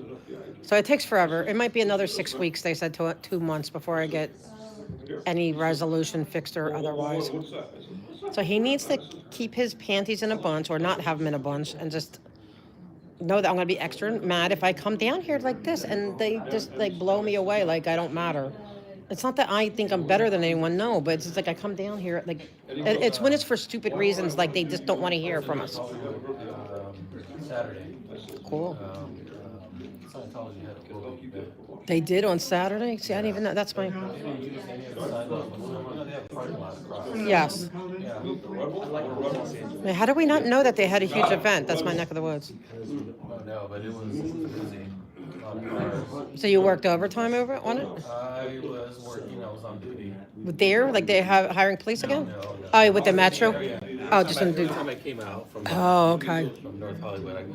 So it takes forever. It might be another 6 weeks. They said 2 months before I get any resolution fixed or otherwise. So he needs to keep his panties in a bunch or not have them in a bunch and just know that I'm going to be extra mad if I come down here like this and they just like blow me away like I don't matter. It's not that I think I'm better than anyone, no, but it's just like I come down here, like, it's when it's for stupid reasons, like they just don't want to hear from us. Saturday. Cool. Scientology had a cool event. They did on Saturday? See, I didn't even know, that's my... Yes. I mean, how do we not know that they had a huge event? That's my neck of the woods. Oh, no, but it was busy. So you worked overtime on it? I was working, I was on duty. There? Like they have hiring police again? No. Oh, with the Metro? Yeah. Oh, just in Every time I came out from okay. From North Hollywood, I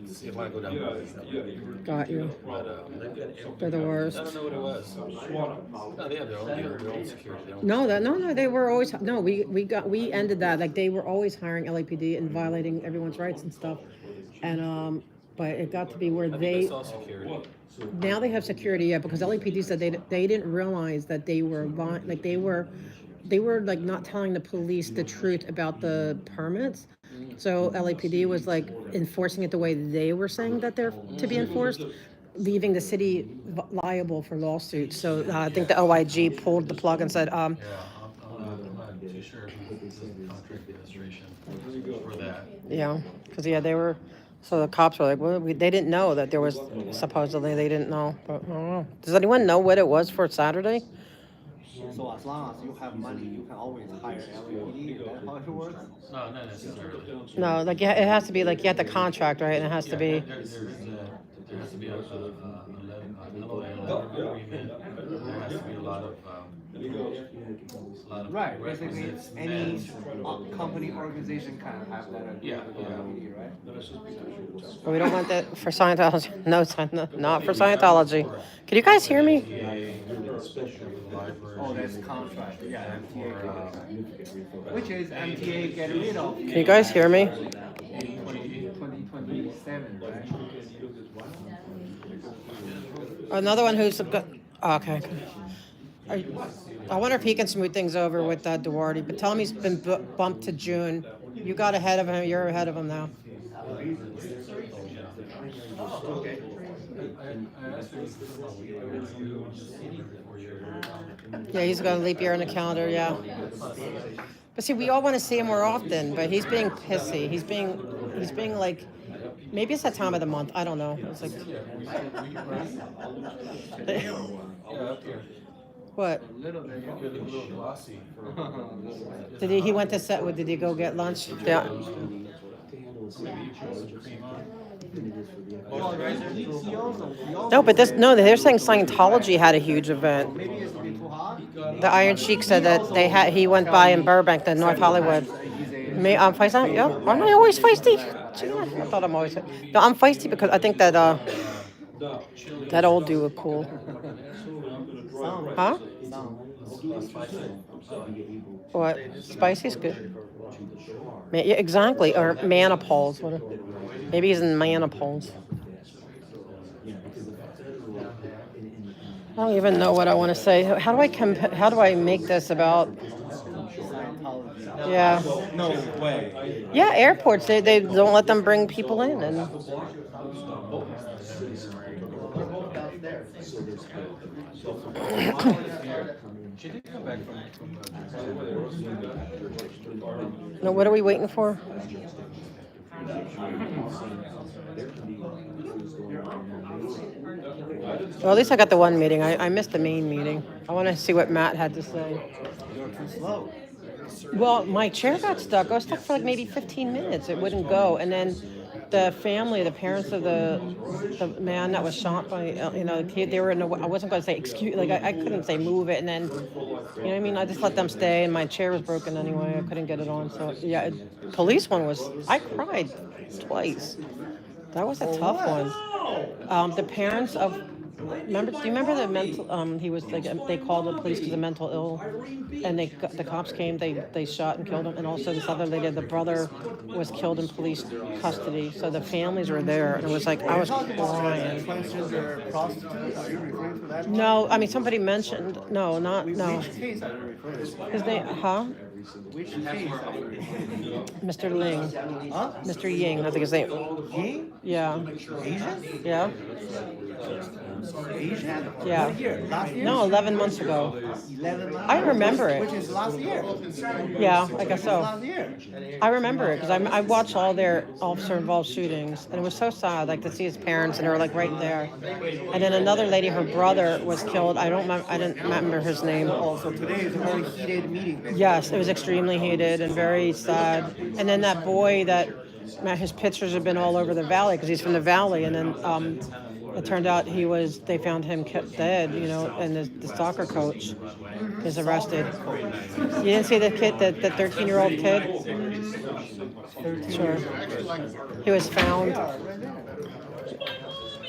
see if I go down. Got you. But They're the worst. I don't know what it was. No, they have their own security. No, they were always, no, we ended that, like they were always hiring LAPD and violating everyone's rights and stuff. And, but it got to be where they saw security. Now they have security, yeah, because LAPD said they didn't realize that they were like not telling the police the truth about the permits. So LAPD was like enforcing it the way they were saying that they're to be enforced, leaving the city liable for lawsuits. So I think the OIG pulled the plug and said, I'm not too sure if this is the contract administration for that. Yeah, because they were. So the cops were like, well, they didn't know that there was, supposedly they didn't know. But I don't know. Does anyone know what it was for Saturday? So as long as you have money, you can always hire LAPD. Is that how it works? No, not necessarily. No, like it has to be like you have the contract, right? And it has to be. There is there has to be a LOA letter agreement. There has to be a lot of Right, basically, requisites any met. company, organization kind of have that Yeah, ability, right? But we don't want that for Scientology. No, not for Scientology. Can you guys hear me? Oh, that's contract, yeah, MTA which is MTA get rid of. Can you guys hear me? 2027, right? Another one who's okay. I wonder if he can smooth things over with Duarte, but tell him he's been bumped to June. You got ahead of him. You're ahead of him now. Yeah, he's got a leap year on the calendar. Yeah. But see, we all want to see him more often, but he's being pissy. He's being like, maybe it's that time of the month. I don't know. It's like, what? Did he went to set? Did he go get lunch? Yeah. No, but they're saying Scientology had a huge event. The Iron Sheik said that he went by in Burbank, in North Hollywood. I'm feisty. Yeah, aren't I always feisty? Gee, I thought I'm always. No, I'm feisty because I think that that old dude was cool. Huh? What? Spicy's good. Yeah, exactly. Or Manipoles. Maybe he's in Manipoles. I don't even know what I want to say. How do I make this about? Yeah. No way. Yeah, airports. They don't let them bring people in, and She did come back from no. What are we waiting for? Well, at least I got the one meeting. I missed the main meeting. I want to see what Matt had to say. You're too slow. Well, my chair got stuck. I was stuck for like maybe 15 minutes. It wouldn't go. And then the family, the parents of the man that was shot by, the kid, they were in the way. I wasn't going to say, excuse, like I couldn't say move it. And then, you know what I mean? I just let them stay, and my chair was broken anyway. I couldn't get it on. So, yeah, police one was, I cried twice. That was a tough one. The parents of, do you remember the mental, he was like, they called the police because of mental ill, and the cops came, they shot and killed him, and also this other lady, the brother was killed in police custody, so the families were there, and it was like, I was crying. Transgender prostitute? Are you referring to that? No, I mean, somebody mentioned, no. Which case are you referring to? His name, huh? Which case? Mr. Ling. Huh? Mr. Ying, I think his name. Ying? Yeah. Asian? Yeah. Asian? Yeah. What year? Last year? No, 11 months ago. 11 months? I remember it. Which is last year? Yeah, I guess so. Last year? I remember it because I watched all their officer-involved shootings, and it was so sad, like to see his parents, and they were like right there. And then another lady, her brother was killed. I didn't remember his name. Oh, so today is a very heated meeting. Basically. Yes, it was extremely heated and very sad. And then that boy his pictures have been all over the valley because he's from the valley, and then it turned out they found him dead, and the soccer coach is arrested. You didn't see the kid, the 13-year-old kid? Sure. He was found.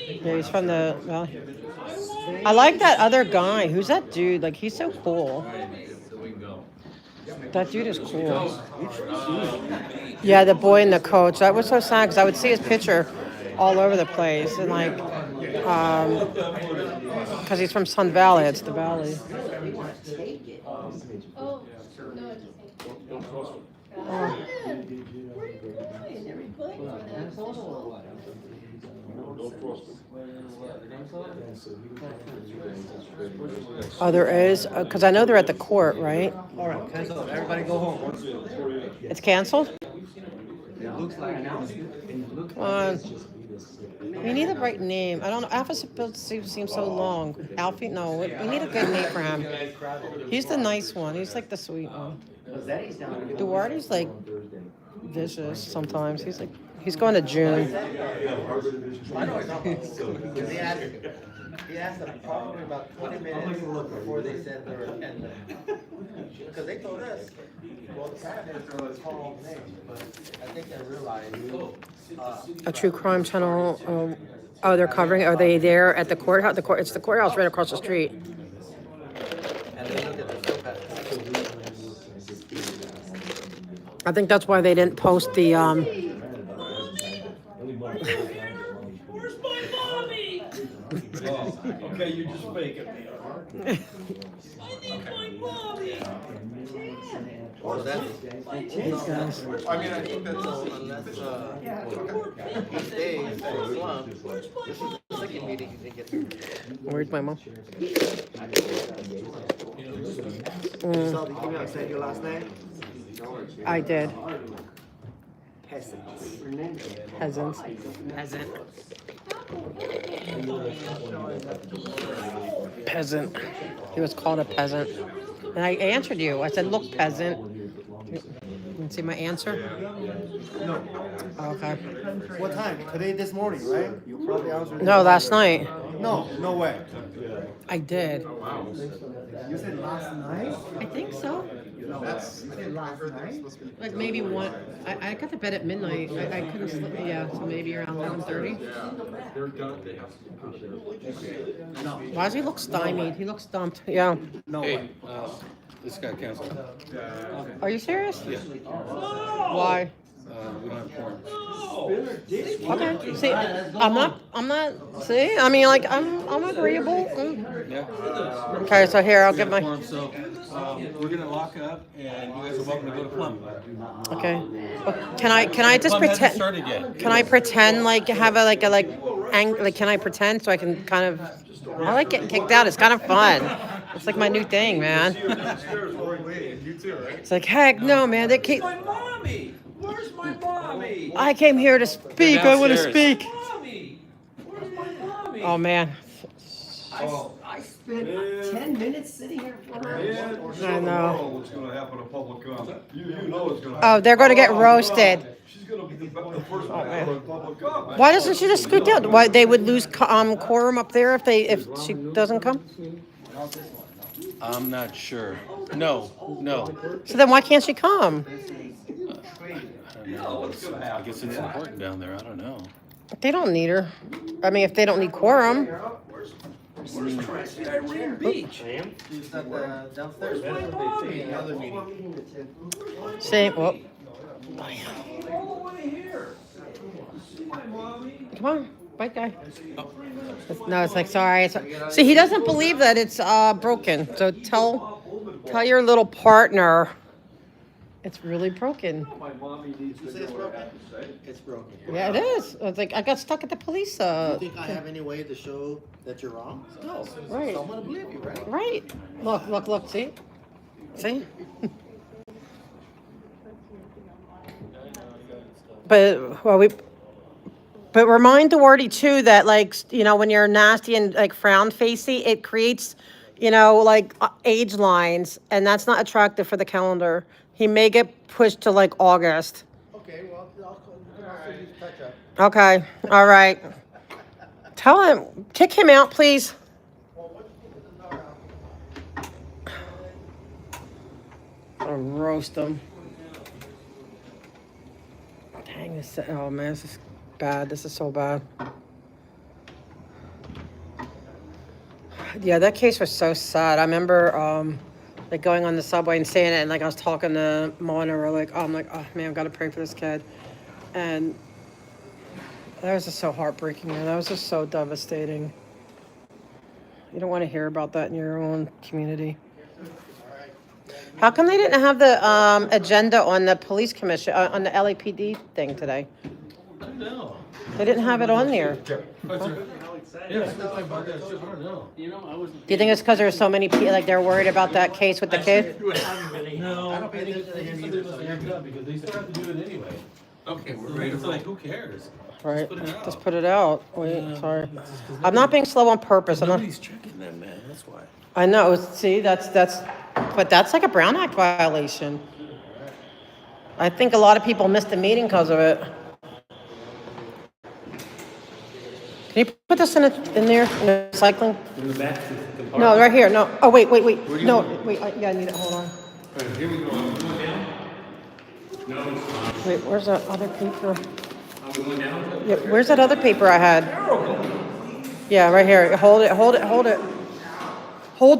Yeah, he's from the valley. I like that other guy. Who's that dude? Like, he's so cool. That dude is cool. Yeah, the boy and the coach. That was so sad because I would see his picture all over the place, and like, because he's from Sun Valley. It's the valley. Oh, there is? Because I know they're at the court, right? All right, cancel. Everybody go home. It's canceled? It looks like now. Come on. We need the right name. I don't know. Alpha seems so long. Alfie? No, we need a good name for him. He's the nice one. He's like the sweet one. Duarte's like vicious sometimes. He's He's going to June. I know it's not. Because he asked them probably about 20 minutes before they said they were attending. Because they told us, well, the candidates are the call names, but I think they realized. A true crime channel. Oh, they're covering. Are they there at the courthouse? It's the courthouse right across the street. And they looked at the soap. I think that's why they didn't post the Where's my mommy? Okay, you're just faking me. I need my mommy. Well, that's, These guys. I mean, I think that's unless, he stays for a slump. This is the second meeting he didn't get to. Where's my mom? You saw the email I sent you last night? I did. Peasants. Peasants. Peasant. Peasant. He was called a peasant. And I answered you. I said, look, peasant. You didn't see my answer? No. Okay. What time? Today, this morning, right? You probably answered. No, last night. No, no way. I did. You said last night? I think so. No, that's, you said last night? Like maybe one. I got to bed at midnight. I couldn't sleep. Yeah, so maybe around 11:30. Why does he look stymied? He looks stumped. Yeah. No Hey, way. this got canceled. Are you serious? Yeah. Why? We don't have quorum. Okay. See, I'm not. See, I mean, like, I'm agreeable. Yeah. Okay, so here I'll We get have my. quorum, so we're gonna lock up, and you guys are welcome to go to Plum. Okay. Well, can I just Plum hasn't pretend? started yet. Can I pretend like have a like can I pretend so I can kind of? I like getting kicked out. It's kind of fun. It's like my new thing, man. It's like, heck no, man. They keep. My mommy. Where's my mommy? I came here to speak. I want to speak. Mommy. Where's my mommy? Oh man. I spent 10 minutes sitting here for her. I know. What's gonna happen in public comment? You know it's gonna Oh, they're going to get roasted. She's gonna be the first one in public comment. Why doesn't she just scoot down? Why they would lose quorum up there if she doesn't come? I'm not sure. No. So then why can't she come? I guess it's important down there. I don't know. They don't need her. I mean, if they don't need quorum. Where's Tracy Irene Beach? She's at the downstairs. Another meeting. See, well, All the way here. See my mommy? come on, white guy. No, it's like, sorry. See, he doesn't believe that it's broken. So tell your little partner it's really broken. My mommy needs to know what I have to say. It's broken. Yeah, it is. It's like I got stuck at the police. You think I have any way to show that you're wrong? No. Right. So I'm gonna believe you, right? Right. Look. See? But remind Duarte too that, like, you know, when you're nasty and like frown facey, it creates, you know, like age lines, and that's not attractive for the calendar. He may get pushed to like August. Okay, well, I'll see you touch up. Okay. All right. Tell him, kick him out, please. I'll roast him. Dang this! Oh man, this is bad. This is so bad. Yeah, that case was so sad. I remember like going on the subway and seeing it, and like I was talking to Mona, or like, oh, I'm like, oh man, I've got to pray for this kid, and that was just so heartbreaking, man. That was just so devastating. You don't want to hear about that in your own community. How come they didn't have the agenda on the police commission, on the LAPD thing today? I don't know. They didn't have it on there. Yeah, I don't know. You know, I was. Do you think it's because there were so many people, like they're worried about that case with the kid? No, I think it's because they still have to do it anyway. Okay, we're ready to It's like, who cares? Right. Just put it out. Just put it out. Wait, sorry. I'm not being slow on purpose. I'm not. Nobody's checking them, man. That's why. I know. See, but that's like a Brown Act violation. I think a lot of people missed the meeting because of it. Can you put this in the recycling? In the back? No, right here, no. Oh, wait. Where do you No, want it? wait, yeah, I need it, hold on. Alright, here we go. Are we going down? No, it's not. Wait, where's that other paper? Are we going down? Yeah, where's that other paper I had? Yeah, right here. Hold it. Hold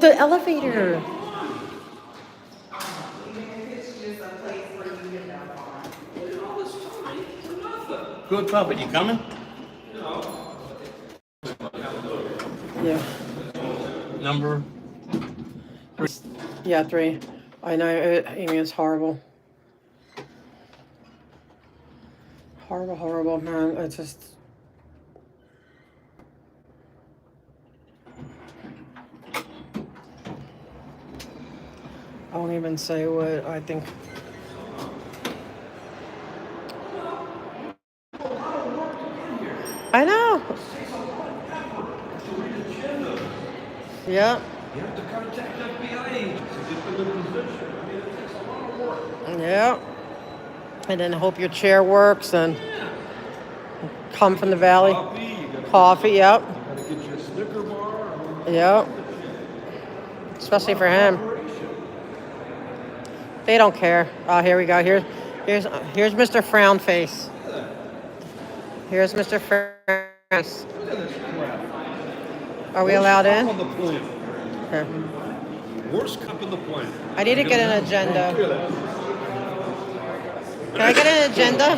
the elevator. Good puppet, you coming? Yeah. Number? Yeah, 3. I know, Amy, it's horrible. Horrible, man. It's just... I won't even say what I think. I know. Yeah. You have to contact FBI agents to get them in position. I mean, it takes a lot of work. Yeah. And then hope your chair works and come from the valley. Coffee, yep. Gotta get your Snicker bar. Yep. Especially for him. They don't care. Oh, here we go. Here's Mr. Frown Face. Here's Mr. Frown Face. Are we allowed in? On the planet. Here. Worst cup in the planet. I need to get an agenda. Can I get an agenda?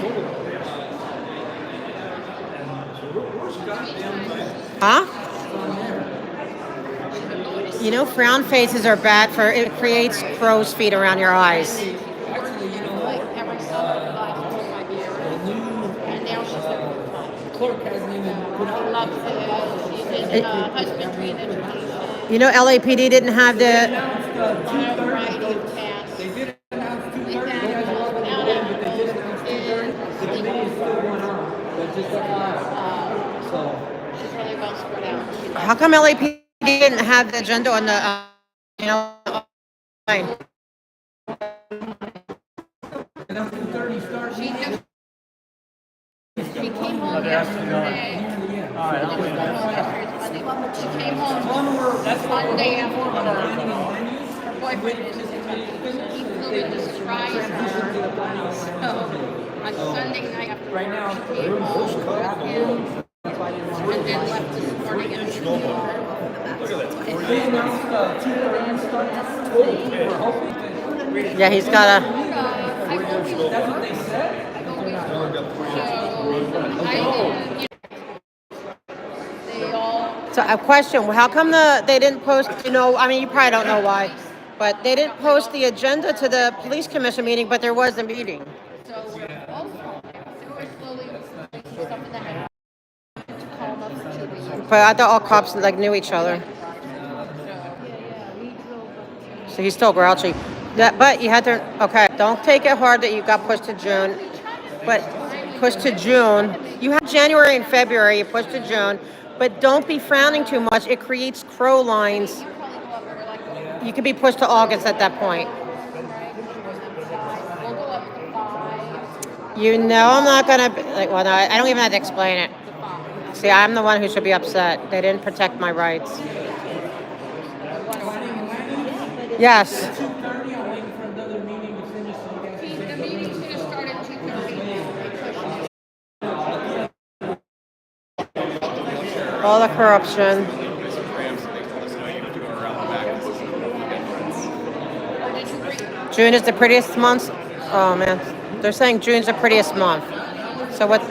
Huh? You know, frown faces are bad for, it creates crow's feet around your eyes. Clerk hasn't even put out. You know, LAPD didn't have the... They did announce 2:30, but they did announce 2:30. The committee is still going on. But just so. How come LAPD didn't have the agenda on the, line? And then 2:30 starts. She came home yesterday. She came home Monday afternoon. Her boyfriend he flew in to surprise her. So on Sunday night after work, she came home and then left this morning at 2 They announced 2:30 start. We're hoping. Yeah, he's got a... That's what they said? So a question, how come they didn't post, I mean, you probably don't know why, but they didn't post the agenda to the police commission meeting, but there was a meeting. But I thought all cops knew each other. So he's still grouchy. But you had to, okay, don't take it hard that you got pushed to June, but pushed to June. You have January and February, you pushed to June, but don't be frowning too much. It creates crow lines. You could be pushed to August at that point. I'm not gonna, no, I don't even have to explain it. See, I'm the one who should be upset. They didn't protect my rights. Yes. All the corruption. June is the prettiest month. Oh man, they're saying June's the prettiest month. So what?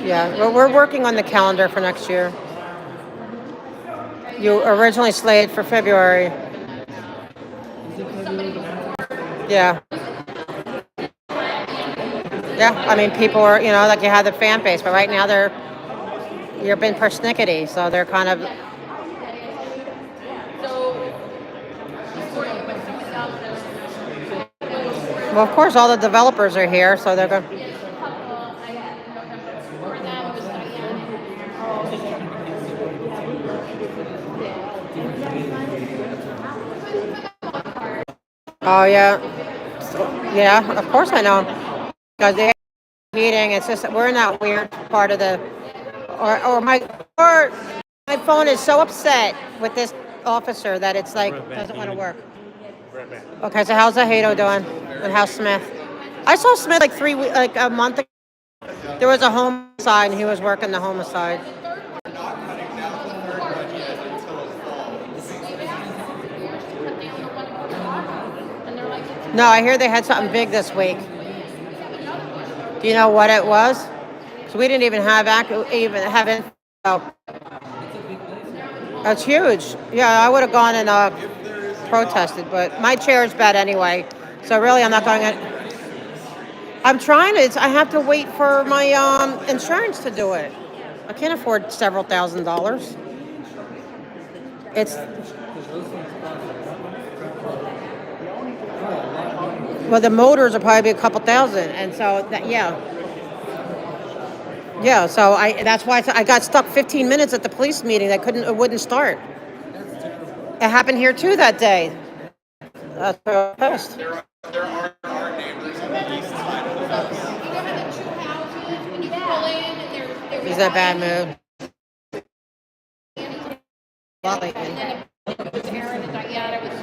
Yeah, we're working on the calendar for next year. You originally slated for February. Yeah. Yeah, I mean, people are, you had the fan base, but right now you're being persnickety, so they're kind of... Well, of course, all the developers are here, so they're going... Oh, yeah. Yeah, of course I know. Because they have heating, it's just, we're in that weird part of the or my phone is so upset with this officer that it's like doesn't want to work. Okay, so how's Hato doing? And how's Smith? I saw Smith like a month ago. There was a homicide and he was working the homicide. No, I hear they had something big this week. Do you know what it was? Because we didn't even have info. That's huge. Yeah, I would have gone and protested, but my chair is bad anyway. So really, I'm not going to. I'm trying to. I have to wait for my insurance to do it. I can't afford several $1,000s. It's. Well, the motors will probably be a couple thousand, and so yeah. So that's why I got stuck 15 minutes at the police meeting. It wouldn't start. It happened here too that day. That's pissed. He's in a bad mood.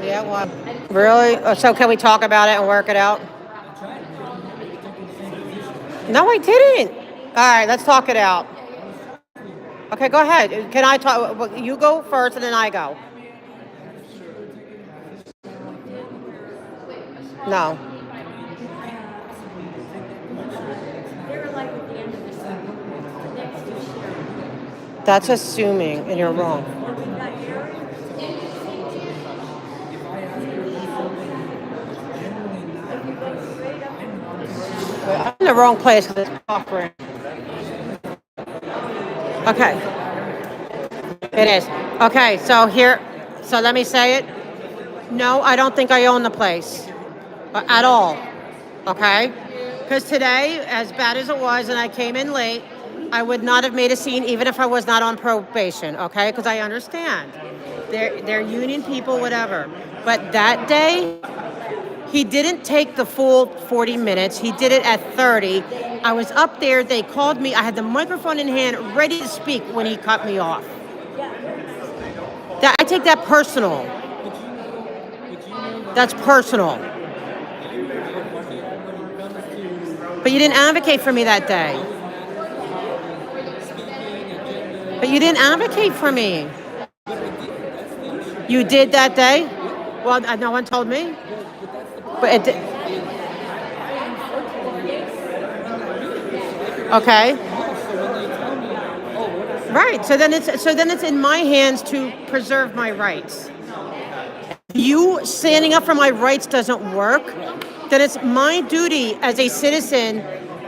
Yeah, well, really? So can we talk about it and work it out? No, I didn't. All right, let's talk it out. Okay, go ahead. Can I talk? You go first and then I go. No. That's assuming, and you're wrong. I'm in the wrong place for this offering. Okay. It is. Okay, so let me say it. No, I don't think I own the place. At all. Okay? Because today, as bad as it was, and I came in late, I would not have made a scene even if I was not on probation, okay? Because I understand. They're union people, whatever. But that day, he didn't take the full 40 minutes. He did it at 30. I was up there. They called me. I had the microphone in hand, ready to speak when he cut me off. I take that personal. That's personal. But you didn't advocate for me that day. But you didn't advocate for me. You did that day? Well, no one told me. But it did. Okay. Right. So then it's in my hands to preserve my rights. If you standing up for my rights doesn't work, then it's my duty as a citizen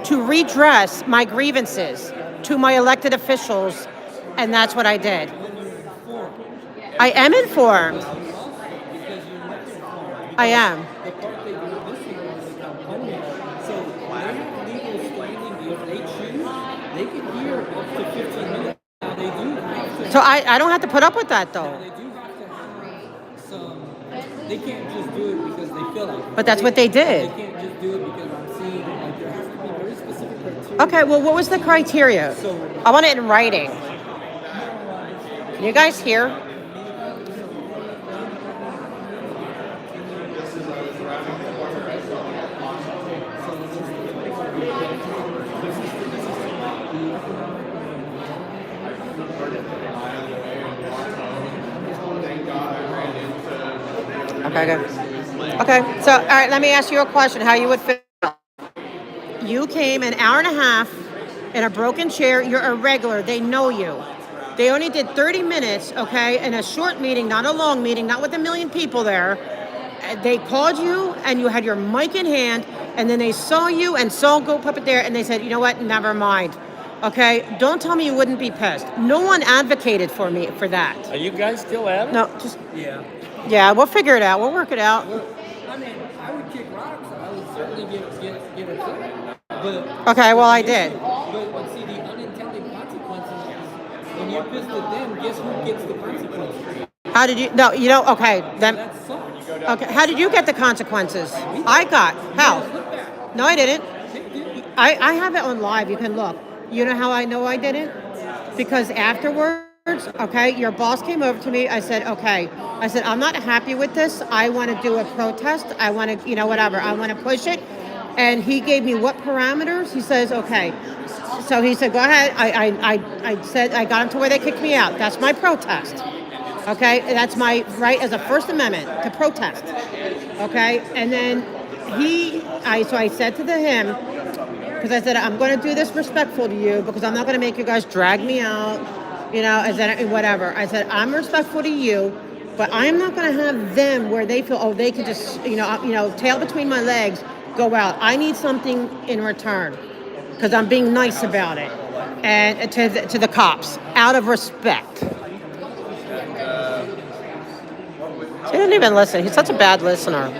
to redress my grievances to my elected officials, and that's what I did. I am informed. I am. So I don't have to put up with that, though. They can't just do it because they feel like it. But that's what they did. They can't just do it because I'm seeing it. Like, there has to be very specific criteria. Okay, well, what was the criteria? I want it in writing. Can you guys hear? Okay, good. Okay, so, all right, let me ask you a question, how you would feel. You came an hour and a half in a broken chair. You're a regular. They know you. They only did 30 minutes, okay, in a short meeting, not a long meeting, not with a million people there. They called you, and you had your mic in hand, and then they saw you and saw Go Puppet there, and they said, you know what, never mind. Okay, don't tell me you wouldn't be pissed. No one advocated for me for that. Are you guys still at it? No, just... Yeah. Yeah, we'll figure it out. We'll work it out. Well, I mean, I would kick rocks. I would certainly get upset. But okay, well, I did. But see, the unintended consequences is when you're pissed at them, guess who gets the consequences? How did you? No, you know. Okay, then. That sucks. Okay, how did you get the consequences? I got how? No, I didn't. I have it on live. You can look. You know how I know I didn't? because afterwards, okay, your boss came over to me. I said, okay. I said, I'm not happy with this. I want to do a protest. I want to, whatever. I want to push it. And he gave me what parameters? He says, okay. So he said, go ahead. I said, I got him to where they kicked me out. That's my protest. Okay. That's my right as a First Amendment to protest. Okay. And then so I said to him, because I said, I'm going to do this respectful to you because I'm not going to make you guys drag me out, whatever. I said, I'm respectful to you, but I'm not going to have them where they feel, oh, they could just, tail between my legs, go out. I need something in return because I'm being nice about it. And to the cops, out of respect. He didn't even listen. He's such a bad listener.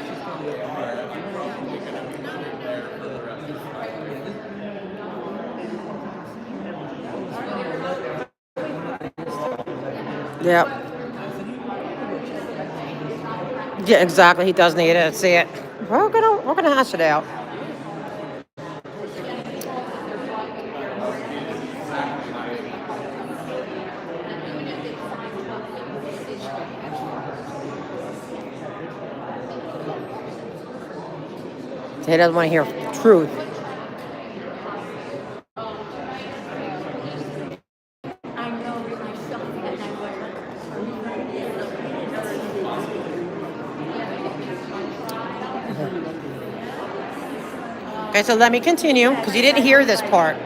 Yep. Yeah, exactly. He does need it. See it. We're gonna hash it out. He doesn't want to hear truth. Okay, so let me continue, because you didn't hear this part.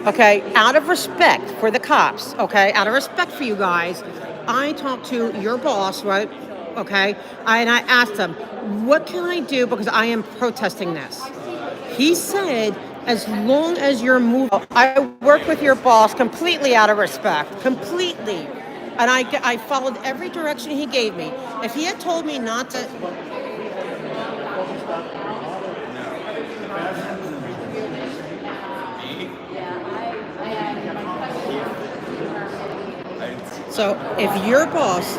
Okay, out of respect for the cops, okay, out of respect for you guys, I talked to your boss, right? Okay, and I asked him, what can I do because I am protesting this? He said, as long as you're moving, I work with your boss completely out of respect, completely. And I followed every direction he gave me. If he had told me not to... So if your boss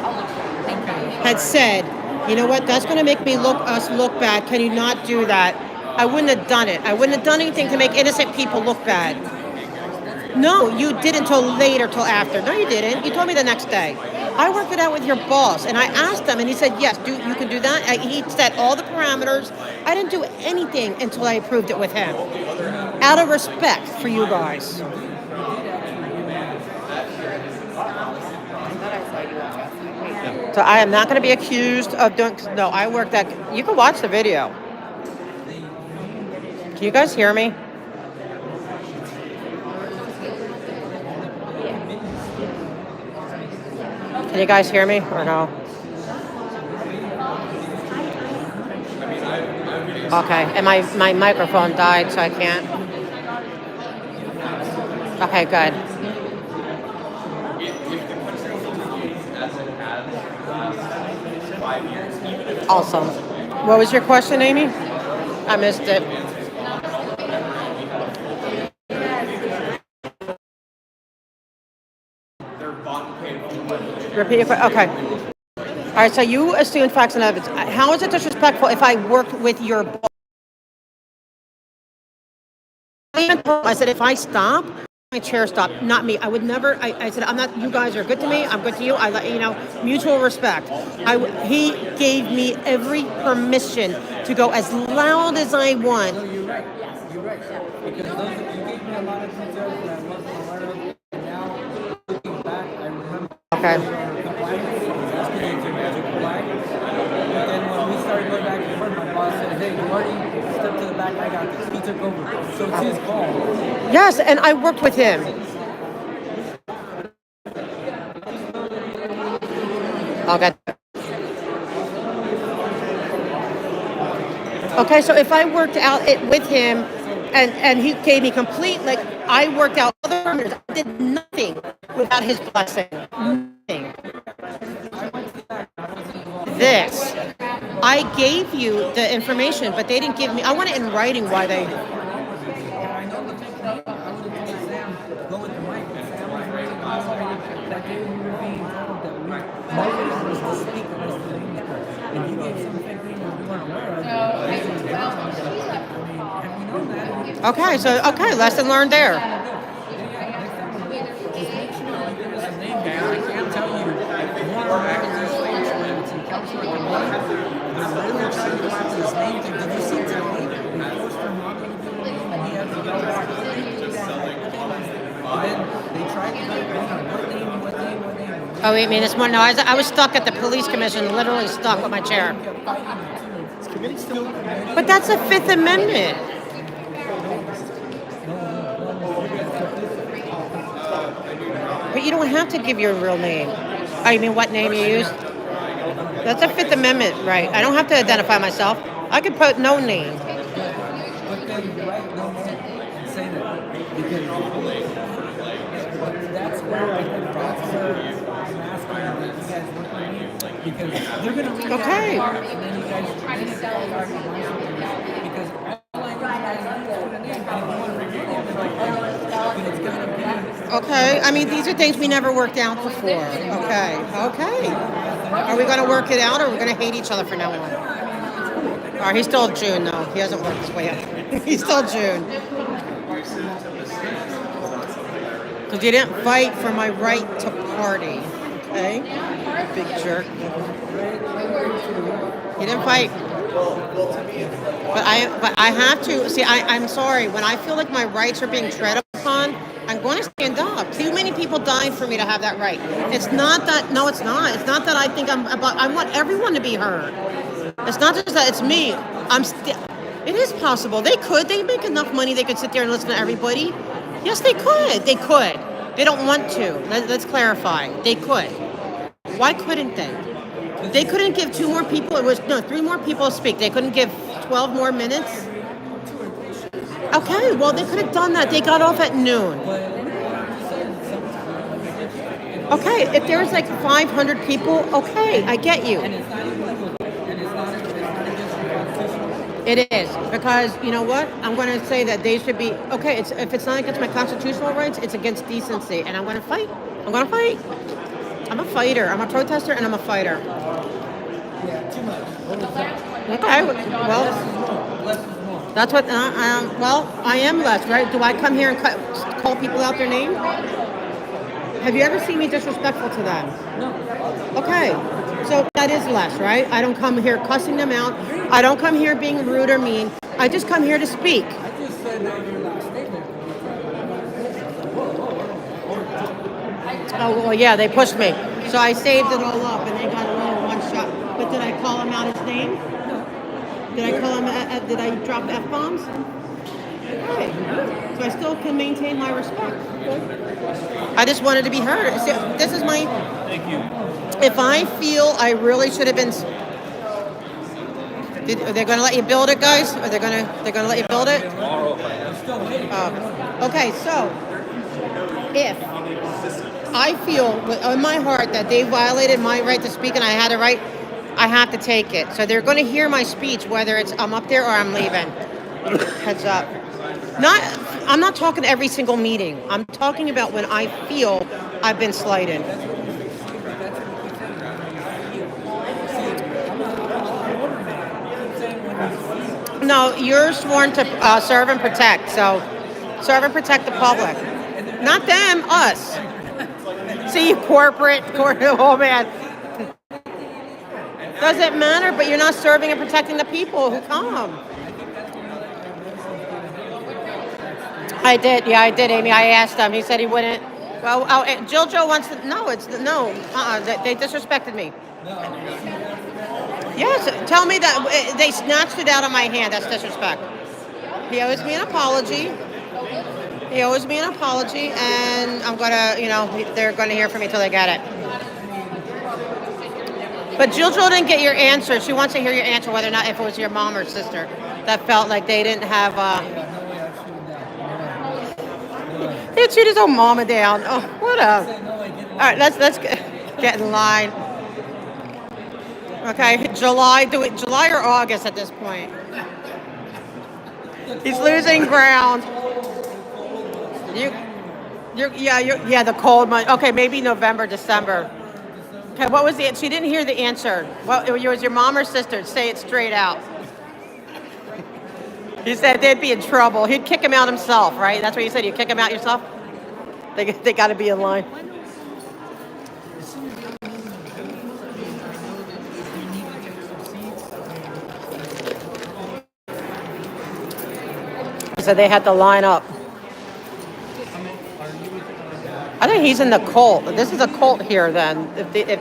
had said, you know what, that's going to make us look bad, can you not do that? I wouldn't have done it. I wouldn't have done anything to make innocent people look bad. No, you didn't till later, till after. No, you didn't. You told me the next day. I worked it out with your boss, and I asked him, and he said, yes, you can do that. He set all the parameters. I didn't do anything until I approved it with him. Out of respect for you guys. So I am not going to be accused of doing... No, I worked that... You can watch the video. Can you guys hear me? Can you guys hear me or no? Okay, and my microphone died, so I can't. Okay, good. Awesome. What was your question, Amy? I missed it. Repeat your question. Okay. All right, so you assumed facts and evidence. How is it disrespectful if I worked with your boss? I said, if I stop, my chair stop, not me. I would never, I said, I'm not, you guys are good to me, I'm good to you, mutual respect. He gave me every permission to go as loud as I want. No, you're right. You're right. Because you gave me a lot of details that I wasn't aware of. And now, looking back, I remember. Okay. But then when we started going back and forth, my boss said, hey, Gordy, step to the back, I got this. He took over. So it's his call. Yes, and I worked with him. Okay. Okay, so if I worked out it with him and he gave me complete, like, I worked out other parameters. I did nothing without his blessing. Nothing. This. I gave you the information, but they didn't give me, I want it in writing why they... Okay, so, lesson learned there. Oh, wait, I mean, it's more, no, I was stuck at the police commission, literally stuck with my chair. But that's a Fifth Amendment. But you don't have to give your real name. I mean, what name you use? That's a Fifth Amendment, right? I don't have to identify myself. I could put no name. But then write no name and say that because that's where I think that's where I'm asking that you guys work with me because they're gonna read Okay. that part and then you guys then it's all dark and nice because all I need you guys to do is put a name and if you want to review them, then like, but it's gonna be Okay, I mean, these are things we never worked out before. Okay, okay. Are we going to work it out or are we going to hate each other from now on? All right, he's still June, though. He hasn't worked his way up. He's still June. Because you didn't fight for my right to party, okay? Big jerk. You didn't fight. But I have to, see, I'm sorry. When I feel like my rights are being tread upon, I'm going to stand up. Too many people died for me to have that right. It's not that, no, it's not. It's not that I think I want everyone to be heard. It's not just that it's me. It is possible. They make enough money they could sit there and listen to everybody. Yes, they could. They could. They don't want to. Let's clarify. They could. Why couldn't they? They couldn't give 3 more people to speak. They couldn't give 12 more minutes. Okay, well, they could have done that. They got off at noon. Okay, if there's like 500 people, okay, I get you. It is, because you know what? I'm going to say that they should be, okay, if it's not against my constitutional rights, it's against decency, and I'm going to fight. I'm going to fight. I'm a fighter. I'm a protester, and I'm a fighter. Yeah, too much. Okay, well, that's what, well, I am less, right? Do I come here and call people out their name? Have you ever seen me disrespectful to them? No. Okay, so that is less, right? I don't come here cussing them out. I don't come here being rude or mean. I just come here to speak. I just said that your last statement. Oh, well, yeah, they pushed me. So I saved it all up, and they got a little one shot. But did I call him out his name? No. Did I call him? Did I drop F-bombs? Okay. So I still can maintain my respect. I just wanted to be heard. See, this is my... Thank you. If I feel I really should have been... Are they going to let you build it, guys? Are they going to let you build it? Okay, so if I feel in my heart that they violated my right to speak and I had a right, I have to take it. So they're going to hear my speech, whether it's I'm up there or I'm leaving. Heads up. I'm not talking every single meeting. I'm talking about when I feel I've been slighted. No, you're sworn to serve and protect. So serve and protect the public. Not them, us. See, corporate, oh man. Doesn't matter, but you're not serving and protecting the people who come. I did, Amy. I asked him. He said he wouldn't. Well, JoJo wants to. No, they disrespected me. Yes, tell me that they snatched it out of my hand. That's disrespect. He owes me an apology. And I'm gonna, they're gonna hear from me till they get it. But JoJo didn't get your answer. She wants to hear your answer, whether or not if it was your mom or sister that felt like they didn't have. He cheated his own mama down. Oh, what up? All right, let's get in line. Okay, July or August at this point. He's losing ground. The cold month. Okay, maybe November, December. Okay, what was the? She didn't hear the answer. What it was your mom or sister? Say it straight out. He said they'd be in trouble. He'd kick him out himself, right? That's what you said. You kick him out yourself. They got to be in line. So they had to line up. I think he's in the cult. This is a cult here then. If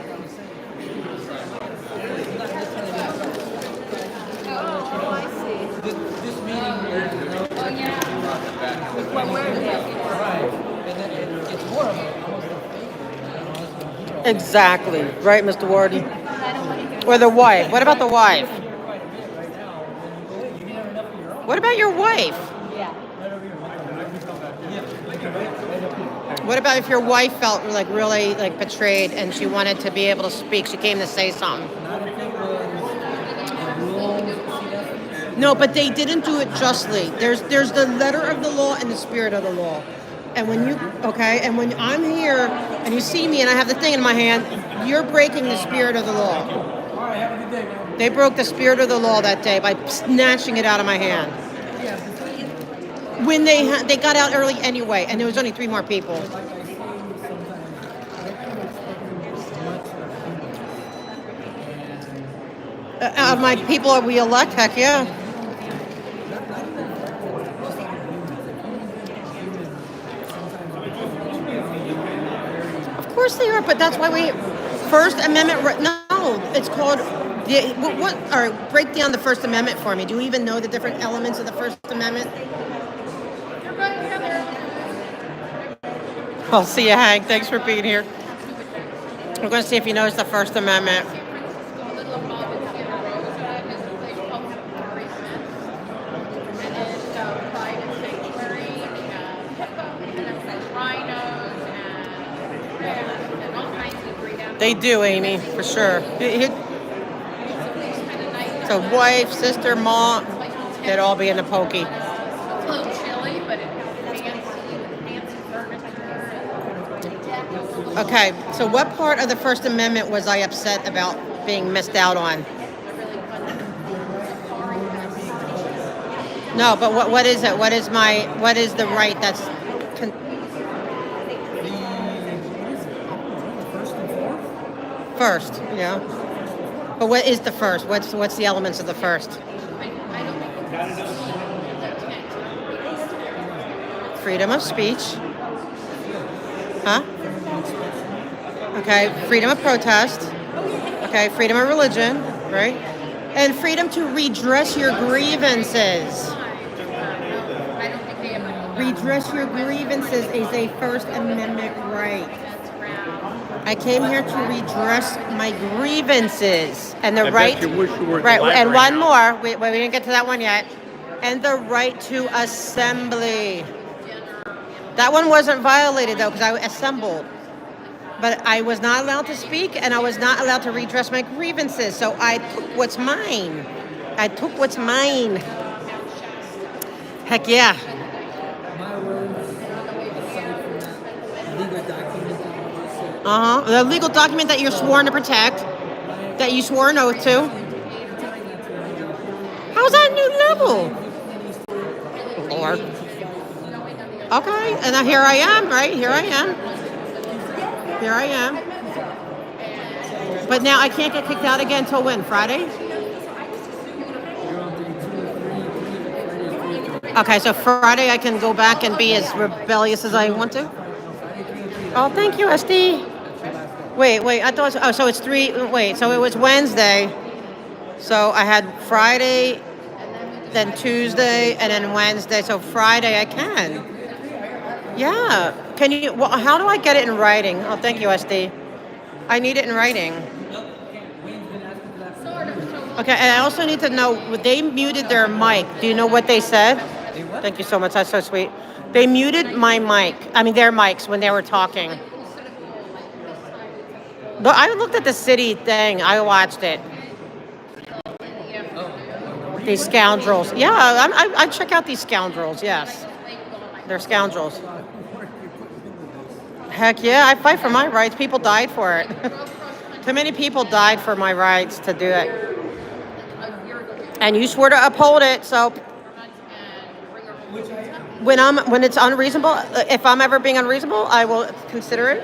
Oh, I see. This meeting where, you know, Oh, yeah. with What we're here for. right, and then it's more of a, almost a fake. exactly, right, Mr. Wardy? Or the wife. What about the wife? What about your wife? Yeah. What about if your wife felt like really like betrayed and she wanted to be able to speak? She came to say something. No, but they didn't do it justly. There's the letter of the law and the spirit of the law. And when you and when I'm here and you see me and I have the thing in my hand, you're breaking the spirit of the law. All right, have a good day, man. They broke the spirit of the law that day by snatching it out of my hand. When they got out early anyway, and there was only 3 more people. Out of my people we elect, heck yeah. Of course they are, but that's why we First Amendment. No, it's called. What? All right, break down the First Amendment for me. Do you even know the different elements of the First Amendment? I'll see you, Hank. Thanks for being here. We're going to see if he knows the First Amendment. They do, Amy, for sure. So wife, sister, mom, they'd all be in the pokey. It's a little chilly, but it has fancy furniture. Okay, so what part of the First Amendment was I upset about being missed out on? No, but what is it? What is the right that's... First, yeah. But what is the first? What's the elements of the first? Freedom of speech. Huh? Okay, freedom of protest. Okay, freedom of religion, right? And freedom to redress your grievances. Redress your grievances is a First Amendment right. I came here to redress my grievances and the right. Right, and one more. We didn't get to that one yet. And the right to assembly. That one wasn't violated though, because I assembled. But I was not allowed to speak, and I was not allowed to redress my grievances. So I took what's mine. Heck yeah. The legal document that you're sworn to protect, that you swore an oath to. How's that a new level? Lord. Okay, and now here I am, right? Here I am. But now I can't get kicked out again until when? Friday? Okay, so Friday I can go back and be as rebellious as I want to? Oh, thank you, SD. Wait, I thought, so it's 3, so it was Wednesday. So I had Friday, then Tuesday, and then Wednesday. So Friday I can. Yeah. Can you, how do I get it in writing? Oh, thank you, SD. I need it in writing. Okay, and I also need to know, they muted their mic. Do you know what they said? Thank you so much, that's so sweet. They muted my mic, their mics when they were talking. But I looked at the city thing, I watched it. These scoundrels. Yeah, I check out these scoundrels, yes. They're scoundrels. Heck yeah, I fight for my rights. People died for it. Too many people died for my rights to do it. And you swore to uphold it, so when it's unreasonable, if I'm ever being unreasonable, I will consider it.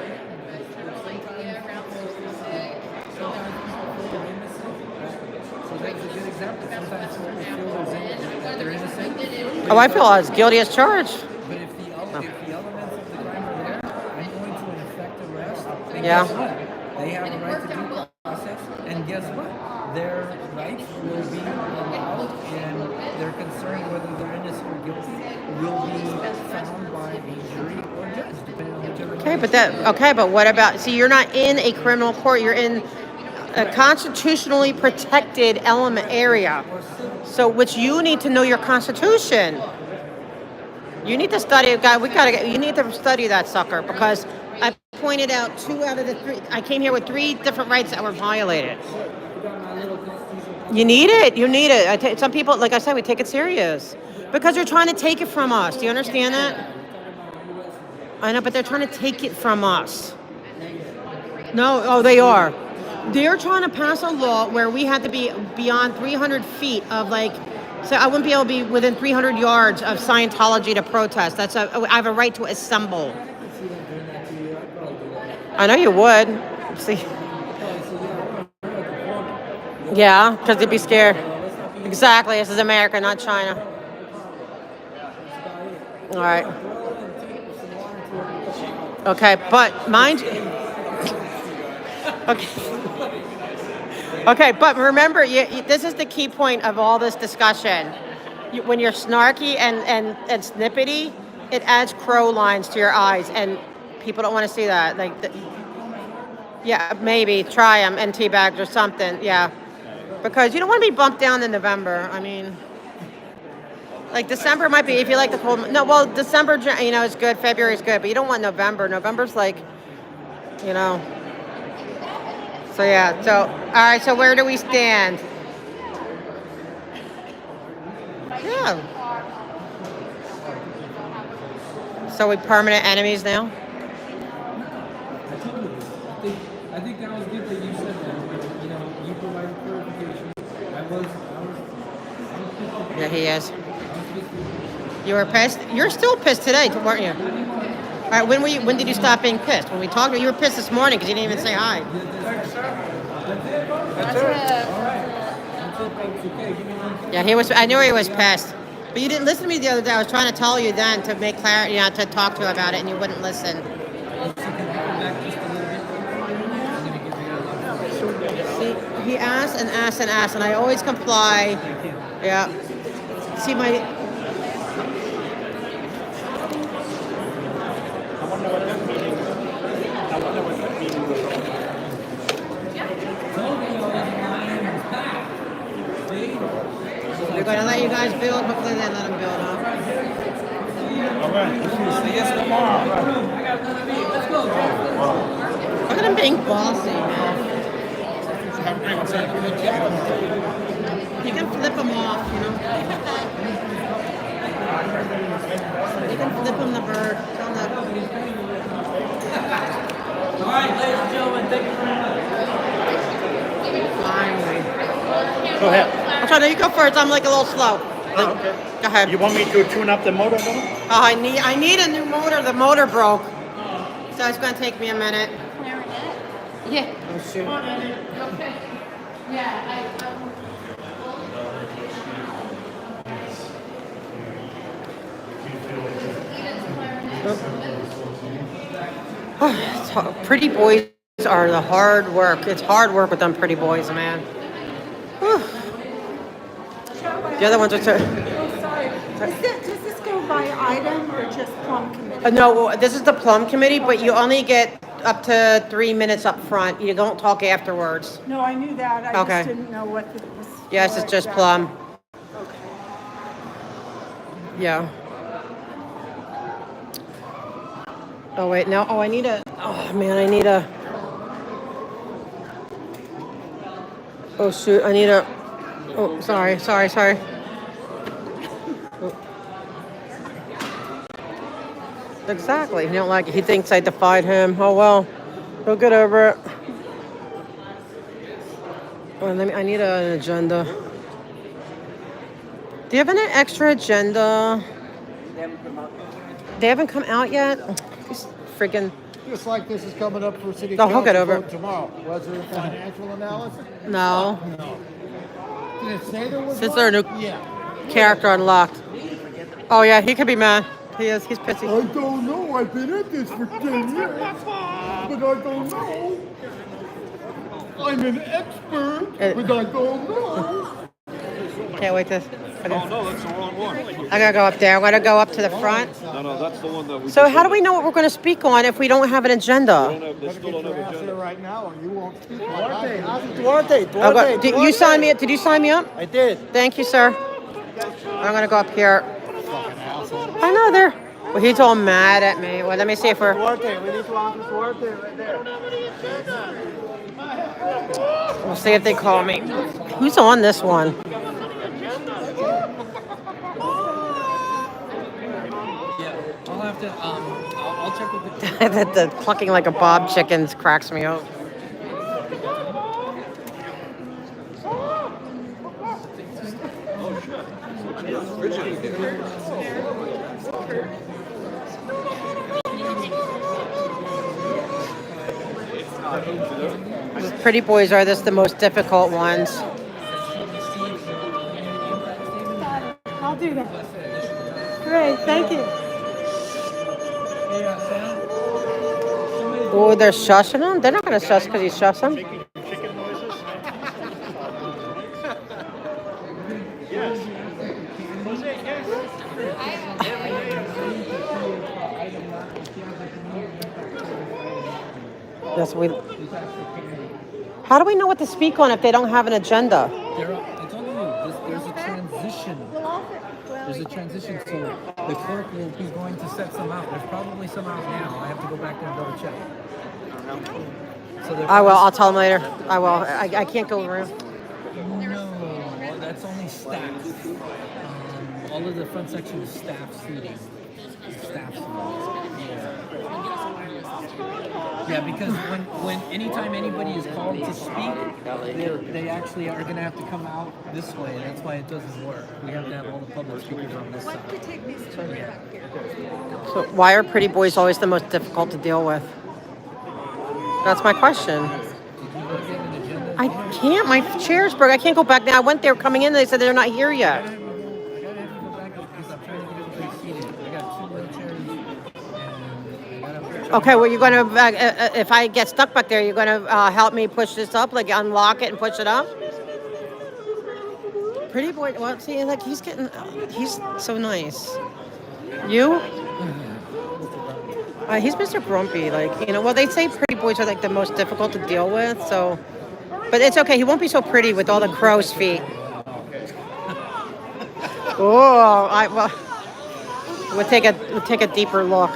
Oh, I feel as guilty as charged. But if the elements of the crime are there, I'm going to And Yeah. guess what? They have a right to due process, and guess what? Their rights will be allowed, and their concern whether they're innocent or guilty will be found by a jury or judge, depending on whichever. But what about? See, you're not in a criminal court. You're in a constitutionally protected element area. So, which you need to know your constitution. You need to study. God, you need to study that sucker because I pointed out 2 out of the 3. I came here with 3 different rights that were violated. You need it. You need it. Some people, like I said, we take it serious because they're trying to take it from us. Do you understand that? I know, but they're trying to take it from us. No, oh, they are. They're trying to pass a law where we have to be beyond 300 feet of so I wouldn't be able to be within 300 yards of Scientology to protest. I have a right to assemble. I know you would. See. Yeah, because they'd be scared. Exactly. This is America, not China. All right. Okay, but mind you. Okay, but remember, this is the key point of all this discussion. When you're snarky and snippety, it adds crow lines to your eyes, and people don't want to see that. Yeah, maybe try them and teabags or something. Yeah, because you don't want to be bumped down in November. I mean, December might be if you like the cold. No, well, December, is good. February is good, but you don't want November. November's So yeah, all right, so where do we stand? Yeah. So we permanent enemies now? I think that was good that you said that. You provided clarification. I was Yeah, he is. You were pissed? You're still pissed today, weren't you? All right, when did you stop being pissed? When we talked, you were pissed this morning because you didn't even say hi. Yeah, he was. I knew he was pissed, but you didn't listen to me the other day. I was trying to tell you then to make clarity, to talk to you about it, and you wouldn't listen. See, he asked and asked and asked, and I always comply. Yeah. See my. They're going to let you guys build. Hopefully they let them build, huh? All right. See us tomorrow. Let's go. Look at him being bossy, man. You can flip them off, You can flip him the bird. All right, ladies and gentlemen, thank you very much. Finally. Go ahead. I'm trying to. You go first. I'm a little slow. Oh, okay. Go ahead. You want me to tune up the motor though? Oh, I need a new motor. The motor broke, so it's going to take me a minute. Yeah. Oh shoot. Okay. Yeah, Pretty boys are the hard work. It's hard work with them pretty boys, man. Whew. The other ones are Oh, sorry. Does this go by item or just plum committee? no, this is the plum committee, but you only get up to 3 minutes up front. You don't talk afterwards. No, I knew that. I Okay. just didn't know what it was. Yes, it's just plum. Okay. Yeah. Oh wait, no. Oh, I need a. Oh man, I need a. Oh shoot, I need a. Oh, sorry. Oh. Exactly. He don't like it. He thinks I defied him. Oh well. He'll get over it. Oh, I need an agenda. Do you have an extra agenda? They haven't come out yet? These friggin'. Just like this is coming up for city They'll hook it council over. vote tomorrow. Was there a financial analysis? No. No. Did it say there was Since one? they're a new character unlocked. Oh yeah, he could be mad. He is. He's pissy. I don't know. I've been at this for 10 years. But but I don't know. I'm an expert, but I don't know. Can't wait to. Oh, no, that's the wrong one. I gotta go up there. I'm gonna go up to the front. No, that's the one that we. So how do we know what we're gonna speak on if we don't have an agenda? They still don't have agenda. Right now, or you won't speak. Duarte, did you sign me? Did you sign me up? I did. Thank you, sir. I'm gonna go up here. I know they're. Well, he's all mad at me. Well, let me see if we're. Duarte, we need to answer Duarte right there. We'll see if they call me. Who's on this one? I'll have to, I'll check with the... The clucking like a bob chickens cracks me up. Pretty boys are the most difficult ones. I'll do that. Great, thank you. Oh, they're shushing him? They're not going to shush because he's shushing. Yes, we. How do we know what to speak on if they don't have an agenda? I told you, there's a transition. There's a transition, so the clerk will be going to set some out. There's probably some out now. I have to go back there and double check. So I will. I'll tell them later. I will. I can't go around. No, that's only staff. All of the front section is staff seating. Staff seating. Yeah, because when anytime anybody is called to speak, they actually are going to have to come out this way. That's why it doesn't work. We have to have all the public speakers on this side. Yeah. So why are pretty boys always the most difficult to deal with? That's my question. I can't. My chair's broke. I can't go back now. I went there coming in. They said they're not here yet. Okay, well, you're going to, if I get stuck back there, you're going to help me push this up, like unlock it and push it up? Pretty boy, well, see, like he's so nice. You? He's Mr. Grumpy, like, you know, well, they say pretty boys are like the most difficult to deal with, so, but it's okay. He won't be so pretty with all the crow's feet. Oh, we'll take a deeper look.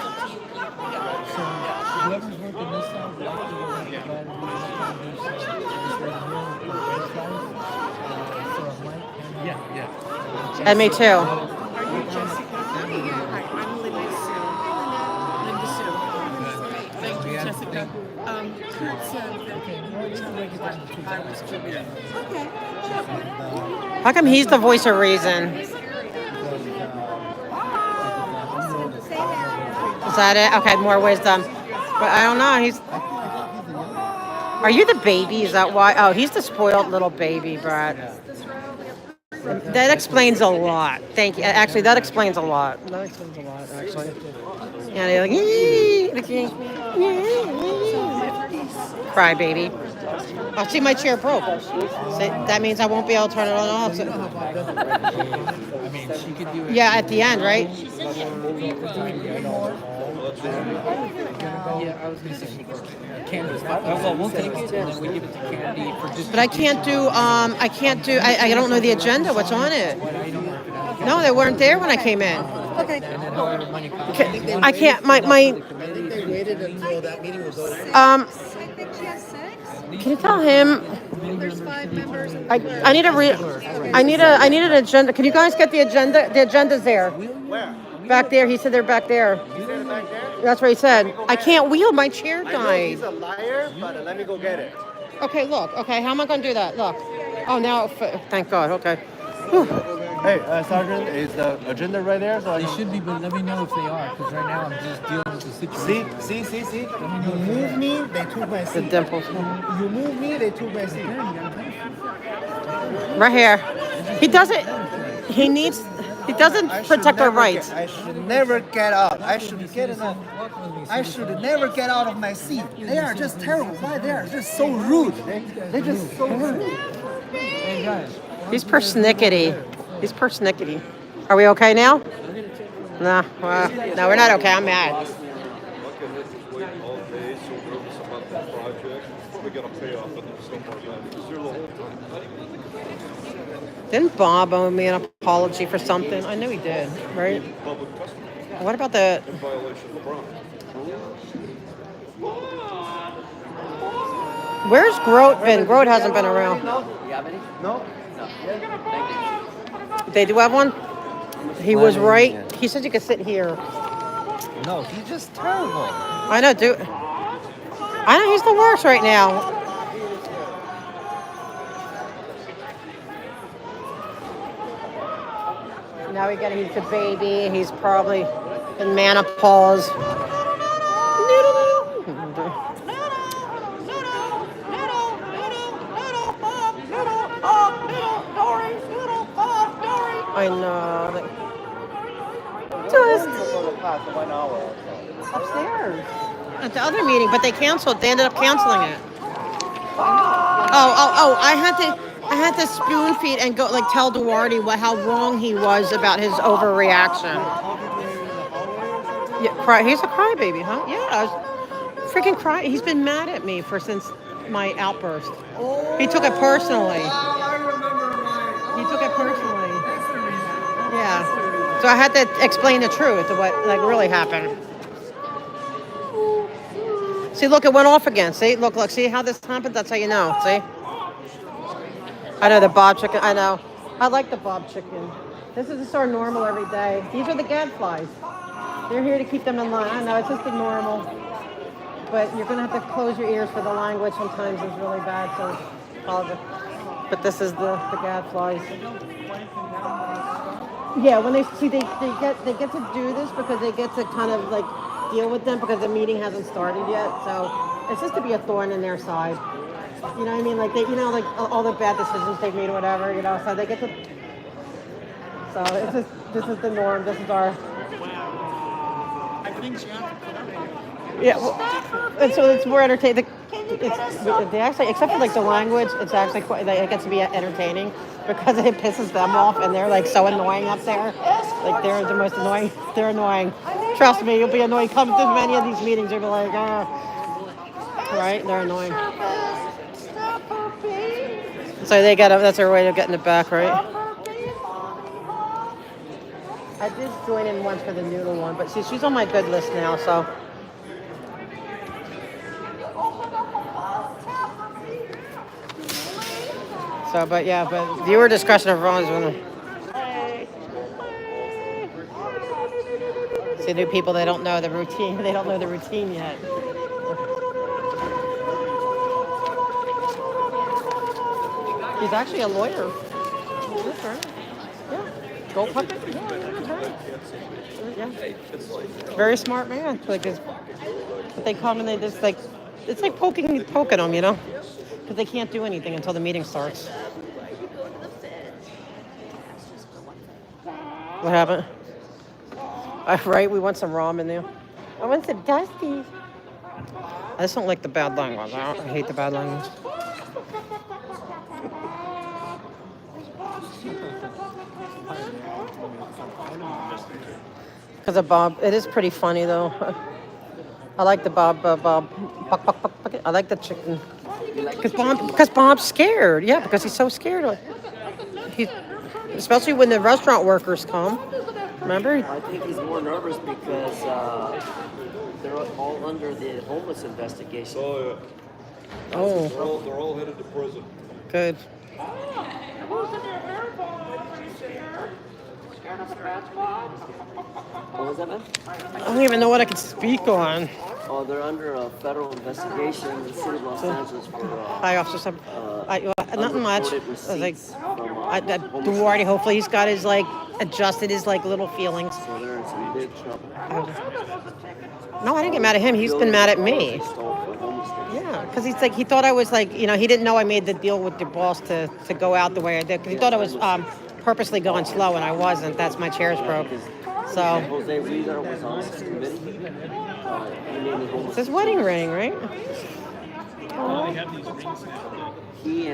And me too. I'm Linda Sue. Thank you, Jessica. Kurt said that I was Julia. Okay. How come he's the voice of reason? Is that it? Okay, more wisdom. But I don't know. Are you the baby? Is that why? Oh, he's the spoiled little baby, Brad. That explains a lot. Thank you. Actually, that explains a lot. That explains a lot, actually. Yeah, they're like, cry baby. Oh, see, my chair broke. So that means I won't be able to turn it on off. Yeah, at the end, right? Yeah, I was going to say Candy's. Well, we'll take it and then we give it to Candy for just. But I don't know the agenda. What's on it? No, they weren't there when I came in. Okay. I can't. My. They waited until that meeting was over. Can you tell him? I need an agenda. Can you guys get the agenda? The agenda's there. Where? Back there. He said they're back there. You said it back there? That's what he said. I can't wheel. My chair I know died. he's a liar, but let me go get it. Okay, look. Okay, how am I going to do that? Look. Oh, now, thank God. Okay. Whew. Hey, Sergeant, is the agenda right there? So They should be, but let me know if they are, because right now I'm just dealing with the situation. See? You move me, they took my seat. The dimples. You move me, they took my seat. Right here. He does it. He needs. He doesn't protect our rights. I should never get out. I should never get out of my seat. They are just terrible. Why they are just so rude? They're just so rude. Hey guys. He's persnickety. He's persnickety. Are we okay now? Nah, no, we're not okay. I'm mad. Didn't Bob owe me an apology for something? I know he did, right? What about the... Where's Grote been? Grote hasn't been around. You have any? No. They do have one? He was right. He said you could sit here. No, he's just terrible. I know, dude. I know he's the worst right now. Now he's a baby. He's probably in menopause. I know. Just upstairs at the other meeting, but they canceled. They ended up canceling it. Oh! I had to spoon feed and go tell Duarte how wrong he was about his overreaction. Yeah, he's a crybaby, huh? Yeah, freaking cry. He's been mad at me since my outburst. He took it personally. He took it personally. Yeah. So I had to explain the truth of what really happened. See, look, it went off again. See, look, see how this happened? That's how you know. See? I know the Bob chicken. I know. I like the Bob chicken. This is just our normal every day. These are the gadflies. They're here to keep them in line. I know it's just the normal, but you're gonna have to close your ears for the language. Sometimes it's really bad. So, apologize. But this is the gadflies. Yeah, when they get to do this because they get to kind of deal with them because the meeting hasn't started yet. So it's just to be a thorn in their side. You know what I mean? All the bad decisions they've made or whatever. So they get to. So this is the norm. This is our. Yeah, and so it's more entertaining. They actually, except for the language, it's actually quite. It gets to be entertaining because it pisses them off, and they're so annoying up there. They're the most annoying. They're annoying. Trust me, you'll be annoying. Come to many of these meetings, you'll be like, right? They're annoying. So they got. That's their way of getting it back, right? I did join in once for the noodle one, but she's on my good list now, so. So, but viewer discussion of wrongs. See, new people, they don't know the routine. They don't know the routine yet. He's actually a lawyer. That's right. Yeah. Gold puppet? Yeah. Very smart man. What they come and they just it's like poking them, because they can't do anything until the meeting starts. What happened? Right, we want some ramen there. I want some Dusties. I just don't like the bad language. I hate the bad language. Because of Bob, it is pretty funny though. I like the Bob. I like the chicken. Because Bob's scared. Yeah, because he's so scared. Especially when the restaurant workers come. Remember? I think he's more nervous because they're all under the homeless investigation. Oh, yeah. Oh. They're all headed to prison. Good. What was that, man? I don't even know what I can speak on. Oh, they're under a federal investigation in the city of Los Angeles for Hi, Officer. Nothing much. Duarte, hopefully he's got his adjusted his little feelings. So they're in some big trouble. No, I didn't get mad at him. He's been mad at me. Yeah, because he thought I was he didn't know I made the deal with the boss to go out the way I did. Because he thought I was purposely going slow and I wasn't. That's my chair's broke. So Jose Weezer was on this committee. it's his wedding ring, right? They have these rings now. He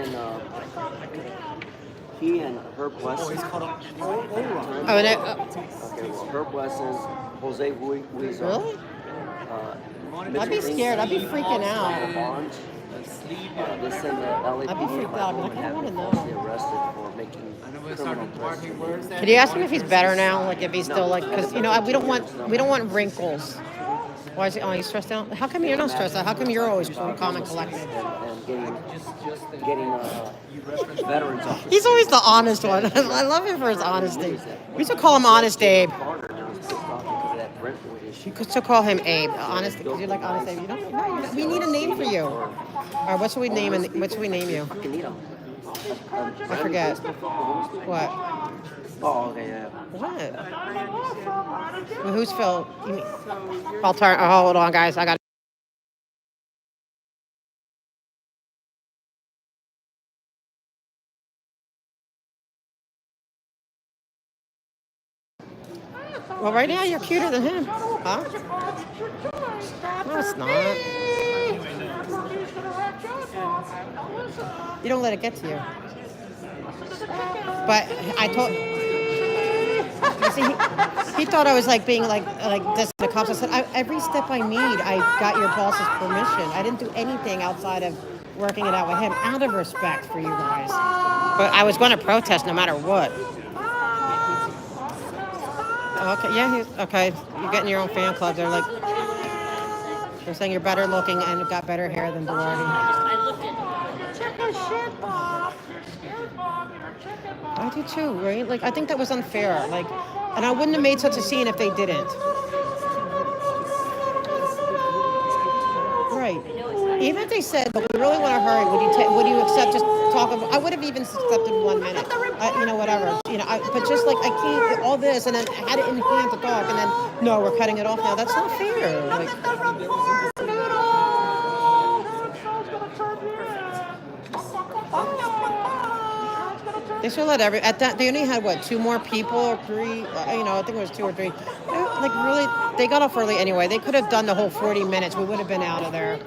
and her blessing. Oh, and it, Okay, well, her blessings, Jose Weezer. really? I'd be scared. I'd be freaking out. They send the LAPD. I'd be freaked out. I'd be like, I want to know. Arrested for making criminal threats. Did you ask him if he's better now? Like if he's still like, because you know we don't want wrinkles. Why is he? Oh, he's stressed out. How come you're not stressed out? How come you're always calm and collected? And getting veterans off. He's always the honest one. I love him for his honesty. We used to call him Honest Abe. You could still call him Abe. Honest, because you're like Honest Abe. You don't. No, we need a name for you. All right, what should we name? What should we name you? I forget. What? Oh, okay, yeah. What? Well, who's Phil? You mean, I'll turn. Oh, hold on, guys. I got. Well, right now you're cuter than him, huh? No, it's not. You don't let it get to you. But I told. You see, he thought I was like being like this. The cops. I said every step I need, I got your boss's permission. I didn't do anything outside of working it out with him, out of respect for you guys. But I was going to protest no matter what. Okay, yeah, okay. You're getting your own fan club. They're like, they're saying you're better looking and you've got better hair than Bilardi. I do too, right? Like, I think that was unfair. Like, and I wouldn't have made such a scene if they didn't. Right. Even if they said, "But we really want to hurry. Would you accept just talk about?" I would have even accepted 1 minute. You know, whatever. You know, but just like I can't all this, and then I had it in hand to talk, and then no, we're cutting it off now. That's not fair. Like, they should let at that. They only had what, 2 more people or 3? You know, I think it was 2 or 3. Like really, they got off early anyway. They could have done the whole 40 minutes. We would have been out of there.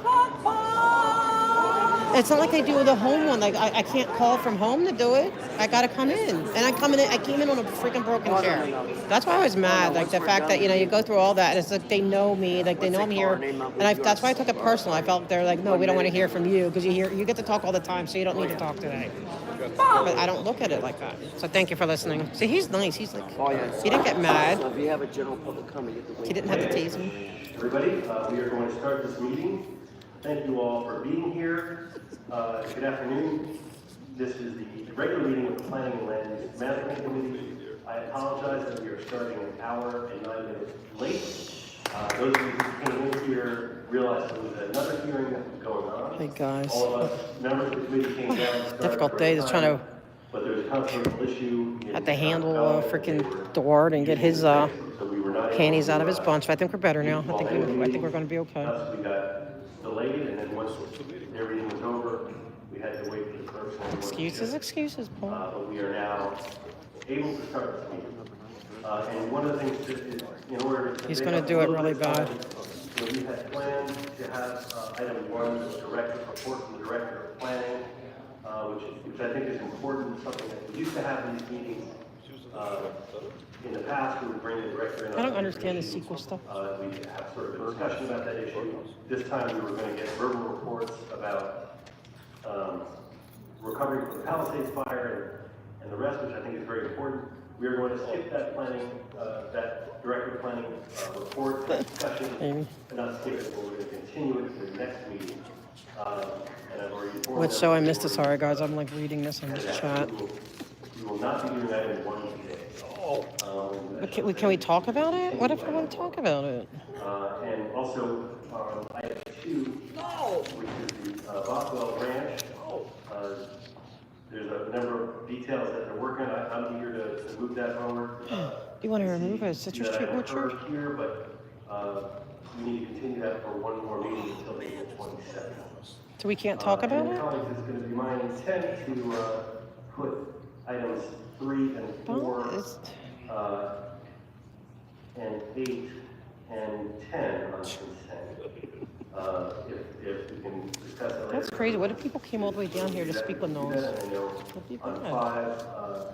It's not like they do the home one. Like I can't call from home to do it. I gotta come in, and I came in on a freaking broken chair. That's why I was mad. Like the fact that you go through all that. And it's like they know me. Like they know I'm here, and that's why I took it personal. I felt they're like, no, we don't want to hear from you because you get to talk all the time, so you don't need to talk today. But I don't look at it like that. So thank you for listening. See, he's nice. He's like, he didn't get mad. So if you have a general public comment, you have to wait. He didn't have to tease me. Everybody, we are going to start this meeting. Thank you all for being here. Good afternoon. This is the regular meeting of the Planning and Land Use Management Committee. I apologize that we are starting an hour and 9 minutes late. Those of you who came in here realize there was another hearing that was going on. Hey guys. All of us members of the committee came down. Difficult day. Just trying to. But there's a controversial issue. Had to handle a freaking Dewart and get his panties out of his bunch. But I think we're better now. I think we're going to be okay. We got delayed, and then once everything was over, we had to wait for the first one. Excuses, Paul. But we are now able to start this meeting. And one of the things that is, in order to... He's going to do it really bad. We had planned to have item 1, the director report from the director of planning, which I think is important. Something that we used to have in these meetings. In the past, we would bring the director in. I don't understand the sequel stuff. We have sort of a discussion about that issue. This time, we were going to get verbal reports about recovery from the Palisades fire and the rest, which I think is very important. We are going to skip that planning, that director of planning report discussion, and not skip it, but we're going to continue it to the next meeting. And I've already informed What show I missed it? Sorry, guys. I'm like reading this in this chat. We will not be doing item 1 today. Can we talk about it? What if I want to talk about it? And also, item 2, which is the Boswell Ranch. There's a number of details that they're working on. I'm eager to move that forward. You want to remove a Citrus Street orchard? Here, but we need to continue that for one more meeting until April 27th. So we can't talk about it? Colleagues, it's going to be my intent to put items 3 and 4, It's- and 8 and 10 on consent. If we can discuss it later. That's crazy. What if people came all the way down here to speak on those? I know That'd be on bad. 5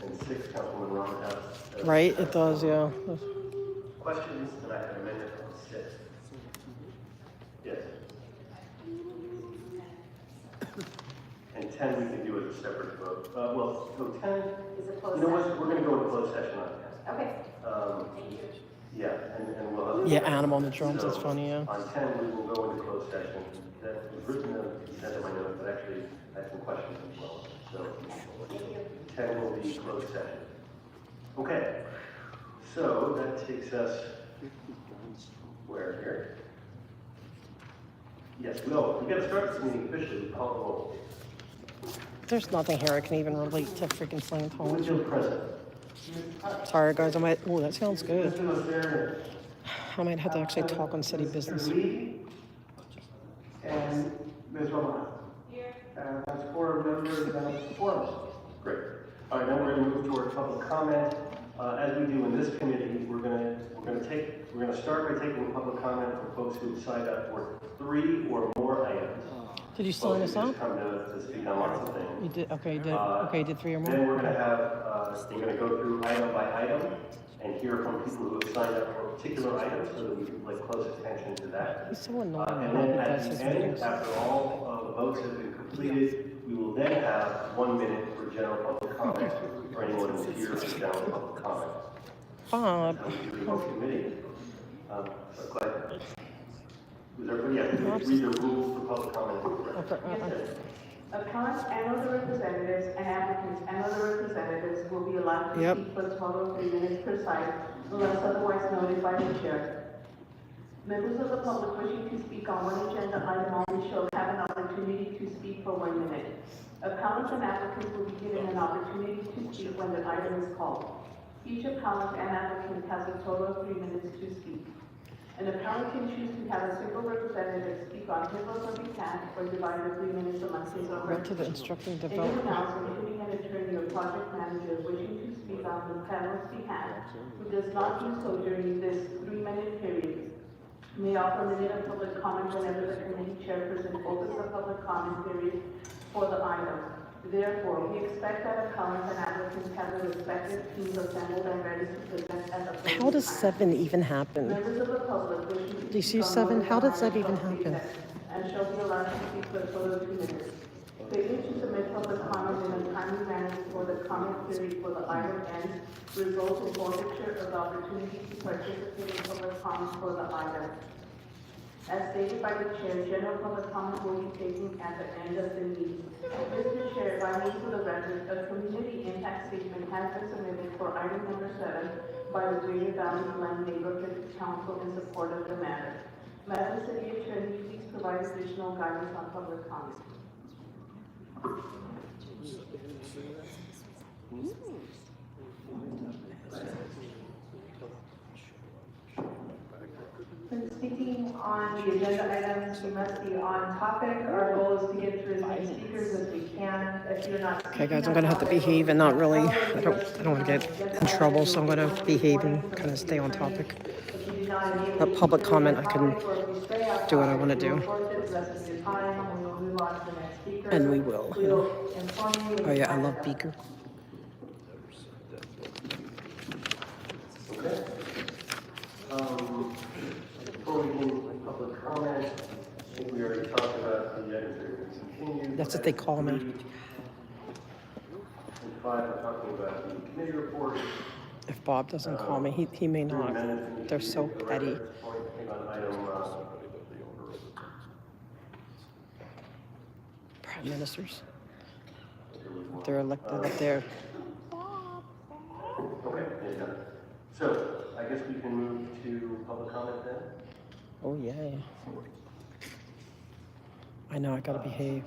and 6, Councilwoman Ron has. Right, it does, yeah. Questions, and I can amend it on 6. Yes. And 10 we can do as a separate vote. Well, so 10, you know what, we're gonna go into closed session on 10. Okay. Yeah, and we'll have. Yeah, animal on the drums, that's funny, yeah. On 10, we will go into closed session. That was written in the consent of my notes, but actually I have some questions as well. So 10 will be closed session. Okay, so that takes us where here? Yes, no, we gotta start this meeting officially, call the roll. There's nothing here I can even relate to freaking Winfield Scientology. present. Sorry, guys, I might, oh, that sounds good. Mr. Lozere, I might have to actually talk on city business. Lee and Ms. Romano. That's 4 members, that's 4. Great. All right, now we're going to move toward public comment. As we do in this committee, we're going to start by taking public comment from folks who've signed up for 3 or more items. Did you sign us up? Come to speak on lots of things. You did, okay, you did, okay, you did 3 or more? Then we're going to have, we're going to go through item by item and hear from people who have signed up for particular items so that we can pay close attention to that. He's so annoying. And how then he at does the his end, meetings. after all of the votes have been completed, we will then have 1 minute for general public comment for anyone who's here for general public comment. Bob. That's how we do the whole committee. So glad. Does everybody have to read the rules for public comment? Appellants and other representatives and applicants and other representatives will be allowed to Yep. speak for a total of 3 minutes per side unless otherwise noted by the chair. Members of the public wishing to speak on one agenda item only shall have an opportunity to speak for 1 minute. Appellants and applicants will be given an opportunity to speak when the item is called. Each appellant and applicant has a total of 3 minutes to speak. An appellant can choose to have a single representative speak on his or her behalf or divide the 3 minutes amongst his or her. Read to the instructing Anyone development. else, including an attorney or project manager wishing to speak on the panel's behalf, who does not do so during this 3-minute period, may offer a minute of public comment whenever the committee chairperson opens the public comment period for the item. Therefore, we expect that appellants and applicants have the respective teams assembled and ready to present at the appropriate How does time. 7 even happen? Members of the public wishing to Do you see speak on 7? more How than does one that even item shall happen? be and shall be allowed to speak for a total of 2 minutes. Failure to submit public comment in a timely manner before the comment period for the item ends results in forfeiture of the opportunity to participate in public comment for the item. As stated by the chair, general public comment will be taken at the end of the meeting. Mr. Chair, by means of the record, a community impact statement has been submitted for item number 7 by the Greater Valley Glen Neighborhood Council in support of the matter. Madam City Attorney, please provide additional guidance on public comment. When speaking on the agenda items, we must be on topic. Our goal is to get through as many speakers as we can. If you're not Okay, guys, I'm gonna have to behave and not really, I don't want to get in trouble, so I'm gonna behave and kind of stay on topic. But public comment, I can do what I want to do. And we will. You know. Oh yeah, I love Beaker. Okay. Before we move to public comment, I think we already talked about the items that are going to continue. That's what they call me. And 5, we're talking about the committee report. If Bob doesn't call me, he may not. They're so petty. Prime ministers. They're elected up there. Okay, yeah. So, I guess we can move to public comment then? Oh, yeah. I know, I gotta behave.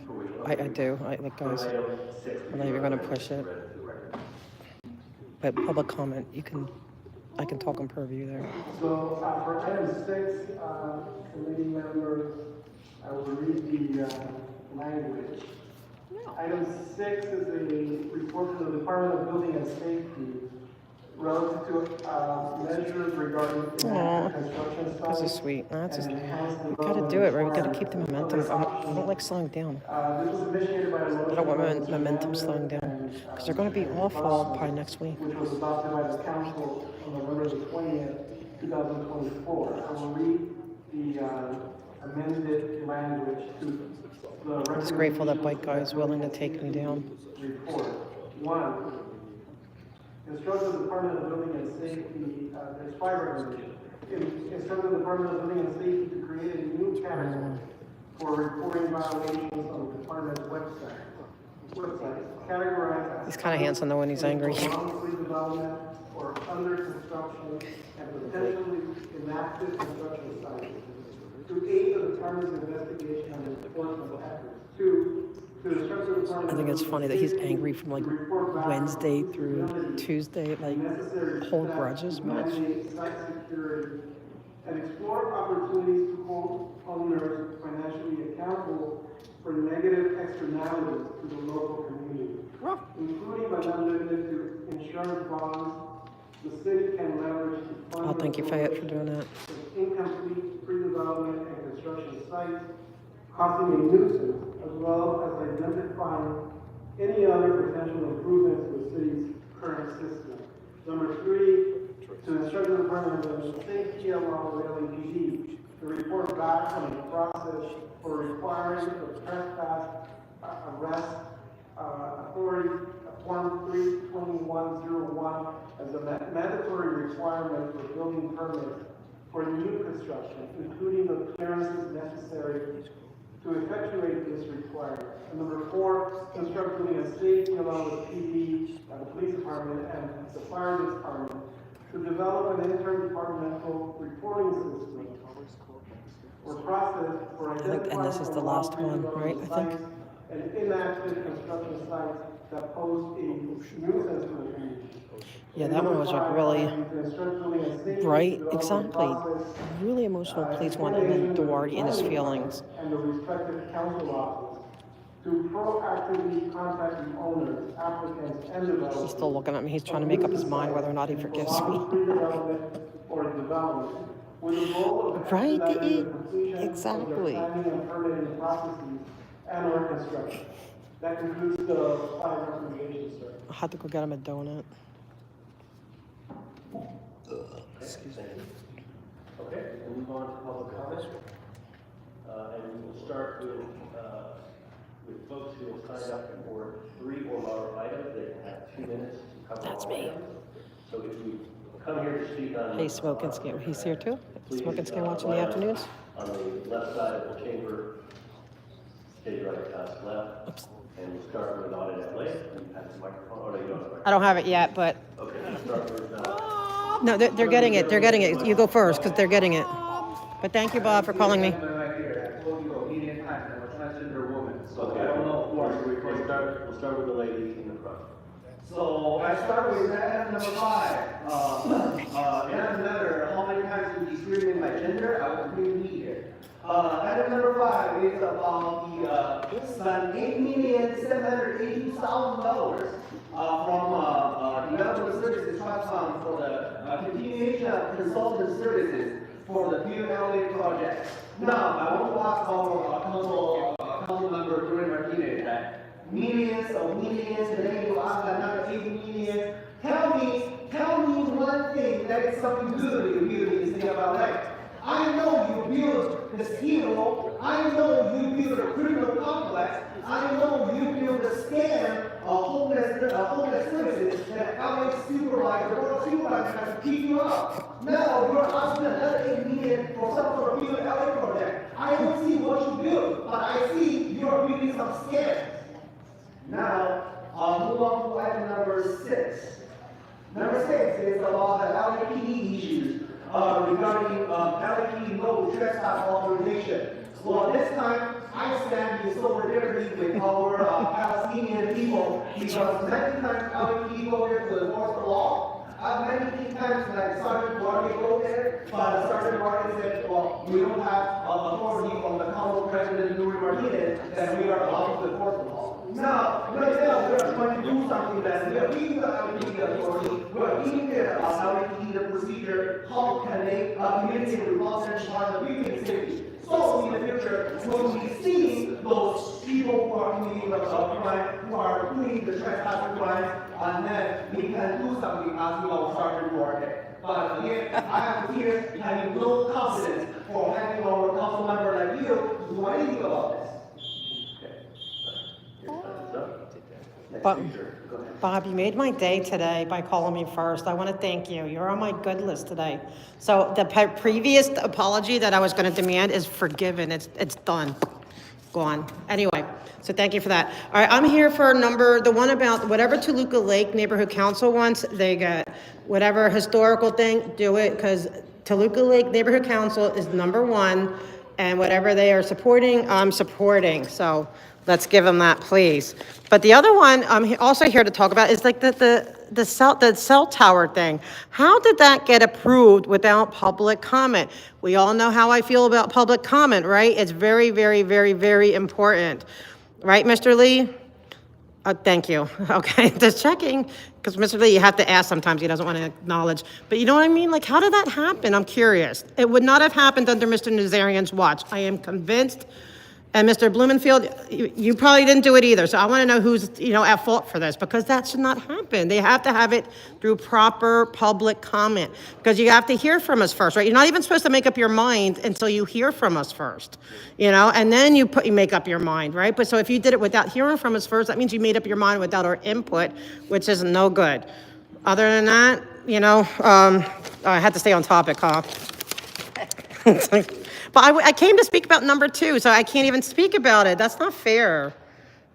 I do. Like, guys, I'm not even gonna push it. But public comment, I can talk on purview there. So for item 6, committee members, I will read the language. Item 6 is a report from the Department of Building and Safety relative to measures regarding Aw, construction this is sites. sweet. That's just, and enhance the we gotta do it, right? We gotta development keep the requirements momentum for going. I don't like slowing down. This was initiated by a motion I don't want by Mr. momentum Lambert slowing down and, because they're gonna be awful by next week. which was adopted by the council on November the 20th, 2024. I will read the amended language to the I'm just grateful that bike guy is willing to take me down. report. 1, instruct the Department of Building and Safety, there's 5 recommendations. Instruct the Department of Building and Safety to create a new category for reporting violations on the department's website. Categorized as He's kind of handsome though when he's angry. wrongfully development or under construction and potentially inactive construction sites to aid the department's investigation and enforcement efforts. 2, to instruct the department. I think it's funny that he's angry from like Wednesday through Tuesday, like hold grudges much. Site security and explore opportunities to hold owners financially accountable for negative externalities to the local community, including but not limited to insurance bonds. The city can leverage to fund. Oh, thank you, Fayette, for doing that. Incomplete pre-development and construction sites, causing a nuisance, as well as identifying any other potential improvements to the city's current system. Number 3, to instruct the Department of Safety along with LAPD to report back on the process for requiring the trespass arrest authority Form 32101 as a mandatory requirement for building permits for new construction, including the clearances necessary to effectuate this requirement. And number 4, instruct building and safety along with PD, the police department, and the fire department to develop an interdepartmental reporting system or process for identifying And this is the last one, right? I think. and inactive construction sites that pose a nuisance to the community. Yeah, that one was like really bright, exactly. Really emotional police one, and then Duarte and his feelings. And the respective council office to proactively contact the owners, applicants, and developers. He's still looking at me. He's trying to make up his mind whether or not he forgives me. Or development, with the goal of Right? expediting the completion Exactly. of the planning and permitting processes and/or construction. That concludes the 5 recommendations, sir. I had to go get him a donut. Okay, we'll move on to public comment. And we will start with folks who have signed up for 3 or more items. They have 2 minutes to cover. That's all me. items. So if you come here to speak on. Hey, Smoke and Skin. He's here too? please, Smoke and Skin watching the line up afternoons? On the left side of the chamber, stage right, left. Oops. And we'll start with Audit LA. You have the microphone. Oh, no, you don't have the microphone. I don't have it yet, but Okay, we'll start with, no, they're getting it. They're getting it. You go first because they're getting it. But thank you, Bob, for calling me. Right here, I told you obedient time, I'm a transgender woman, so okay, I don't know who are you. we'll start with the lady in the front. So I start with item number 5. It doesn't matter how many times you discriminate my gender, I will bring me here. Item number 5 is about the spend $8,782,000 from Development Services Trust Fund for the continuation of consultant services for the PULA project. Now, I want to ask our council member Jordan Martinez that millions of millions, and then you ask another 8 million. Tell me one thing that is something good you build in the city of LA. I know you build the casino, I know you build a criminal complex, I know you build a scam of homeless services that LA supervisor or supervisor has to keep you up. Now you're asking another 8 million for some sort of build LA project. I don't see what you build, but I see you're building some scams. Now, move on to item number 6. Number 6 is about the LAPD issues regarding LAPD no trespass authorization. Well, this time I stand in solidarity with our Palestinian people because many times LAPD go there to enforce the law. many times, like Sergeant Duarte go there, but Sergeant Duarte said, well, we don't have authority from the council president, Louis Martinez, that we are allowed to enforce the law. Now, right now, we are trying to do something that we are giving the LAPD the authority, we are giving the LAPD the procedure, how can they communicate with law enforcement on the weekend safety. So in the future, when we see those people who are committing the crime, who are doing the trespassing crime, and then we can do something as well, Sergeant Duarte. But again, I am here having no confidence for having our council member like you to do anything about this. Bob, you made my day today by calling me first. I want to thank you. You're on my good list today. So the previous apology that I was going to demand is forgiven. It's done. Gone. Anyway, so thank you for that. All right, I'm here for the one about whatever Toluca Lake Neighborhood Council wants. They got whatever historical thing, do it, because Toluca Lake Neighborhood Council is #1, and whatever they are supporting, I'm supporting. So let's give them that, please. But the other one I'm also here to talk about is like the cell tower thing. How did that get approved without public comment? We all know how I feel about public comment, right? It's very, very, very, very important. Right, Mr. Lee? Thank you. Okay, just checking, because Mr. Lee, you have to ask sometimes. He doesn't want to acknowledge. But you know what I mean? Like, how did that happen? I'm curious. It would not have happened under Mr. Nazarian's watch. I am convinced. And Mr. Blumenfield, you probably didn't do it either. So I want to know who's, at fault for this, because that should not happen. They have to have it through proper public comment, because you have to hear from us first, right? You're not even supposed to make up your mind until you hear from us first, and then you make up your mind, right? But so if you did it without hearing from us first, that means you made up your mind without our input, which is no good. Other than that, I had to stay on topic, huh? But I came to speak about #2, so I can't even speak about it. That's not fair,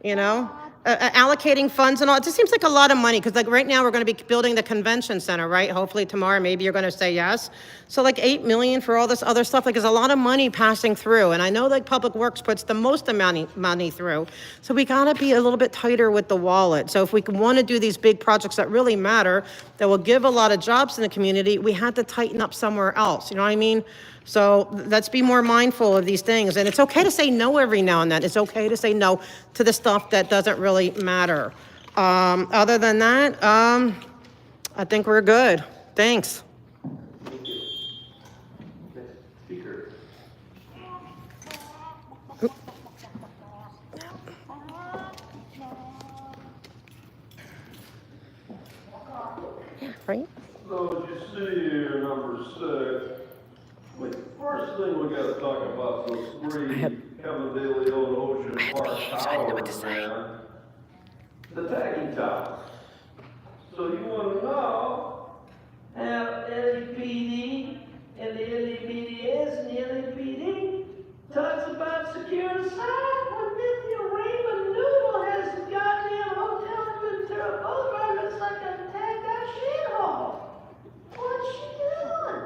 allocating funds and all. It just seems like a lot of money, because like right now we're going to be building the convention center, right? Hopefully tomorrow, maybe you're going to say yes. So like $8 million for all this other stuff, like there's a lot of money passing through. And I know like Public Works puts the most amount of money through. So we got to be a little bit tighter with the wallet. So if we want to do these big projects that really matter, that will give a lot of jobs in the community, we had to tighten up somewhere else. You know what I mean? So let's be more mindful of these things. And it's okay to say no every now and then. It's okay to say no to the stuff that doesn't really matter. Other than that, I think we're good. Thanks. Speaker. Yeah, right? So you see here, #6. First thing we gotta talk about those 3 Kevin De Leon Ocean Park towers, man. The tagging towers. So you wanna know how LAPD and the LAPDS and the LAPD talks about security? When Mr. Raymond Noodle has a goddamn hotel in Ventura Boulevard, looks like a tagged out shithole. What's she doing?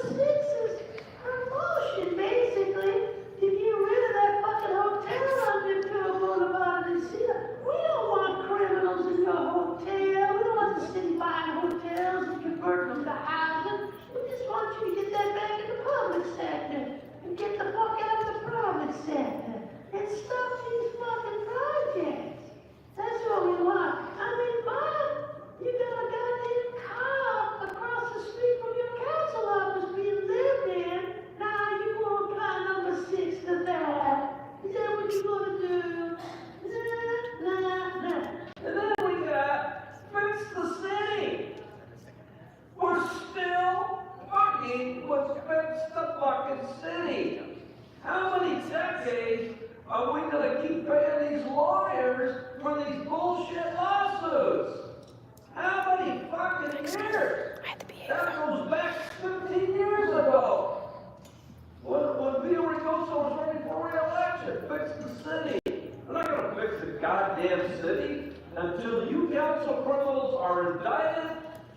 #6 is promotion, basically, to get rid of that fucking hotel on Ventura Boulevard and see that. We don't want criminals in your hotel. We don't want the city buying hotels and converting them to housing. We just want you to get that back in the public sector and get the fuck out of the private sector and stop these fucking projects. That's what we want. I mean, Bob, you got a goddamn car across the street from your council office being lived in. Now you want to apply #6 to that. Is that what you want to do? Nah. And then we got fix the city. We're still fucking with fix the fucking city. How many decades are we gonna keep paying these lawyers for these bullshit lawsuits? How many fucking years? That goes back 15 years ago. When Vito Ricoso was running for re-election, fix the city. We're not gonna fix the goddamn city until you council criminals are indicted,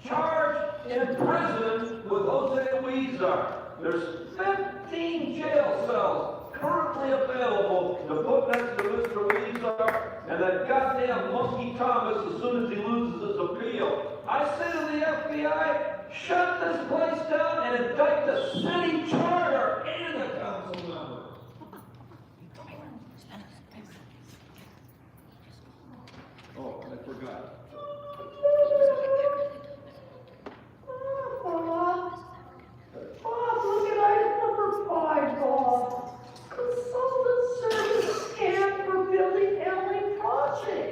charged, and imprisoned with Jose Huizar. There's 15 jail cells currently available to put next to Mr. Huizar and that goddamn monkey Thomas as soon as he loses his appeal. I say to the FBI, shut this place down and indict the city charter and the council member. Oh, I forgot. Bob, look at item number 5, Bob. Consultant service scam for building LA project.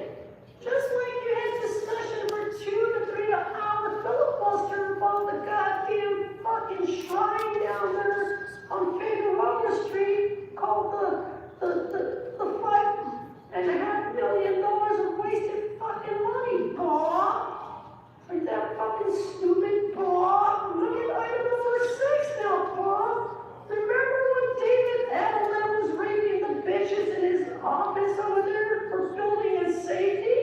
Just like you had discussion for 2 to 3 hour filibuster about the goddamn fucking shrine down there on Figueroa Street called the $5.5 million of wasted fucking money, Bob. Are that fucking stupid, Bob? Look at item number 6 now, Bob. Remember when David Edelman was raping the bitches in his office over there for building and safety?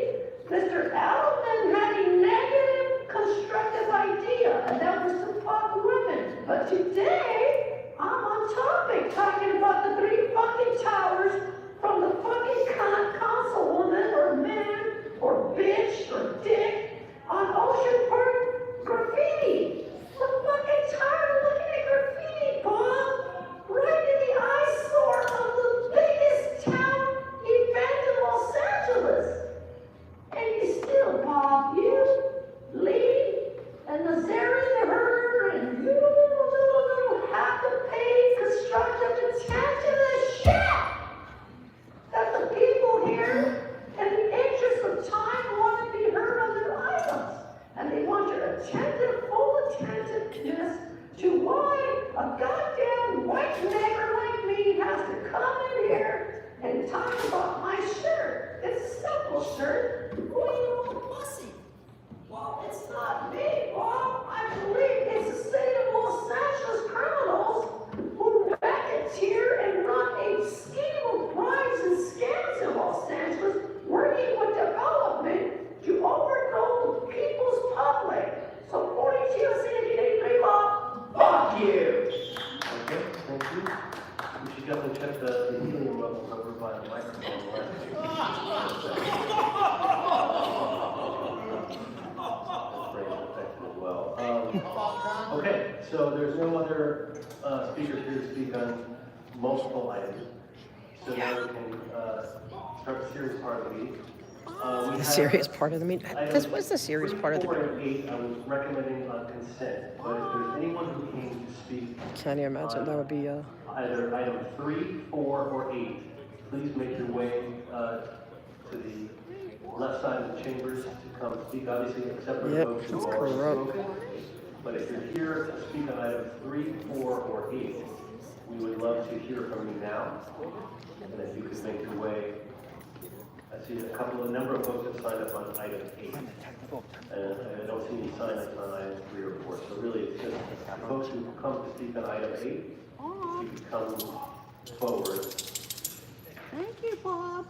Mr. Edelman had a negative constructive idea, and that was to fuck women. But today, I'm on topic talking about the 3 fucking towers from the fucking councilwoman or man or bitch or dick on Ocean Park graffiti. I'm fucking tired of looking at graffiti, Bob. Right in the eyesore of the biggest town event in Los Angeles. And you still, Bob, you, Lee, and Nazari the herder, and you have to pay constructive intent to the shit that the people here, in the interest of time, want to be heard on their items. And they want your full attentiveness to why a goddamn white nigger like me has to come in here and talk about my shirt. It's a simple shirt. Who are you all fussy? Well, it's not me, Bob. I believe it's the city of Los Angeles criminals who racketeer and run a scheme of bribes and scams in Los Angeles, working with development to overthrow the people's public. So 42 CND law, fuck you! Okay, thank you. We should definitely check the helium levels over by the microphone. As well. Okay, so there's no other speakers here to speak on multiple items. So now we can start the serious part of the meeting. The serious part of the meeting. This was the serious part of the meeting. 4 and 8, I was recommending on consent, but if there's anyone who came to speak, Can you imagine? That would be either item 3, 4, or 8, please make your way to the left side of the chambers to come speak, obviously, except for the folks who that's are corrupt. spoken. But if you're here to speak on item 3, 4, or 8, we would love to hear from you now. And if you could make your way, I see a number of folks that signed up on item 8. And I don't see any sign-ups on items 3 or 4. So really, it's just the folks who come to speak on item 8, if you could come forward. Thank you, Bob.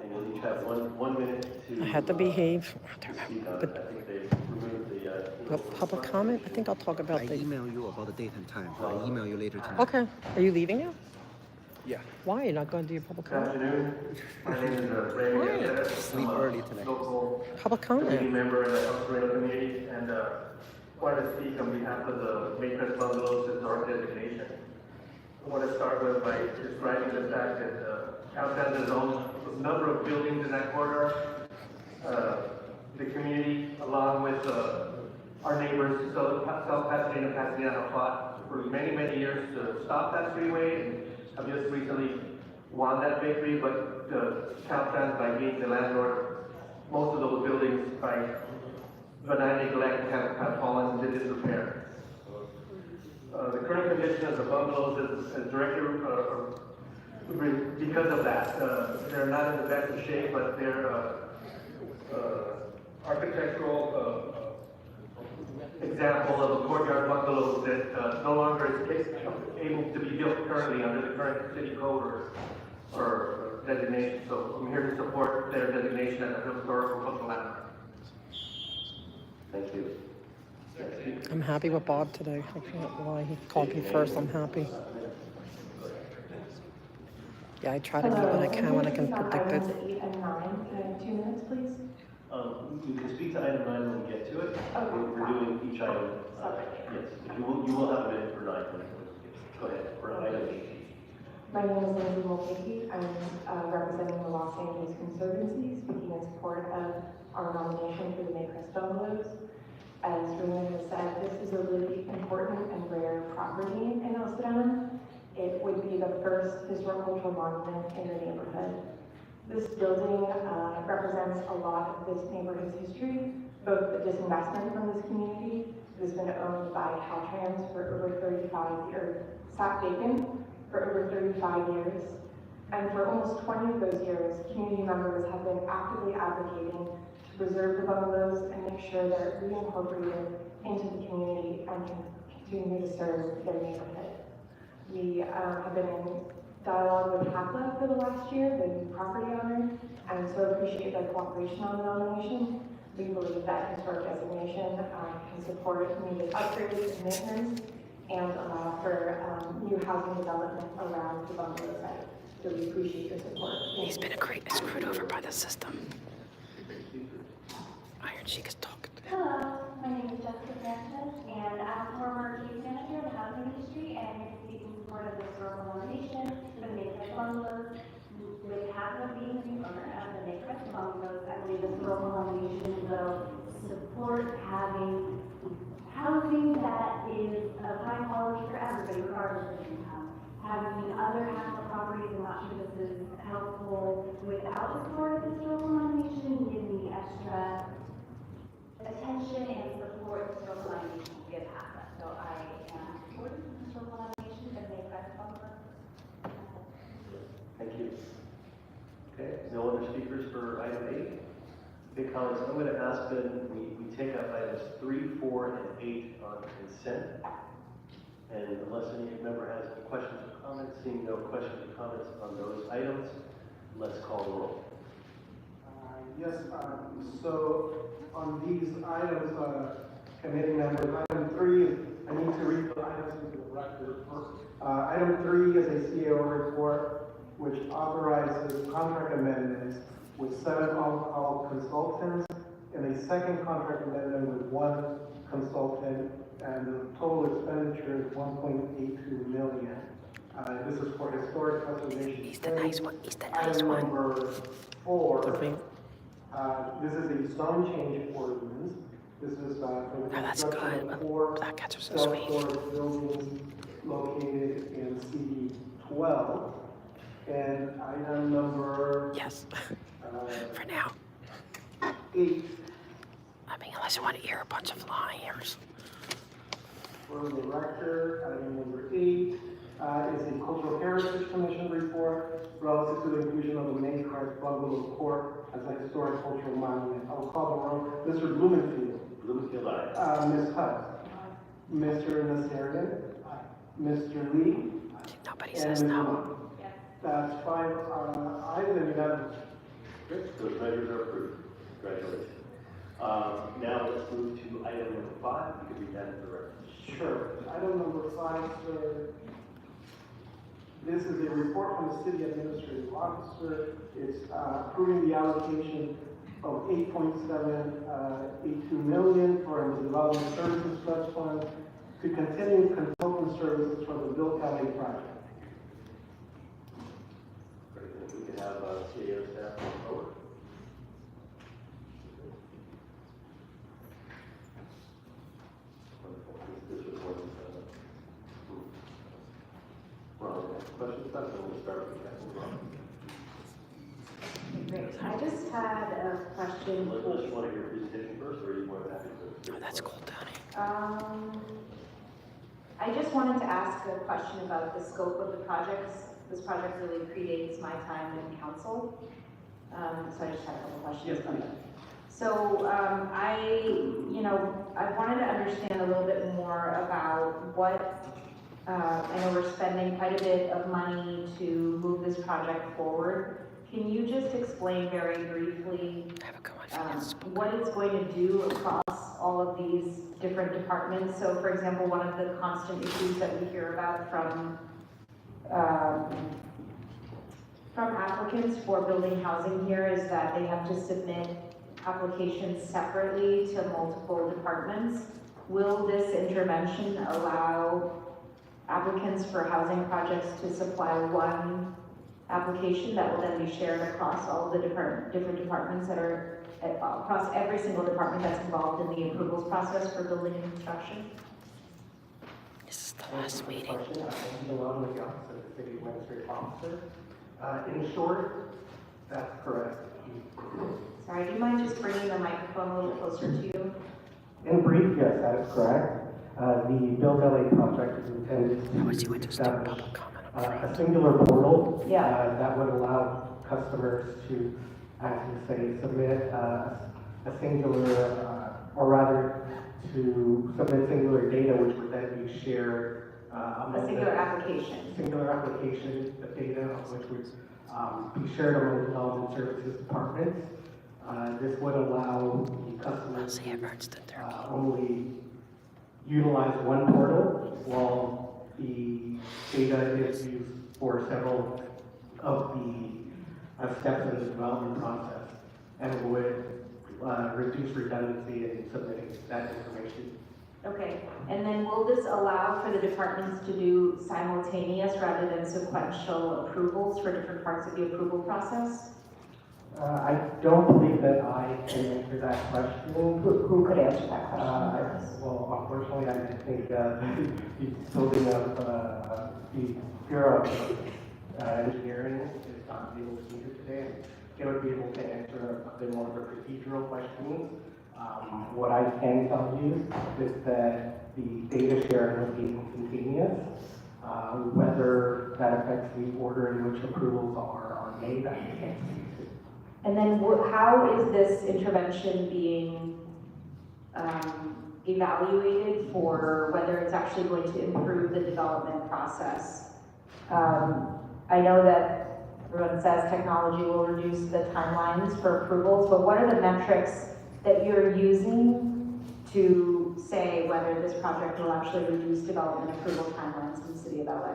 And you'll each have one minute to. I had to behave. Speak on it. I think they removed the. Public comment? I think I'll talk about I the. email you about the date and time. I'll email you later tonight. Okay. Are you leaving now? Yeah. Why? You're not going to do your public Good comment? afternoon. My name is Randy Andres. Sleep early tonight. Local Public community comment. member in the El Sereno community, and wanted to speak on behalf of the Matrix Bungalows Historic Designation. I want to start with by describing the fact that Caltrans owns a number of buildings in that corridor. The community, along with our neighbors, South Pasadena, Pasadena, have fought for many, many years to stop that freeway, and have just recently won that victory, but Caltrans, by being the landlord, most of those buildings, by benign neglect, have fallen into disrepair. The current condition of the bungalows is directly because of that. They're not in the best of shape, but they're architectural example of a courtyard bungalow that no longer is able to be built currently under the current city code or designation. So I'm here to support their designation as a historical cultural landmark. Thank you. I'm happy with Bob today. I can't lie. He called me first. I'm happy. Yeah, I try to do what I can when I can predict it. 8 and 9. Can I have 2 minutes, please? You can speak to item 9 when we get to it. Okay. We're doing each item. Yes, but you will have a minute for 9 when we get to it. Go ahead, for item 8. My name is Lindsay Mulcahy. I'm representing the Los Angeles Conservancy, speaking in support of our nomination for the Maycrest Bungalows. As Rena has said, this is a really important and rare property in El Sedano. It would be the first historic cultural monument in the neighborhood. This building represents a lot of this neighborhood's history, both the disinvestment from this community. It has been owned by Caltrans for over 35 years, sat vacant for over 35 years. And for almost 20 of those years, community members have been actively advocating to preserve the bungalows and make sure they're reincorporated into the community and can continue to serve their neighborhood. We have been in dialogue with HAPLA for the last year, the new property owner, and so appreciate their cooperation on the nomination. We believe that historic designation can support needed upgrades and maintenance and allow for new housing development around the bungalow site. So we appreciate your support. He's been screwed over by the system. Iron Sheik is talking. Hello, my name is Jessica Francis, and I'm a former case manager in the housing industry, and I'm speaking in support of the historical nomination for the Maycrest Bungalows. With HAPLA being the owner of the Maycrest Bungalows, I believe the historical nomination will support having housing that is of high quality for everybody, regardless of income. Having other HAPLA properties, I'm not sure this is helpful without the support of the historical nomination, give me extra attention and support the historical nomination to give HAPLA. So I am supporting the historical nomination of Maycrest Bungalows. Thank you. Okay, no other speakers for item 8? Okay, colleagues, I'm going to ask that we take up items 3, 4, and 8 on consent. And unless any member has any questions or comments, seeing no questions or comments on those items, let's call the roll. Yes, so on these items, committee members, item 3, I need to read the items into the record. Item 3 is a CAO report which authorizes contract amendments with 7 on-call consultants and a second contract amendment with 1 consultant, and the total expenditure is $1.82 million. This is for historic preservation. He's the nice one. Item number 4. This is a zone change ordinance. This is for the construction of 4 self-storage buildings located in CD 12. And item number for now. 8. I mean, unless you want to hear a bunch of liars. For the record, item number 8 is a Cultural Heritage Commission report relative to the inclusion of the Maycrest Bungalow Court as a historic cultural monument. I will call the roll. Mr. Blumenfield. Blumenfield, aye. Ms. Hutt. Mr. Nassarian. Mr. Lee. Nobody says no. That's 5 ayes and unanimous. Good. Those measures are approved. Congratulations. Now let's move to item number 5. You can read that into the record. Sure. Item number 5, sir. This is a report from the city administrative officer. It's approving the allocation of $8.782 million for the Development Services Trust Fund to continue consultant services for the Bill Kelly project. Great. If we could have CAO staff come forward. Wonderful. This report is Ron, questions about it? We'll start with Captain Ron. Great. I just had a question. Unless you want to hear your presentation first, or you want to have it? Oh, that's cool, Tony. I just wanted to ask a question about the scope of the projects. This project really predates my time in council, so I just had a couple questions about it. So I wanted to understand a little bit more about what, I know we're spending quite a bit of money to move this project forward. Can you just explain very briefly what it's going to do across all of these different departments? So for example, one of the constant issues that we hear about from applicants for building housing here is that they have to submit applications separately to multiple departments. Will this intervention allow applicants for housing projects to supply one application that will then be shared across all the different departments that are, across every single department that's involved in the approvals process for building and construction? This is the last meeting. I'm along with the Office of the City Administrative Officer. In short, that's correct. Sorry, do you mind just bringing the microphone a little closer to you? In brief, yes, that is correct. The Build LA project is intended to establish a singular portal that would allow customers to, as you say, submit a singular, or rather to submit singular data, which would then be shared. A singular application. Singular application, the data of which would be shared among development services departments. This would allow the customers to only utilize one portal while the data is used for several of the steps in the development process, and it would reduce redundancy in submitting that information. Okay, and then will this allow for the departments to do simultaneous rather than sequential approvals for different parts of the approval process? I don't believe that I can answer that question. Who could answer that question? Well, unfortunately, I think the building of the Bureau of Engineering is not able to be here today. They would be able to answer a bit more of the procedural questions. What I can tell you is that the data sharing will be instantaneous. Whether that affects the order in which approvals are made, I can't speak to. And then how is this intervention being evaluated for whether it's actually going to improve the development process? I know that everyone says technology will reduce the timelines for approvals, but what are the metrics that you're using to say whether this project will actually reduce development approval timelines in the city of LA?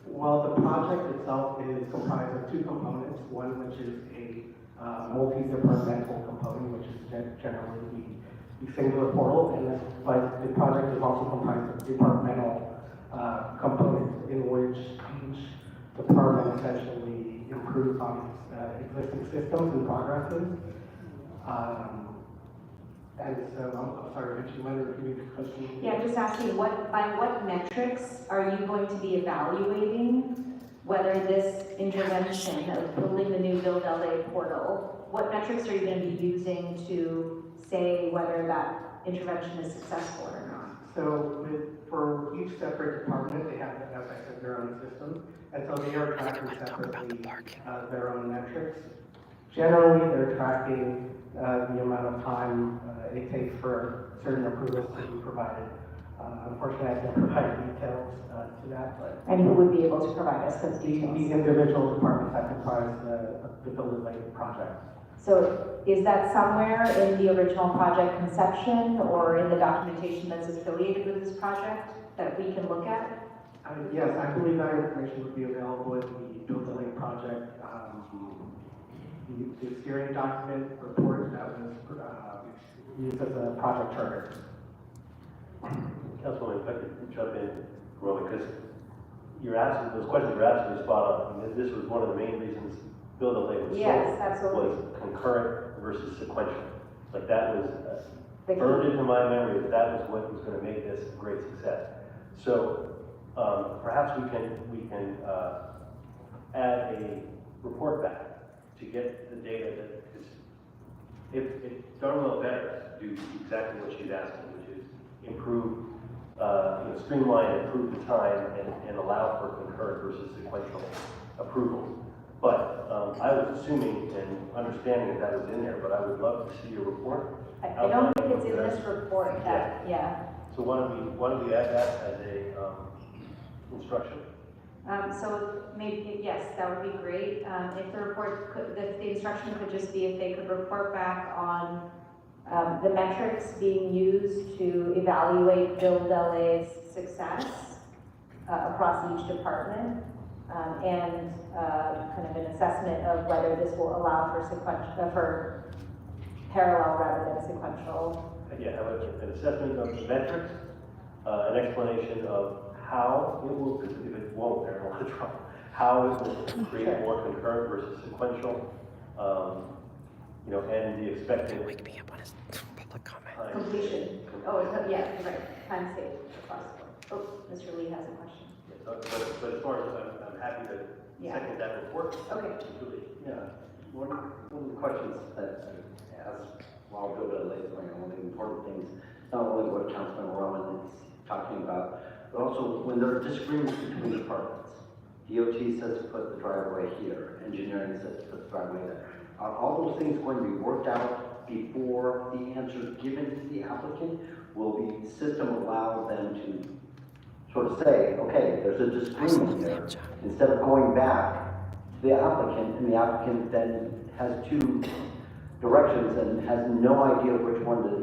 Well, the project itself is comprised of two components. One, which is a multi-departmental component, which is generally the singular portal, but the project is also comprised of departmental components in which each department essentially improves on existing systems and progresses. And so, I'm sorry, did you mind repeating the question? Yeah, just asking by what metrics are you going to be evaluating whether this intervention of building the new Build LA portal, what metrics are you going to be using to say whether that intervention is successful or not? So for each separate department, they have, as I said, their own system, and so they are tracking separately their own metrics. Generally, they're tracking the amount of time it takes for certain approvals to be provided. Unfortunately, I can't provide details to that, but... And who would be able to provide us those details? The individual departments that comprise the Build LA project. So is that somewhere in the original project conception or in the documentation that's affiliated with this project that we can look at? Yes, I believe that information would be available in the Build LA project, the steering document report that was used as a project charter. Councilwoman, if I could jump in, because those questions you're asking are spot on. This was one of the main reasons Build LA was was concurrent versus sequential. Like that was burned into my memory that was what was going to make this a great success. So perhaps we can add a report back to get the data that is, if Darnell better do exactly what she's asking, which is improve, streamline and improve the time and allow for concurrent versus sequential approvals. But I was assuming and understanding that was in there, but I would love to see your report. I don't think it's in this report. So why don't we add that as a instruction? So maybe, yes, that would be great. If the report the instruction could just be if they could report back on the metrics being used to evaluate Build LA's success across each department, and kind of an assessment of whether this will allow for parallel rather than sequential. Yeah, an assessment of the metrics, an explanation of how it will, because if it won't, there's a lot of trouble, how it will create more concurrent versus sequential, you know, and the expected. Wake me up on his public comment. Completion. Oh, yeah, right. Time saved across the board. Oh, Mr. Lee has a question. Yeah, but as far as I'm happy to second that report. Okay. Completely. Yeah, one of the questions that I asked while Bill laid on one of the important things, not only what Councilman Roman is talking about, but also when there are disagreements between departments. DOT says to put the driveway here, engineering says to put the driveway there. Are all those things going to be worked out before the answer is given to the applicant? Will the system allow them to sort of say, okay, there's a disagreement here, instead of going back to the applicant, and the applicant then has two directions and has no idea which one to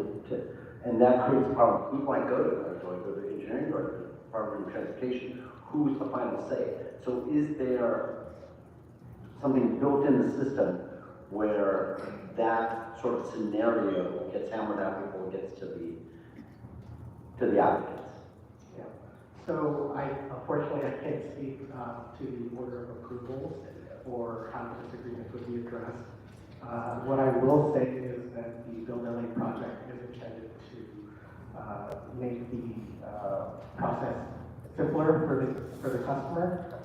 and that creates a problem. Who do I go to? Do I go to engineering or the Department of Transportation? Who's the final say? So is there something built in the system where that sort of scenario gets hammered out before it gets to the applicants? Yeah. So unfortunately, I can't speak to the order of approvals or how the disagreements would be addressed. What I will say is that the Build LA project is intended to make the process simpler for the customer.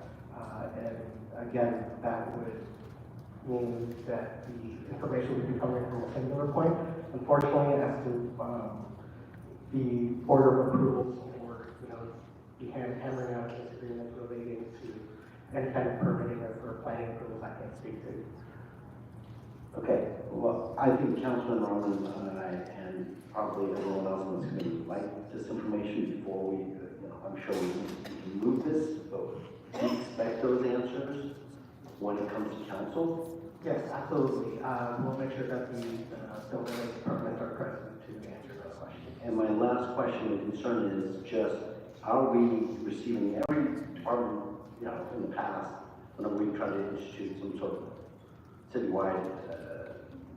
And again, that would mean that the information would be coming from a singular point. Unfortunately, as to the order of approvals or, you know, the hammering out disagreements relating to any kind of permitting or planning approvals, I can't speak to. Okay, well, I think Councilman Roman and I, and probably everyone else in this committee, like this information before we, you know, I'm sure we can move this, but we expect those answers when it comes to council. Yes, absolutely. We'll make sure that the building departments are present to answer those questions. And my last question and concern is just, are we receiving every department, you know, in the past, whenever we try to institute some sort of citywide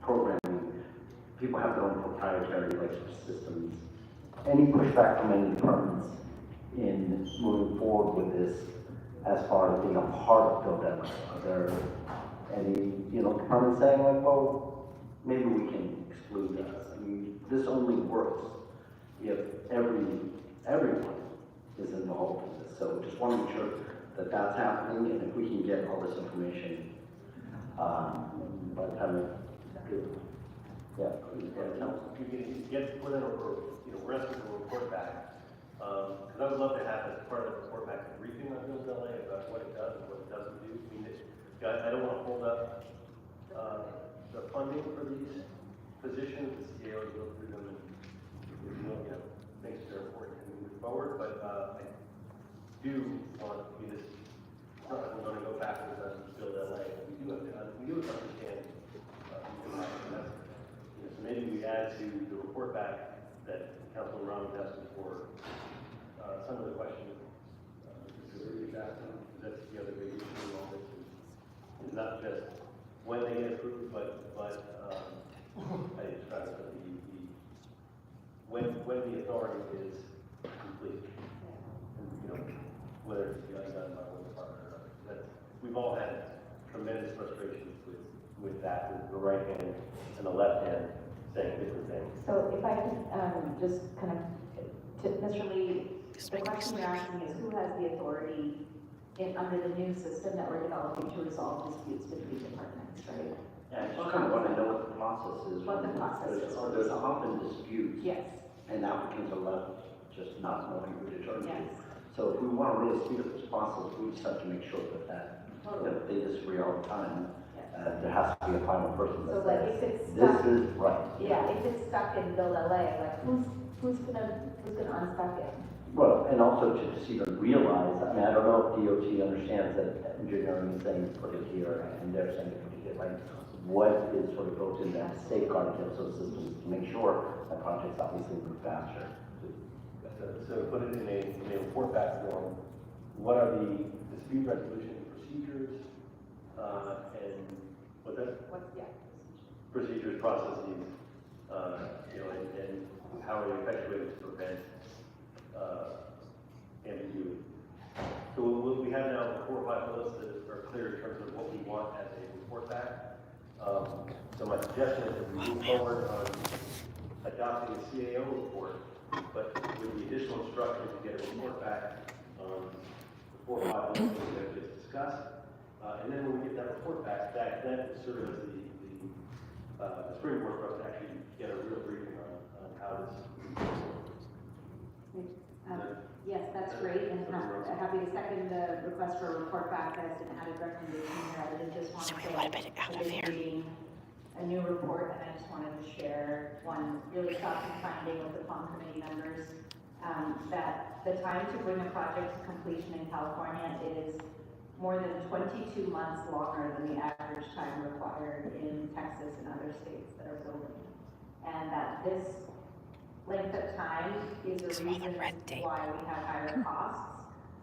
programming, people have their own proprietary systems. Any pushback from any departments in moving forward with this as far as being a part of Build LA? Are there any, you know, departments saying like, well, maybe we can exclude us? I mean, this only works if everyone is involved in this. So just want to make sure that that's happening, and if we can get all this information by the time You can get put in a, you know, rest of the report back. Because I would love to have as part of the report back a briefing on Build LA about what it does and what it doesn't do. I mean, I don't want to hold up the funding for these positions. The CEO will go through them and you know, things that are important to move forward. But I do want to be this. We're going to go backwards on Build LA. We do have to understand. So maybe we add to the report back that Councilman Ron was asking for some of the questions. That's the other big issue in all this is not just when they get approved, but I describe it as when the authority is complete. And, you know, whether it's done by one department or another. That's, we've all had tremendous frustrations with that, with the right hand and the left hand saying different things. So if I could just kind of, to Mr. Lee, the question you're asking is who has the authority under the new system that we're developing to resolve disputes between departments, right? Yeah, I just kind of want to know what the process is. What the process is. There's often disputes. Yes. And applicants are left just not knowing who to turn to. Yes. So if we want to really speed up this process, we just have to make sure that if they disagree all the time, there has to be a final person that So like says, if it's this stuck, is right. yeah, if it's stuck in Build LA, like who's gonna unstuck it? Well, and also to just even realize, I mean, I don't know if DOT understands that engineering is saying put it here and they're saying put it here, like what is sort of built in that safeguard against those systems to make sure that projects obviously move faster. So put it in a report back form. What are the dispute resolution procedures and procedures, processes and how it effectuates to prevent ambiguity. So we have now 4 or 5 bullets that are clear in terms of what we want as a report back. So my suggestion is that we move forward on adopting a CAO report, but with the additional instruction to get a report back on the 4 or 5 bullets that we have just discussed. And then when we get that report back, that will serve as the springboard for us to actually get a real briefing on how this. Yes, that's great, and I'm happy to second the request for a report back as an added recommendation here. I did just want to say, reading a new report, and I just wanted to share one really shocking finding with the PLUM committee members, that the time to bring a project to completion in California is more than 22 months longer than the average time required in Texas and other states that are building. And that this length of time is the reason why we have higher costs.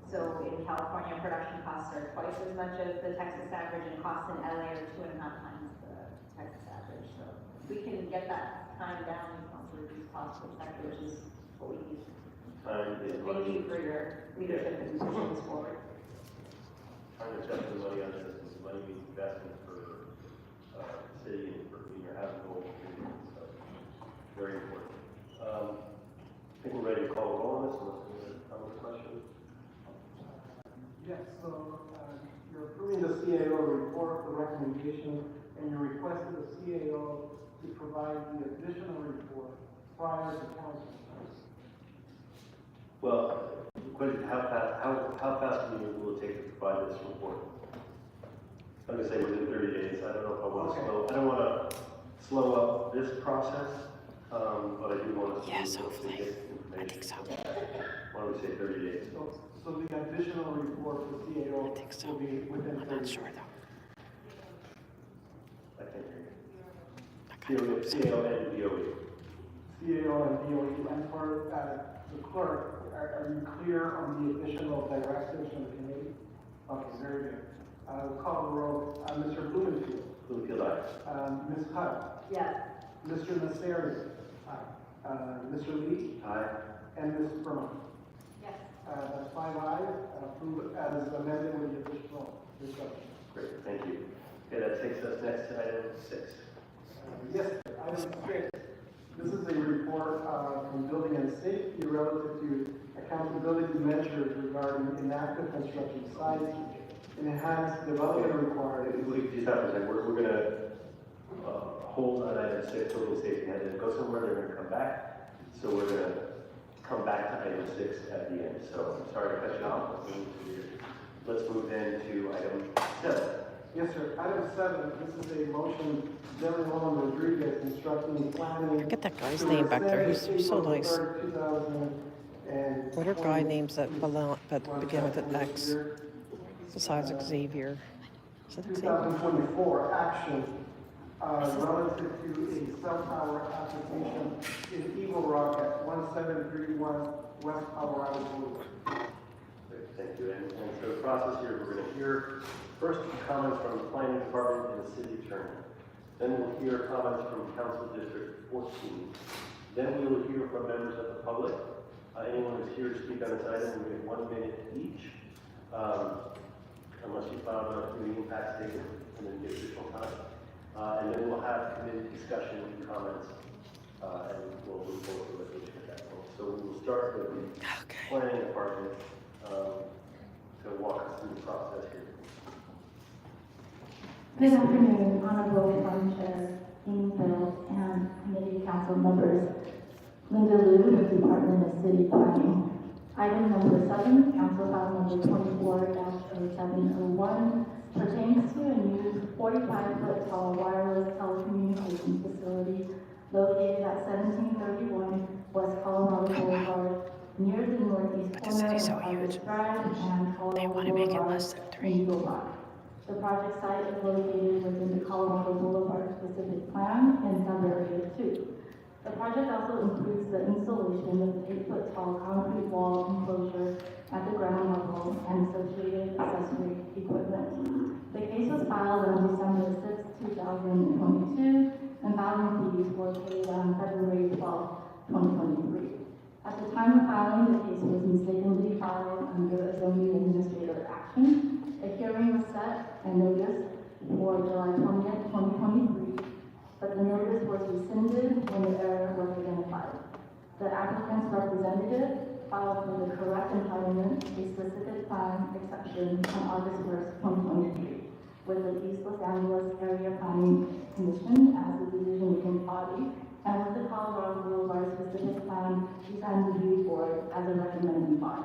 So in California, production costs are twice as much as the Texas average, and costs in LA are 2.5 times the Texas average. So we can get that time down, we can also reduce costs for the sector, which is what we need. Thank you for your leadership and pushing this forward. Trying to invest the money on this is money being invested for the city and for your habitable communities. So very important. I think we're ready to call a roll on this. Unless there's another question. Yes, so you're approving the CAO report, the recommendation, and you requested the CAO to provide the additional report prior to council. Well, the question: how fast will it take to provide this report? I'm going to say within 30 days. I don't know if I want to slow. I don't want to slow up this process, but I do want to get information. I think so. Why don't we say 30 days? So the additional report for CAO will be within 30 days. I'm not sure though. I can't hear you. CAO and DOE. CAO and DOE, and for the clerk, are you clear on the additional directives from the committee? Okay, very good. We'll call the roll. Mr. Blumenfield. Blumenfield, aye. Ms. Hutt. Yes. Mr. Nasseri. Aye. Mr. Lee. Aye. And Ms. Berman. Yes. That's 5 ayes, approved as amended with the additional discussion. Great, thank you. Okay, that takes us next to item 6. Yes, item 6. This is a report from Building and Safety relative to accountability measures regarding inactive construction sites, enhanced development required. We just have to say, we're going to hold on item 6 till the safety had to go somewhere. They're going to come back. So we're going to come back to item 6 at the end. So I'm sorry to cut you off. Let's move then to item 7. Yes, sir. Item 7, this is a motion, Jerry Holland Rodriguez, instructing planning. Look at that guy's name back there. He's so nice. What are guy names that begin with an X? Besides Xavier. Is that Xavier? 2024 action relative to a cell tower application in Eagle Rock at 1731 West Colorado Boulevard. Thank you. And so the process here, we're going to hear first comments from the planning department and the city attorney. Then we'll hear comments from Council District 14. Then we will hear from members of the public. Anyone who's here to speak on this item will get 1 minute each, unless you file a community impact statement and then get additional time. And then we'll have committee discussion and comments, and we'll move forward to the resolution at that point. So we will start with the planning department to walk us through the process here. Good afternoon, Honorable Farm Chair, Dean Bill, and committee council members. Linda Liu, the Department of City Planning. Item number 7, Council File number 24-0701, pertains to a new 45-foot tall wireless telecommunications facility located at 1731 West Colorado Boulevard, near the northeast corner of Harvest Drive and Colorado Boulevard in Eagle Rock. The project site is located within the Colorado Boulevard specific plan in sub-area 2. The project also includes the installation of an 8-foot tall concrete wall enclosure at the ground level and associated accessory equipment. The case was filed on December 6, 2022, and filing fees were paid on February 12, 2023. At the time of filing, the case was mistakenly filed under a zoning administrator action. A hearing was set and noticed for July 20th, 2023, but the notice was rescinded when the error was identified. The applicant's representative filed for the correct entitlement a specific plan exception on August 1st, 2023, with the East Los Angeles Area Planning Commission as the decision-making body, and with the Colorado Boulevard Specific Plan Design Review Board as a recommending body.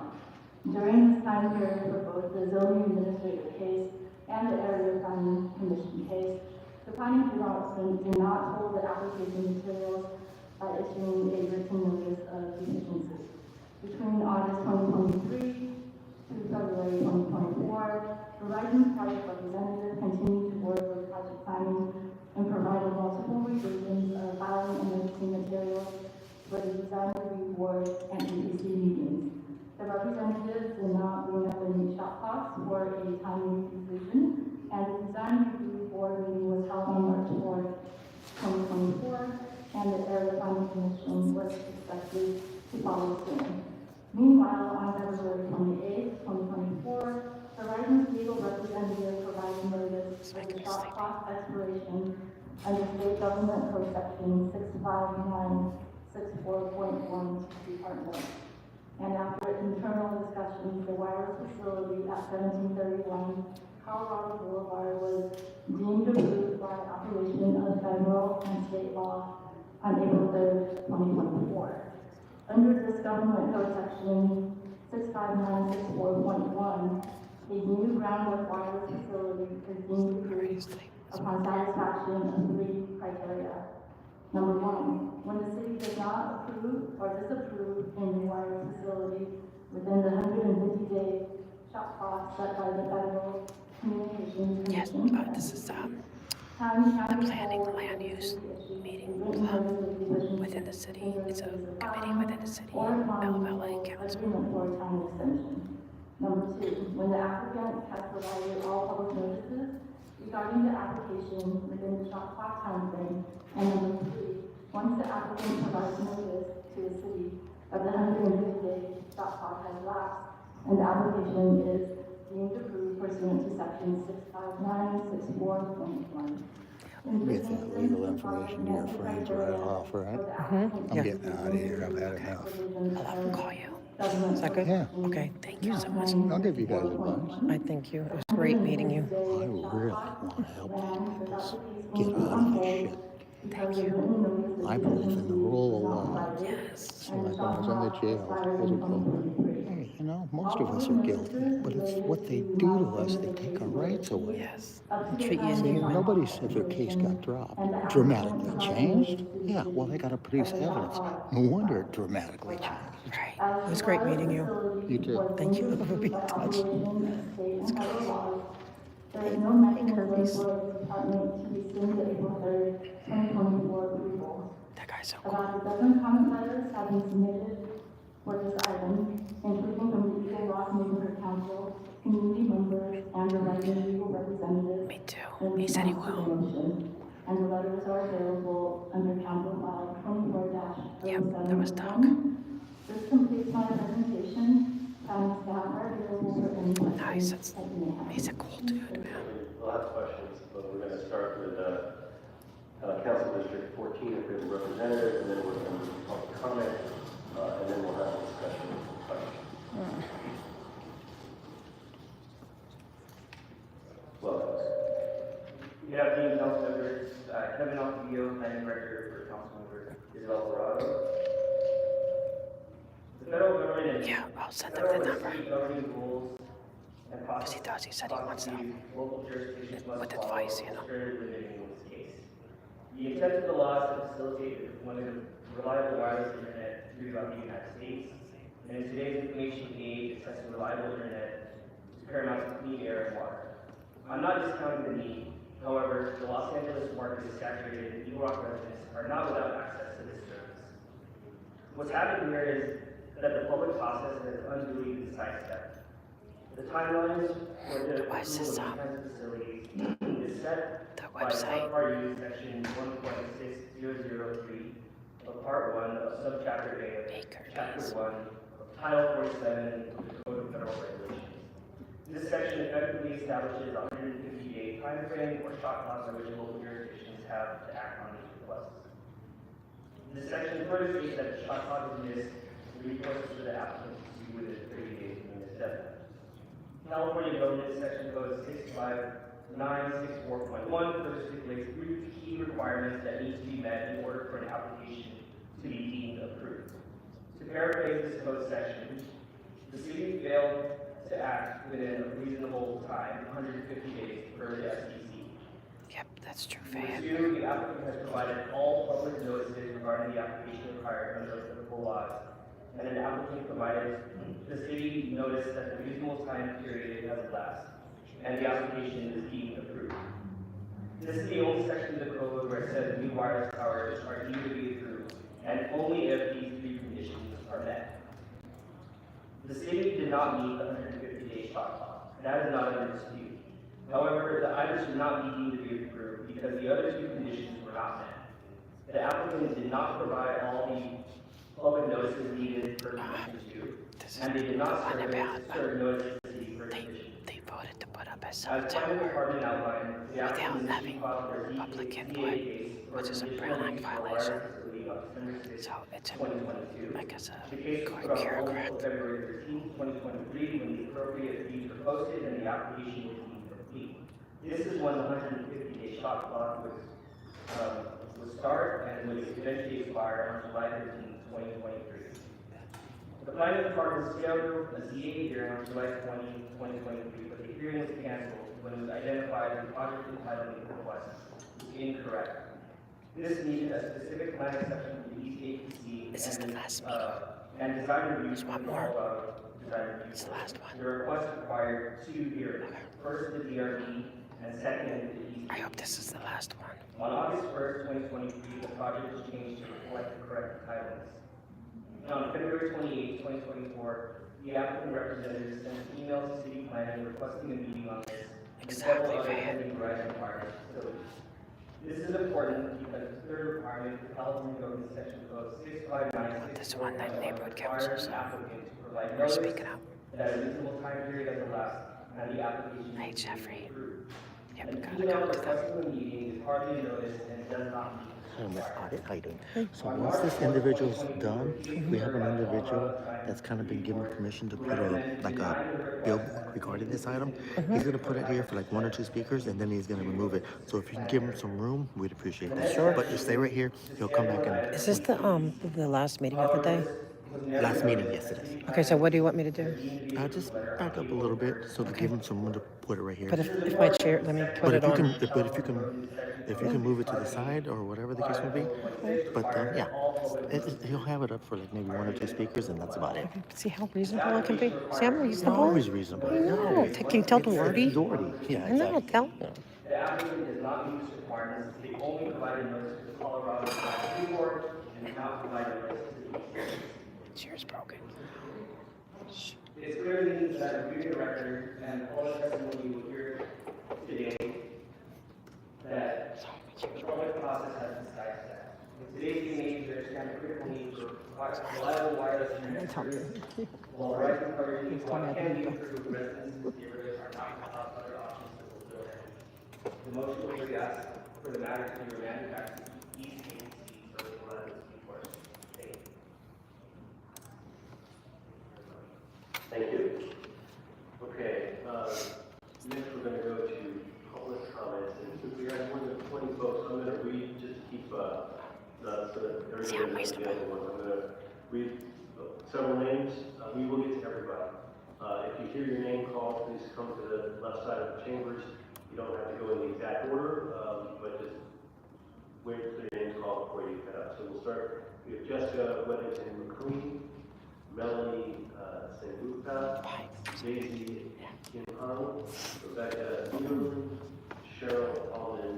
During this time period for both the zoning administrator case and the Area Planning Commission case, the planning department did not hold the application materials by issuing a written notice of deficiency. Between August 2023 to February 2024, the Verizon project representative continued to work with project planning and provided multiple revisions of filing and noticing materials for the design review board and EPC meetings. The representative did not bring up any shop costs for a timely conclusion, and the design review board meeting was held on March 4th, 2024, and the Area Planning Commission was expected to follow soon. Meanwhile, on February 28th, 2024, Verizon's legal representative provided notice of the shop cost expiration under state government code section 65964.1 department. And after internal discussions, the wireless facility at 1731 Colorado Boulevard was deemed approved by operation of federal and state law on April 3rd, 2024. Under this government code section 65964.1, a new groundwork wireless facility is deemed approved upon satisfaction of 3 criteria. Number 1, when the city does not approve or disapprove a new wireless facility within the 150-day shop cost set by the Federal Communications Commission. Yes, this is the planning land use meeting within the city. It's a committee within the city, LA Council. Number 2, when the applicant has provided all public notices regarding the application within the shop clock timeframe. And number 3, once the applicant provides notice to the city that the 150-day shop clock has lapsed and the application is deemed approved pursuant to section 65964.1. Get that legal information to your friends right off, right? I'm getting out of here. I've had enough. I'll have them call you. Is that good? Yeah. Okay. Thank you so much. I'll give you guys advice. I thank you. It was great meeting you. I really want to help you get out of this shit. Thank you. I believe in the rule of law. Yes. So like when I was in the jail, I was told, hey, you know, most of us are guilty, but it's what they do to us, they take our rights away. Yes. Treat you as you. Nobody said their case got dropped. Dramatically changed? Yeah, well, they got to produce evidence. No wonder it dramatically changed. Right. It was great meeting you. You too. Thank you. We'll be in touch. There is no mechanism for the department to rescind the April 3rd, 2024 approval. That guy's so cool. About a dozen comment letters have been submitted for this item, including from the Eagle Rock Neighborhood Council, community members, and the Verizon legal representative. Me too. He said he will. And the letters are available under Council File 24-07. Yep, that was Doug. This completes my presentation. And staff are available for any questions. Nice. That you may have. He's a cool dude, man. We'll have questions, but we're going to start with Council District 14, if we have a representative, and then we're going to do public comment, and then we'll have a discussion. Welcome. Good afternoon, council members. Kevin Alfio, planning director for council member Isabel Dorado. The federal government and I'll send him the number. governing rules and Because he does. He said he wants that. local jurisdictions must With follow advice, you know. alternative limiting in this case. The intent of the law is to facilitate the deployment of reliable wireless internet throughout the United States. And in today's information age, accessing reliable internet is paramount to clean air and water. I'm not discounting the need. However, the Los Angeles market is saturated and Eagle Rock residents are not without access to this service. What's happened here is that the public process has unduly been sidestepped. The timelines for the approval of these kinds of facilities is set The by website. subpart U, section 1.6003 of part 1 of subchapter A of chapter 1 of title 47 of the Code of Federal Regulations. This section effectively establishes a 150-day time frame or shot clock by which local jurisdictions have to act on these requests. This section further states that the shot clock is missed and recourse to the applicant to be within 30 days from this deadline. California Government Section Code 65964.1 further stipulates 3 key requirements that need to be met in order for an application to be deemed approved. To paraphrase this code section, the city failed to act within a reasonable time, 150 days per the SEC. Yep, that's true. Two, the applicant has provided all public notices regarding the application required under applicable laws, and an applicant provided the city notice that the reasonable time period has elapsed, and the application is deemed approved. This is the only section of the code where it says new wireless towers are deemed to be approved, and only if these 3 conditions are met. The city did not meet the 150-day shot clock. That is not under dispute. However, the items should not be deemed to be approved because the other 2 conditions were not met. The applicant did not provide all the public notices needed for condition 2, and they did not serve notice to the city for condition. They voted to put up a As cell the tower department outlined, the without applicant having filed their public input, DA which is a Brown Act violation. So it's a, I guess, The case was put on hold until February 13, 2023, when the appropriate fees were posted and the application was deemed complete. This is when the 150-day shot clock would start and would eventually expire on July 13, 2023. The planning department scheduled a ZA hearing on July 20, 2023, but the hearing was canceled when it was identified that the project entitlement request was incorrect. This needed a specific plan exception from the ECAPC This is the last and design review. There's one more. Design review. It's the last one. The request required 2 hearings. First, the DRB, and second, the ECAPC. I hope this is the last one. On August 1st, 2023, the project was changed to reflect the correct entitlements. On February 28, 2024, the applicant representative sent an email to city planning requesting a meeting on this and several other pending Verizon partner facilities. This is important because the third requirement of the California Government Section Code 65964 This one, that neighborhood councils. requires an applicant to provide We're notice speaking up. that a reasonable time period has elapsed and the application Hey, is Jeffrey. approved. Yep, An gotta email go with that. requesting a meeting is hardly noticed and does not meet. Audit, how you doing? So once this individual's done, we have an individual that's kind of been given permission to put a billboard regarding this item. He's gonna put it here for like 1 or 2 speakers, and then he's gonna remove it. So if you can give him some room, we'd appreciate that. Sure. But just stay right here. He'll come back and. Is this the last meeting of the day? Last meeting, yes it is. Okay, so what do you want me to do? Just back up a little bit so to give him some room to put it right here. But if my chair, let me put it on. If you can move it to the side or whatever the case may be. But yeah, he'll have it up for like maybe 1 or 2 speakers, and that's about it. See how reasonable it can be? See, I'm reasonable. Always reasonable. I know. Can you tell Doherty? Doherty, yeah, I know, exactly. tell him. The applicant does not meet this requirement. They only provided notice to the Colorado Design Board and did not provide notice to the ECAPC. Chair's broken. It's clear to me that reviewing the record and all the testimony you will hear today that the public process has been sidestepped. In today's day and age, there is a critical need for reliable wireless internet service. While rising priority can be improved, residents and neighborhoods are not without other options to fulfill it. The motion will be asked for the matter to be remanded back to each agency so it will let us be forced. Thank you. Thank you. Okay, next we're going to go to public comments, and since we have more than 20 folks, I'm going to read, just to keep so that everybody knows the other one. I'm going to read several names. We will get to everybody. If you hear your name called, please come to the left side of the chambers. You don't have to go in the exact order, but just wait for your name's called before you head up. So we'll start. We have Jessica Weddington McQueen, Melanie Senguta, Daisy Kim Hung, Rebecca Edelman, Cheryl Alden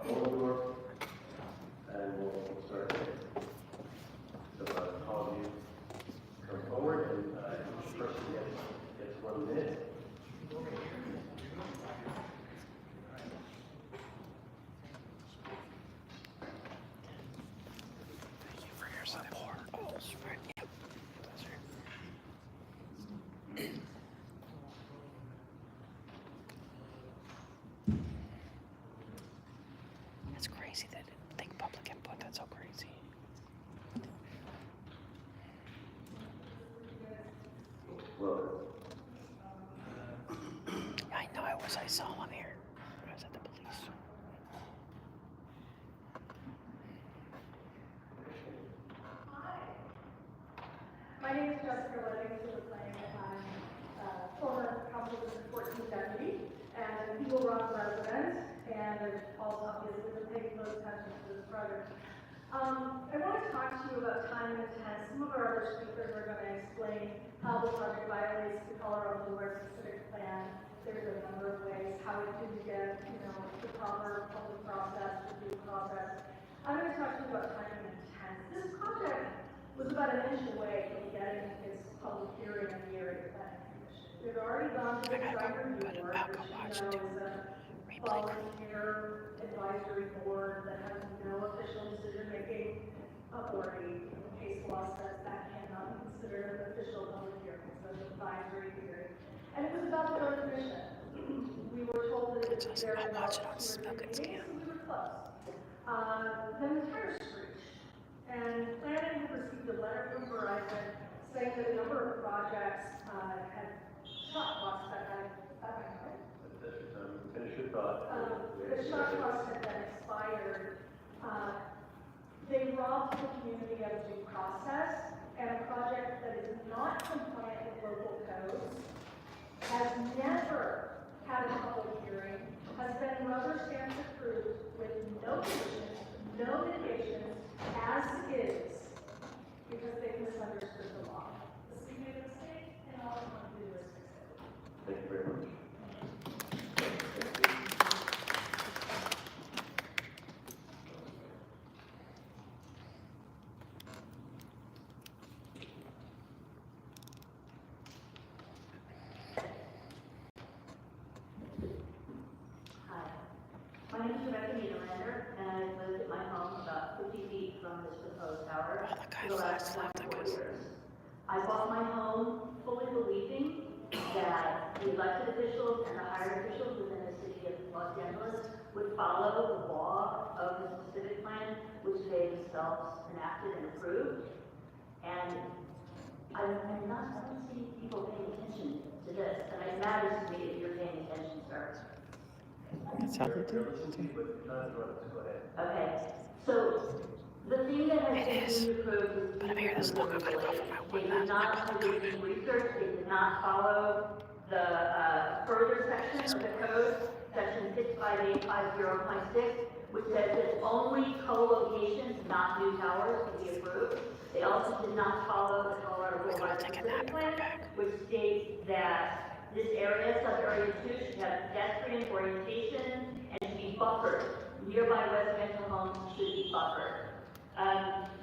Oldendorf, and we'll start there. So all of you come forward, and each person gets 1 minute. support. Oh, that's right. Yep. That's right. It's crazy that they didn't think public input. That's so crazy. I know I saw him here. I was at the police. My name is Jessica Livingston. I'm former Council District 14 deputy and an Eagle Rock resident, and also obviously been paying close attention to this project. I want to talk to you about time and intent. Some of our other speakers are going to explain how the project violates the Colorado Board Civic Plan. There's a number of ways how it can get, the proper public process, the due process. I'm going to talk to you about time and intent. This project was about an inch away from getting its public hearing in the area planning commission. It had already gone to the design review board, which is a volunteer advisory board that has no official decision-making authority. The case law says that cannot be considered an official public hearing, so it's an advisory hearing. And it was about the road commission. We were told that it was there about 2 or 3 meetings, and we were close. Then the tire screeched. And planning had received a letter from Verizon saying that a number of projects had shot clocks that had, Finish your thought. the shot clocks had been expired. They robbed the community of due process, and a project that is not compliant with local codes, has never had a public hearing, has been rubber stamped approved with no conditions, no mitigations, as is, because they misunderstood the law. The city made a mistake, and all I want to do is fix it. Thank you very much. My name is Rebecca Niederlander, and I've lived at my home about 50 feet from this proposed tower for the last 24 years. I bought my home fully believing that the elected officials and the hired officials within the city of Los Angeles would follow the law of the specific plan, which they themselves enacted and approved. And I don't see people paying attention to this, and it matters to me if you're paying attention, sir. Okay, so the thing that has been approved is they did not do any research, they did not follow the further section of the code, section 65850.6, which says that only co-locations, not new towers, can be approved. They also did not follow the Colorado Board Specific Plan, which states that this area, sub-area 2, should have pedestrian orientation and should be buffered. Nearby residential homes should be buffered.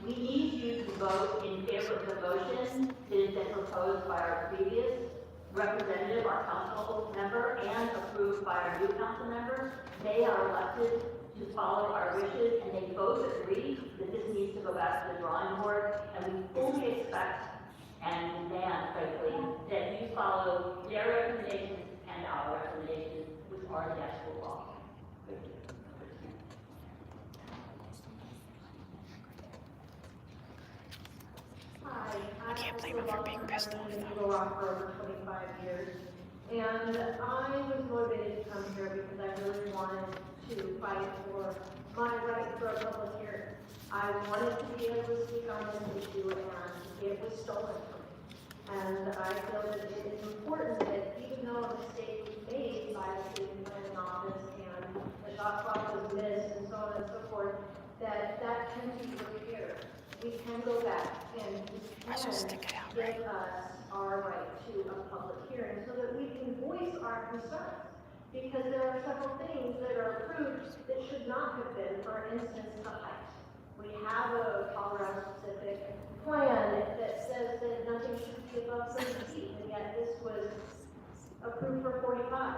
We need you to vote in favor of the motion that has been proposed by our previous representative, our council member, and approved by our new council members. They are elected to follow our wishes, and they both agree that this needs to go back to the drawing board, and we fully expect and demand, frankly, that you follow their recommendations and our recommendations, which are the actual law. Hi, I can't blame him for being pissed off. I've been in Eagle Rock for over 25 years, and I was motivated to come here because I really wanted to fight for my right for a public hearing. I wanted to be able to speak on this issue, and it was stolen from me. And I feel that it is important that even though a mistake was made by the city planning office and the shot clock was missed and so on and so forth, that can be repaired. We can go back and give us our right to a public hearing so that we can voice our concerns. Because there are several things that are approved that should not have been, for instance, the height. We have a Colorado specific plan that says that nothing should be above 30 feet, and yet this was approved for 45.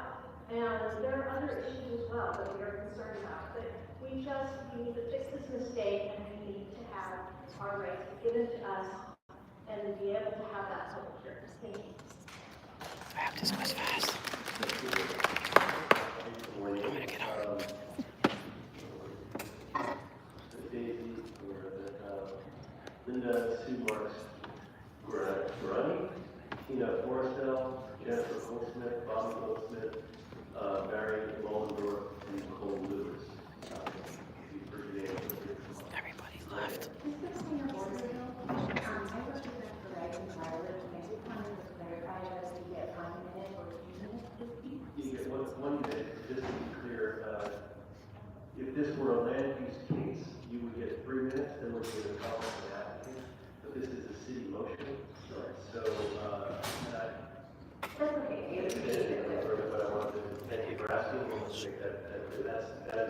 And there are other issues as well that we are concerned about, but we need to fix this mistake, and we need to have our rights Just goes fast. I'm gonna get home. Linda Sue Marks Grunny, Tina Forrestel, Jennifer Goldsmith, Bobby Goldsmith, Barry Mullendorf, and Nicole Lewis. Everybody left. You get one minute, just to be clear, if this were a land use case, you would get 3 minutes, then we'd get a call from the applicant. But this is a city motion, so, That's okay. but I wanted to thank you for asking, we'll make that is good.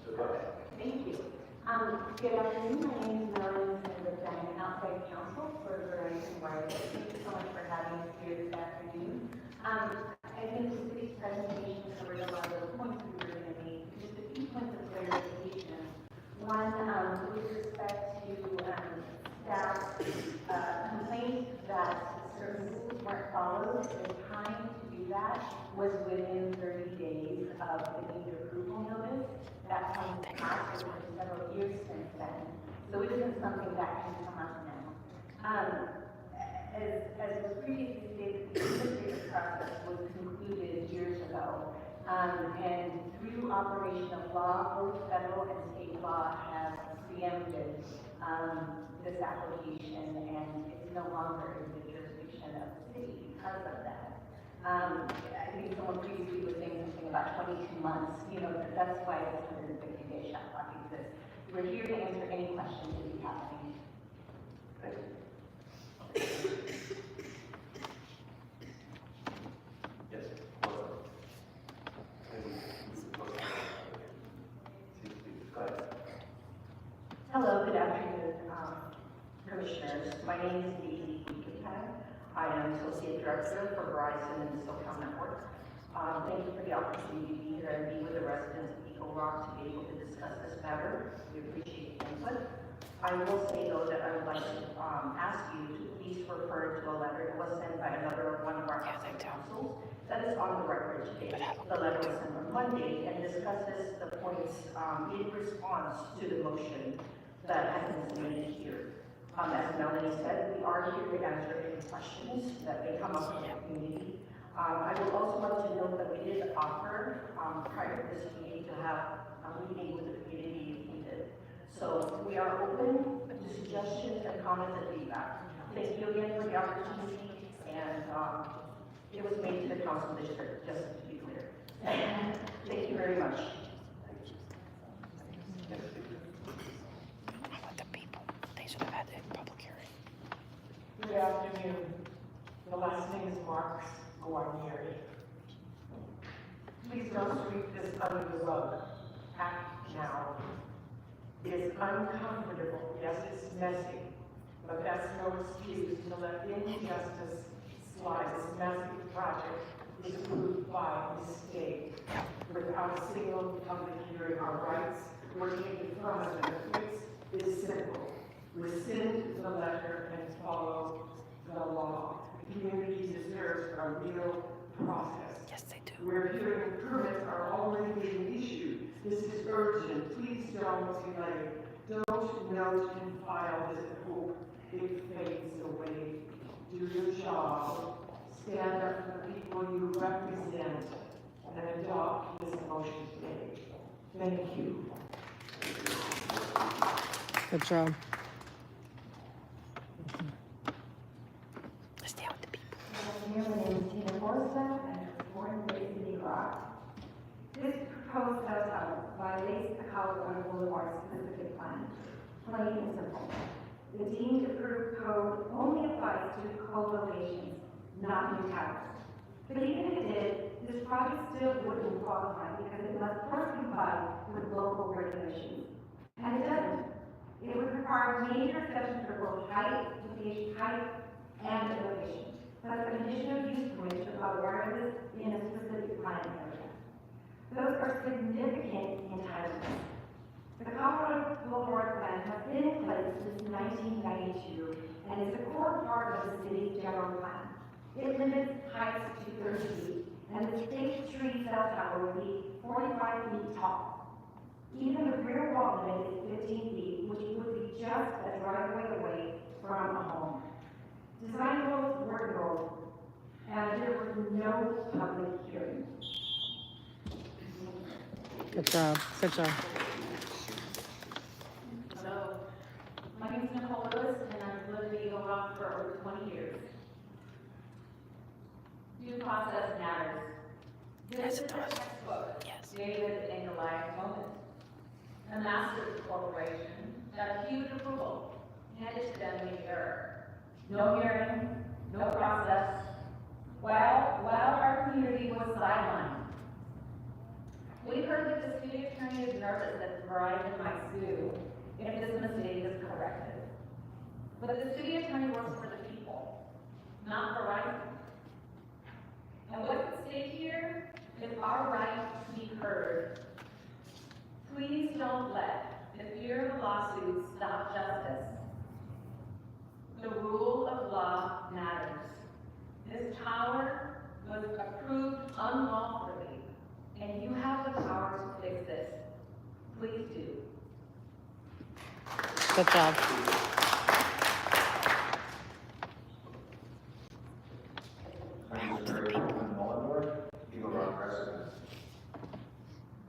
So go ahead. Thank you. Good afternoon, my name is Melanie Smith, I'm an outside counsel for Verizon Wireless. Thank you so much for having us here this afternoon. I think the city's presentation covered a lot of the points we were going to make. Just a few points of clarification. One, with respect to staff complaints that certain rules weren't followed, the time to do that was within 30 days of the need approval notice. That time has passed for several years since then. So it isn't something that can come up now. As was previously stated, the administrative process was concluded years ago. And through operation of law, both federal and state law have preempted this application, and it's no longer in the jurisdiction of the city because of that. I think someone previously was saying something about 22 months, that's why this 150-day shot clock exists. We're here to answer any questions that you have. Thank you. Yes. Hello, good afternoon, commissioners. My name is Daisy Weekentime. I am Associate Director for Verizon and the SoCal Network. Thank you for the opportunity to be here and be with the residents of Eagle Rock to be able to discuss this matter. We appreciate the input. I will say though that I would like to ask you to please refer to a letter that was sent by one of our outside councils that is on the record today. The letter was sent on Monday and discusses the points in response to the motion that has been submitted here. As Melanie said, we are here to answer any questions that may come up in the community. I would also like to note that we did offer prior to this meeting to have a meeting with the community if needed. So we are open to suggestions and comments and feedback. Thank you again for the opportunity, and it was made to the council district, just to be clear. Thank you very much. They should have had it in public hearing. Good afternoon. The last name is Marks Guarnieri. Please don't sweep this under the rug. Act now. It is uncomfortable. Yes, it's messy. But that's no excuse to let injustice slide. This massive project is approved by the state. Without a single public hearing, our rights were taken from us, and the fix is simple. Rescind the letter and follow the law. The community deserves a real process. Yes, they do. We're hearing permits are already being issued. This is urgent. Please don't delay. Don't note and file this hope. It fades away. Do your job. Stand up for the people you represent and adopt this motion today. Thank you. Good job. Stay with the people. My name is Tina Forrestel, and I was born and raised in Eagle Rock. This proposed hotel violates the Colorado Boulevard specific plan, plain and simple. The deemed approved code only applies to co-locations, not new towers. But even if it did, this project still wouldn't qualify because it must first comply with local regulations. And it doesn't. It would require major exceptions for both height, and elevation, plus a conditional use permit to allow wireless in a specific planning area. Those are significant entitlements. The Colorado Boulevard Plan has been in place since 1992 and is a core part of the city's general plan. It limits heights to 30 feet, and the state tree cell tower will be 45 feet tall. Even the rear wall limit is 15 feet, which would be just a driveway away from a home. Design rules were ignored, and there was no public hearing. Good job. Good job. Hello, my name is Nicole Lewis, and I've lived in Eagle Rock for over 20 years. Due process matters. This is a textbook, David and Goliath moment. A massive corporation got a huge approval, handed to them in error. No hearing, no process, while our community was sidelined. We heard that the city attorney is nervous that Verizon might sue if this mistake is corrected. But the city attorney works for the people, not Verizon. And what's at stake here is our right to be heard. Please don't let the fear of a lawsuit stop justice. The rule of law matters. This tower was approved unlawfully, and you have the power to fix this. Please do. Good job. Eagle Rock residents.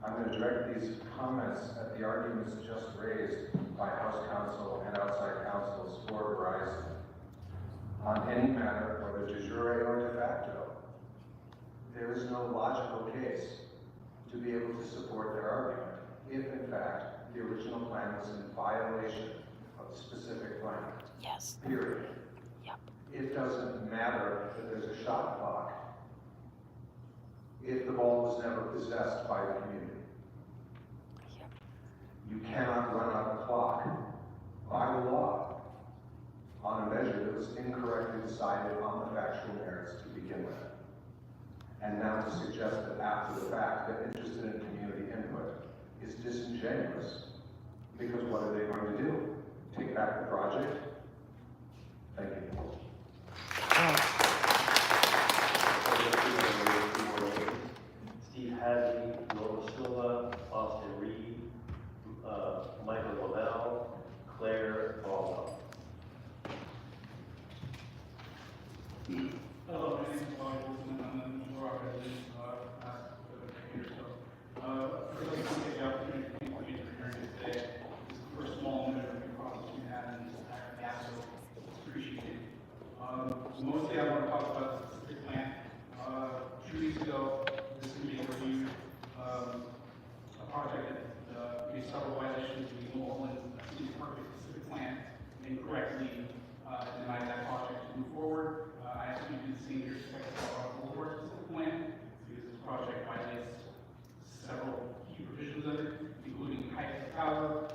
I'm going to direct these comments at the arguments just raised by House Counsel and outside counsels for Verizon on any matter, whether de jure or de facto. There is no logical case to be able to support their argument if, in fact, the original plan was in violation of the specific plan. Yes. Period. Yep. It doesn't matter that there's a shot clock if the ball was never possessed by the community. Yep. You cannot run out the clock by the law on a measure that was incorrectly decided on the factual merits to begin with. And now to suggest that after the fact that interested in community input is disingenuous, because what are they going to do? Take back the project? Thank you. Steve Hadley, Laura Silva, Austin Reed, Michael Lavelle, Claire Baldwin. Hello, my name is Lloyd Wilson. I'm a New York resident, past 10 years ago. First, I'd like to take the opportunity to thank you for hearing this today. This is the first small measure of process we had in this entire gas, so it's appreciated. Mostly I want to talk about the specific plan. 2 weeks ago, this committee reviewed a project that made several violations of the New Orleans City Perfect Specific Plan, and correctly denied that project to move forward. I asked you to do the same with respect to our Boulevard Specific Plan, because this project violates several key provisions of it, including height of tower,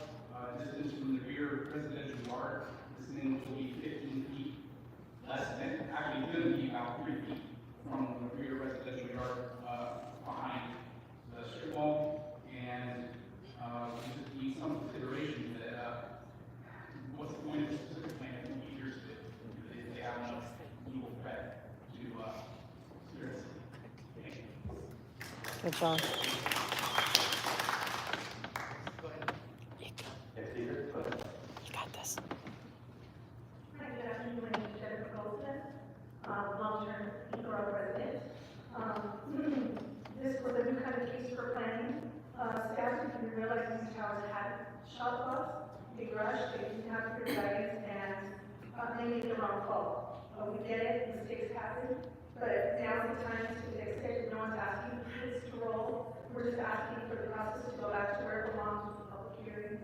distance from the rear residential yard. This thing will be 15 feet less than, actually it's going to be about 3 feet from the rear residential yard behind the strip mall, and we just need some consideration that what's the point of the specific plan in 2 years if they have no legal threat to security? Thank you. Good job. You got this. Hi, good afternoon. My name is Jennifer Goldsmith, long-term Eagle Rock resident. This was a new kind of case for planning. Staff didn't realize these towers had shot blocks. They rushed, they didn't have clear guidance, and they made the wrong call. We get it, mistakes happen, but now's the time to fix it. No one's asking for this to roll. We're just asking for the process to go back to where it belongs, with the public hearing.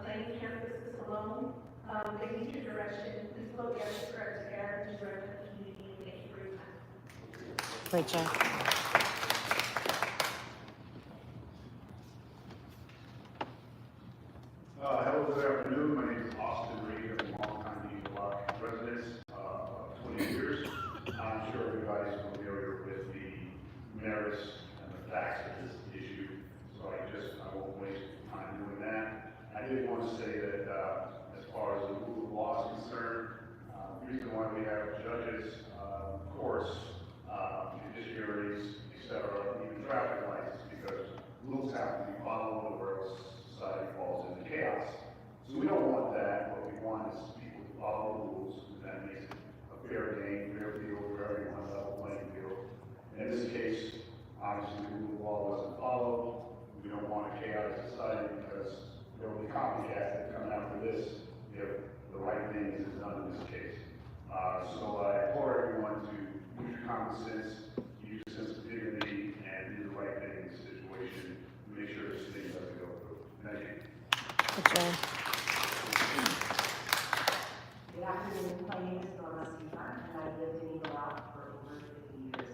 Planning can't fix this alone. They need your direction. Please vote yes to correct error and direct the community. Thank you for your time. Great job. Hello, good afternoon. My name is Austin Reed. I'm a longtime Eagle Rock resident of 20 years. I'm sure everybody's familiar with the merits and the facts of this issue, so I won't waste time doing that. I did want to say that as far as the rule of law is concerned, the reason why we have judges course, judiciaries, et cetera, even traffic lights, because rules have to be followed or else society falls into chaos. So we don't want that. What we want is people to follow the rules, and that makes it a fair game, fair field for everyone, level playing field. And in this case, obviously the rule of law wasn't followed. We don't want a chaotic society because there will be copycats that come after this if the right thing isn't done in this case. So I implore everyone to use your common sense, use your sense of dignity, and do the right thing in this situation to make sure this thing doesn't go through. Thank you. Good afternoon, my name is Norma Stefan, and I've lived in Eagle Rock for over 50 years.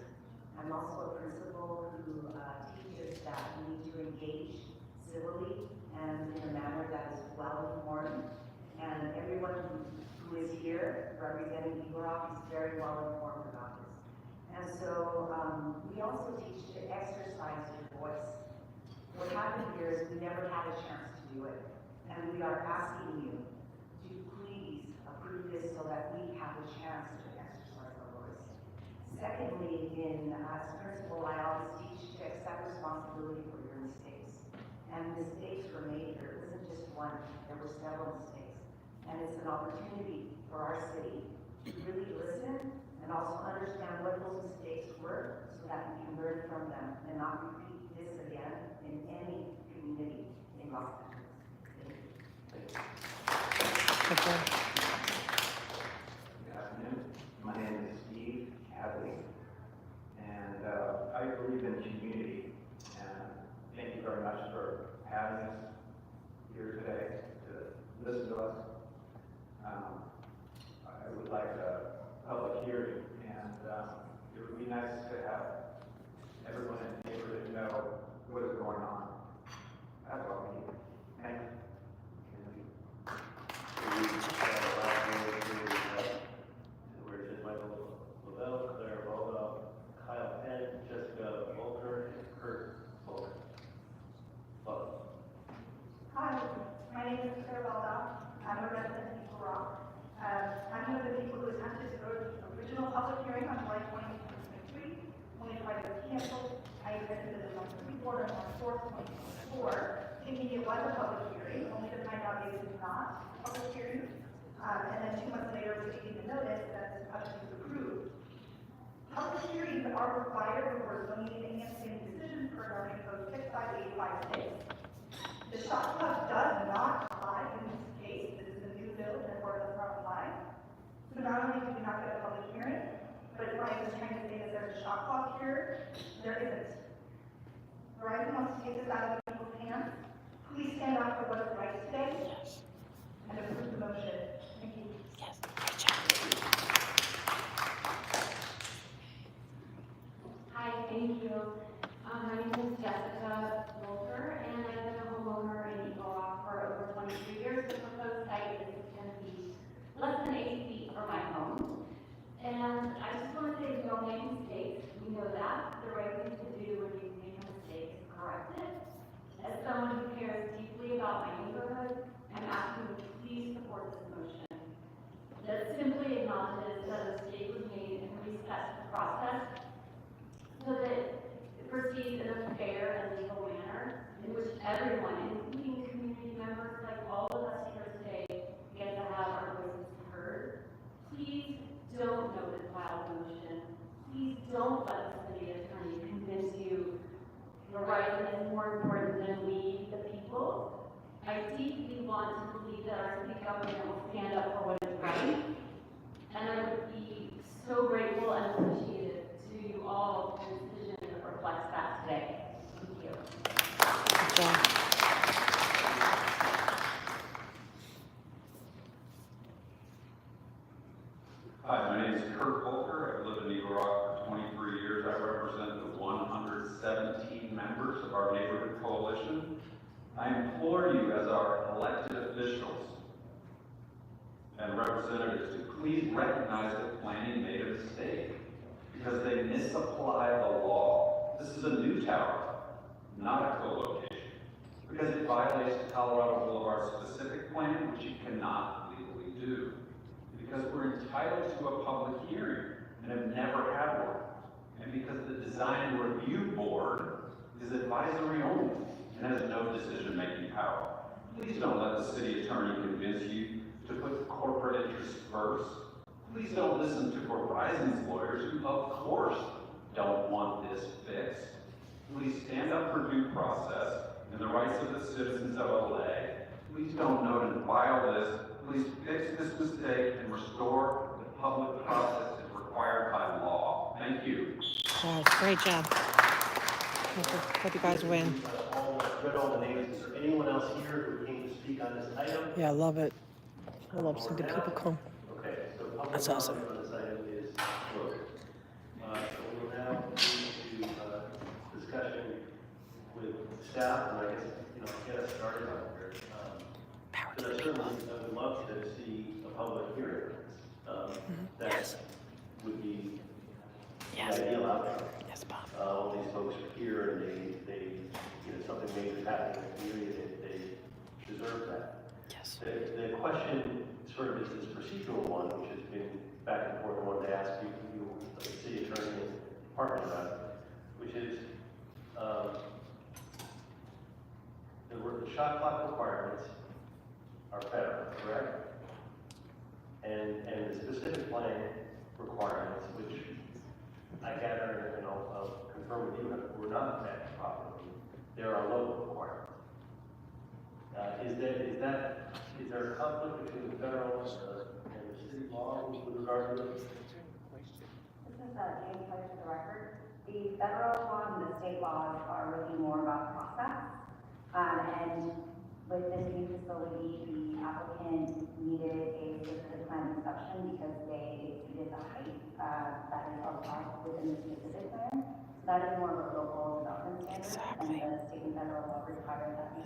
I'm also a principal who teaches that we need to engage civilly and in a manner that is well informed. And everyone who is here representing Eagle Rock is very well informed about this. And so we also teach to exercise your voice. What happened here is we never had a chance to do it. And we are asking you to please approve this so that we have a chance to exercise our voice. Secondly, as principal, I always teach to accept responsibility for your mistakes. And mistakes were made here. It wasn't just one, there were several mistakes. And it's an opportunity for our city to really listen and also understand what those mistakes were so that we can learn from them and not repeat this again in any community in Los Angeles. Good afternoon. My name is Steve Hadley, and I believe in community. And thank you very much for having us here today to listen to us. I would like a public hearing, and it would be nice to have everyone in the neighborhood know what is going on. That's all we need. Thank you. We're just Michael Lavelle, Claire Baldo, Kyle Penn, Jessica Volker, and Kurt Volker. Hi, my name is Claire Baldo. I'm a resident of Eagle Rock. I'm one of the people who attempted to go to the original public hearing on July 20, 2023, when it was canceled. I attended it on the report on March 4th, 2024, thinking it was a public hearing, only to find out it was not a public hearing. And then 2 months later, receiving the notice that this project was approved. Public hearings are required before zoning and enhancing decisions per zoning code 65856. The shot clock does not apply in this case. This is a new bill, therefore it does not apply. So not only do we not get a public hearing, but Brian is trying to say that there's a shot clock here. There isn't. Verizon wants to take this out of the people's hands. Please stand up for what is right today and approve the motion. Thank you. Yes. Hi, thank you. My name is Jessica Volker, and I've been a homeowner in Eagle Rock for over 23 years. The proposed site is going to be less than 8 feet from my home. And I just want to say we all make mistakes. We know that. The right thing to do when you make a mistake is correct it. As someone who cares deeply about my neighborhood, I'm asking you to please support this motion that simply acknowledges that a mistake was made and resets the process so that it proceeds in a fair and legal manner in which everyone, including community members like all of us here today, get to have our voices heard. Please don't notice wild motion. Please don't let the city attorney convince you Verizon is more important than we, the people. I deeply want to believe that our city government will stand up for what is right. And I would be so grateful and appreciative to you all for the decision that reflects that today. Thank you. Hi, my name is Kurt Volker. I've lived in Eagle Rock for 23 years. I represent the 117 members of our neighborhood coalition. I implore you as our elected officials and representatives to please recognize that planning made a mistake because they misapplied the law. This is a new tower, not a co-location, because it violates the Colorado Boulevard specific plan, which you cannot legally do. Because we're entitled to a public hearing. and have never had one. And because the design review board is advisory only and has no decision-making power. Please don't let the city attorney convince you to put corporate interests first. Please don't listen to Verizon's lawyers who, of course, don't want this fixed. Please stand up for due process and the rights of the citizens of LA. Please don't note and file this. Please fix this mistake and restore the public process as required by law. Thank you. Yes, great job. Hope you guys win. Read all the names. Is there anyone else here who came to speak on this item? Yeah, I love it. I love seeing the people come. Okay, so public That's awesome. comment on this item is closed. So we will now move to discussion with staff, and I guess, get us started on here. But I would love to see a public hearing. That would be the ideal outcome. Yes, Bob. All these folks are here and they something major is happening in the community, they deserve that. Yes. The question sort of is this procedural one, which has been back and forth. I wanted to ask you, the city attorney and department about, which is the shot clock requirements are federal, correct? And the specific plan requirements, which I gather, and I'll confirm with you, were not met properly. There are local requirements. Is there a conflict between the federal and the city law with regard to this? This is James White for the record. The federal law and the state laws are really more about process. And with this new facility, the applicant needed a specific plan inspection because they exceeded the height that is allowed within the specific plan. So that is more of a local development standard. Exactly. And the state and federal law require that we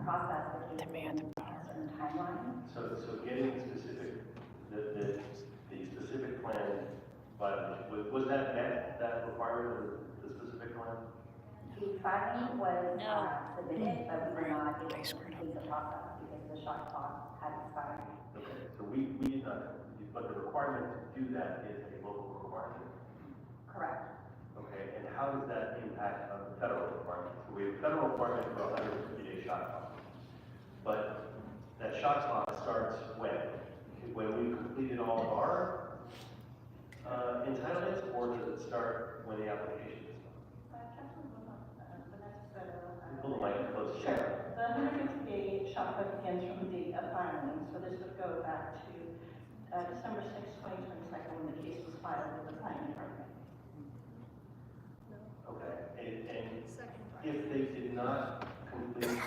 process the case within a certain timeline. So getting specific, the specific plan, but was that met, that requirement of the specific plan? The filing was submitted, but we were not able to complete the process because the shot clock had expired. Okay, so we did not, but the requirement to do that is a local requirement? Correct. Okay, and how does that impact on the federal requirement? So we have a federal requirement for a 150-day shot clock. But that shot clock starts when? When we've completed all of our entitlements, or does it start when the application is done? Pull the mic close. Sure. The 150-day shot clock begins from the date of filing, so this would go back to December 6, 2022, when the case was filed with the planning department. Okay, and if they did not complete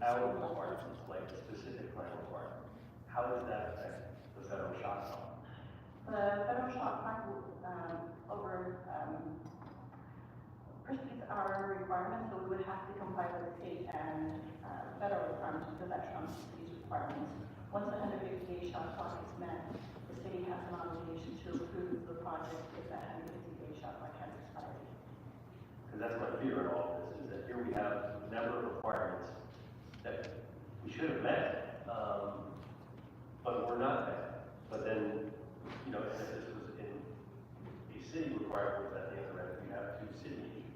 our requirements, like the specific plan requirement, how does that affect the federal shot clock? The federal shot clock precedes our requirements, so we would have to comply with the state and federal requirements because that trumps these requirements. Once the 150-day shot clock is met, the city has an obligation to approve the project if that 150-day shot clock has expired. Because that's my fear in all of this, is that here we have a number of requirements that we should have met, but we're not met. But then, if this was in a city requirement at the other end, we have two city issues.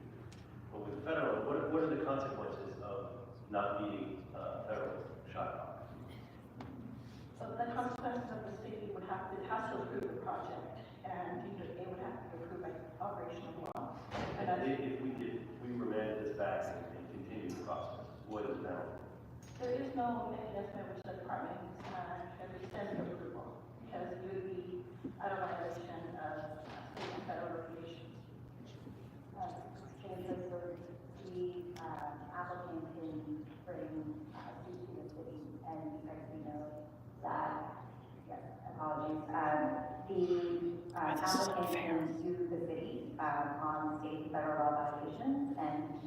But with federal, what are the consequences of not meeting federal shot clock? So the consequences of the city would have to, it has to approve the project, and it would have to be approved by operational law. And if we remanded this back and continue the process, what is now? There is no mechanism in which the department can rescind the approval, because you would be out of violation of state and federal regulations. The applicant can bring suit to the city, and because we know that, yes, apologies, the applicant can sue the city on state and federal law violations, and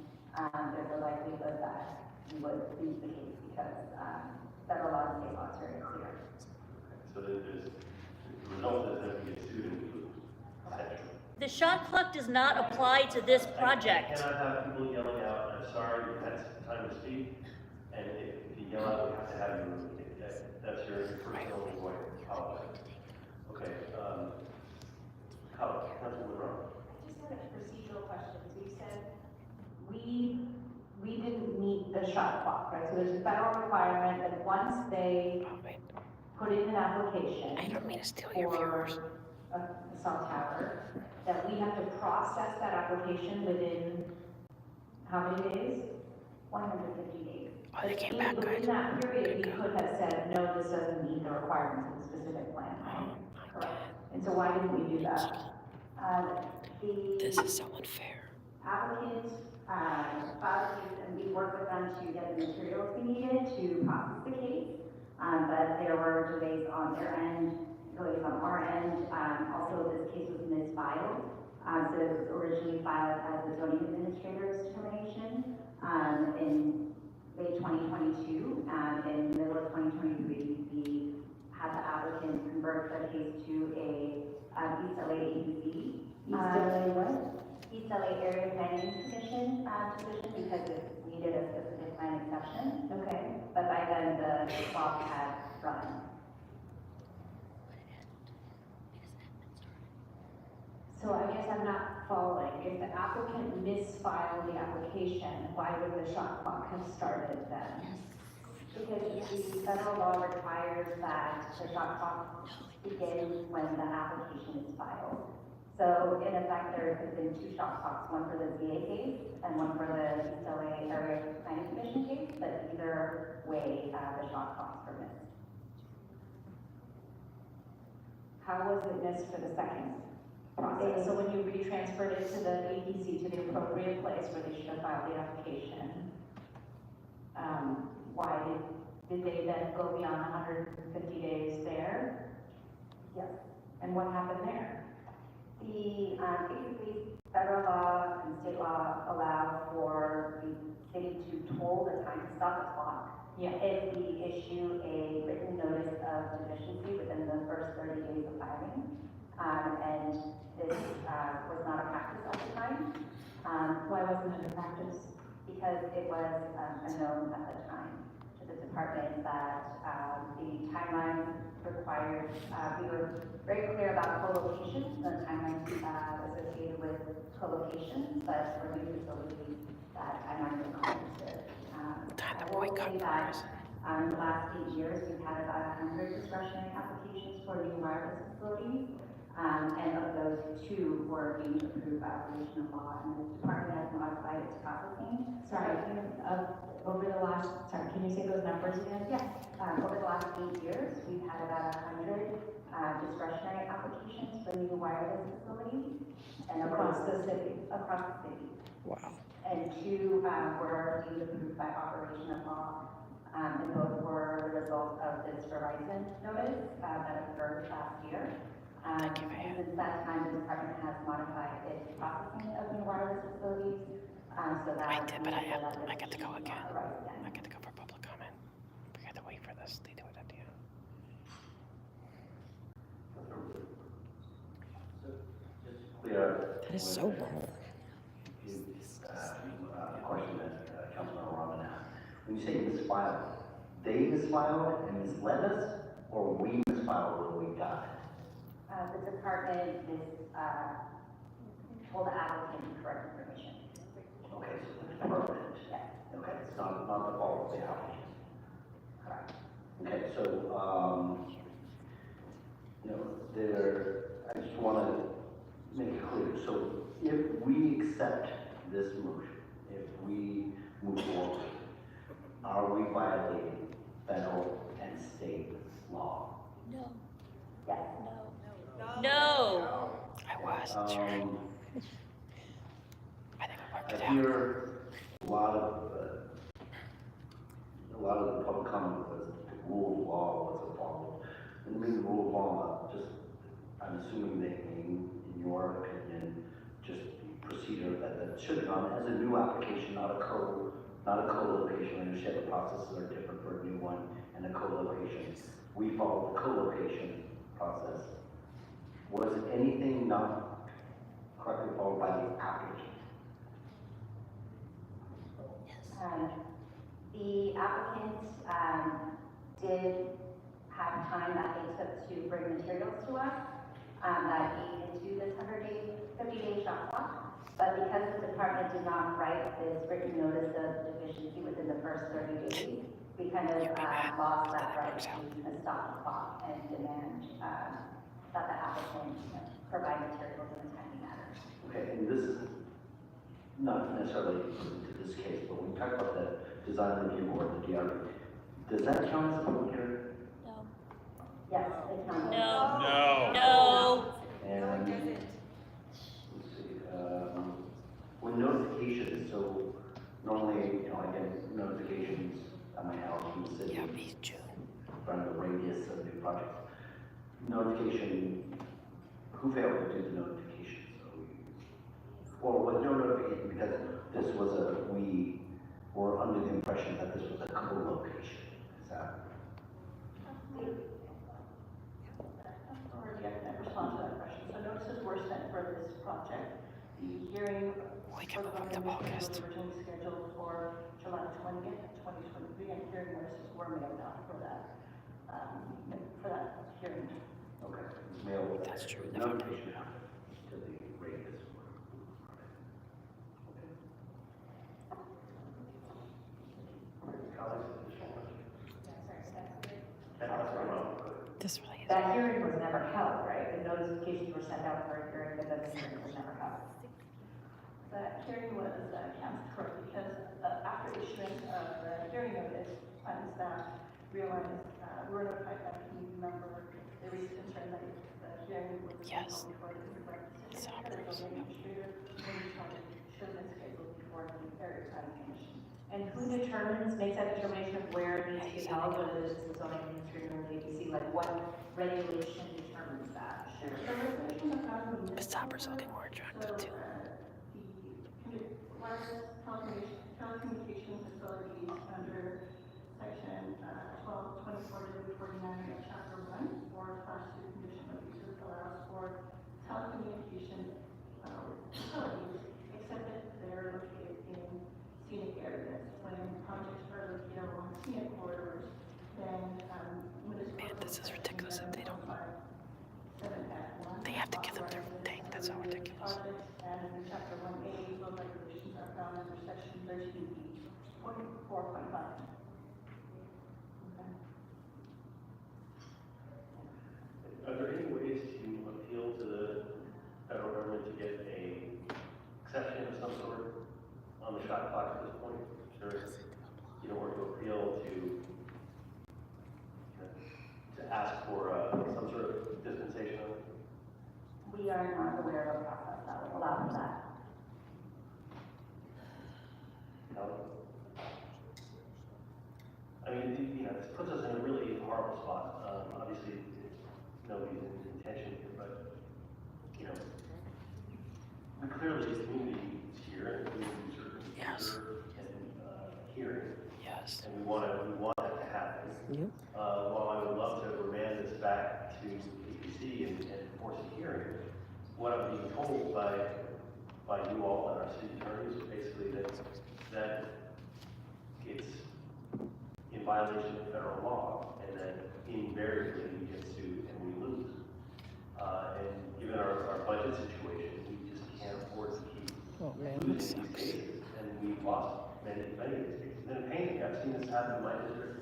there's a likelihood that we would lose the case because federal law and state law is very clear. So there's the result is that we get sued and we lose. The shot clock does not apply to this project. I cannot have people yelling out, I'm sorry, you had time to speak, and if you yell out, we have to have you removed. That's your personal lawyer. Okay, Colin. so there's a federal requirement that once they put in an application. I don't mean to steal your viewers. A cell tower, that we have to process that application within how many days? 150 days. Oh, they came back good. In that period, we could have said, no, this doesn't meet the requirements of the specific plan. Correct. And so why didn't we do that? This is so unfair. Applicants filed a case, and we worked with them to get the materials we needed to process the case, but there were delays on their end, delays on our end. Also, this case was misfiled, so it was originally filed as a zoning administrator's determination in late 2022, and in the middle of 2023, we had the applicant convert the case to a East LA ABC. East LA what? East LA Area Planning Commission position, because it needed a specific plan exception. Okay. But by then, the clock had run. So I guess I'm not following. If the applicant misfiled the application, why would the shot clock have started then? Because the federal law requires that the shot clock begins when the application is filed. So in effect, there have been two shot clocks, one for the ZA case and one for the East LA Area Planning Commission case, but either way, the shot clocks were missed. How was it missed for the second process? So when you retransferred it to the APC, to the appropriate place where they should have filed the application, why did they then go beyond 150 days there? Yes. And what happened there? The basically federal law and state law allow for the city to toll the time, stop the clock. Yeah. If we issue a written notice of deficiency within the first 30 days of filing. And this was not a practice at the time. Why wasn't it a practice? Because it was unknown at the time to the department that the timelines required, we were very clear about co-location, the timelines associated with co-location, but for new facilities, that timeline was not understood. Time to boycott cars. In the last 8 years, we've had about 100 discretionary applications for new wireless facilities, and of those, 2 were being approved by operation of law, and the department has modified its processing. Sorry, over the last, sorry, can you say those numbers again? Yes. Over the last 8 years, we've had about 100 discretionary applications for new wireless facilities. And Across the city? Across the city. Wow. And 2 were being approved by operation of law. And both were the result of this Verizon notice that occurred last year. Thank you, Maya. Since that time, the department has modified its processing of new wireless facilities. So that I did, but I get to go again. I get to go for public comment. We got to wait for this. They do it at the end. That is so long. Question that Councilman Rahman asked. When you say misfiled, they misfiled and misled us, or we misfiled when we got it? The department told the applicant correct information. Okay, so the department. Yes. Okay, it's not the fault of the applicant. Correct. Okay, so, I just want to make it clear. So if we accept this motion, if we move forward, are we violating federal and state law? No. Yes. No. I was, sure. I think I worked it I out. hear a lot of the public comment was the rule of law wasn't followed. And the rule of law, I'm assuming they mean, in your opinion, just the procedure that should have gone as a new application, not a co-location. I understand the processes are different for a new one and a co-location. We followed the co-location process. Was anything not correctly followed by the applicant? The applicant did have time that they took to bring materials to us that ate into this 50-day shot clock. But because the department did not write this written notice of deficiency within the first 30 days, we kind of lost that right to stop the clock and demand that the applicant provide materials in a timely manner. Okay, and this is not necessarily to this case, but when we talk about the design review board, the DRB, does that count as a public hearing? No. Yes, it counts. No. No. And let's see, when notifications, so normally, I get notifications at my house from the city. From the radius of new projects. Notification, who failed to do the notification? Or was no notification because this was we were under the impression that this was a co-location. Is that? Already, I can respond to that question. So notices were sent for this project. The hearing was originally scheduled for July 20th, 2023, and hearing notices were mailed out for that hearing. Okay, mail. That's true. Notification happened to the radius. This really is. That hearing was never held, right? The notifications were sent out for a hearing, but then the hearing was never held. That hearing was canceled because after issuance of the hearing notice, planning staff realized, we were notified by the community member, there was concern that the hearing was held before the city administrator, when we tried to show the schedule before the area planning commission. And who makes that determination of where it needs to be held, whether this is the zoning administrator or the ABC, like what regulation determines that? Miss Topper's looking more attractive too. The wireless telecommunication facilities under section 1224-49 of chapter 1 or /2 condition of uses allows for telecommunication facilities, except that they're located in scenic areas. When projects are located along scenic corridors, then Man, this is ridiculous if they don't. They have to give them their thing. That's so ridiculous. And in chapter 1A, those regulations are found under section 13B, 4.5. Are there any ways to appeal to the federal government to get a exception of some sort on the shot clock at this point? Or to appeal to ask for some sort of dispensation of it? We are not aware of a process that would allow for that. No. I mean, this puts us in a really horrible spot. Obviously, it's nobody's intention here, but, we clearly, as a community here, and the community and hearing. Yes. And we want it to happen. Yep. While I would love to remand this back to PPC and force a hearing, what I'm being told by you all and our city attorneys is basically that it's in violation of federal law, and that invariably we get sued and we lose. And given our budget situation, we just can't afford to keep losing these cases, and we've lost many of these cases. It's been painful. I've seen this happen in my district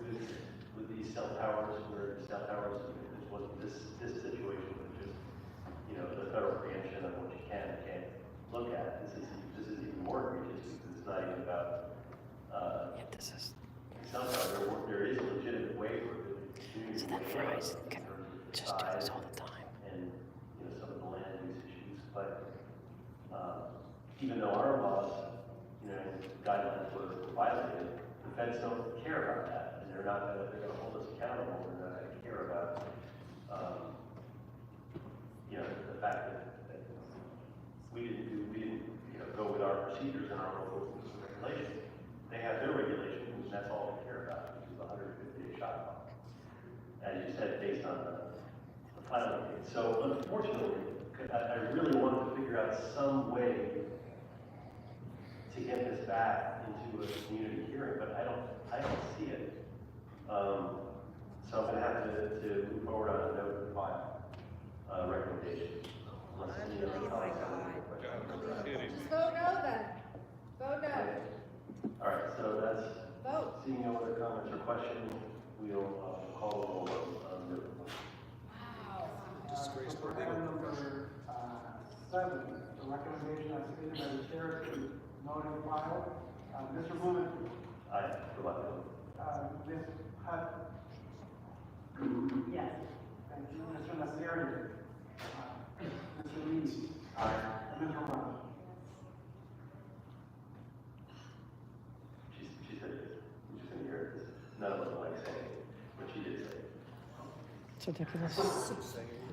with these cell towers, where cell towers, this wasn't this situation, but just, the federal preemption of what you can and can't look at. This is even more egregious because it's not even about, cell tower. There is a legitimate way for the community. So that Verizon can just do this all the time. And, some of the land use issues, but, even though our laws, guidelines were violated, the feds don't care about that, and they're gonna hold us accountable, and they're not gonna care about, the fact that we didn't, go with our procedures and our local regulations. They have their regulations, and that's all they care about, which is the 150-day shot clock. As you said, based on the filing date. So unfortunately, I really wanted to figure out some way to get this back into a community hearing, but I don't see it. So I'm gonna have to move forward on a note and file recommendation. Unless any other comments or questions. Just vote no then. Vote no. All right, so that's, Vote. seeing no other comments or questions, we'll call the roll on the. Item number 7, the recommendation as stated by the chair to note and file. Mr. Blumen. Aye, for what? Ms. Hutt. Yes. Thank you. Mr. Nasseri. Mr. Lee. Aye. And Ms. Romano. She said it. We just didn't hear it. None of us like saying it, but she did say it. It's ridiculous.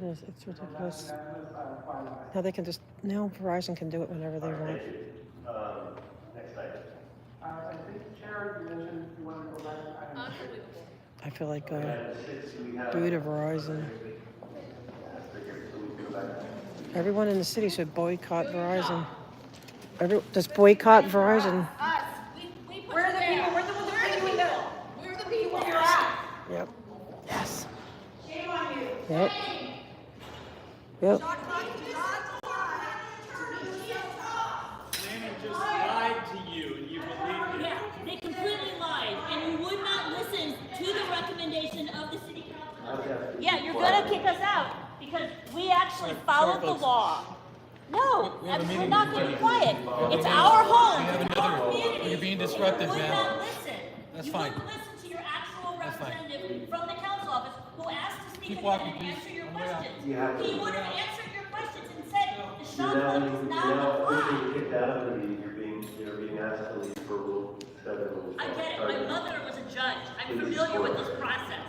It is, it's ridiculous. Now they can just, now Verizon can do it whenever they want. Thank you. Next item. I think, Chair, you mentioned you want to go back to item 6. I feel like, Item 6, we have. due to Verizon. So we go back. Everyone in the city should boycott Verizon. Just boycott Verizon. Us. We're the people. We're the ones that are doing it. We're the people you're at. Yep. Yes. Shame on you. Yep. Yep. Shannon just lied to you and you believed it. Yeah, they completely lied, and you would not listen to the recommendation of the city council. Yeah, you're gonna kick us out because we actually followed the law. No, we're not gonna be quiet. It's our home, it's our community. You're being disruptive, You would man. not listen. That's You fine. wouldn't listen to your actual That's fine. representative from the council office who asked to speak Keep again walking, and please. answer your On the way out. questions. You have to- He would have answered your questions and said, the You're shot now, clock does you're not now apply. officially kicked out of the meeting. You're being asked to leave for Rule 7. Rule I 12. get it, Sorry. my mother was a judge, I'm Please familiar with score. this process.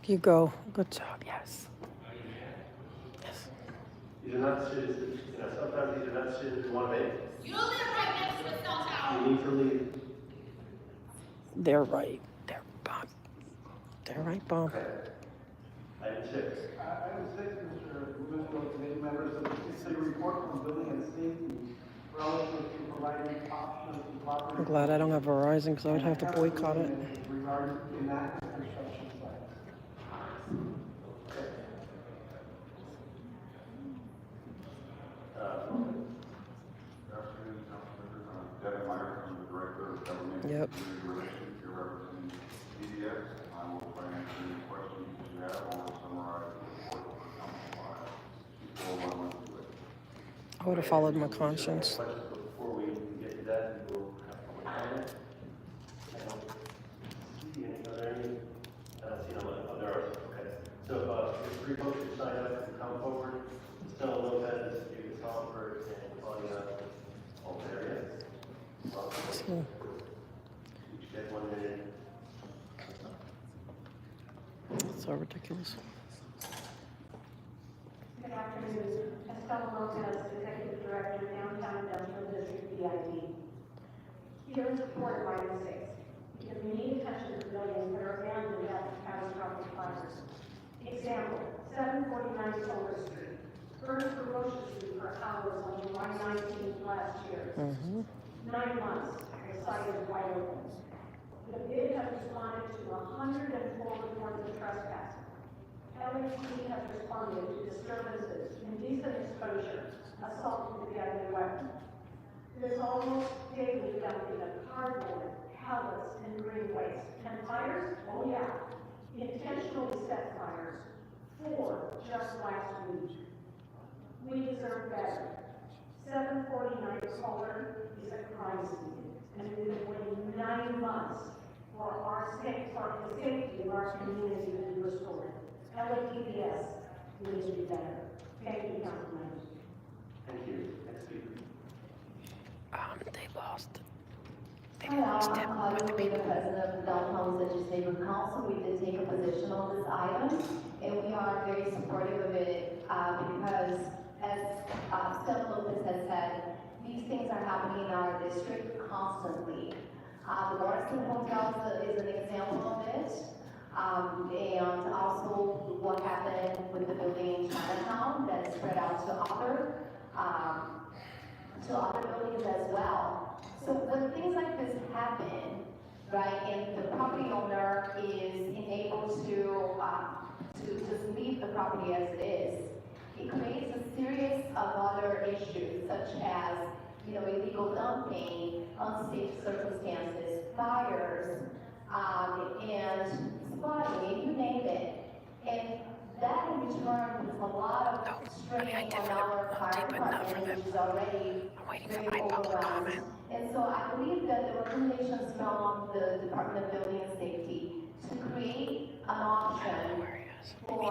You go. Good job. Yes. These are not decisions, sometimes these are not decisions you want to make. You don't live right next to the cell tower. You need to leave. They're right. They're bomb. They're right, bomb. Okay. Item 6. Item 6, Mr. Blumen, committee members, of the city report from building and safety relative to providing options to property. I'm glad I don't have Verizon because I would have to boycott it. Regarding inactive construction sites. Devin Meyer, I'm the Director of Government and Yep. Community Relations, here representing CDS. I will try and answer any questions that you have or summarize the report for council file before one went through it. I would have followed my conscience. Questions before we get to that, we'll have public comment. I don't see any, are there any? I don't see no, oh, there are, okay. So, if 3 folks who signed up to come forward, Stella Lopez, David Solomon, and Claudia Altaria. So, Each get 1 minute. it's so ridiculous. Good afternoon. Estella Lopez, Executive Director, Downtown Industrial District, DID. Here is report of item 6. Because we need attention to buildings that are abandoned after catastrophic fires. Example, 749 Solar Street. Burned ferociously for hours on July 19th last year. 9 months, the site is wide open. The bid has responded to 104 reports of trespass. LAPD has responded to disturbances, indecent exposure, assault with a deadly weapon. There's almost daily dumping of cardboard, pallets, and green waste. And fires? Oh yeah, intentionally set fires. 4 just last week. We deserve better. 749 Solar is a crime scene, and we've been waiting 9 months for the safety of our community to be restored. LAPDS needs to be better. Thank you, Councilman. Thank you. Next speaker. They lost. Hello, I'm Claudia Lee, the president of the Downtown Legislative Council. We did take a position on this item, and we are very supportive of it because, as Stella Lopez has said, these things are happening in our district constantly. The Morrison Hotel is an example of it, and also what happened with the building in Chinatown that spread out to other buildings as well. So when things like this happen, right, and the property owner is enabled to just leave the property as it is, it creates a serious of other issues such as, you know, illegal dumping, unsafe circumstances, fires, and spotting, you name it. And that in return puts a lot of strain on our fire department, which is already very overwhelmed. And so I believe that the recommendations from the Department of Building and Safety to create an option for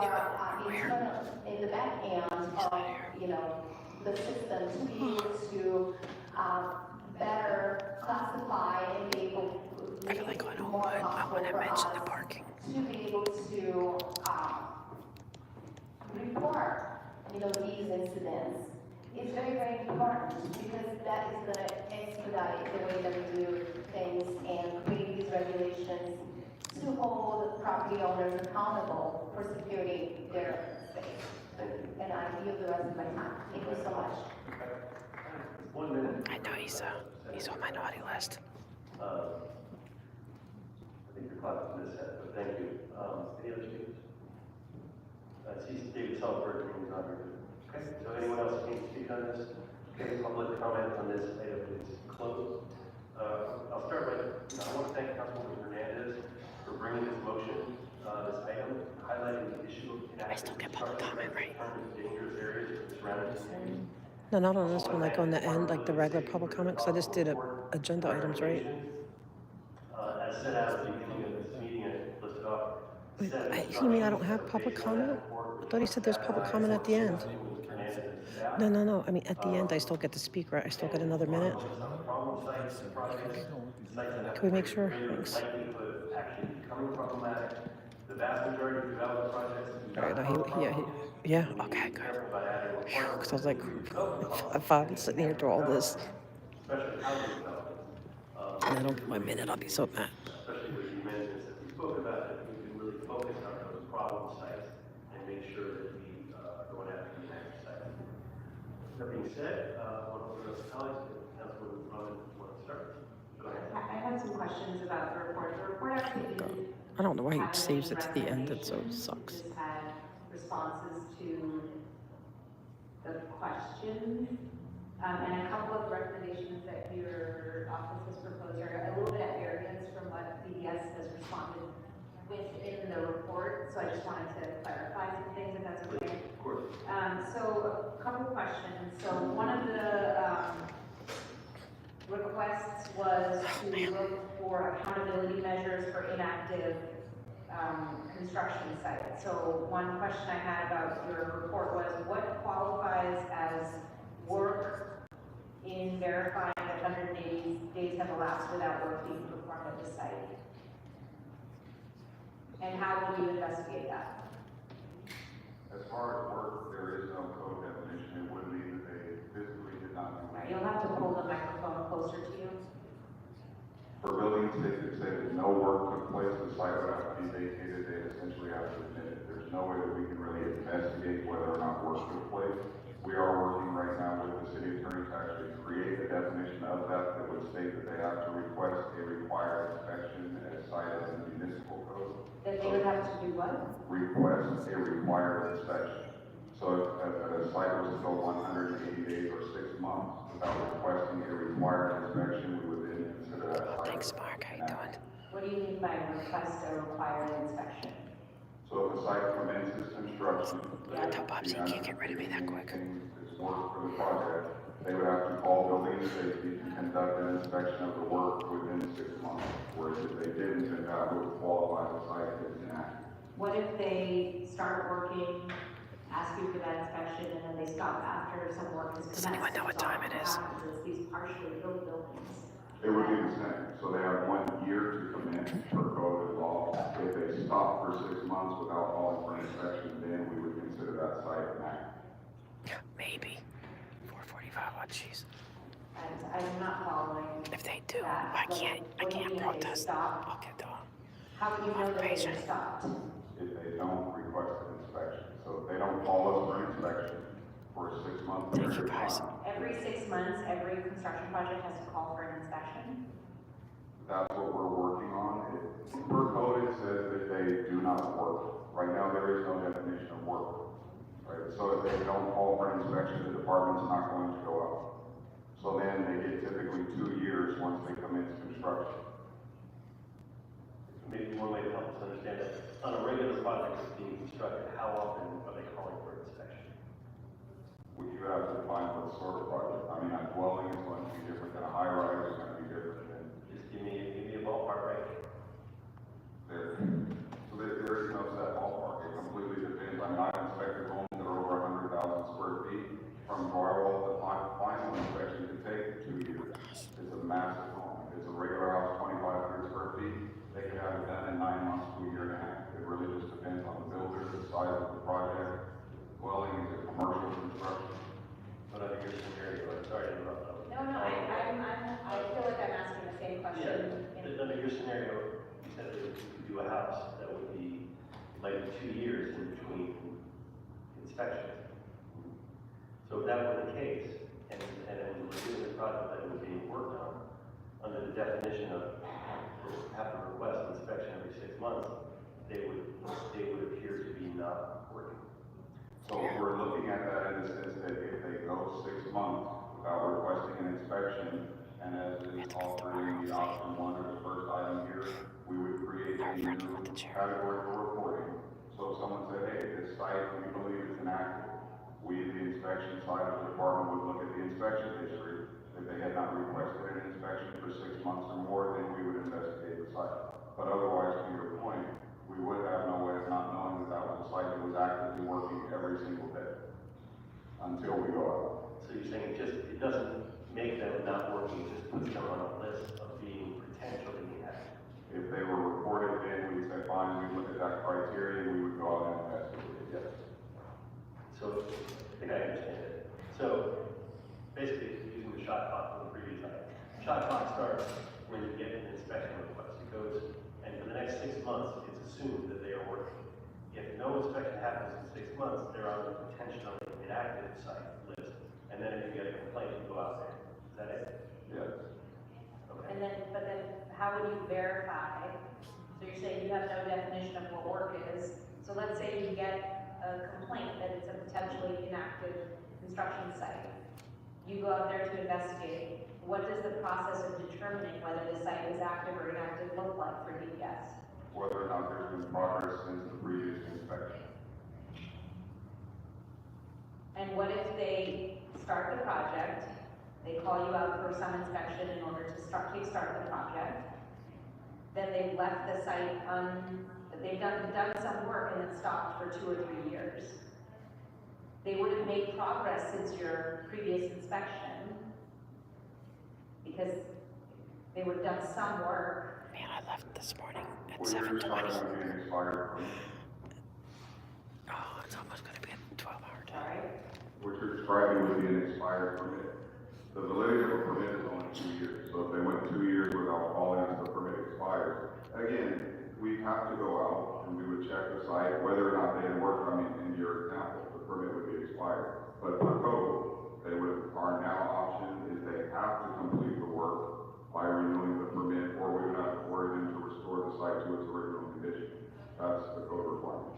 internal, in the back end of, you know, the system to be able to better classify and be able to make it more possible for us to be able to report, you know, these incidents is very, very important because that is going to expedite the way that we do things and create these regulations to hold property owners accountable for securing their space. And I yield the rest of my time. Thank you so much. 1 minute. I know he's on my naughty list. I think your clock is set, but thank you. Any other speakers? I see David Salzberg is not here. Okay, so anyone else can speak on this? Okay, public comment on this item is closed. I'll start with, I want to thank Councilwoman Hernandez for bringing this motion, this item, highlighting the issue of inadequate. I still get public comment, right? Dangerous areas surrounding the city. No, not on this one, like on the end, like the regular public comment, because I just did agenda items, right? As set out at the beginning of this meeting, I listed off. You mean I don't have public comment? I thought he said there's public comment at the end. No. I mean, at the end, I still get to speak, right? I still get another minute. Can we make sure? Thanks. The vast majority of development projects. All right, no, yeah, okay, good. Because I was like, if I'm sitting here through all this, Especially housing development. and I don't get my minute, I'll be so mad. Especially with the amendments that we spoke about, that we can really focus on those problem sites and make sure that we go after the next site. That being said, I want to open up the colleagues, Councilwoman Robin, want to start? Go ahead. I have some questions about the report. The report actually I don't know why he saves it to the end, it so sucks. just had responses to the questions, and a couple of recommendations that your office has proposed are a little bit at variance from what BDS has responded with in the report, so I just wanted to clarify some things, if that's okay. Of course. So a couple of questions. So one of the requests was to look for accountability measures for inactive construction sites. So one question I had about your report was, what qualifies as work in verifying that 180 days have elapsed without work being performed at the site? And how will you investigate that? As far as work, there is no code definition. It would mean that they physically did not do it. You'll have to hold the microphone closer to you. For buildings, they could say that no work took place, the site would have to be vacated, they essentially have to admit it. There's no way that we can really investigate whether or not work took place. We are working right now with the city attorney to actually create a definition of that would state that they have to request a required inspection as cited in the municipal code. That they would have to do what? Request a required inspection. So if a site was to go 180 days or 6 months without requesting a required inspection, we would then consider that site. Thanks, Mark. How you doing? What do you mean by request a required inspection? So if a site commences construction, Tell Pops he can't get rid of me that quick. it's work for the project, they would have to call building safety to conduct an inspection of the work within 6 months. Whereas if they didn't, then that would qualify the site as inactive. What if they start working, ask you for that inspection, and then they stop after some work is commenced? Does anyone know what time it is? It's these partially built buildings. It would be the same. So they have 1 year to commit per code of law. If they stop for 6 months without calling for an inspection, then we would consider that site inactive. Maybe. 4:45. Oh, jeez. I'm not following. If they do, that. I can't protest. I'll get to How would you know that they stopped? If they don't request an inspection. So if they don't call us for an inspection for a 6-month period of time. Every 6 months, every construction project has to call for an inspection? That's what we're working on. Per code, it says that they do not work. Right now, there is no definition of work. right? So if they don't call for an inspection, the department's not going to go out. So then they get typically 2 years once they commence construction. Maybe one way to help us understand that, on a regular project that's being constructed, how often are they calling for inspection? Would you have to define what sort of project? I mean, a dwelling is going to be different than a high rise, is going to be different than. Just give me a ballpark range. There is no set ballpark. It completely depends. I mean, I've inspected homes that are over 100,000 square feet. From drywall to final inspection can take 2 years. It's a massive home. If it's a regular house, 2,500 square feet, they can have it done in 9 months to a year and a half. It really just depends on the builder, the size of the project, dwelling, is it commercial construction. But under your scenario, I'm sorry to interrupt. No, I feel like I'm asking the same question. Yeah, under your scenario, you said that you could do a house that would be like 2 years in between inspections. So if that were the case, and it was a legitimate project that was being worked on, under the definition of have to request inspection every 6 months, they would appear to be not working. So we're looking at that in the sense that if they go 6 months without requesting an inspection, and as is offered in the option 1 or the first item here, we would create a new category for reporting. So if someone said, hey, this site, we believe it's inactive, we, the inspection side of the department, would look at the inspection history. If they had not requested an inspection for 6 months or more, then we would investigate the site. But otherwise, to your point, we would have no way of not knowing that that was a site that was actively working every single day until we go out. So you're saying it doesn't make them not working, it just puts them on a list of being potentially inactive. If they were reported in, we'd say, fine, we look at that criteria, we would go out and investigate, yes. So, I think I understand it. So, basically, using the shot clock from the previous item. Shot clock starts when you get an inspection request. It goes, and for the next 6 months, it's assumed that they are working. If no inspection happens in 6 months, they're on the potentially inactive site list. And then if you get a complaint, you go out there. Is that it? Yes. And then, but then how would you verify? So you're saying you have no definition of what work is. So let's say you get a complaint that it's a potentially inactive construction site. You go out there to investigate. What does the process of determining whether the site is active or inactive look like for DPS? Whether or not there's been progress since the previous inspection. And what if they start the project, they call you out for some inspection in order to start the project, then they've left the site they've done some work and then stopped for 2 or 3 years. They would have made progress since your previous inspection because they would have done some work. Man, I left this morning at Well, you're 7:20. describing an expired permit. Oh, it's almost gonna be a 12-hour day. All right. What you're describing would be an expired permit. The validity of a permit is only 2 years. So if they went 2 years without calling us, the permit expires. Again, we have to go out and we would check the site, whether or not they had worked. I mean, in your example, the permit would be expired. But for code, our now option is they have to complete the work by renewing the permit, or we would have to order them to restore the site to its original condition. That's the code requirement.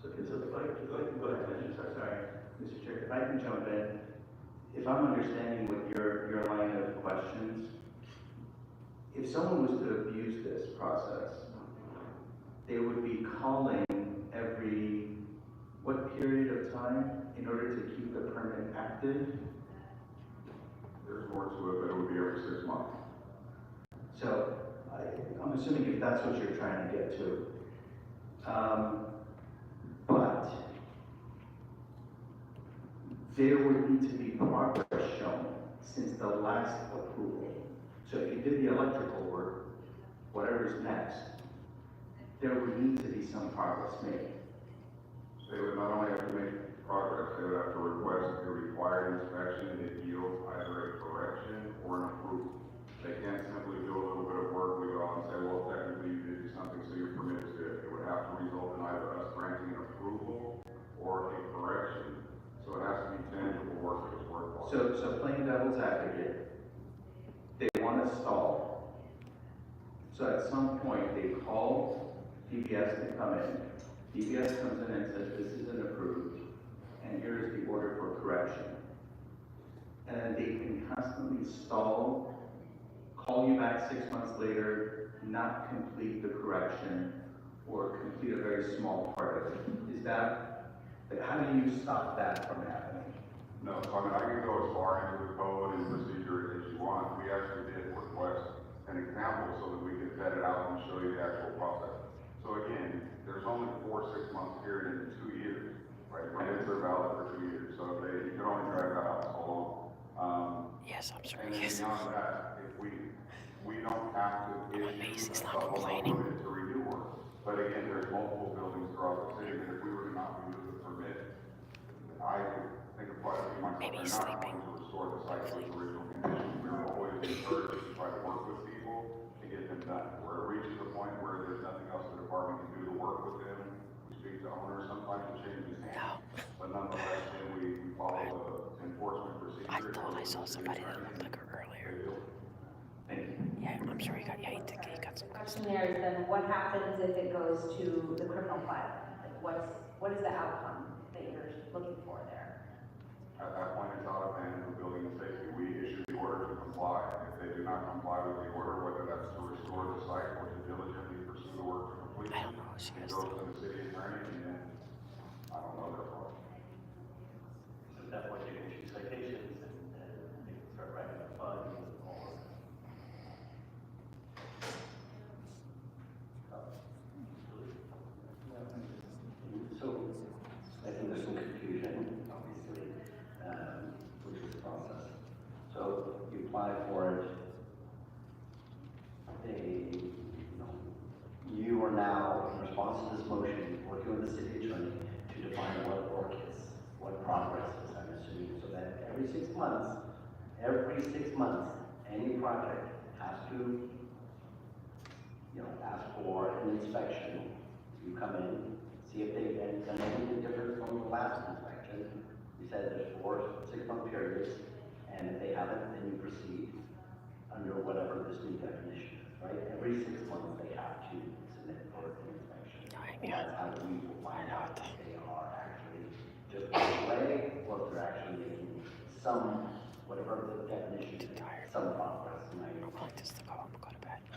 So if I could go ahead, sorry, Mr. Chair, if I can jump in. If I'm understanding what your line of questions, if someone was to abuse this process, they would be calling every, what period of time in order to keep the permit active? There's more to it, but it would be every 6 months. So I'm assuming if that's what you're trying to get to. But there would need to be progress shown since the last approval. So if you did the electrical work, whatever's next, there would need to be some progress made. They would not only have to make progress, they would have to request a required inspection that yields either a correction or an approval. They can't simply do a little bit of work, we go out and say, well, technically you did do something, so your permit is good. It would have to result in either us granting an approval or a correction. So it has to be tangible work that is worthwhile. So playing devil's advocate, they want to stall. So at some point, they call DPS to come in, DBS comes in and says, this isn't approved, and here's the order for correction. And they can constantly stall, call you back 6 months later, not complete the correction, or complete a very small part of it. Is that, how do you stop that from happening? No, so I mean, I can go as far into the code and procedure as you want. We actually did request an example so that we could vet it out and show you the actual process. So again, there's only 4 6-month period in 2 years, right? Permits are valid for 2 years, so you can only drag that out so long. Yes, I'm sorry. And then Yes. beyond that, if we don't have to issue a supplemental permit to renew work. But again, there's multiple buildings throughout the city that if we were to not renew the permit, I would think of quite a few myself, they're not going to restore the site to its original condition. We were always encouraged to try to work with people to get them done. Where it reaches a point where there's nothing else the department can do to work with them, we speak to owners, sometimes it changes hands. But nonetheless, then we follow the enforcement procedure. I thought I saw somebody that looked like her earlier. Yeah, I'm sorry, he got some. Question there is then what happens if it goes to the criminal file? Like what is the outcome that you're looking for there? At that point, it's out of hand of building and safety. We issue the order to comply. If they do not comply with the order, whether that's to restore the site or to diligently pursue the work to complete, it goes to the city attorney, and then I don't know their part. So at that point, you can issue citations and they can start writing up fines and all of that. So, I think there's some confusion, obviously, which is the process. So, you apply for it, you are now, in response to this motion, working with the city attorney to define what work is, what progress is, I'm assuming, so that every 6 months, any project has to, ask for an inspection. You come in, see if they've done anything different from the last inspection. You said there's 4 6-month periods, and if they haven't, then you proceed under whatever this new definition is, right? Every 6 months, they have to submit for an inspection. That's how we will find out if they are actually just going away, or if they're actually making some, whatever the definition is, some progress.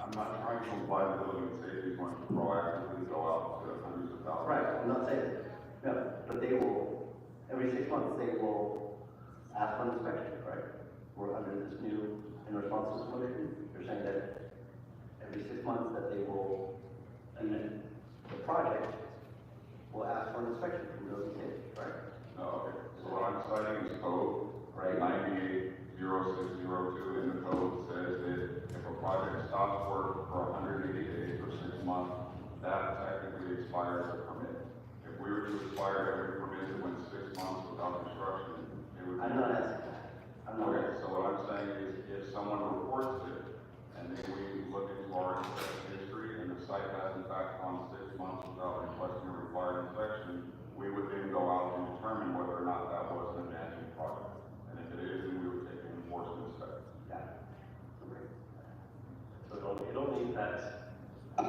I'm not trying to comply with building and safety, going to proactively go out to hundreds of thousands. Right, I'm not saying, no, but they will, every 6 months, they will ask for an inspection, right? We're under this new, in response to this motion, you're saying that every 6 months that they will, and then the project will ask for an inspection from building safety, right? No, okay. So what I'm citing is code, right? 980602 in the code says that if a project stops work for 180 days or 6 months, that technically expires the permit. If we were to expire every permit that went 6 months without construction, it would. I'm not asking that. Okay, so what I'm saying is if someone reports it and then we look into our inspection history and the site has in fact gone 6 months without requesting a required inspection, we would then go out and determine whether or not that was an abandoned project. And if it is, then we would take an enforcement step. So it only impacts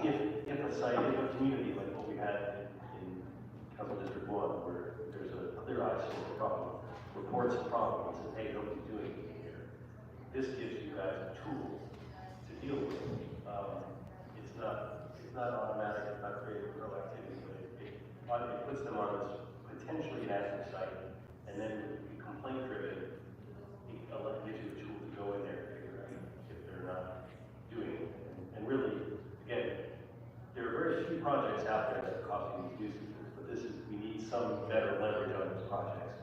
if a site, if a community like what we had in Council District 1, where there's a clear eyesore problem, reports a problem, and says, hey, don't be doing anything here. This gives you guys a tool to deal with. It's not automatic, it's not creative proactivity, but it puts them on this potentially hazardous site, and then if you complaint driven, it gives you a tool to go in there and figure out if they're not doing it. And really, again, there are very few projects out there that are costing these nuisances, but we need some better leverage on these projects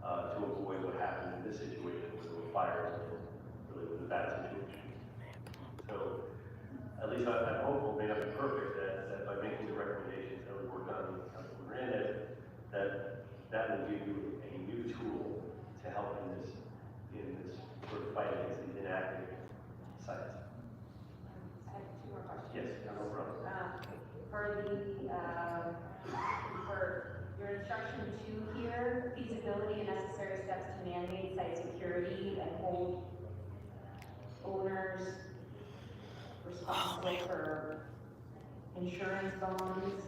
to avoid what happened in this situation with the fires and really with the bad situation. So, at least I'm hopeful, may not be perfect, that by making the recommendations that we worked on with Councilman Hernandez, that will give you a new tool to help in this sort of fight against these inactive sites. I have 2 more questions. Yes, no problem. For your instruction 2 here, feasibility and necessary steps to mandate site security and hold owners responsible for insurance bonds.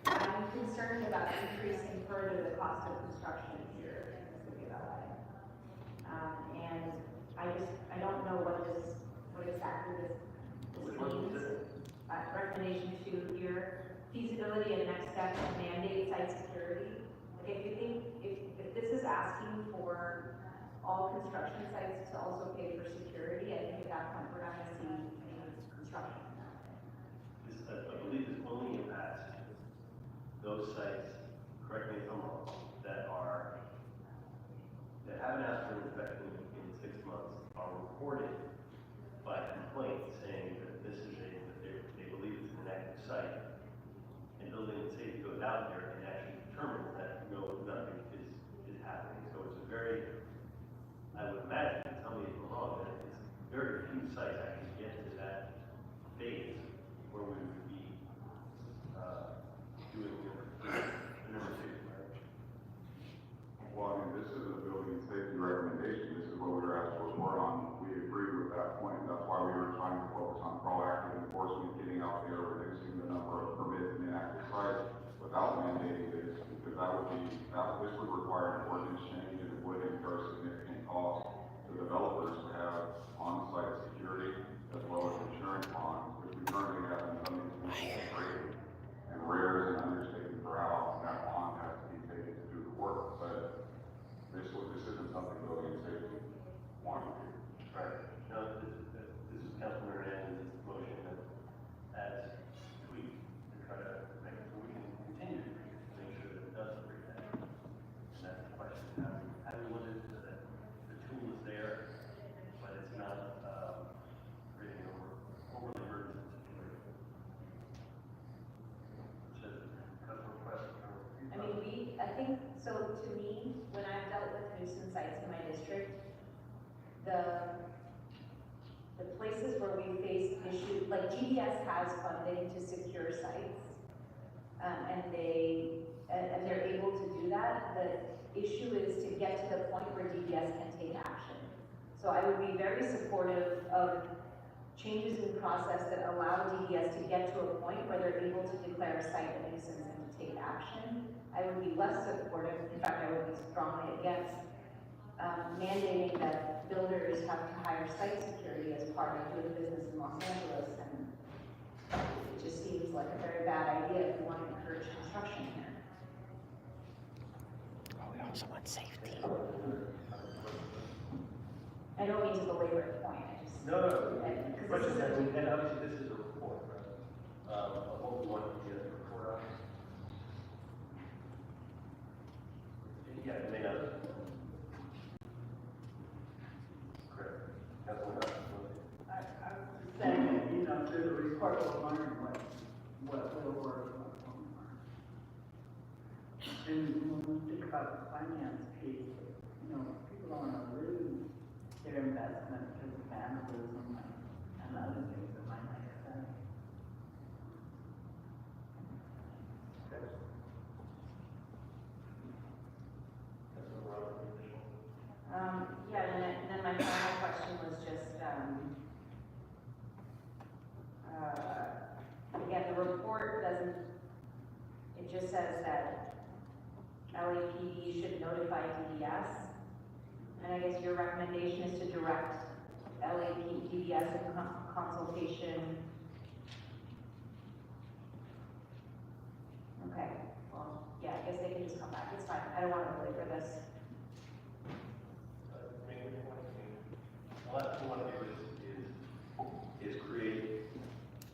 I'm concerned about increasing further the cost of construction here in the city of LA. And I don't know what exactly this means. Recommendation 2 here, feasibility and next steps to mandate site security. Like if this is asking for all construction sites to also pay for security, I think at that point we're not gonna see any construction. I believe this only impacts those sites, correct me if I'm wrong, that haven't asked for an inspection in 6 months, are reported by complaint saying that this is that they believe it's an active site, and building and safety goes out there and actually determines that no, nothing is happening. So it's a very, I would imagine, tell me if I'm wrong, that it's very few sites actually get to that phase where we would be doing number 2, right? Well, I mean, this is a building safety recommendation. This is what we were asked to report on. We agreed with that point. That's why we were trying to focus on proactive enforcement, getting out there, reducing the number of permits in the active sites without mandating this, because this would require an ordinance change and it would incur significant costs to developers to have on-site security as well as insurance bonds, which we currently have in some instances rated. And rare is an understatement for how often that bond has to be taken to do the work. But this isn't something building safety wanted to do. Right. No, this is Councilman Hernandez's motion that adds tweak to try to make it so we can continue to make sure that it does bring that. And that's the question, how do we limit it so that the tool is there, but it's not creating an overly burdensome situation? So, customer request for I think, so to me, when I've dealt with nuisance sites in my district, the places where we face issues, like GDS has funding to secure sites, and they're able to do that. The issue is to get to the point where DDS can take action. So I would be very supportive of changes in process that allow DDS to get to a point where they're able to declare a site a nuisance and to take action. I would be less supportive, in fact, I would be strongly against mandating that builders have to hire site security as part of doing business in Los Angeles, and it just seems like a very bad idea if we want to encourage construction here. We also want safety. I don't mean to belabor the point, I just. No. Because this is And obviously this is a report, right? Of what we want to get a report on. Yeah, it may not. Correct. That's what I was just saying, through the report will learn what will work, what won't work. And when we think about the finance piece, people don't want to lose their investment because of vandalism and other things that might make sense. Yeah, and then my final question was just, again, the report doesn't, it just says that LAPD should notify DDS. And I guess your recommendation is to direct DDS in consultation. Okay, well, yeah, I guess they can just come back, it's fine, I don't want to belabor this. The last thing we want to do is create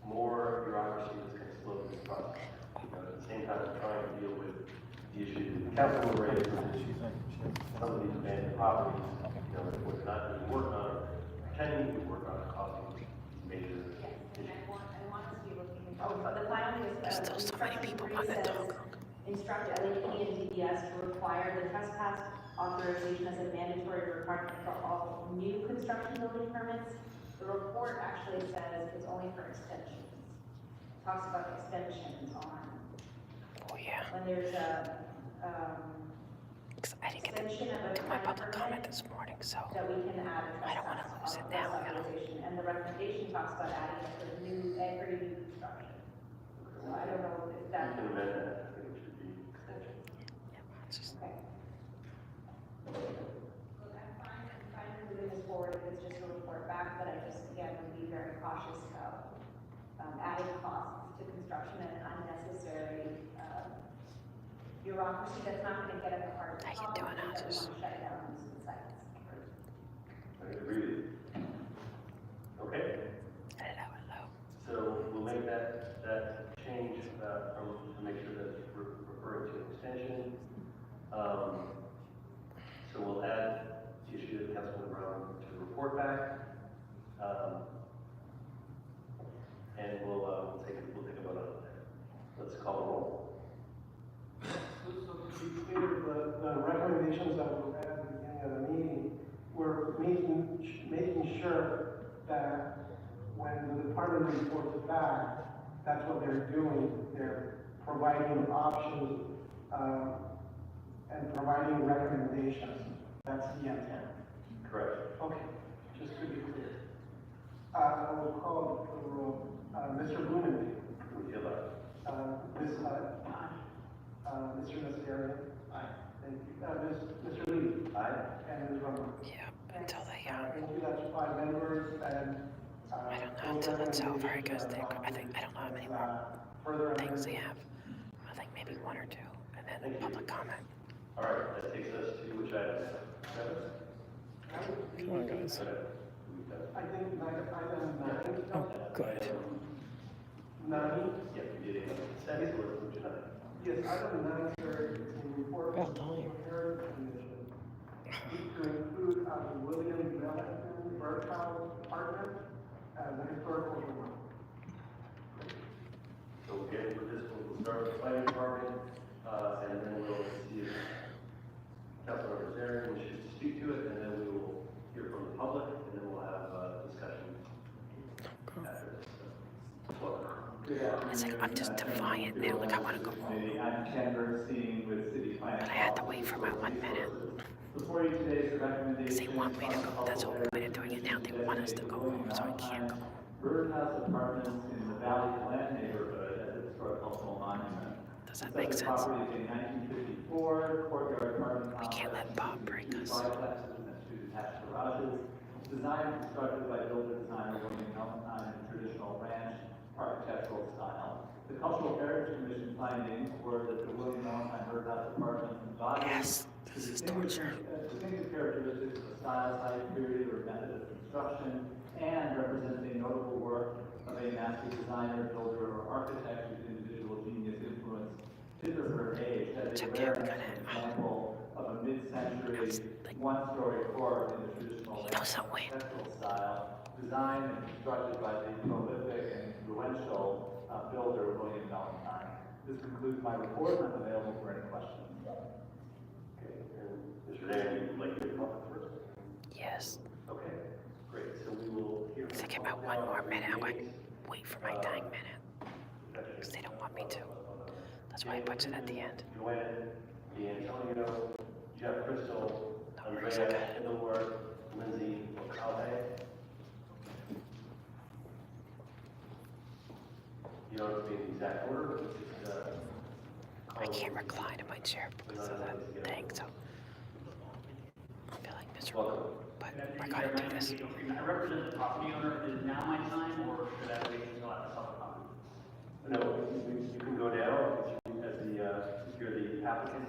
more bureaucracy that's going to slow this process. At the same time, we're trying to deal with the issue that the council raised, which is some of these abandoned properties, that we're not doing work on, pretending to work on, causing major issues. I want us to be looking, the final thing is, Still so many people on the dog. Instruct LAPD and DDS to require the trespass authorization as a mandatory requirement for all new construction building permits. The report actually says it's only for extensions. It talks about extensions on. Oh yeah. When there's a, I didn't get extension of a to my permit public comment this morning, so that we can add a I don't want to lose it now. authorization. And the recommendation talks about adding it for every new construction. So I don't know if that. You can amend that, I think we should. bureaucracy that's not gonna get at the heart of the How you problem, doing, that we Houses? wanna shut down nuisance sites. I agree. Okay, Hello. so we'll make that change, to make sure that we're referring to extension. So we'll add the issue of Councilman Brown to the report back. And we'll take a vote on it there. Let's call a roll. So to be clear, the recommendations that we had at the beginning of the meeting were making sure that when the department reports back, that's what they're doing. They're providing options, and providing recommendations. That's the intent. Correct. Okay, just to be clear. I will call the roll. Mr. Blumenthal. We feel that. Ms. Hutt. Aye. Mr. Mascarian. Aye. Thank you. Mr. Lee. Aye. And Ms. Rummer. Yeah, until they, Thank you, that's 5 members, and, I don't know until it's over, because I don't know how many more further things they have. I think maybe 1 or 2, and then public comment. All right, that takes us to which item? Come on, guys. I think item 9. Oh, good. 9. Yeah, we did it. Consent, so let's move to 9. Yes, item 9, sir, is a report About from time. the Heritage Commission. To include the William Wellington Berthoud Apartment as a historical landmark. So again, for this, we'll start with the planning department, and then we'll see if Councilmember Zarin wishes to speak to it, and then we will hear from the public, and then we'll have a discussion after this. It's like, I'm just defiant now, like I wanna go home. I'm Ken Bernstein with City Planning. But I had to wait for my 1 minute. Before you today is the recommendation. They want me to go, that's the whole point of doing it now, they want us to go home, so I can't go home. Birdhouse Apartments in the Valley Glen neighborhood as a historic cultural monument. Does that make sense? Property in 1954, courtyard apartment. We can't let Bob break us. Triplexes and 2 detached garages. Designed and constructed by builder designer William Valentine in traditional ranch architectural style. The Cultural Heritage Commission findings were that the William Valentine Birdhouse Apartment embodies this is torture. Distinctive characteristics of a style, type, period, or method of construction, and represents a notable work of a master designer, builder, or architect whose individual genius influenced his or her age as a rare example of a mid-century, one-story court in the traditional architectural style, designed and constructed by the prolific and influential builder William Valentine. This concludes my report, and I'm available for any questions. Okay, and Mr. Dan, you'd like to comment first? Yes. Okay, great, so we will hear. I think about 1 more minute, I'm like, wait for my dang minute. Because they don't want me to. That's why I put it at the end. Gwen, D'Antonio, Jeff Crystal, worries, I got Andrea it. Middleworth, Lindsay O'Callaghan. You don't have to be in the exact order, but just, I can't recline in my chair because of that thing, so I feel like miserable. But we're gonna do this. I represent the property owner. Is now my time, or should I wait until after public comment? No, you can go down as the, if you're the applicant.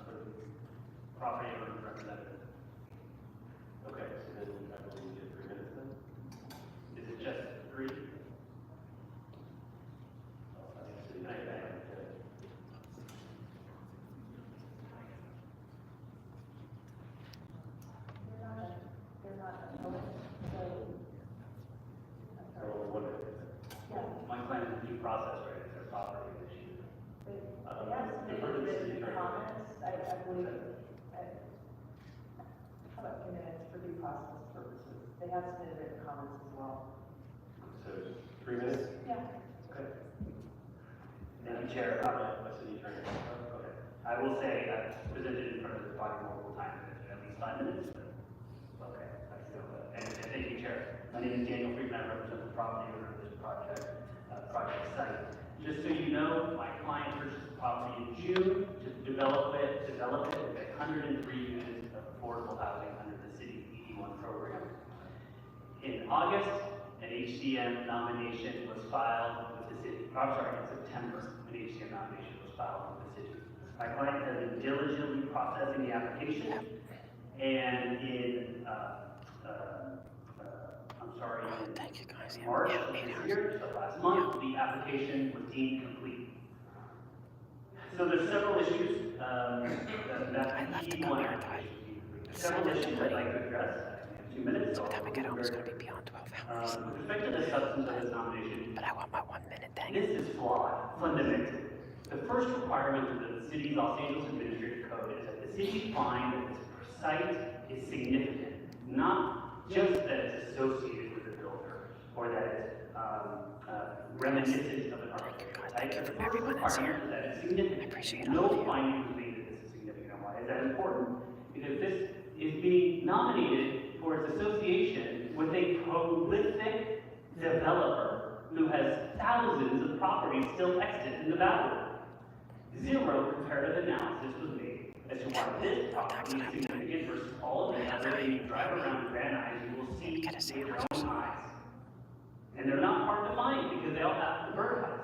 For the property owner representative. Okay, so then I believe you get 3 minutes then? Is it just 3? My claim is due process, right? It's a property issue. I believe, how about 2 minutes for due process purposes? They have submitted written comments as well. So 3 minutes? Yeah. Okay. Thank you, Chair. My city attorney. Okay. I will say I've presented in front of the body multiple times, at least 5 minutes, but, okay, I still, and thank you, Chair. My name is Daniel Friedman, I represent the property owner of this project site. Just so you know, my client purchased the property in June to develop it with 103 units of affordable housing under the city's ED1 program. In August, an HCM nomination was filed with the city. I'm sorry, in September, an HCM nomination was filed with the city. My client has been diligently processing the application, and in, in March of this year, so last month, the application was deemed complete. So there's several issues, that the ED1 application was deemed complete. There's several issues I'd like to address. I have 2 minutes. So by the time I get home, it's gonna be beyond 12 hours. With respect to the substance of this nomination, But I want my 1 minute thing. this is flawed, fundamentally. The first requirement of the city's Los Angeles Administrative Code is that the city find that this site is significant, not just that it's associated with the builder, or that it's reminiscent of an architectural site. The first requirement is that it's significant. I appreciate No all of you. finding was made that this is significant. And why is that important? Because this is being nominated for its association with a prolific developer who has thousands of properties still extant in the valley. Zero comparative analysis was made as to why this property is significant versus all of the others. When you drive around Grand Island, you will see with your own eyes. And they're not hard to find because they all have the birdhouse.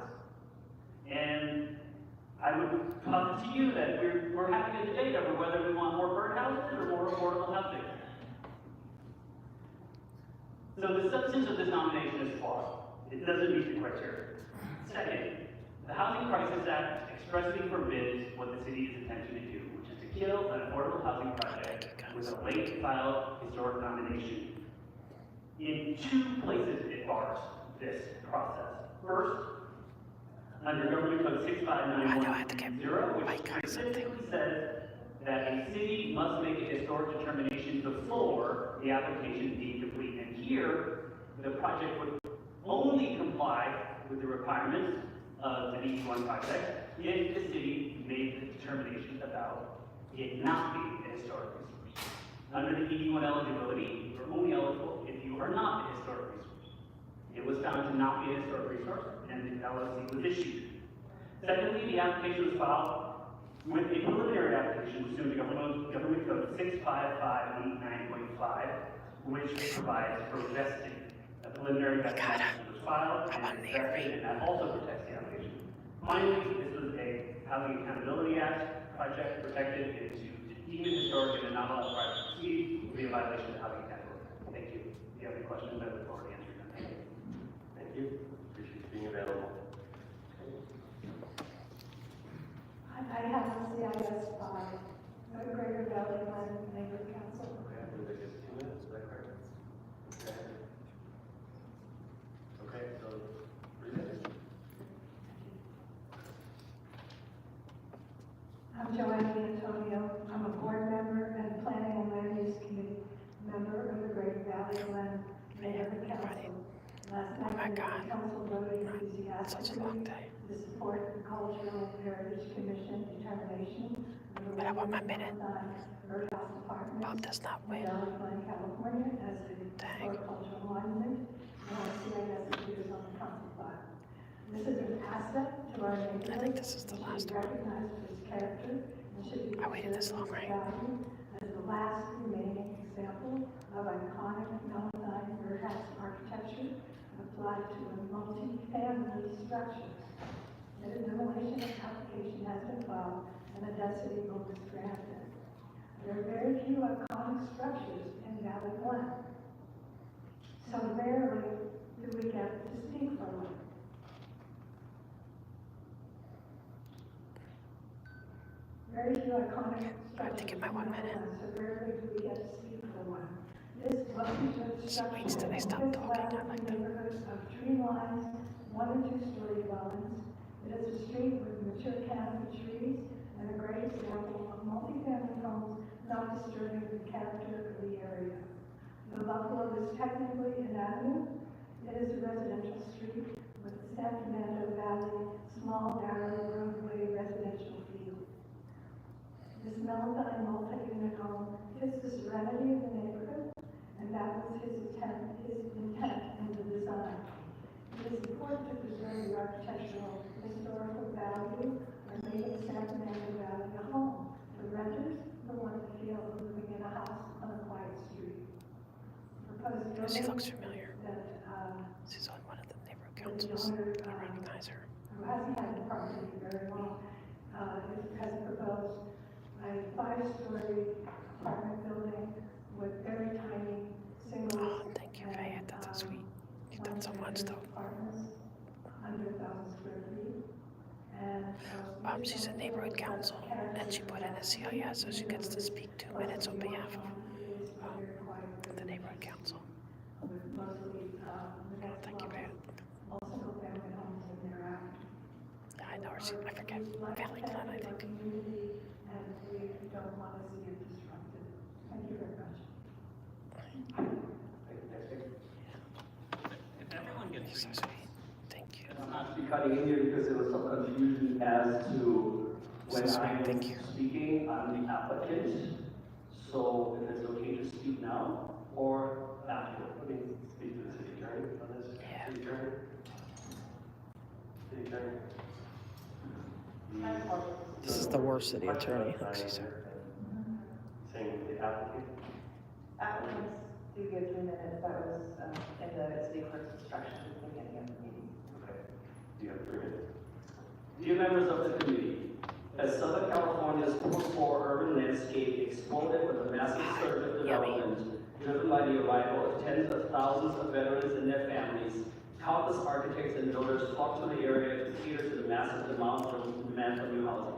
And I would posit to you that we're having a debate over whether we want more birdhouses or more affordable housing. So the substance of this nomination is flawed. It doesn't meet the criteria. Second, the Housing Crisis Act expressly forbids what the city is attempting to do, which is to kill an affordable housing project with a late filed historic nomination. In 2 places it bars this process. First, under Government Code 65911, which specifically says that a city must make a historic determination before the application is deemed complete. And here, the project would only comply with the requirements of the ED1 project if the city made the determination about it not being a historic resource. Under the ED1 eligibility, you're only eligible if you are not a historic resource. It was found to not be a historic resource, and the LLC was issued. Secondly, the application was filed with a preliminary application pursuant to Government Code 65589.5, which provides for vesting. A preliminary application was filed and vested, and that also protects the application. Finally, this was a Housing Accountability Act project protected into deemed historic and not allowed private to proceed would be a violation of the Housing Accountability Act. Thank you. If you have any questions, I look forward to answering them. Thank you. Thank you. Appreciate you being available. I have a CIS by the Greater Valley Land Neighborhood Council. Okay, I believe it gets 2 minutes, is that correct? Okay. Okay, so 3 minutes. I'm Joanne Antonio. I'm a board member and Planning and Land Use Committee member of the Greater Valley Land Neighborhood Council. Last night, the council voted enthusiastically to support the Cultural and Heritage Commission determination of the Birdhouse Apartments Bob does not win. in Delaware, California as a historic cultural monument, and our CIS appears on the council file. This is an asset to our neighborhood. I think this is the last one. Recognized for its character and should be I waited this long, right? valued as the last remaining example of iconic Melanine birdhouse architecture applied to a multi-family structure. The demolition application has been filed and a density vote is granted. There are very few iconic structures in Valley Glen. So rarely do we get to speak for one. Very few iconic structures in Valley Glen, so rarely do we get to speak for one. This well-constructed structure is a neighborhood of tree lines, 1 and 2 story dwellings. It is a street with mature canopy trees and a great example of multi-family homes not disturbing the character of the area. The Buffalo is technically an avenue. It is a residential street with the San Fernando Valley, small, narrow roadway residential field. This Melanine multi-unit home fits the serenity of the neighborhood, and that was his intent in the design. It is important to preserve the architectural historical value and make the San Fernando Valley a home for renters who want to feel living in a house on a quiet street. Proposed She building looks familiar. that She's on one of the neighborhood councils. I recognize her. who hasn't had the property very long, has proposed a 5-story apartment building with very tiny single. Oh, thank you, Faye. That's so sweet. You've done so much, though. Apartments, under 1,000 square feet. And She's a neighborhood council, and she put in a CIS, so she gets to speak 2 minutes on behalf of the neighborhood council. Oh, thank you, Faye. Yeah, I know her. I forget. Valley Glen, I think. And we don't want to see it disrupted. Thank you very much. If everyone gets So sweet. Thank you. I'm actually cutting in here because there was some confusion as to when I'm speaking, I'm the applicant. So if it's okay to speak now or after? Let me speak to the city attorney on this. Yeah. City attorney. City attorney. This is the worst city attorney. Saying the applicant. Applicants do get 3 minutes. That was in the city clerk's instructions at the beginning of the meeting. Okay. You have 3 minutes. Dear members of the committee, as Southern California's post-war urban landscape exploded with a massive surge of development driven by the arrival of tens of thousands of veterans and their families, countless architects and builders flocked to the area to cater to the massive demand for new housing.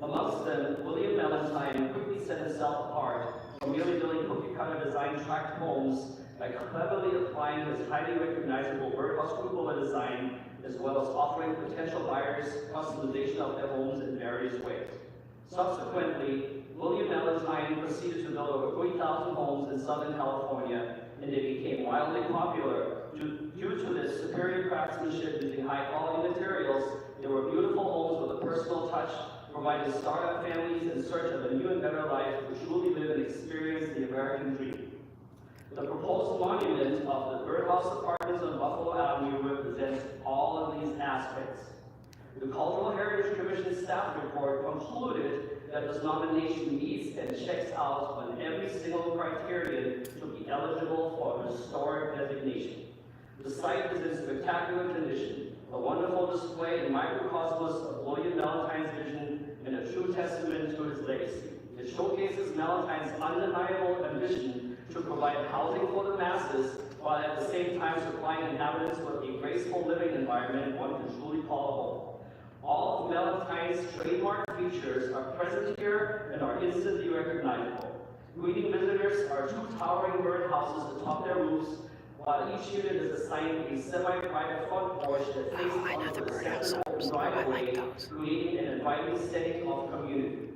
Amongst them, William Valentine quickly set himself apart from merely building cookie-cutter design tract homes by cleverly applying his highly recognizable birdhouse cupola design, as well as offering potential buyers customization of their homes in various ways. Subsequently, William Valentine proceeded to build over 3,000 homes in Southern California, and they became wildly popular due to this superior craftsmanship using high-quality materials. They were beautiful homes with a personal touch, providing startup families in search of a new and better life to truly live and experience the American dream. The proposed monument of the Birdhouse Apartments on Buffalo Avenue represents all of these aspects. The Cultural Heritage Commission staff report concluded that this nomination meets and checks out on every single criterion to be eligible for historic designation. The site is in spectacular condition, a wonderful display and microcosmos of William Valentine's vision and a true testament to his legacy. It showcases Valentine's undeniable ambition to provide housing for the masses, while at the same time supplying inhabitants with a graceful living environment one can truly call home. All of Valentine's trademark features are present here and are instantly recognizable. Greeting visitors are 2 towering birdhouses atop their roofs, while each unit is assigned a semi-private front porch that faces onto the center open driveway, creating an inviting setting of community.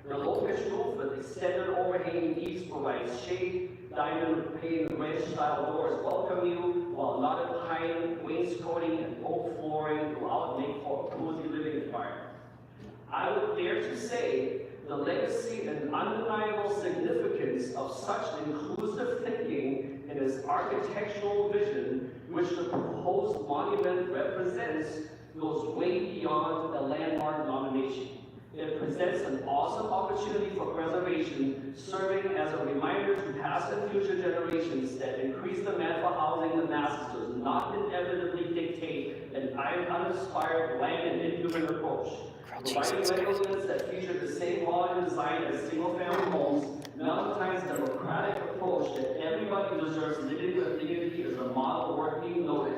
The low-pitched roof with extended overhanging eaves provides shade. Diamond pane ranch-style doors welcome you, while knotted pine wainscoting and oak flooring throughout make for a cozy living environment. I would dare to say the legacy and undeniable significance of such inclusive thinking in his architectural vision, which the proposed monument represents, goes way beyond a landmark nomination. It presents an awesome opportunity for preservation, serving as a reminder to past and future generations that increased demand for housing the masses does not inevitably dictate an uninspired, bland, and inhuman approach. Providing rental units that feature the same volume design as single-family homes, Valentine's democratic approach that everybody deserves living with dignity is a model worth being noted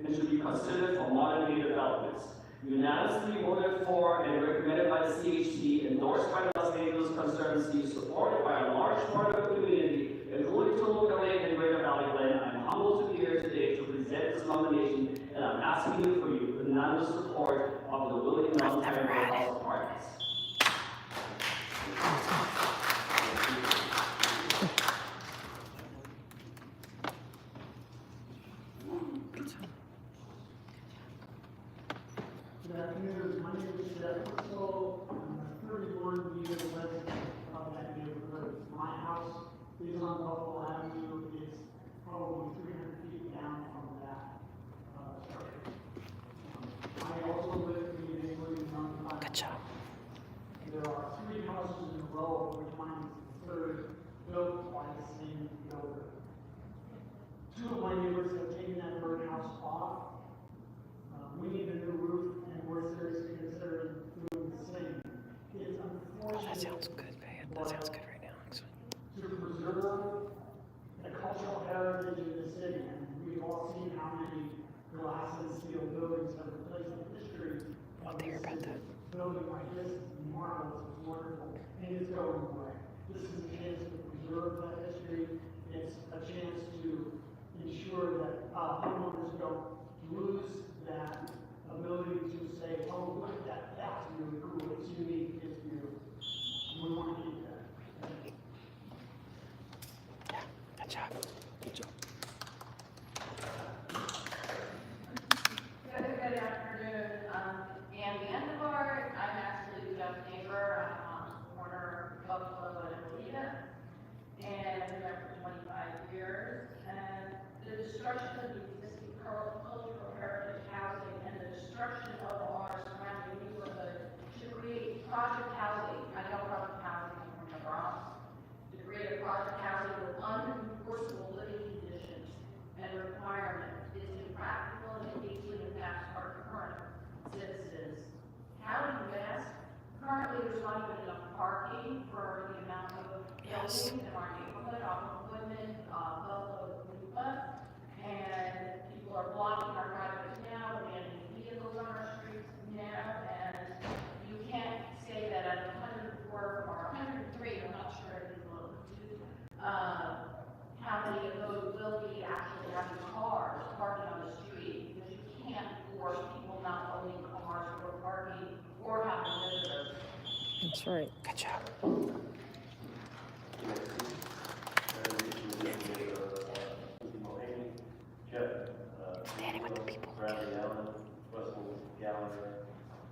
and should be considered for modern-day developments. Unanimously voted for and recommended by the CHC, endorsed by the Los Angeles Conservancy, supported by a large part of the community, including Toluca Lake and Greater Valley Glen. I'm humbled to be here today to present this nomination, and I'm asking you for your unanimous support of the William Valentine Birdhouse Apartments. Good afternoon, my name is Jeff Russell. I'm a 31-year resident of that neighborhood. My house is on Buffalo Avenue. It's probably 300 feet down from that structure. I also live in the neighborhood in Mountain. Good job. There are 3 houses in a row, which mine is the 3rd, built by the same builder. 2 of my neighbors have taken that birdhouse off. We need a new roof, and we're seriously considering doing the That sounds good, man. That sounds good right now, actually. To preserve the cultural heritage of the city, and we've all seen how many glass and steel buildings have replaced the history of the city. Building like this is marvelous, it's wonderful, and it's going away. This is a chance to preserve that history. It's a chance to ensure that homeowners don't lose that ability to say, oh, look at that, that's really cool, it's unique, it's beautiful. We want to keep that. Yeah, good job. Good job. Good afternoon. Ann Vandervaart. I'm actually Jeff's neighbor. I'm on the corner of Buffalo and Alita. And I've been there for 25 years. And the destruction of the existing cultural heritage housing and the destruction of our surrounding neighborhood to create project housing. I know project housing from the Bronx. To create a project housing with unenforceable living conditions and requirements is impractical and it deeply impacts our current citizens. How do you ask? Currently, there's not even enough parking for the amount of buildings in our neighborhood, off of Woodman, Buffalo, Lupa, and people are blocking our driveways now, abandoning vehicles on our streets now, and you can't say that at 104 or 103, I'm not sure if it's a little too, how many of those will be actually having cars parking on the street, because you can't force people not owning cars or parking or having visitors. That's right. Good job. Standing with the people. Bradley Allen, Russell Gallagher,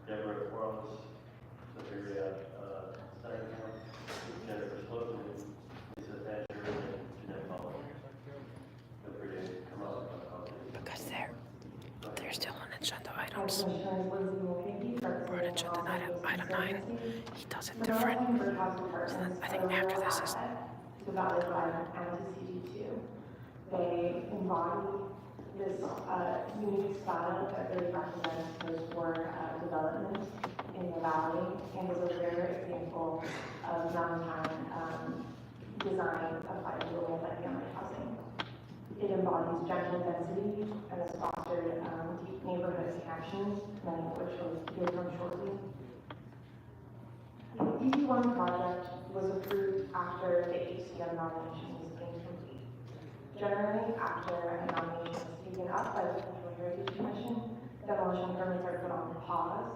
Deborah Quarles, Sylvia Steinkamp, Jennifer Slocum, Lisa Thatcher, and Jeanette Muller. Feel free to come up. Because they're still on agenda items. We're on agenda item 9. He does it different. So then I think after this is. To valid drive and to CD2. They embody this unique style that really represents post-war development in the valley and is a rare example of downtown design applied to multifamily housing. It embodies gentle density and has fostered deep neighborhood connections, many of which we'll hear from shortly. The EB1 project was approved after the HCM nomination was incomplete. Generally, after a nomination is taken up by the Cultural Heritage Commission, demolition permits are put on pause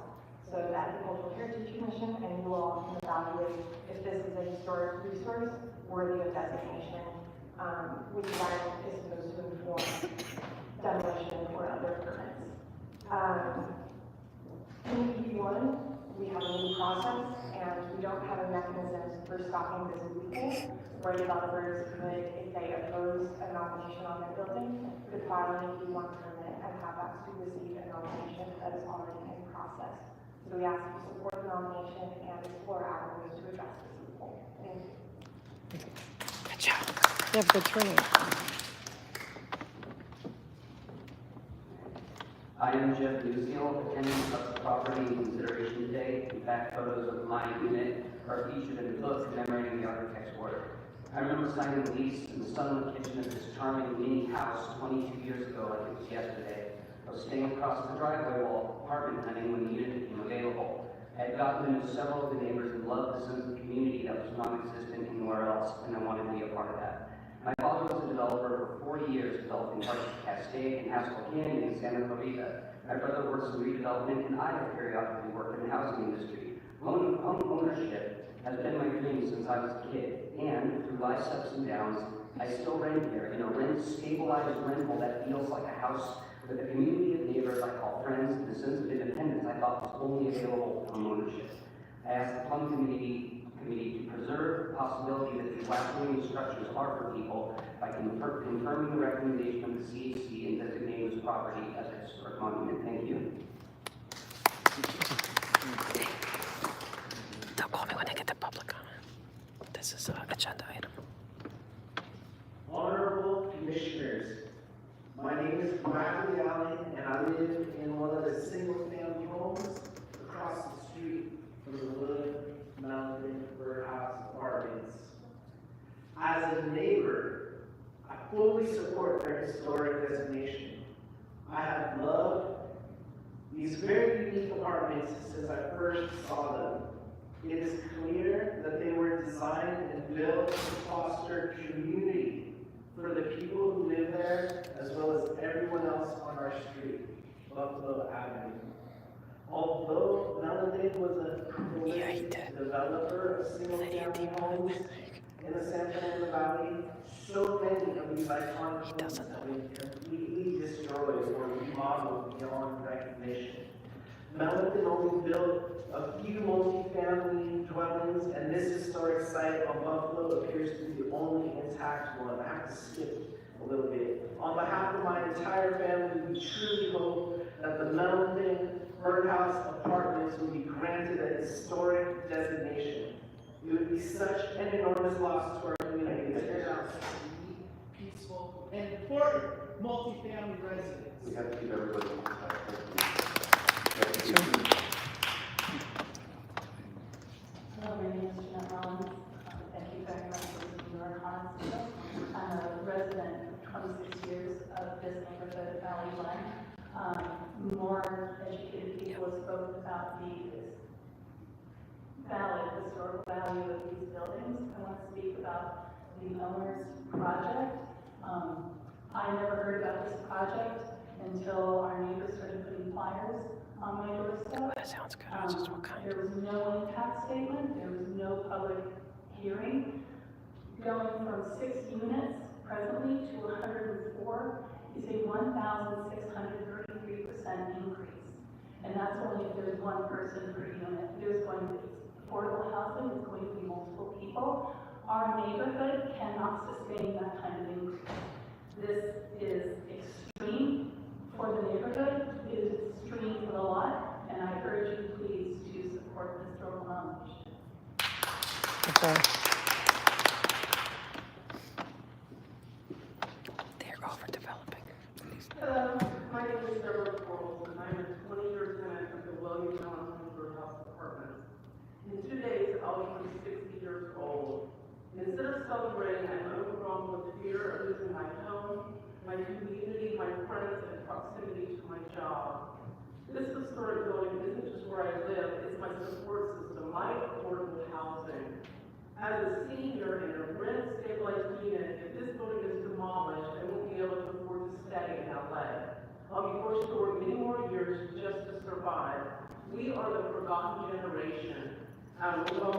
so that the Cultural Heritage Commission and you all can evaluate if this is a historic resource worthy of designation, which then is supposed to inform demolition or other permits. In EB1, we have a new process, and we don't have a mechanism for stopping this loophole where developers could, if they oppose a nomination on their building, could file an EB1 permit and have that supersede a nomination that is already in process. So we ask you to support the nomination and explore avenues to address this loophole. Thank you. Good job. You have good training. I am Jeff Newseal, attending of the property in consideration today. In fact, photos of my unit are featured in the book commemorating the architect's work. I remember signing the lease in the sunlit kitchen of this charming mini house 22 years ago, like it was yesterday. I was staying across the driveway while apartment hunting when the unit became available. I had gotten to know several of the neighbors and loved the sense of community that was non-existent anywhere else, and I wanted to be a part of that. My father was a developer for 40 years, developing parts of Cascade and Haskell Canyon and Santa Clarita. My brother works in redevelopment, and I have periodically worked in the housing industry. Home ownership has been my dream since I was a kid, and through life's ups and downs, I still rent here in a stabilized rental that feels like a house with a community of neighbors I call friends and a sense of independence I thought was only available to home ownership. I asked the Plum Committee to preserve the possibility that these last-living structures are for people by confirming the recommendation of the CHC and designating this property as a historic monument. Thank you. They'll call me when they get the public comment. This is an agenda item. Honorable Commissioners, my name is Bradley Allen, and I live in one of the single-family homes across the street from the Wood Mountain apartments since I first saw them. It is clear that they were designed and built to foster community for the people who live there, as well as everyone else on our street, Buffalo Avenue. Although Melody was a prolific developer of single-family homes in the San Fernando Valley, so many of these iconic homes have been completely destroyed or remodeled beyond recognition. Melody only built a few multi-family dwellings, and this historic site on Buffalo appears to be the only intact one. I have to skip a little bit. On behalf of my entire family, we truly hope that the Melody Birdhouse Apartments will be granted a historic designation. It would be such an enormous loss to our community to tear down such unique, peaceful, and important multifamily residence. We have to keep everybody on Hello, my name is Jeanette Rollins. Thank you very much for listening to our comments. I'm a resident of 26 years of this neighborhood, Valley Glen. More educated people have spoken about the historical value of these buildings. I want to speak about the owner's project. I never heard about this project until our neighbors started putting flyers on my doorstep. That sounds good. I was just what kind. There was no impact statement, there was no public hearing. Going from 6 units presently to 104 is a 1,633% increase. And that's only if there's one person per unit. There's going to be affordable housing, there's going to be multiple people. Our neighborhood cannot sustain that kind of increase. This is extreme for the neighborhood, it is extreme for the lot, and I urge you please to support this historical nomination. Okay. They're overdeveloping. Hello, my name is Deborah Quarles, and I'm a 20-year tenant of the William Allen Birdhouse Apartments. In 2 days, I'll be 60 years old. Instead of celebrating, I'm overwhelmed with fear of losing my home, my community, my friends, and proximity to my job. This historic building isn't just where I live, it's my support system, my affordable housing. As a senior in a rent-stabilized unit, if this building is demolished, I won't be able to afford to stay in LA. I'll be forced to work many more years just to survive. We are the forgotten generation. Well,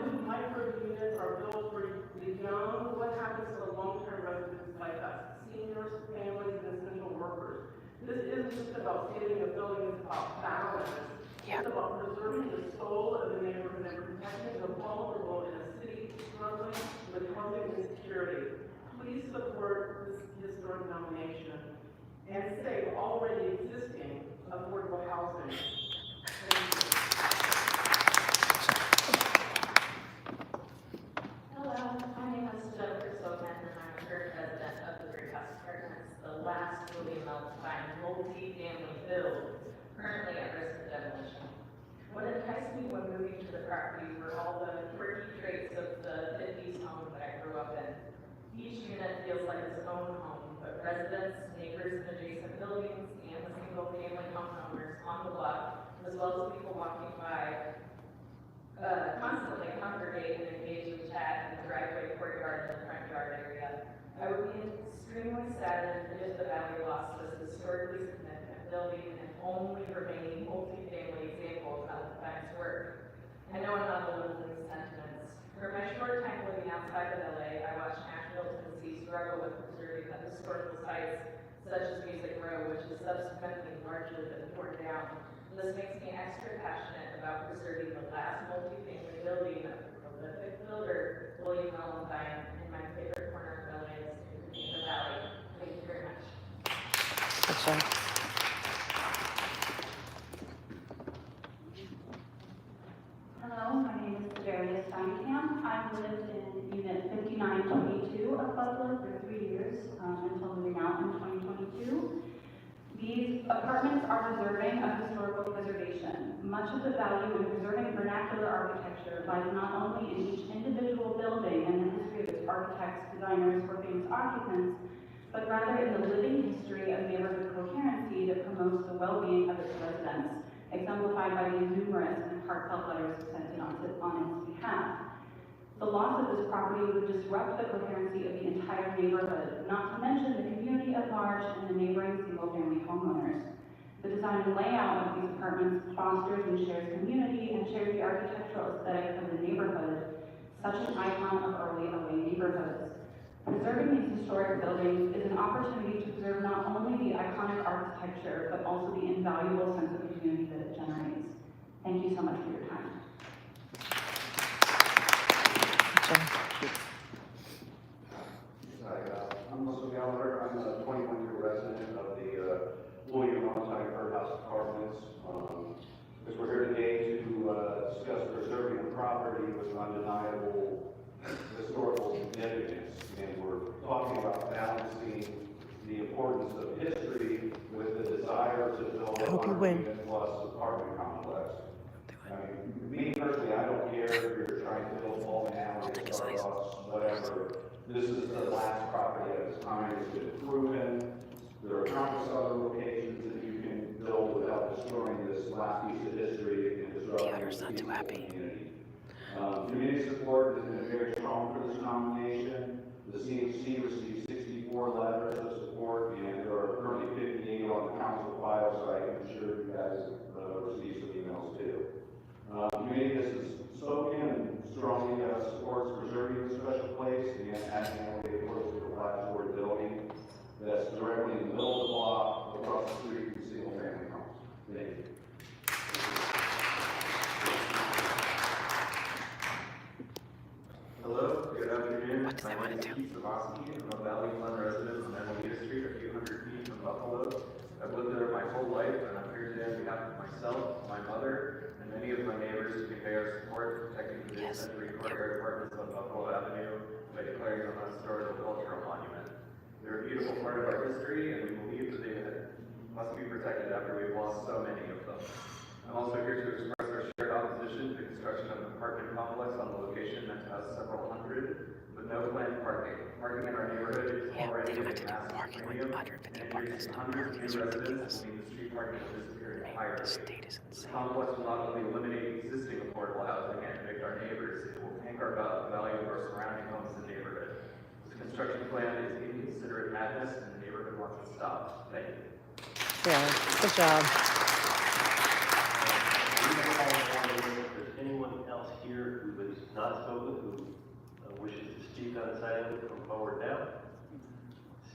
new micro units are built for the young. What happens to the long-term residents like us? Seniors, families, and essential workers. This isn't just about saving a building, it's about balance. It's about preserving the soul of the neighborhood and protecting the vulnerable in a city struggling with housing insecurity. Please support this historic nomination and save already existing affordable housing. Thank you. Hello, my name is Jennifer Soapman, and I'm a current resident of the Birdhouse Apartments, the last William Alpine multi-family build, currently at risk of demolition. What enticed me when moving to the property were all the quirky traits of the 50s home that I grew up in. Each unit feels like its own home, but residents, neighbors in adjacent buildings, and the single-family homeowners on the block, as well as people walking by, constantly congregate and engage in chat in the driveway, courtyard, and front yard area. I would be extremely saddened if the valley lost this historically significant building and only remaining multi-family example of Alpine's work. I know I'm not alone in these sentiments. For my short time living outside of LA, I watched Nashville, Tennessee struggle with preserving the historical sites such as Music Row, which has subsequently largely been torn down. This makes me extra passionate about preserving the last multi-family building of the prolific builder, William Allen in my favorite corner of LA, in the Valley. Thank you very much. Okay. Hello, my name is Sedaria Steinkamp. I've lived in Unit 5922 of Buffalo for 3 years until moving out in 2022. These apartments are deserving of historical preservation. Much of the value in preserving vernacular architecture lies not only in each individual building and the history of its architects, designers, or famous occupants, but rather in the living history of neighborhood coherency that promotes the well-being of its residents. exemplified by these numerous and heartfelt letters sent in on its behalf. The loss of this property would disrupt the coherency of the entire neighborhood, not to mention the community at large and the neighboring single-family homeowners. The design and layout of these apartments fosters and shares community and shares the architectural aesthetic of the neighborhood, such an icon of early LA neighborhoods. Preserving these historic buildings is an opportunity to preserve not only the iconic architecture, but also the invaluable sense of community that it generates. Thank you so much for your time. Hi, I'm Russell Gallagher. I'm a 21-year resident of the William Onside Birdhouse Apartments. Because we're here today to discuss preserving a property with undeniable historical significance. And we're talking about balancing the importance of history with the desire to build a 100-unit-plus apartment complex. I mean, me personally, I don't care if you're trying to build Baldwin Alley, Starbucks, whatever. This is the last property at this time. It's been proven. There are countless other locations that you can build without destroying this last piece of history and disrupting the peaceful community. Community support has been very strong for this nomination. The CHC received 64 letters of support, and there are currently 58 on the council file, so I can assure you guys received some emails too. Community has spoken and strongly supports preserving the special place and adding a close to the flat-story building that's directly in the middle of the block across the street from single-family homes. Thank you. Hello, good afternoon. My name is Keith Savosky. I'm a Valley Fund resident on Emily Street, a few hundred feet from Buffalo. I've lived there my whole life, and I'm here today on behalf of myself, my mother, and many of my neighbors to convey our support for protecting the mid-century courtyard apartments on Buffalo Avenue by declaring them a historical cultural monument. They're a beautiful part of our history, and we believe that they must be protected after we've lost so many of them. I'm also here to express our shared opposition to the construction of an apartment complex on the location that has several hundred, with no planned parking. Parking in our neighborhood is already a massive premium, and introducing hundreds of new residents will mean the street parking will disappear entirely. This complex will not only eliminate existing affordable housing and evict our neighbors, it will anchor about the value of our surrounding homes and neighborhood. This construction plan is inconsiderate madness, and the neighborhood wants it stopped. Thank you. Yeah, good job. If there's anyone else here who has not spoken, who wishes to speak on this item, come forward now.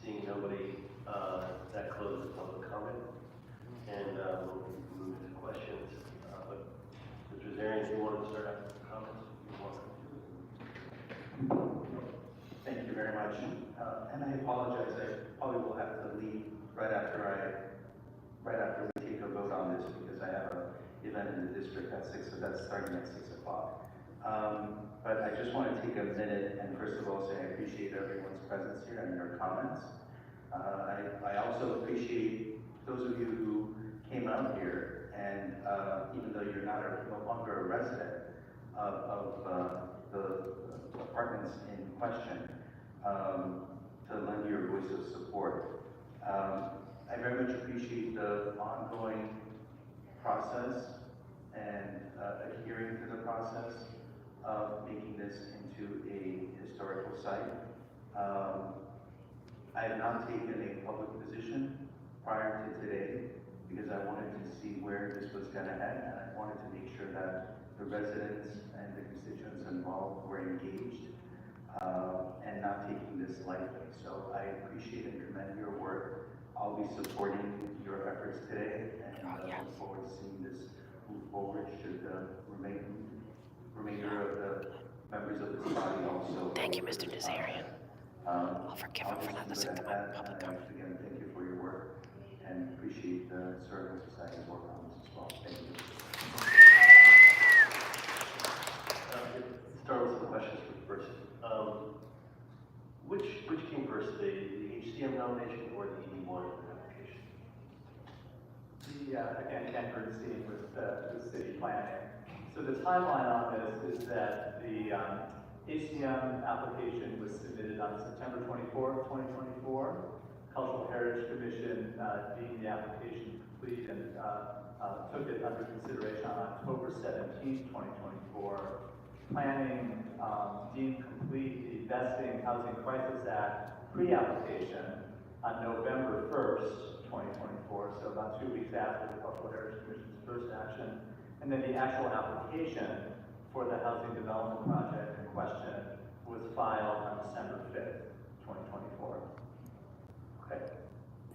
Seeing nobody, that closes public comment. And we'll move to questions. But Mr. Zarian, if you wanted to start out with comments, you're welcome. Thank you very much. And I apologize, I probably will have to leave right after we take a vote on this, because I have an event in the district at 6, so that's starting at 6 o'clock. But I just want to take a minute and first of all say I appreciate everyone's presence here and your comments. I also appreciate those of you who came out here and even though you're no longer a resident of the apartments in question, to lend your voice of support. I very much appreciate the ongoing process and adhering to the process of making this into a historical site. I have not taken a public position prior to today because I wanted to see where this was going to head, and I wanted to make sure that the residents and the constituents involved were engaged and not taking this lightly. So I appreciate and commend your work. I'll be supporting your efforts today, and look forward to seeing this move forward. Should the remainder of the members of this body also. Thank you, Mr. Nazarian. I'll forgive him for not listening to my public comment. Again, thank you for your work, and appreciate the Historical Society's work on this as well. Thank you. Start with some questions for the person. Which came first, the HCM nomination or the ED1 application? Again, Ken Bernstein with the city planning. So the timeline on this is that the HCM application was submitted on September 24th, 2024. Cultural Heritage Commission deemed the application complete and took it under consideration on October 17th, 2024. Planning deemed complete the Vesting Housing Crisis Act pre-application on November 1st, 2024, so about 2 weeks after the Cultural Heritage Commission's first action. And then the actual application for the housing development project in question was filed on December 5th, 2024.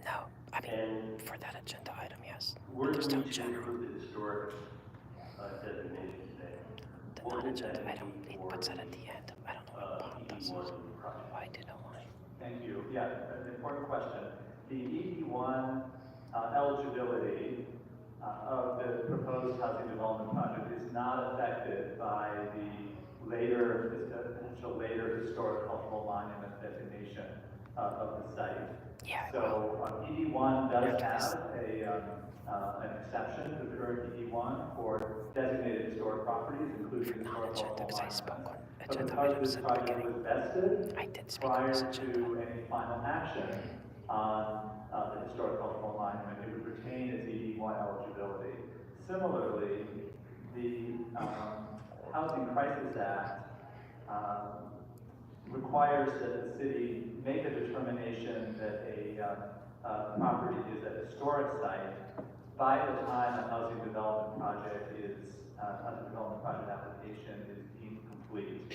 No, I mean, for that agenda item, yes. Where do Just we no choose general. for the historic designation today? The non-agenda item, it puts it at the end. I don't know what Bob does. Why do know why? Thank you. Yeah, an important question. The ED1 eligibility of the proposed housing development project is not affected by the potential later historic cultural monument designation of the site. Yeah. So ED1 does have an exception to the current ED1 for designated historic properties, including historic cultural monuments. But because this project was vested prior to any final action on the historic cultural monument, it would retain its ED1 eligibility. Similarly, the Housing Crisis Act requires that the city make a determination that a property is a historic site by the time a housing development project application is deemed complete.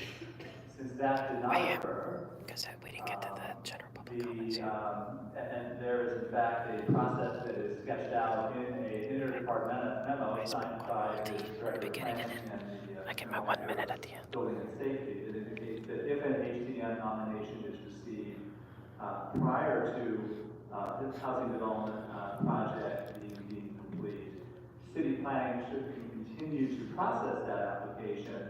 Since that did not occur, because we didn't get to the general public comments. and there is in fact a process that is sketched out in a interdepartmental memo signed by the Director of Planning and the I get my 1 minute at the end. Building and Safety that indicates that if an HDM nomination is received prior to this housing development project being deemed complete, city planning should continue to process that application,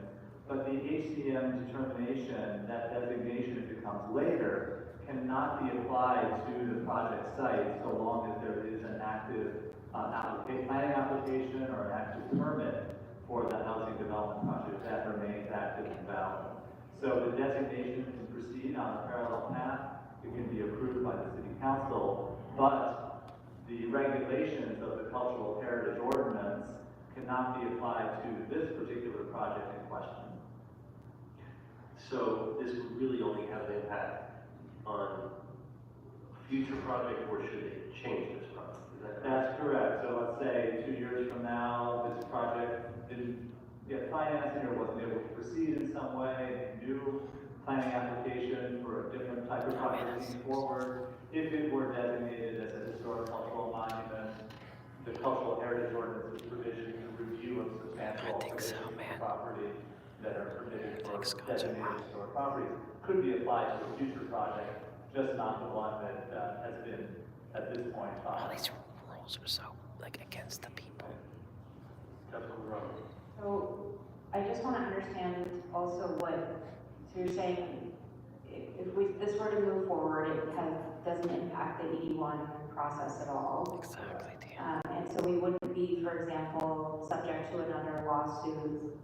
but the HDM determination, that designation, if it comes later, cannot be applied to the project site so long as there is an active planning application or an active permit for the housing development project that remains active and valid. So the designation can proceed on a parallel path. It can be approved by the city council, but the regulations of the cultural heritage ordinance cannot be applied to this particular project in question. So this would really only have an impact on a future project, or should they change this project? Is that correct? That's correct. So let's say 2 years from now, this project didn't get financing or wasn't able to proceed in some way, a new planning application for a different type of project moving forward. If it were designated as a historic cultural monument, the cultural heritage ordinance provision the review of substantial alterations to property that are permitted for designated historic properties could be applied to a future project, just not the one that has been at this point filed. All these rules are so against the people. So I just want to understand also so you're saying if this were to move forward, it doesn't impact the ED1 process at all. Exactly. And so we wouldn't be, for example, subject to another lawsuit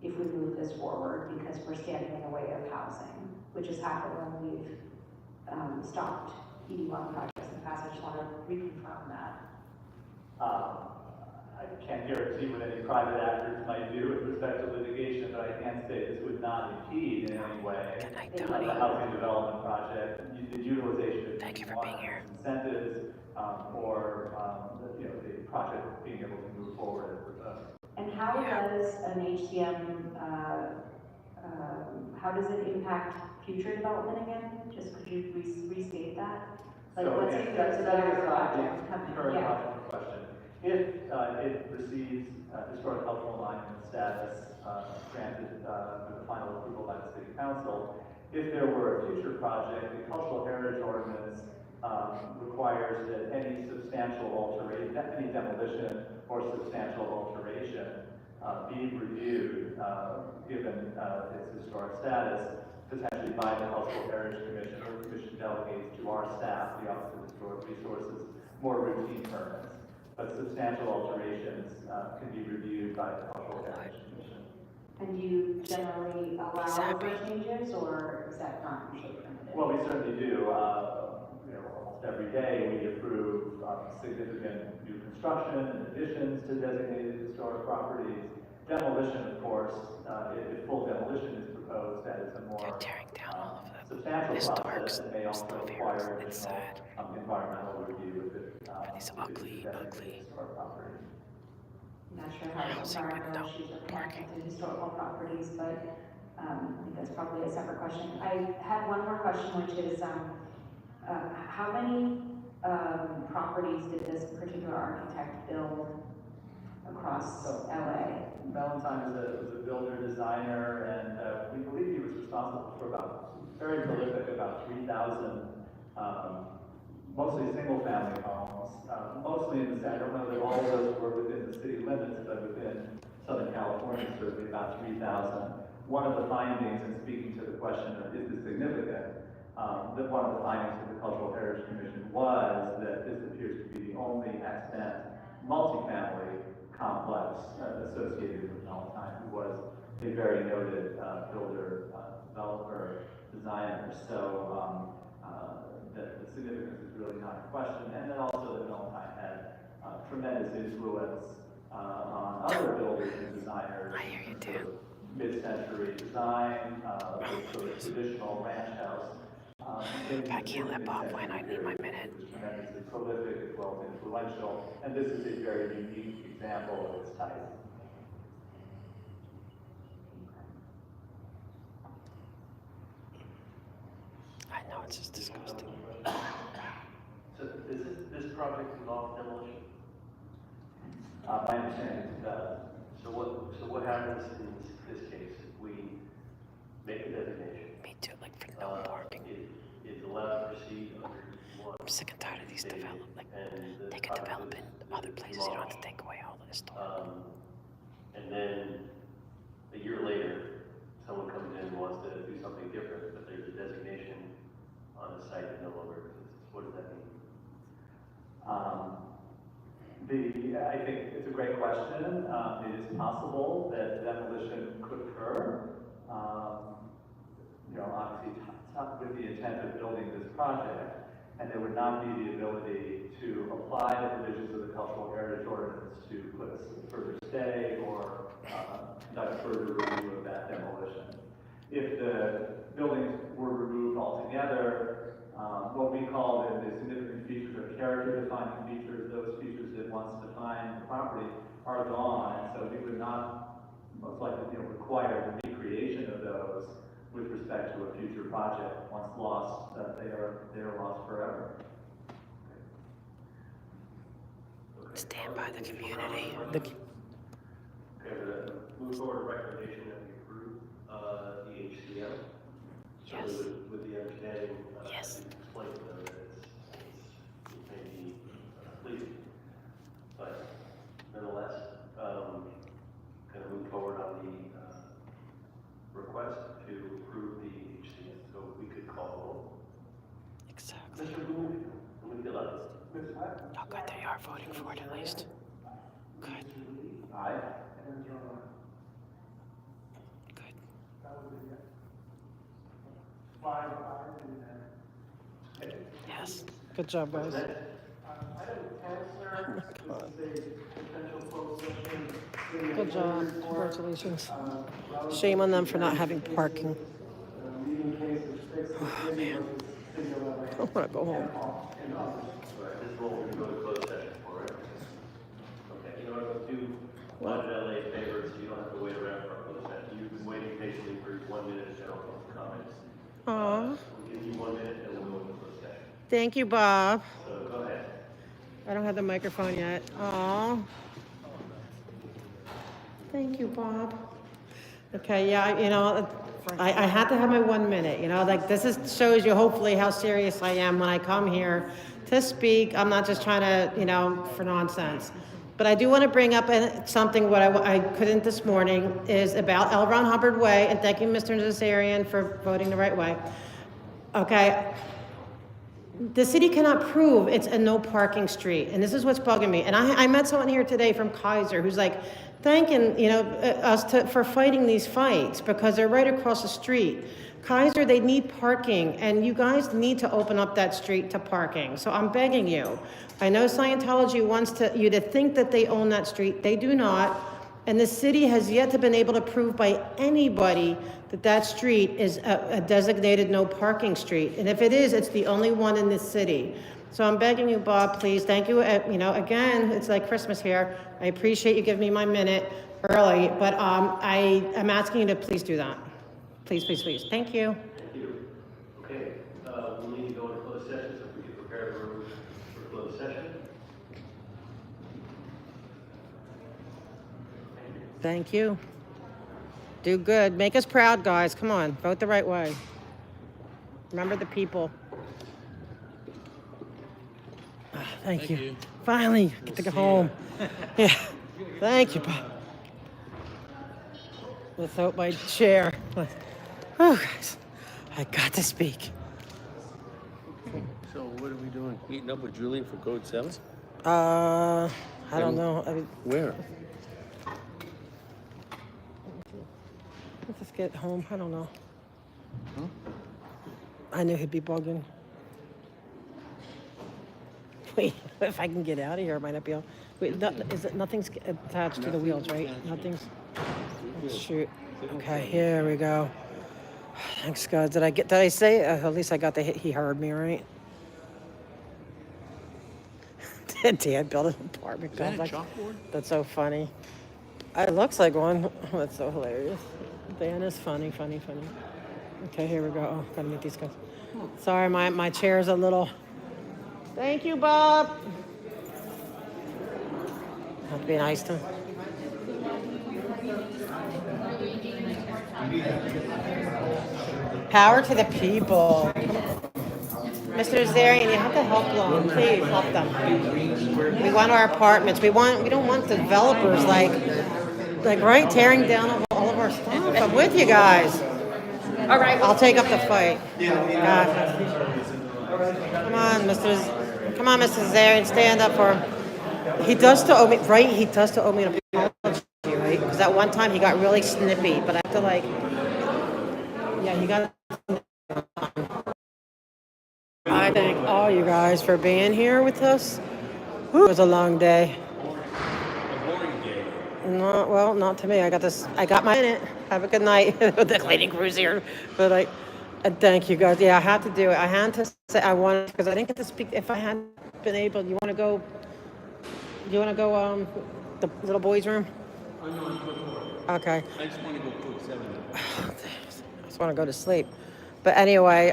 if we move this forward because we're standing in the way of housing, which has happened when we've stopped ED1 projects in the past. I just want to reconfirm that. I can't guarantee what any private actors might do with respect to litigation, but I can say this would not impede in any way the housing development project, the utilization of incentives, or the project being able to move forward. And how does an HDM, how does it impact future development again? Just could you restate that? Like, So, let's say there's another project coming. Question. If it receives historic cultural monument status granted with the final approval by the city council, if there were a future project, the cultural heritage ordinance requires that any substantial alteration, any demolition or substantial alteration be reviewed, given its historic status, potentially by the Cultural Heritage Commission, or the commission delegates to our staff, the Office of Historic Resources, more routine permits. But substantial alterations can be reviewed by the Cultural Heritage Commission. And do you generally allow for changes, or is that not usually permitted? Well, we certainly do. every day. We approve significant new construction and additions to designated historic properties. Demolition, of course, if full demolition is proposed, that is a more substantial process that may also require additional environmental review if it is designated historic property. I'm not sure how environmental issues are connected to historical properties, but I think that's probably a separate question. I had one more question, which is how many properties did this particular architect build across LA? Valentine was a builder designer, and we believe he was responsible for very prolific, about 3,000, mostly single-family homes, mostly in the, I don't know that all of those were within the city limits, but within Southern California, certainly about 3,000. One of the findings, and speaking to the question of is this significant, that one of the findings of the Cultural Heritage Commission was that this appears to be the only extant multifamily complex associated with Valentine, who was a very noted builder, developer, designer. So the significance is really not a question. And then also that Valentine had tremendous influence on other builders and designers in terms of mid-century design, sort of traditional ranch house. I can't let Bob win, I need my minute. It was tremendously prolific as well as influential, and this is a very unique example of its type. I know, it's just disgusting. So does this project involve demolition? My understanding is it does. So what happens in this case if we make a designation? Me too, like for no parking. It's allowed to proceed under one. I'm sick and tired of these develop, like, they can develop in other places, you don't have to take away all the historic. And then a year later, someone comes in and wants to do something different, but there's a designation on the site that no longer exists. What does that mean? I think it's a great question. It is possible that demolition could occur. Obviously, with the intent of building this project, and there would not be the ability to apply the provisions of the Cultural Heritage Ordinance to put a further stay or conduct further review of that demolition. If the buildings were removed altogether, what we call the significant features or character-defining features, those features that once defined the property, are gone, and so we would not most likely require the recreation of those with respect to a future project. Once lost, they are lost forever. Stand by the community. Okay, move forward a recommendation that we approve the HCM. Yes. So with the understanding, yes. Explain to them that it may be pleasing, but nonetheless, going to move forward on the request to approve the HCM. So we could call the roll. Exactly. Mr. Bloomfield. Oh, good, they are voting for it at least. Good. Aye. Good. Yes. Good job, guys. Item 10, sir, this is a potential closed session. Good job. Congratulations. Shame on them for not having parking. Leading case of 6 I want to go home. This roll we're going to go to closed session for it. Okay, you know what, do Audit LA favor, so you don't have to wait around for a closed session. You've been waiting patiently for 1 minute of general public comments. Aw. We'll give you 1 minute and we'll go into closed session. Thank you, Bob. So go ahead. I don't have the microphone yet. Aw. Thank you, Bob. Okay, yeah, I had to have my 1 minute, like shows you hopefully how serious I am when I come here to speak. I'm not just trying to, for nonsense. But I do want to bring up something what I couldn't this morning is about L. Ron Hubbard Way, and thank you, Mr. Nazarian, for voting the right way. Okay. The city cannot prove it's a no parking street, and this is what's bugging me. And I met someone here today from Kaiser who's like thanking us for fighting these fights because they're right across the street. Kaiser, they need parking, and you guys need to open up that street to parking. So I'm begging you. I know Scientology wants you to think that they own that street. They do not. And the city has yet to been able to prove by anybody that that street is a designated no parking street. And if it is, it's the only one in this city. So I'm begging you, Bob, please, thank you. Again, it's like Christmas here. I appreciate you giving me my minute early, but I am asking you to please do that. Please, please, please. Thank you. Thank you. Okay, we'll need to go into closed session, so if we can prepare for closed session. Thank you. Do good. Make us proud, guys. Come on, vote the right way. Remember the people. Thank you. Finally, get to go home. Yeah. Thank you, Bob. Without my chair. Oh, guys, I got to speak. So what are we doing? Meeting up with Julian for Code 7? I don't know. Where? Let's just get home. I don't know. Huh? I knew he'd be bugging. Wait, if I can get out of here, I might not be able. Wait, nothing's attached to the wheels, right? Nothing's. Oh, shoot. Okay, here we go. Thanks, God. Did I say? At least I got the hit. He heard me, right? Dad built an apartment complex. That's so funny. It looks like one. That's so hilarious. Dan is funny. Okay, here we go. Oh, gotta meet these guys. Sorry, my chair's a little. Thank you, Bob. Have to be nice to him. Power to the people. Mr. Zarian, you have to help them. Please help them. We want our apartments. We don't want developers like right, tearing down all of our stuff. I'm with you guys. All right, I'll take up the fight. Come on, Mr. Zarian, stand up for him. He does still owe me, right? He does still owe me an apology, right? Because that one time he got really snippy, but I have to he got. I thank all you guys for being here with us. Whew, it was a long day. Well, not to me. I got my minute. Have a good night. The cleaning crew's here. But thank you guys. Yeah, I had to do it. I had to say I wanted, because I didn't get to speak. If I hadn't been able, you want to go, the little boys' room? Okay. I just want to go Code 7. I just want to go to sleep. But anyway,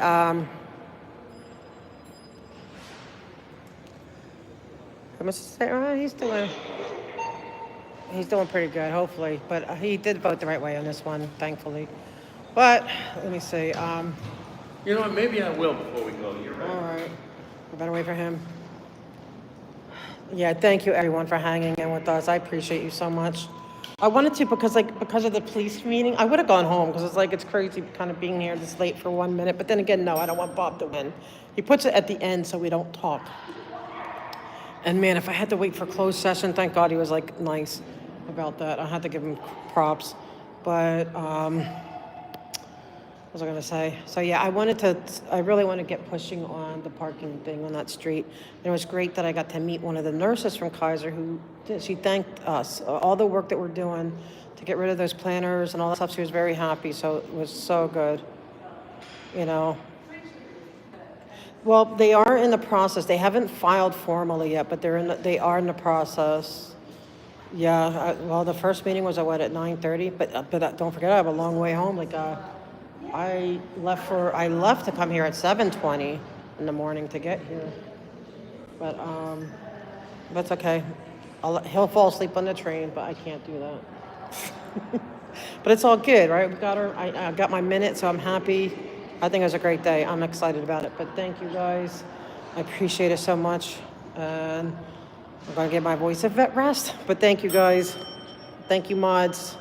he's doing pretty good, hopefully. But he did vote the right way on this one, thankfully. But let me see. You know what? Maybe I will before we go. You're right. All right. I better wait for him. Yeah, thank you everyone for hanging in with us. I appreciate you so much. I wanted to because of the police meeting, I would have gone home because it's crazy kind of being here this late for 1 minute. But then again, no, I don't want Bob to win. He puts it at the end so we don't talk. And man, if I had to wait for closed session, thank God he was nice about that. I had to give him props. But what was I going to say? So yeah, I really want to get pushing on the parking thing on that street. And it was great that I got to meet one of the nurses from Kaiser she thanked us, all the work that we're doing to get rid of those planners and all that stuff. She was very happy, so it was so good, Well, they are in the process. They haven't filed formally yet, but they are in the process. Yeah, well, the first meeting was at 9:30, but don't forget I have a long way home. I left to come here at 7:20 in the morning to get here. But that's okay. He'll fall asleep on the train, but I can't do that. But it's all good, right? I got my minute, so I'm happy. I think it was a great day. I'm excited about it. But thank you guys. I appreciate it so much. And I'm going to give my voice a vet rest. But thank you guys. Thank you, mods.